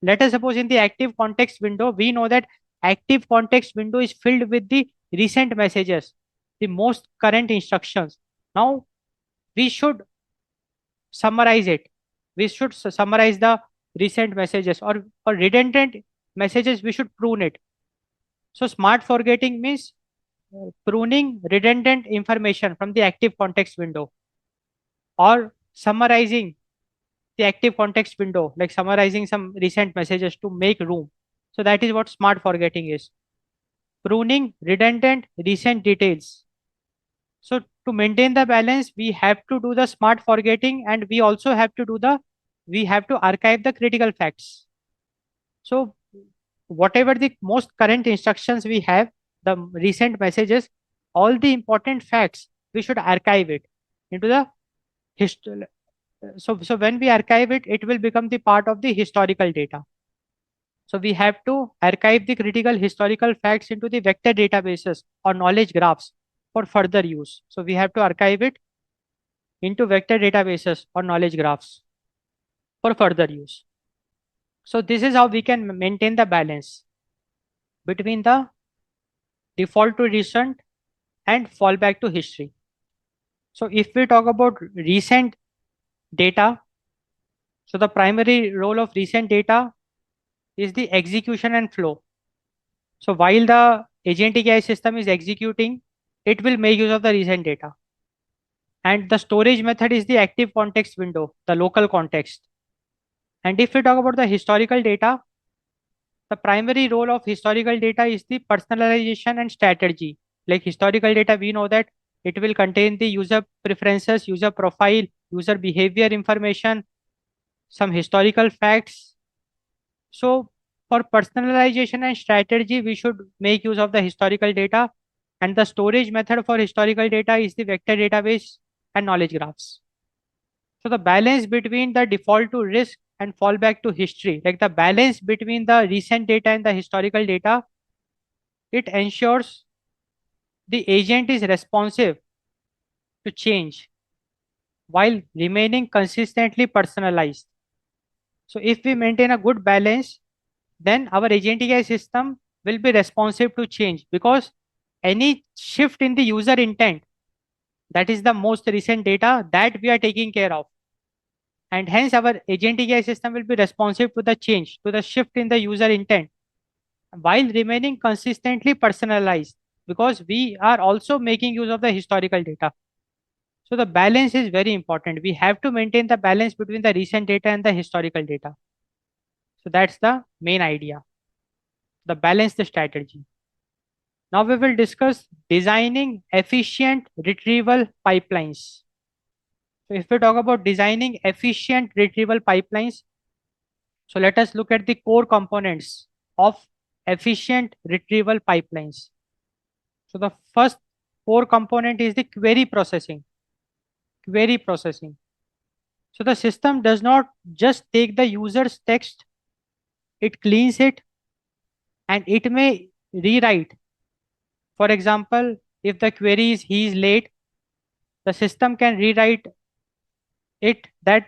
let us suppose in the active context window, we know that active context window is filled with the recent messages, the most current instructions. Now we should summarize it. We should summarize the recent messages, or redundant messages, we should prune it. So smart forgetting means pruning redundant information from the active context window, or summarizing the active context window, like summarizing some recent messages to make room. So that is what smart forgetting is. Pruning redundant recent details. So to maintain the balance, we have to do the smart forgetting, and we also have to we have to archive the critical facts. So whatever the most current instructions we have, the recent messages, all the important facts, we should archive it into the history. So when we archive it, it will become the part of the historical data. So we have to archive the critical historical facts into the vector databases or knowledge graphs for further use. So we have to archive it into vector databases or knowledge graphs for further use. So this is how we can maintain the balance between the default to recent and fallback to history. So if we talk about recent data, so the primary role of recent data is the execution and flow. So while the agentic AI system is executing, it will make use of the recent data. And the storage method is the active context window, the local context. And if we talk about the historical data, the primary role of historical data is the personalization and strategy. Like historical data, we know that it will contain the user preferences, user profile, user behavior information, some historical facts. So for personalization and strategy, we should make use of the historical data. And the storage method for historical data is the vector database and knowledge graphs. So the balance between the default to risk and fallback to history, like the balance between the recent data and the historical data, it ensures the agent is responsive to change while remaining consistently personalized. So if we maintain a good balance, then our agentic AI system will be responsive to change because any shift in the user intent, that is the most recent data that we are taking care of. And hence our agentic AI system will be responsive to the change, to the shift in the user intent while remaining consistently personalized because we are also making use of the historical data. So the balance is very important. We have to maintain the balance between the recent data and the historical data. So that's the main idea, the balanced strategy. Now we will discuss designing efficient retrieval pipelines. So if we talk about designing efficient retrieval pipelines, so let us look at the core components of efficient retrieval pipelines. So the first core component is the query processing. Query processing. So the system does not just take the user's text, it cleans it and it may rewrite. For example, if the query is he is late, the system can rewrite it that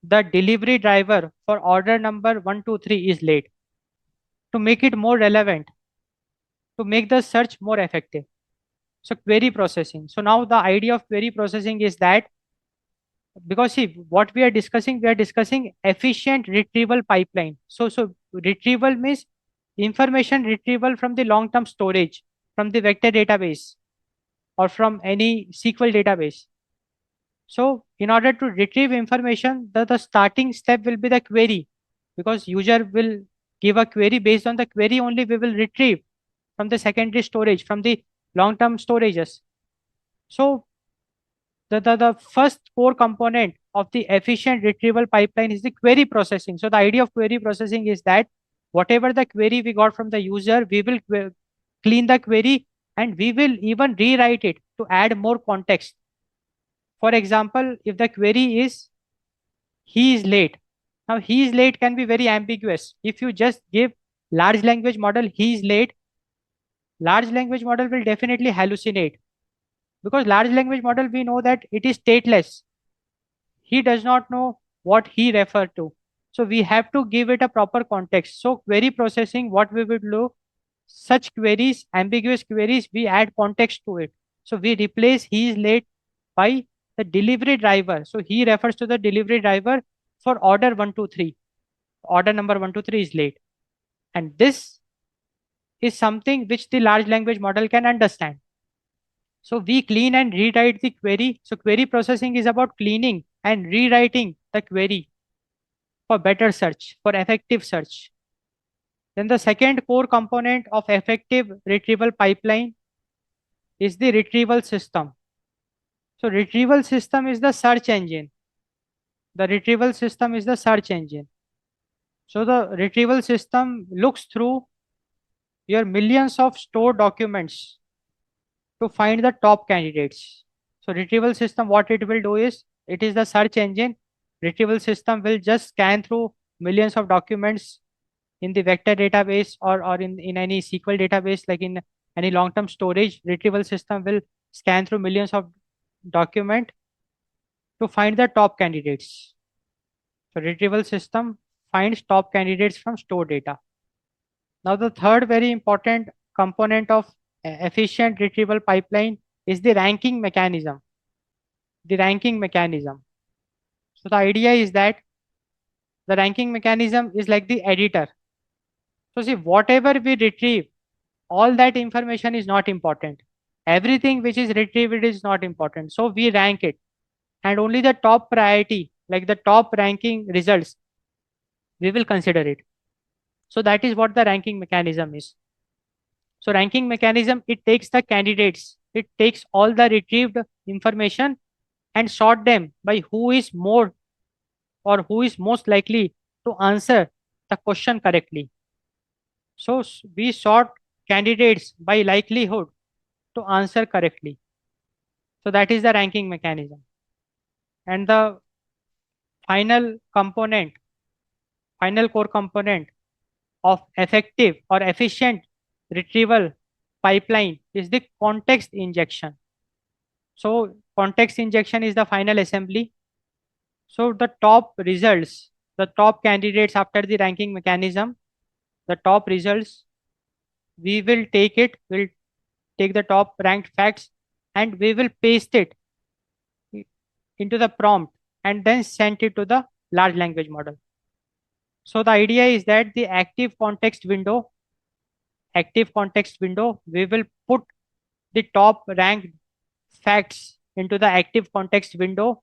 the delivery driver for order number 123 is late to make it more relevant, to make the search more effective. So query processing. So now the idea of query processing is that because see what we are discussing efficient retrieval pipeline. So retrieval means information retrieval from the long term storage, from the vector database or from any SQL database. So in order to retrieve information, the starting step will be the query because user will give a query. Based on the query only we will retrieve from the secondary storage, from the long term storages. So the first core component of the efficient retrieval pipeline is the query processing. So the idea of query processing is that whatever the query we got from the user, we will clean the query and we will even rewrite it to add more context. For example, if the query is he is late. Now he is late can be very ambiguous. If you just give large language model he is late, large language model will definitely hallucinate because large language model we know that it is stateless. He does not know what he referred to. So we have to give it a proper context. So query processing, what we will do, such queries, ambiguous queries, we add context to it. So we replace he is late by the delivery driver. So he refers to the delivery driver for order 123. Order number 123 is late. And this is something which the large language model can understand. So we clean and rewrite the query. So query processing is about cleaning and rewriting the query for better search, for effective search. Then the second core component of effective retrieval pipeline is the retrieval system. So retrieval system is the search engine. The retrieval system is the search engine. So the retrieval system looks through your millions of stored documents to find the top candidates. So retrieval system, what it will do is, it is the search engine. Retrieval system will just scan through millions of documents in the vector database or in any SQL database, like in any long-term storage. Retrieval system will scan through millions of document to find the top candidates. So retrieval system finds top candidates from stored data. Now, the third very important component of efficient retrieval pipeline is the ranking mechanism. The ranking mechanism. So the idea is that the ranking mechanism is like the editor. So see, whatever we retrieve, all that information is not important. Everything which is retrieved is not important. So we rank it, and only the top priority, like the top ranking results, we will consider it. So that is what the ranking mechanism is. So ranking mechanism, it takes the candidates, it takes all the retrieved information and sort them by who is more or who is most likely to answer the question correctly. So we sort candidates by likelihood to answer correctly. So that is the ranking mechanism. And the final component, final core component of effective or efficient retrieval pipeline is the context injection. So context injection is the final assembly. So the top results, the top candidates after the ranking mechanism, the top results, we will take it, we'll take the top ranked facts and we will paste it into the prompt and then send it to the large language model. So the idea is that the active context window, we will put the top ranked facts into the active context window,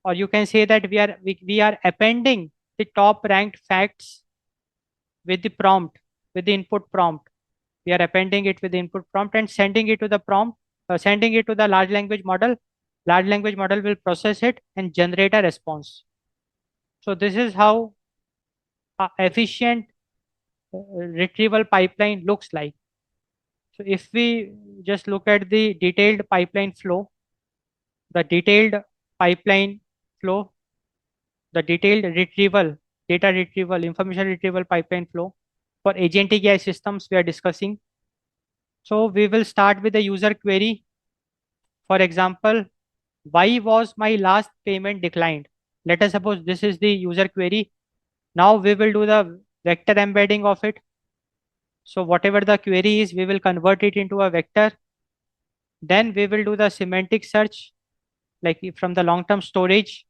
or you can say that we are appending the top ranked facts with the prompt, with the input prompt. We are appending it with the input prompt and sending it to the prompt, sending it to the large language model. Large language model will process it and generate a response. So this is how a efficient retrieval pipeline looks like. So if we just look at the detailed pipeline flow, the detailed pipeline flow, the detailed retrieval, data retrieval, information retrieval pipeline flow for agentic AI systems we are discussing. So we will start with the user query. For example, why was my last payment declined? Let us suppose this is the user query. Now we will do the vector embedding of it. So whatever the query is, we will convert it into a vector. Then we will do the semantic search, like from the long-term storage.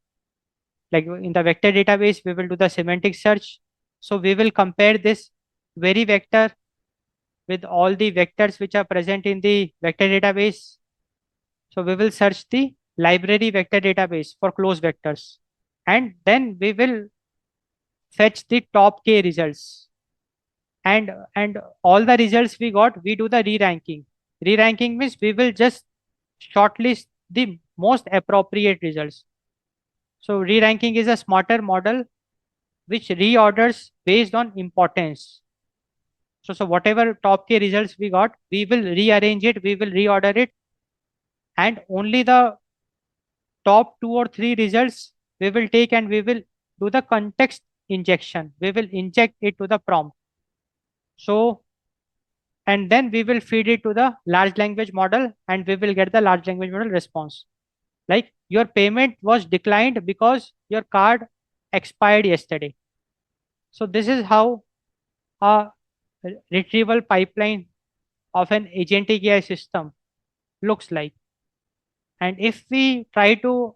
Like in the vector database, we will do the semantic search. So we will compare this query vector with all the vectors which are present in the vector database. So we will search the library vector database for closed vectors. And then we will fetch the top K results. And all the results we got, we do the re-ranking. Re-ranking means we will just shortlist the most appropriate results. So re-ranking is a smarter model which reorders based on importance. So whatever top K results we got, we will rearrange it, we will reorder it, and only the top 2 or 3 results we will take and we will do the context injection. We will inject it to the prompt. So, and then we will feed it to the large language model and we will get the large language model response. Like your payment was declined because your card expired yesterday. So this is how a retrieval pipeline of an agentic AI system looks like. And if we try to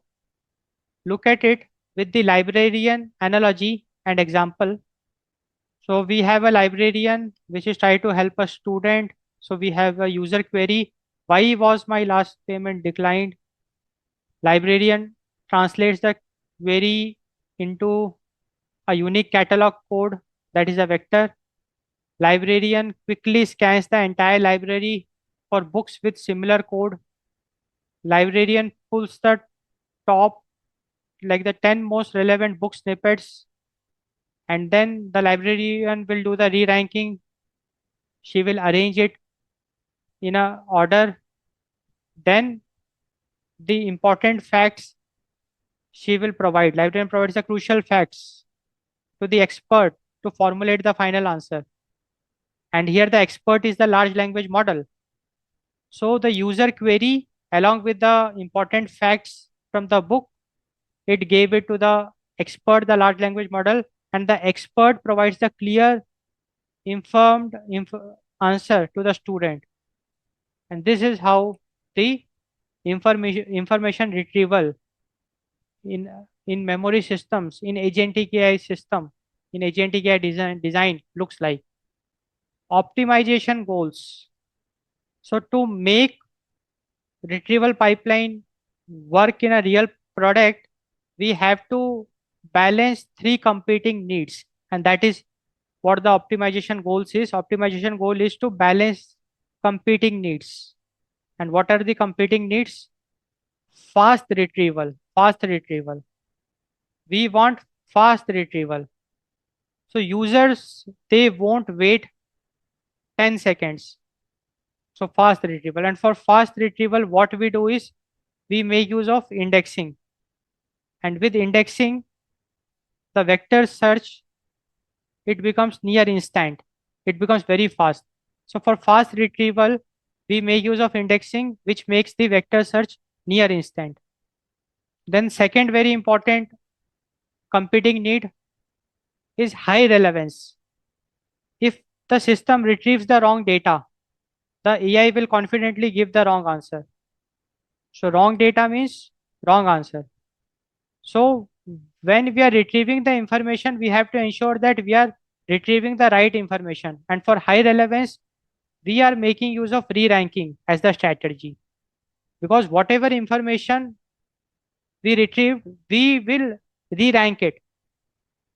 look at it with the librarian analogy and example, so we have a librarian which is trying to help a student. So we have a user query. Why was my last payment declined? Librarian translates the query into a unique catalog code that is a vector. Librarian quickly scans the entire library for books with similar code. Librarian pulls the top, like the 10 most relevant book snippets, and then the librarian will do the re-ranking. She will arrange it in a order. Then the important facts she will provide. Librarian provides the crucial facts to the expert to formulate the final answer. And here the expert is the large language model. So the user query along with the important facts from the book, it gave it to the expert, the large language model, and the expert provides the clear, informed answer to the student. And this is how the information retrieval in memory systems, in agentic AI system, in agentic AI design looks like. Optimization goals. So to make retrieval pipeline work in a real product, we have to balance three competing needs, and that is what the optimization goals is. Optimization goal is to balance competing needs. And what are the competing needs? Fast retrieval. Fast retrieval. We want fast retrieval. So users, they won't wait 10 seconds. So fast retrieval. And for fast retrieval, what we do is we make use of indexing. And with indexing, the vector search, it becomes near instant. It becomes very fast. So for fast retrieval, we make use of indexing, which makes the vector search near instant. Then second very important competing need is high relevance. If the system retrieves the wrong data, the AI will confidently give the wrong answer. So wrong data means wrong answer. So when we are retrieving the information, we have to ensure that we are retrieving the right information. And for high relevance, we are making use of re-ranking as the strategy. Because whatever information we retrieve, we will re-rank it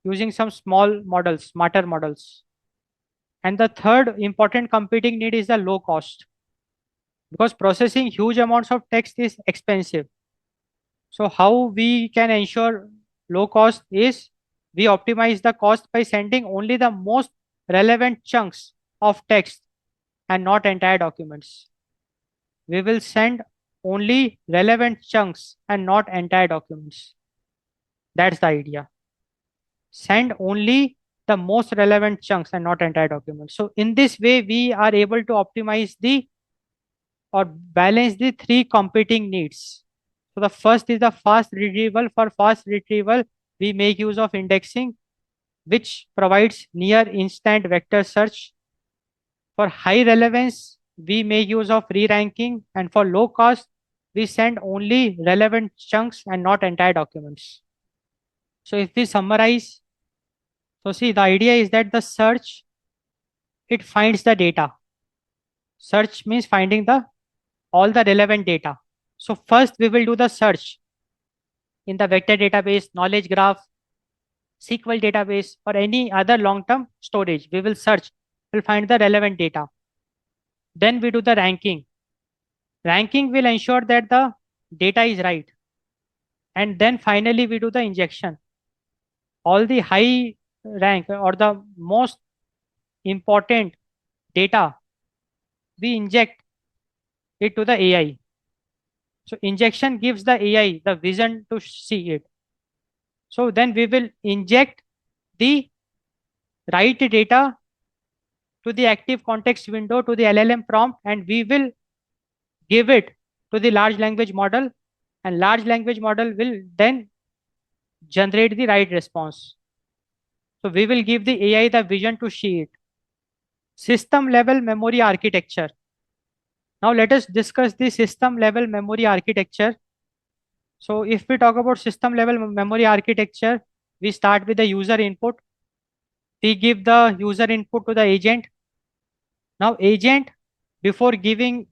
using some small models, smarter models. And the third important competing need is the low cost, because processing huge amounts of text is expensive. So how we can ensure low cost is we optimize the cost by sending only the most relevant chunks of text and not entire documents. We will send only relevant chunks and not entire documents. That's the idea. Send only the most relevant chunks and not entire documents. So in this way, we are able to optimize the or balance the three competing needs. So the first is the fast retrieval. For fast retrieval, we make use of indexing, which provides near instant vector search. For high relevance, we make use of re-ranking, and for low cost, we send only relevant chunks and not entire documents. So if we summarize, so see, the idea is that the search, it finds the data. Search means finding the all the relevant data. So first we will do the search in the vector database, knowledge graph, SQL database, or any other long-term storage. We will search, we'll find the relevant data. Then we do the ranking. Ranking will ensure that the data is right. And then finally we do the injection. All the high rank or the most important data, we inject it to the AI. So injection gives the AI the vision to see it. So then we will inject the right data to the active context window to the LLM prompt, and we will give it to the large language model, and large language model will then generate the right response. So we will give the AI the vision to see it. System level memory architecture. Now let us discuss the system level memory architecture. So if we talk about system level memory architecture, we start with the user input. We give the user input to the agent. Now agent, before giving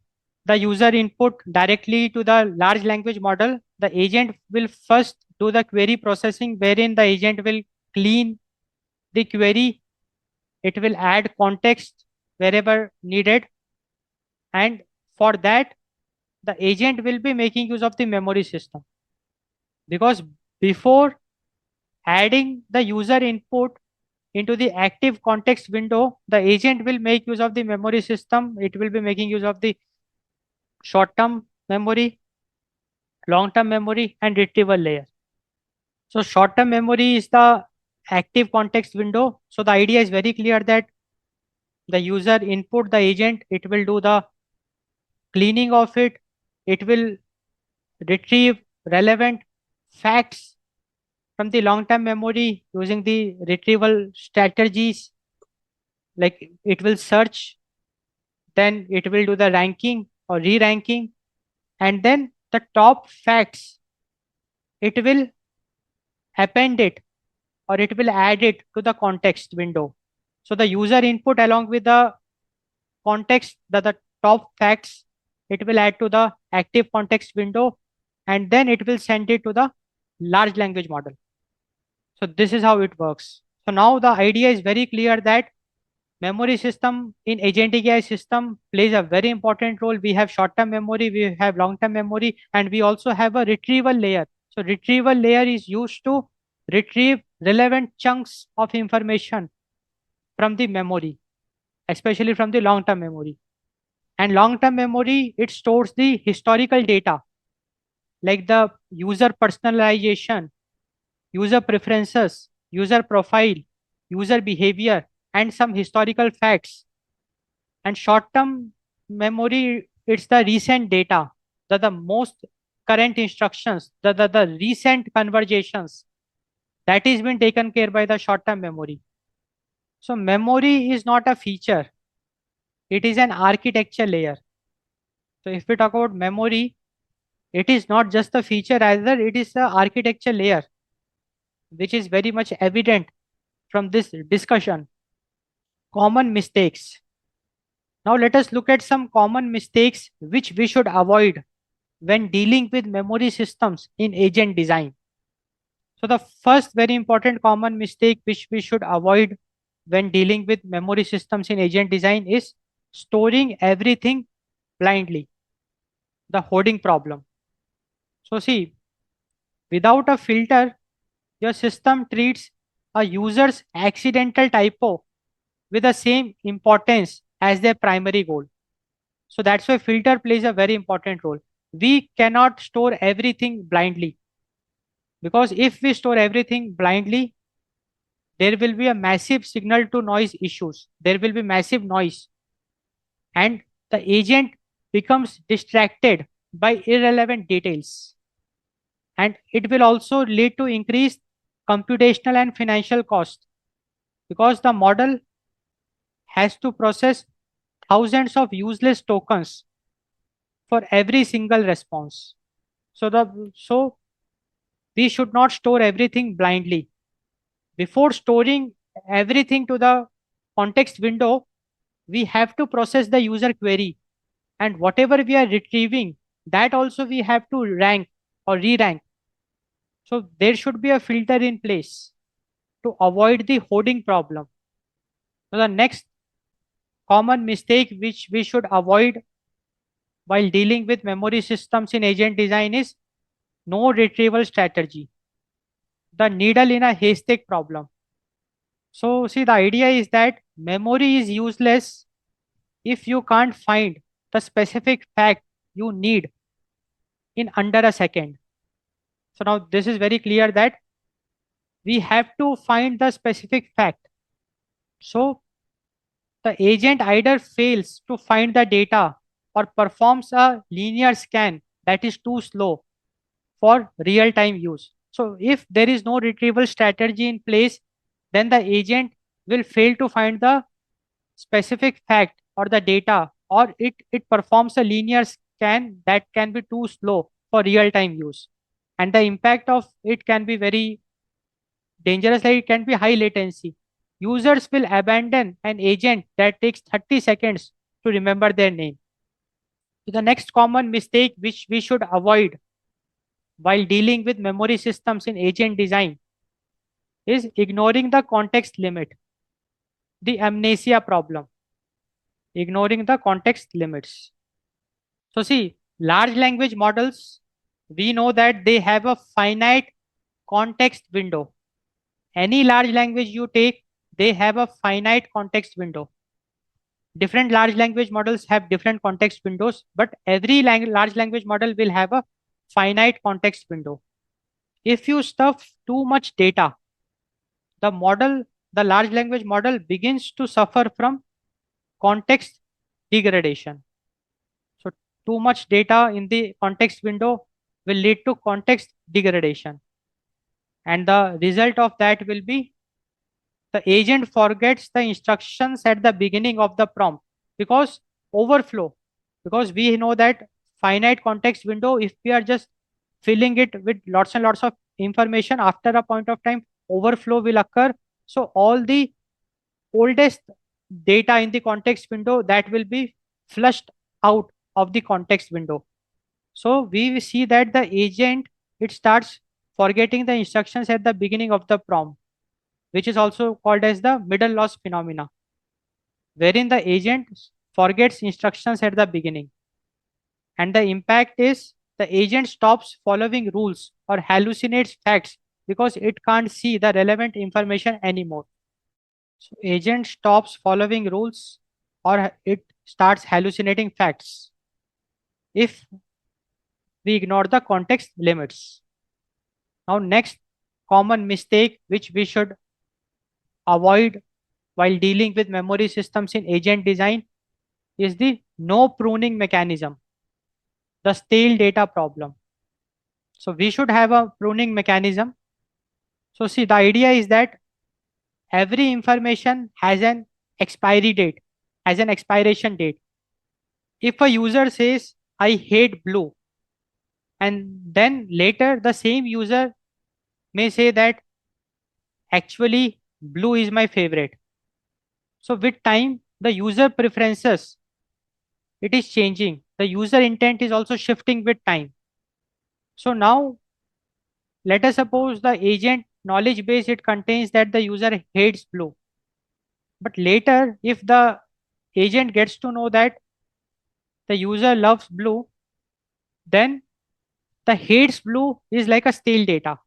the user input directly to the large language model, the agent will first do the query processing, wherein the agent will clean the query. It will add context wherever needed. And for that, the agent will be making use of the memory system. Because before adding the user input into the active context window, the agent will make use of the memory system. It will be making use of the short-term memory, long-term memory, and retrieval layer. So short-term memory is the active context window. So the idea is very clear that the user input the agent, it will do the cleaning of it. It will retrieve relevant facts from the long-term memory using the retrieval strategies, like it will search, then it will do the ranking or re-ranking, and then the top facts, it will append it or it will add it to the context window. So the user input along with the context, the top facts, it will add to the active context window, and then it will send it to the large language model. So this is how it works. So now the idea is very clear that memory system in agentic AI system plays a very important role. We have short-term memory, we have long-term memory, and we also have a retrieval layer. So retrieval layer is used to retrieve relevant chunks of information from the memory, especially from the long-term memory. And long-term memory, it stores the historical data like the user personalization, user preferences, user profile, user behavior, and some historical facts. And short-term memory, it's the recent data, the most current instructions, the recent conversations that is been taken care by the short-term memory. So memory is not a feature, it is an architecture layer. So if we talk about memory, it is not just a feature, rather it is the architecture layer, which is very much evident from this discussion. Common mistakes. Now let us look at some common mistakes which we should avoid when dealing with memory systems in agent design. So the first very important common mistake which we should avoid when dealing with memory systems in agent design is storing everything blindly, the hoarding problem. So see, without a filter, your system treats a user's accidental typo with the same importance as their primary goal. So that's why filter plays a very important role. We cannot store everything blindly, because if we store everything blindly, there will be a massive signal to noise issues. There will be massive noise, and the agent becomes distracted by irrelevant details. And it will also lead to increased computational and financial cost, because the model has to process thousands of useless tokens for every single response. So we should not store everything blindly. Before storing everything to the context window, we have to process the user query, and whatever we are retrieving, that also we have to rank or re-rank. So there should be a filter in place to avoid the hoarding problem. So the next common mistake which we should avoid while dealing with memory systems in agent design is no retrieval strategy, the needle in a haystack problem. So see, the idea is that memory is useless if you can't find the specific fact you need in under a second. So now this is very clear that we have to find the specific fact. So the agent either fails to find the data or performs a linear scan that is too slow for real-time use. So if there is no retrieval strategy in place, then the agent will fail to find the specific fact or the data, or it performs a linear scan that can be too slow for real-time use. And the impact of it can be very dangerous, like it can be high latency. Users will abandon an agent that takes 30 seconds to remember their name. So the next common mistake which we should avoid while dealing with memory systems in agent design is ignoring the context limit, the amnesia problem, ignoring the context limits. So see, large language models, we know that they have a finite context window. Any large language you take, they have a finite context window. Different large language models have different context windows, but every large language model will have a finite context window. If you stuff too much data, the model, the large language model begins to suffer from context degradation. So too much data in the context window will lead to context degradation. And the result of that will be the agent forgets the instructions at the beginning of the prompt because overflow. Because we know that finite context window, if we are just filling it with lots and lots of information, after a point of time, overflow will occur. So all the oldest data in the context window, that will be flushed out of the context window. So we see that the agent, it starts forgetting the instructions at the beginning of the prompt, which is also called as the middle loss phenomena, wherein the agent forgets instructions at the beginning. And the impact is the agent stops following rules or hallucinates facts because it can't see the relevant information anymore. So agent stops following rules or it starts hallucinating facts if we ignore the context limits. Now, next common mistake which we should avoid while dealing with memory systems in agent design is the no pruning mechanism, the stale data problem. So we should have a pruning mechanism. So see, the idea is that every information has an expiry date, has an expiration date. If a user says, I hate blue, and then later the same user may say that actually blue is my favorite. So with time, the user preferences, it is changing. The user intent is also shifting with time. So now let us suppose the agent knowledge base, it contains that the user hates blue. But later, if the agent gets to know that the user loves blue, then the hates blue is like a stale data.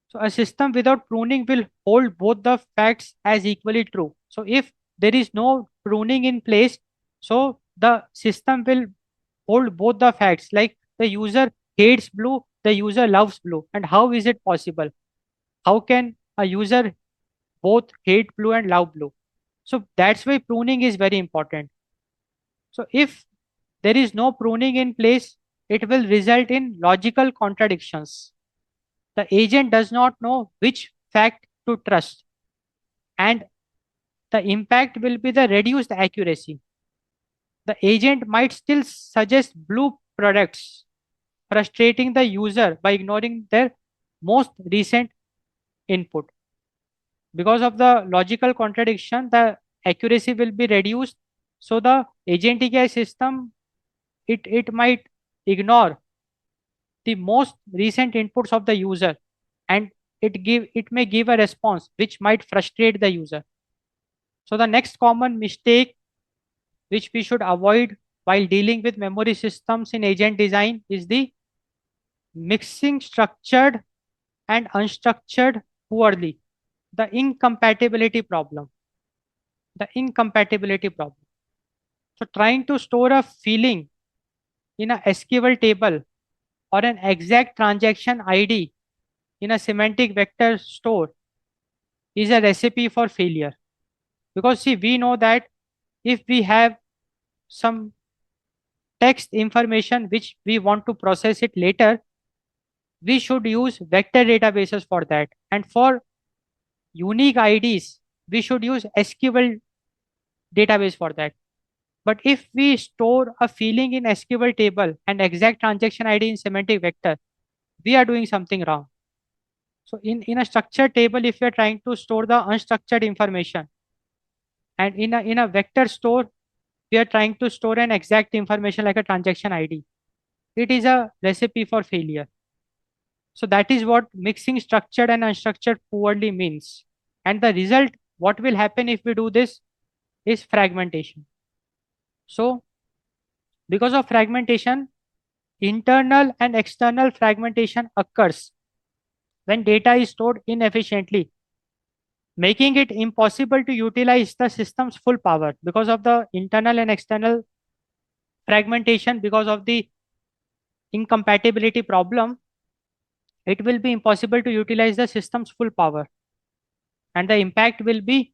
So a system without pruning will hold both the facts as equally true. So if there is no pruning in place, so the system will hold both the facts. Like the user hates blue, the user loves blue. And how is it possible? How can a user both hate blue and love blue? So that's why pruning is very important. So if there is no pruning in place, it will result in logical contradictions. The agent does not know which fact to trust, and the impact will be the reduced accuracy. The agent might still suggest blue products, frustrating the user by ignoring their most recent input. Because of the logical contradiction, the accuracy will be reduced. So the agentic AI system, it might ignore the most recent inputs of the user, and it may give a response which might frustrate the user. So the next common mistake which we should avoid while dealing with memory systems in agent design is the mixing structured and unstructured poorly. The incompatibility problem. The incompatibility problem. So trying to store a feeling in a SQL table or an exact transaction ID in a semantic vector store is a recipe for failure. Because see, we know that if we have some text information which we want to process it later, we should use vector databases for that. And for unique IDs, we should use SQL database for that. But if we store a feeling in SQL table and exact transaction ID in semantic vector, we are doing something wrong. So in a structured table, if you're trying to store the unstructured information, and in a vector store, we are trying to store an exact information like a transaction ID, it is a recipe for failure. So that is what mixing structured and unstructured poorly means. And the result, what will happen if we do this, is fragmentation. So because of fragmentation, internal and external fragmentation occurs when data is stored inefficiently, making it impossible to utilize the system's full power. Because of the internal and external fragmentation, because of the incompatibility problem, it will be impossible to utilize the system's full power. And the impact will be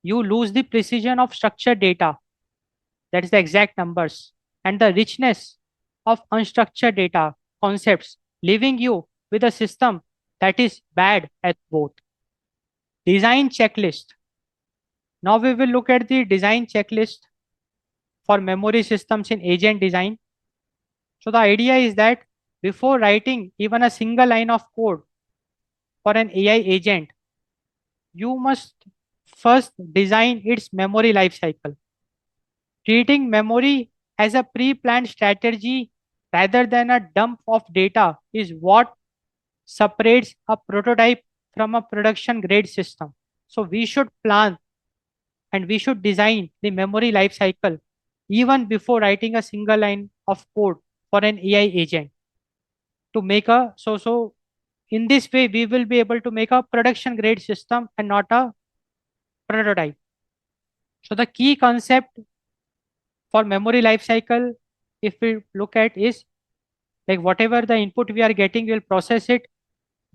you lose the precision of structured data, that is the exact numbers, and the richness of unstructured data concepts, leaving you with a system that is bad at both. Design checklist. Now we will look at the design checklist for memory systems in agent design. So the idea is that before writing even a single line of code for an AI agent, you must first design its memory lifecycle. Treating memory as a pre-planned strategy rather than a dump of data is what separates a prototype from a production grade system. So we should plan and we should design the memory lifecycle even before writing a single line of code for an AI agent to make a so in this way we will be able to make a production grade system and not a prototype. So the key concept for memory lifecycle, if we look at, is like whatever the input we are getting, we'll process it,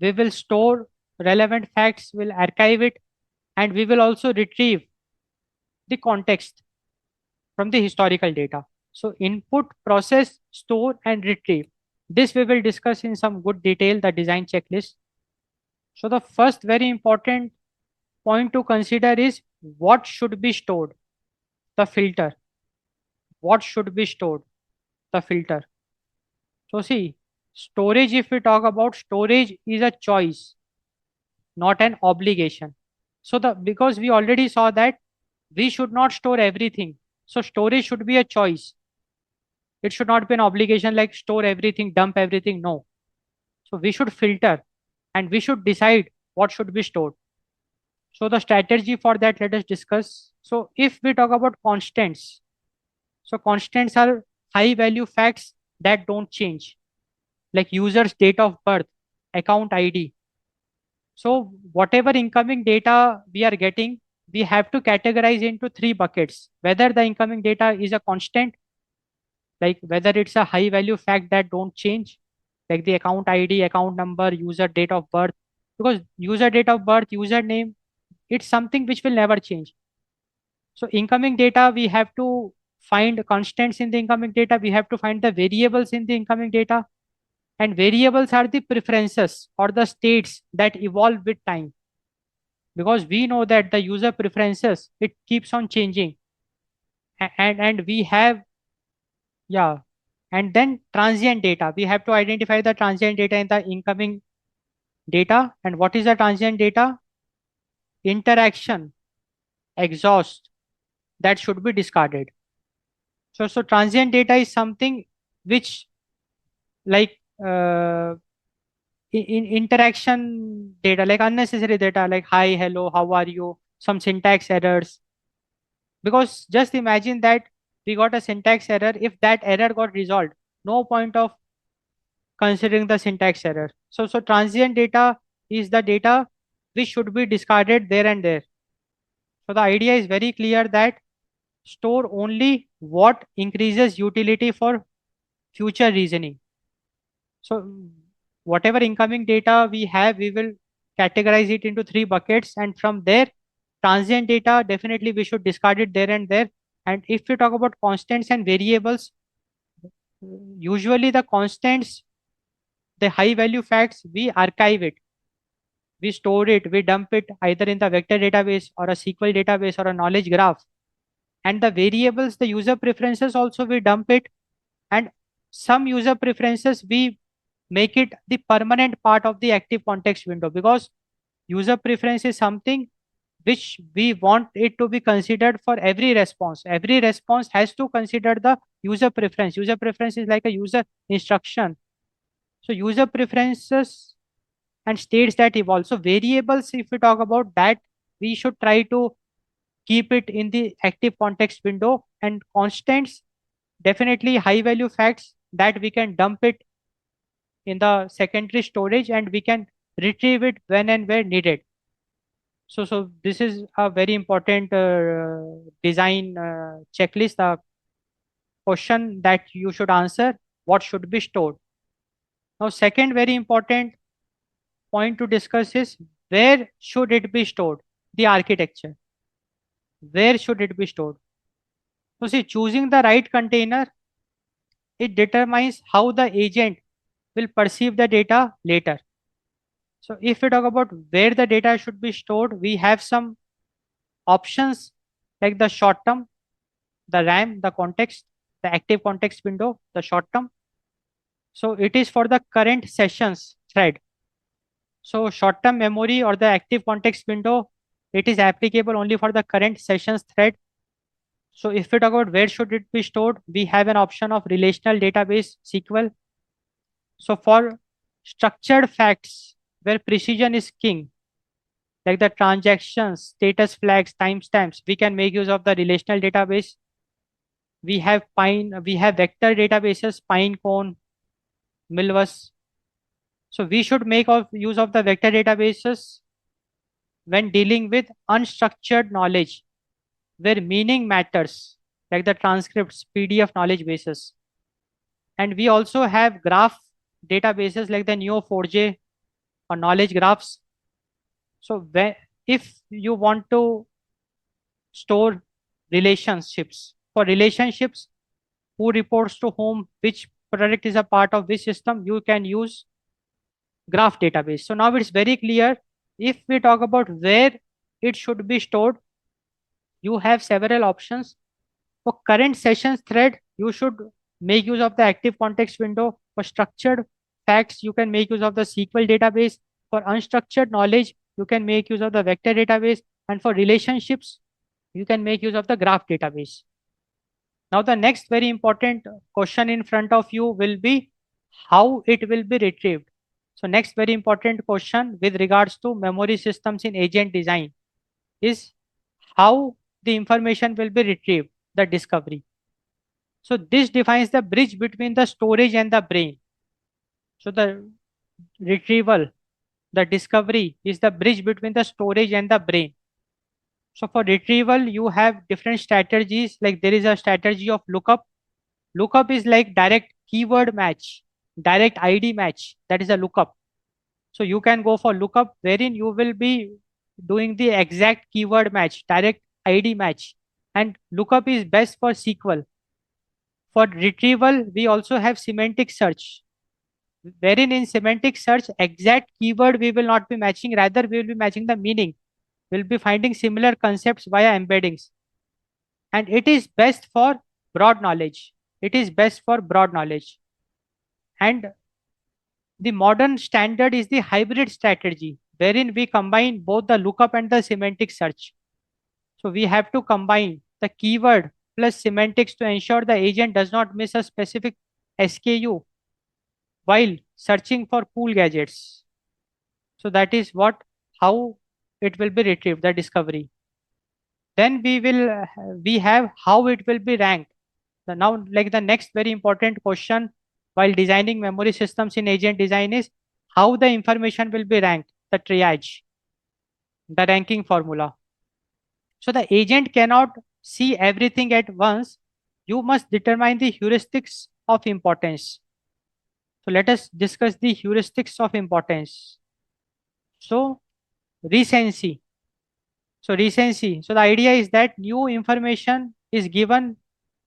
we will store relevant facts, we'll archive it, and we will also retrieve the context from the historical data. So input, process, store, and retrieve. This we will discuss in some good detail, the design checklist. So the first very important point to consider is what should be stored, the filter. What should be stored, the filter. So see, storage, if we talk about storage, is a choice, not an obligation. So the because we already saw that we should not store everything. So storage should be a choice. It should not be an obligation like store everything, dump everything. No. So we should filter and we should decide what should be stored. So the strategy for that, let us discuss. So if we talk about constants, so constants are high value facts that don't change, like user's date of birth, account ID. So whatever incoming data we are getting, we have to categorize into three buckets. Whether the incoming data is a constant, like whether it's a high value fact that don't change, like the account ID, account number, user date of birth. Because user date of birth, username, it's something which will never change. So incoming data, we have to find constants in the incoming data. We have to find the variables in the incoming data. And variables are the preferences or the states that evolve with time. Because we know that the user preferences, it keeps on changing. And we have, yeah. And then transient data. We have to identify the transient data in the incoming data. And what is the transient data? Interaction, exhaust, that should be discarded. So transient data is something which like in interaction data, like unnecessary data, like hi, hello, how are you, some syntax errors. Because just imagine that we got a syntax error. If that error got resolved, no point of considering the syntax error. So transient data is the data which should be discarded there and there. So the idea is very clear that store only what increases utility for future reasoning. So whatever incoming data we have, we will categorize it into three buckets, and from there, transient data, definitely we should discard it there and there. And if we talk about constants and variables, usually the constants, the high value facts, we archive it, we store it, we dump it either in the vector database or a SQL database or a knowledge graph. And the variables, the user preferences, also we dump it. And some user preferences, we make it the permanent part of the active context window, because user preference is something which we want it to be considered for every response. Every response has to consider the user preference. User preference is like a user instruction. So user preferences and states that evolve. So variables, if we talk about that, we should try to keep it in the active context window. And constants, definitely high value facts, that we can dump it in the secondary storage and we can retrieve it when and where needed. So this is a very important design checklist, a question that you should answer: what should be stored? Now, second very important point to discuss is where should it be stored? The architecture. Where should it be stored? So see, choosing the right container, it determines how the agent will perceive the data later. So if we talk about where the data should be stored, we have some options like the short term, the RAM, the context, the active context window, the short term. So it is for the current sessions thread. So short term memory or the active context window, it is applicable only for the current sessions thread. So if we talk about where should it be stored, we have an option of relational database SQL. So for structured facts where precision is king, like the transactions, status flags, timestamps, we can make use of the relational database. We have vector databases, Pinecone, Milvus. So we should make of use of the vector databases when dealing with unstructured knowledge, where meaning matters, like the transcripts, PDF knowledge bases. And we also have graph databases like the Neo4j or knowledge graphs. So if you want to store relationships, for relationships, who reports to whom, which product is a part of which system, you can use graph database. So now it's very clear. If we talk about where it should be stored, you have several options. For current sessions thread, you should make use of the active context window. For structured facts, you can make use of the SQL database. For unstructured knowledge, you can make use of the vector database. And for relationships, you can make use of the graph database. Now, the next very important question in front of you will be how it will be retrieved. So next very important question with regards to memory systems in agent design is how the information will be retrieved, the discovery. So this defines the bridge between the storage and the brain. So the retrieval, the discovery is the bridge between the storage and the brain. So for retrieval, you have different strategies. Like there is a strategy of lookup. Lookup is like direct keyword match, direct ID match. That is a lookup. So you can go for lookup wherein you will be doing the exact keyword match, direct ID match. And lookup is best for SQL. For retrieval, we also have semantic search, wherein in semantic search, exact keyword we will not be matching, rather we will be matching the meaning. We'll be finding similar concepts via embeddings. And it is best for broad knowledge. It is best for broad knowledge. And the modern standard is the hybrid strategy, wherein we combine both the lookup and the semantic search. So we have to combine the keyword plus semantics to ensure the agent does not miss a specific SKU while searching for cool gadgets. So that is how it will be retrieved, the discovery. Then we have how it will be ranked. Now, like the next very important question while designing memory systems in agent design is how the information will be ranked, the triage, the ranking formula. So the agent cannot see everything at once. You must determine the heuristics of importance. So let us discuss the heuristics of importance. So recency. So recency. So the idea is that new information is given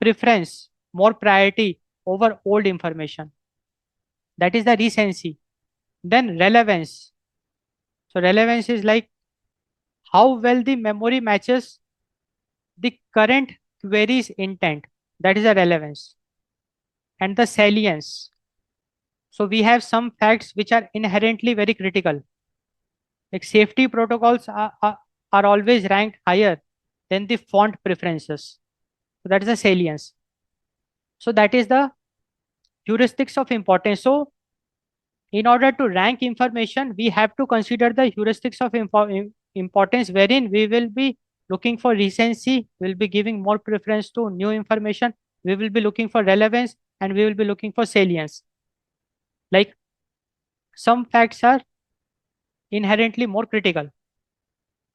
preference, more priority over old information. That is the recency. Then relevance. So relevance is like how well the memory matches the current query's intent. That is the relevance. And the salience. So we have some facts which are inherently very critical. Like safety protocols are always ranked higher than the font preferences. So that is the salience. So that is the heuristics of importance. So in order to rank information, we have to consider the heuristics of importance, wherein we will be looking for recency, we'll be giving more preference to new information, we will be looking for relevance, and we will be looking for salience. Like some facts are inherently more critical.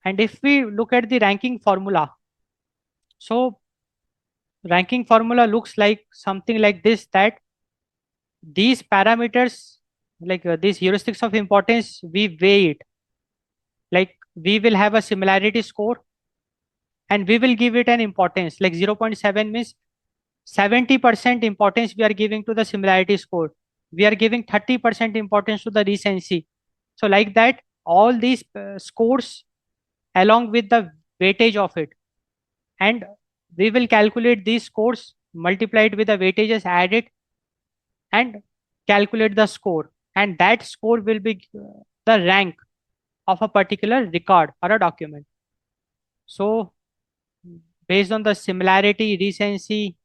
And if we look at the ranking formula, so ranking formula looks like something like this, that these parameters, like these heuristics of importance, we weigh it. Like we will have a similarity score and we will give it an importance. Like 0.7 means 70% importance we are giving to the similarity score. We are giving 30% importance to the recency. So like that, all these scores along with the weightage of it, and we will calculate these scores multiplied with the weightages added and calculate the score, and that score will be the rank of a particular record or a document. So based on the similarity, recency,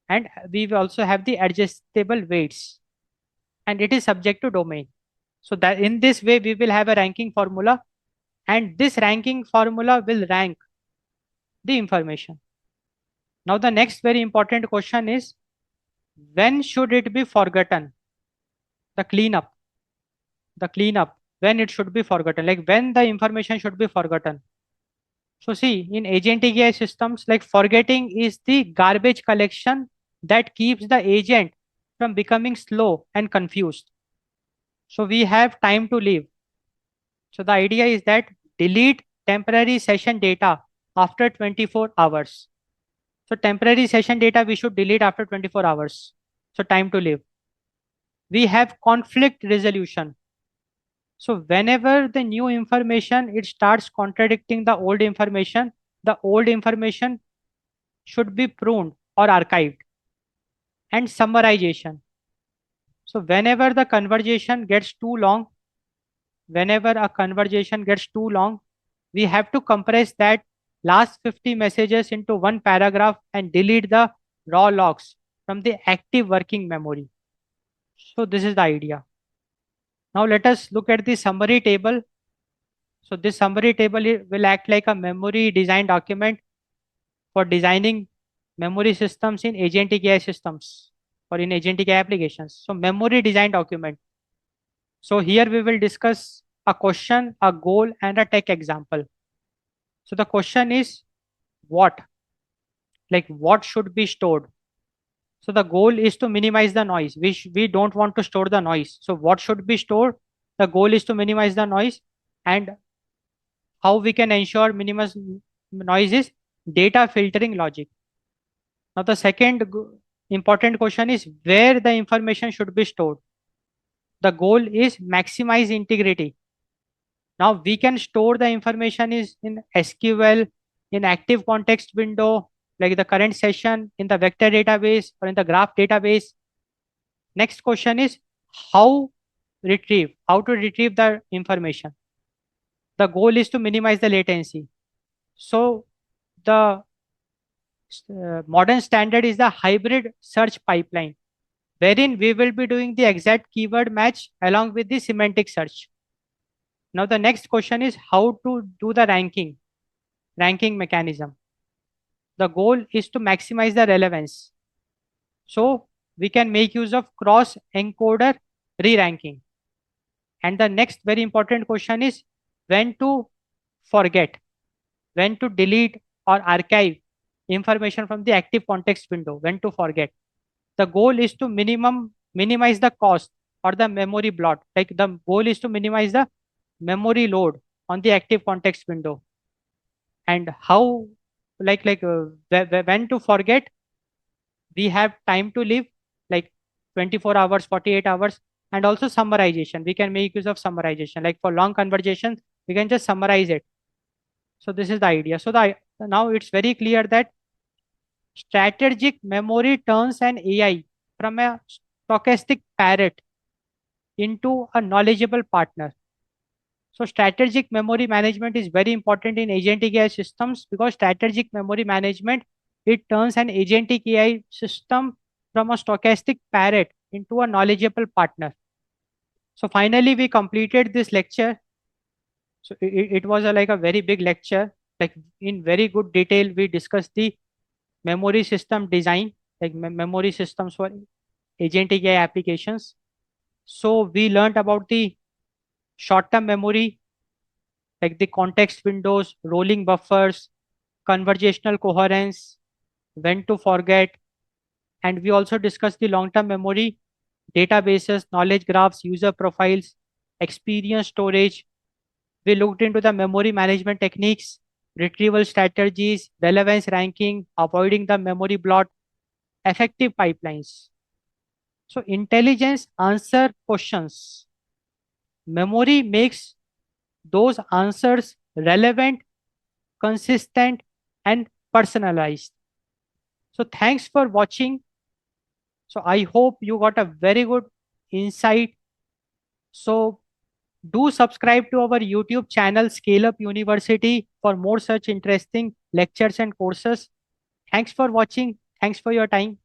and we will also have the adjustable weights, and it is subject to domain. So that in this way we will have a ranking formula, and this ranking formula will rank the information. Now the next very important question is, when should it be forgotten? The cleanup, when it should be forgotten, like when the information should be forgotten. So see, in agentic AI systems, like forgetting is the garbage collection that keeps the agent from becoming slow and confused. So we have time to live. So the idea is that delete temporary session data after 24 hours. So temporary session data we should delete after 24 hours. So time to live. We have conflict resolution. So whenever the new information it starts contradicting the old information should be pruned or archived. And summarization. So whenever a conversation gets too long, we have to compress that last 50 messages into one paragraph and delete the raw logs from the active working memory. So this is the idea. Now let us look at the summary table. So this summary table will act like a memory design document for designing memory systems in agentic AI systems or in agentic AI applications. So memory design document. So here we will discuss a question, a goal, and a tech example. So the question is what? Like what should be stored? So the goal is to minimize the noise. We don't want to store the noise. So what should be stored? The goal is to minimize the noise, and how we can ensure minimize noise is data filtering logic. Now the important question is where the information should be stored. The goal is maximize integrity. Now we can store the information is in SQL, in active context window, like the current session, in the vector database or in the graph database. Next question is how to retrieve the information. The goal is to minimize the latency. So the modern standard is the hybrid search pipeline, wherein we will be doing the exact keyword match along with the semantic search. Now the next question is how to do the ranking mechanism. The goal is to maximize the relevance. So we can make use of cross encoder re-ranking. And the next very important question is when to forget, when to delete or archive information from the active context window, when to forget. The goal is to minimize the cost or the memory bloat. Like the goal is to minimize the memory load on the active context window. And how, when to forget, we have time to live, like 24 hours, 48 hours, and also summarization. We can make use of summarization. Like for long conversations, we can just summarize it. So this is the idea. So now it's very clear that strategic memory turns an AI from a stochastic parrot into a knowledgeable partner. So strategic memory management is very important in agentic AI systems, because strategic memory management, it turns an agentic AI system from a stochastic parrot into a knowledgeable partner. So finally, we completed this lecture. So it was like a very big lecture. Like in very good detail, we discussed the memory system design, like memory systems for agentic AI applications. So we learned about the short-term memory, like the context windows, rolling buffers, conversational coherence, when to forget. And we also discussed the long-term memory, databases, knowledge graphs, user profiles, experience storage. We looked into the memory management techniques, retrieval strategies, relevance ranking, avoiding the memory bloat, effective pipelines. So intelligence answer questions, memory makes those answers relevant, consistent, and personalized. So thanks for watching. So I hope you got a very good insight. So do subscribe to our YouTube channel ScaleUp University for more such interesting lectures and courses. Thanks for watching. Thanks for your time.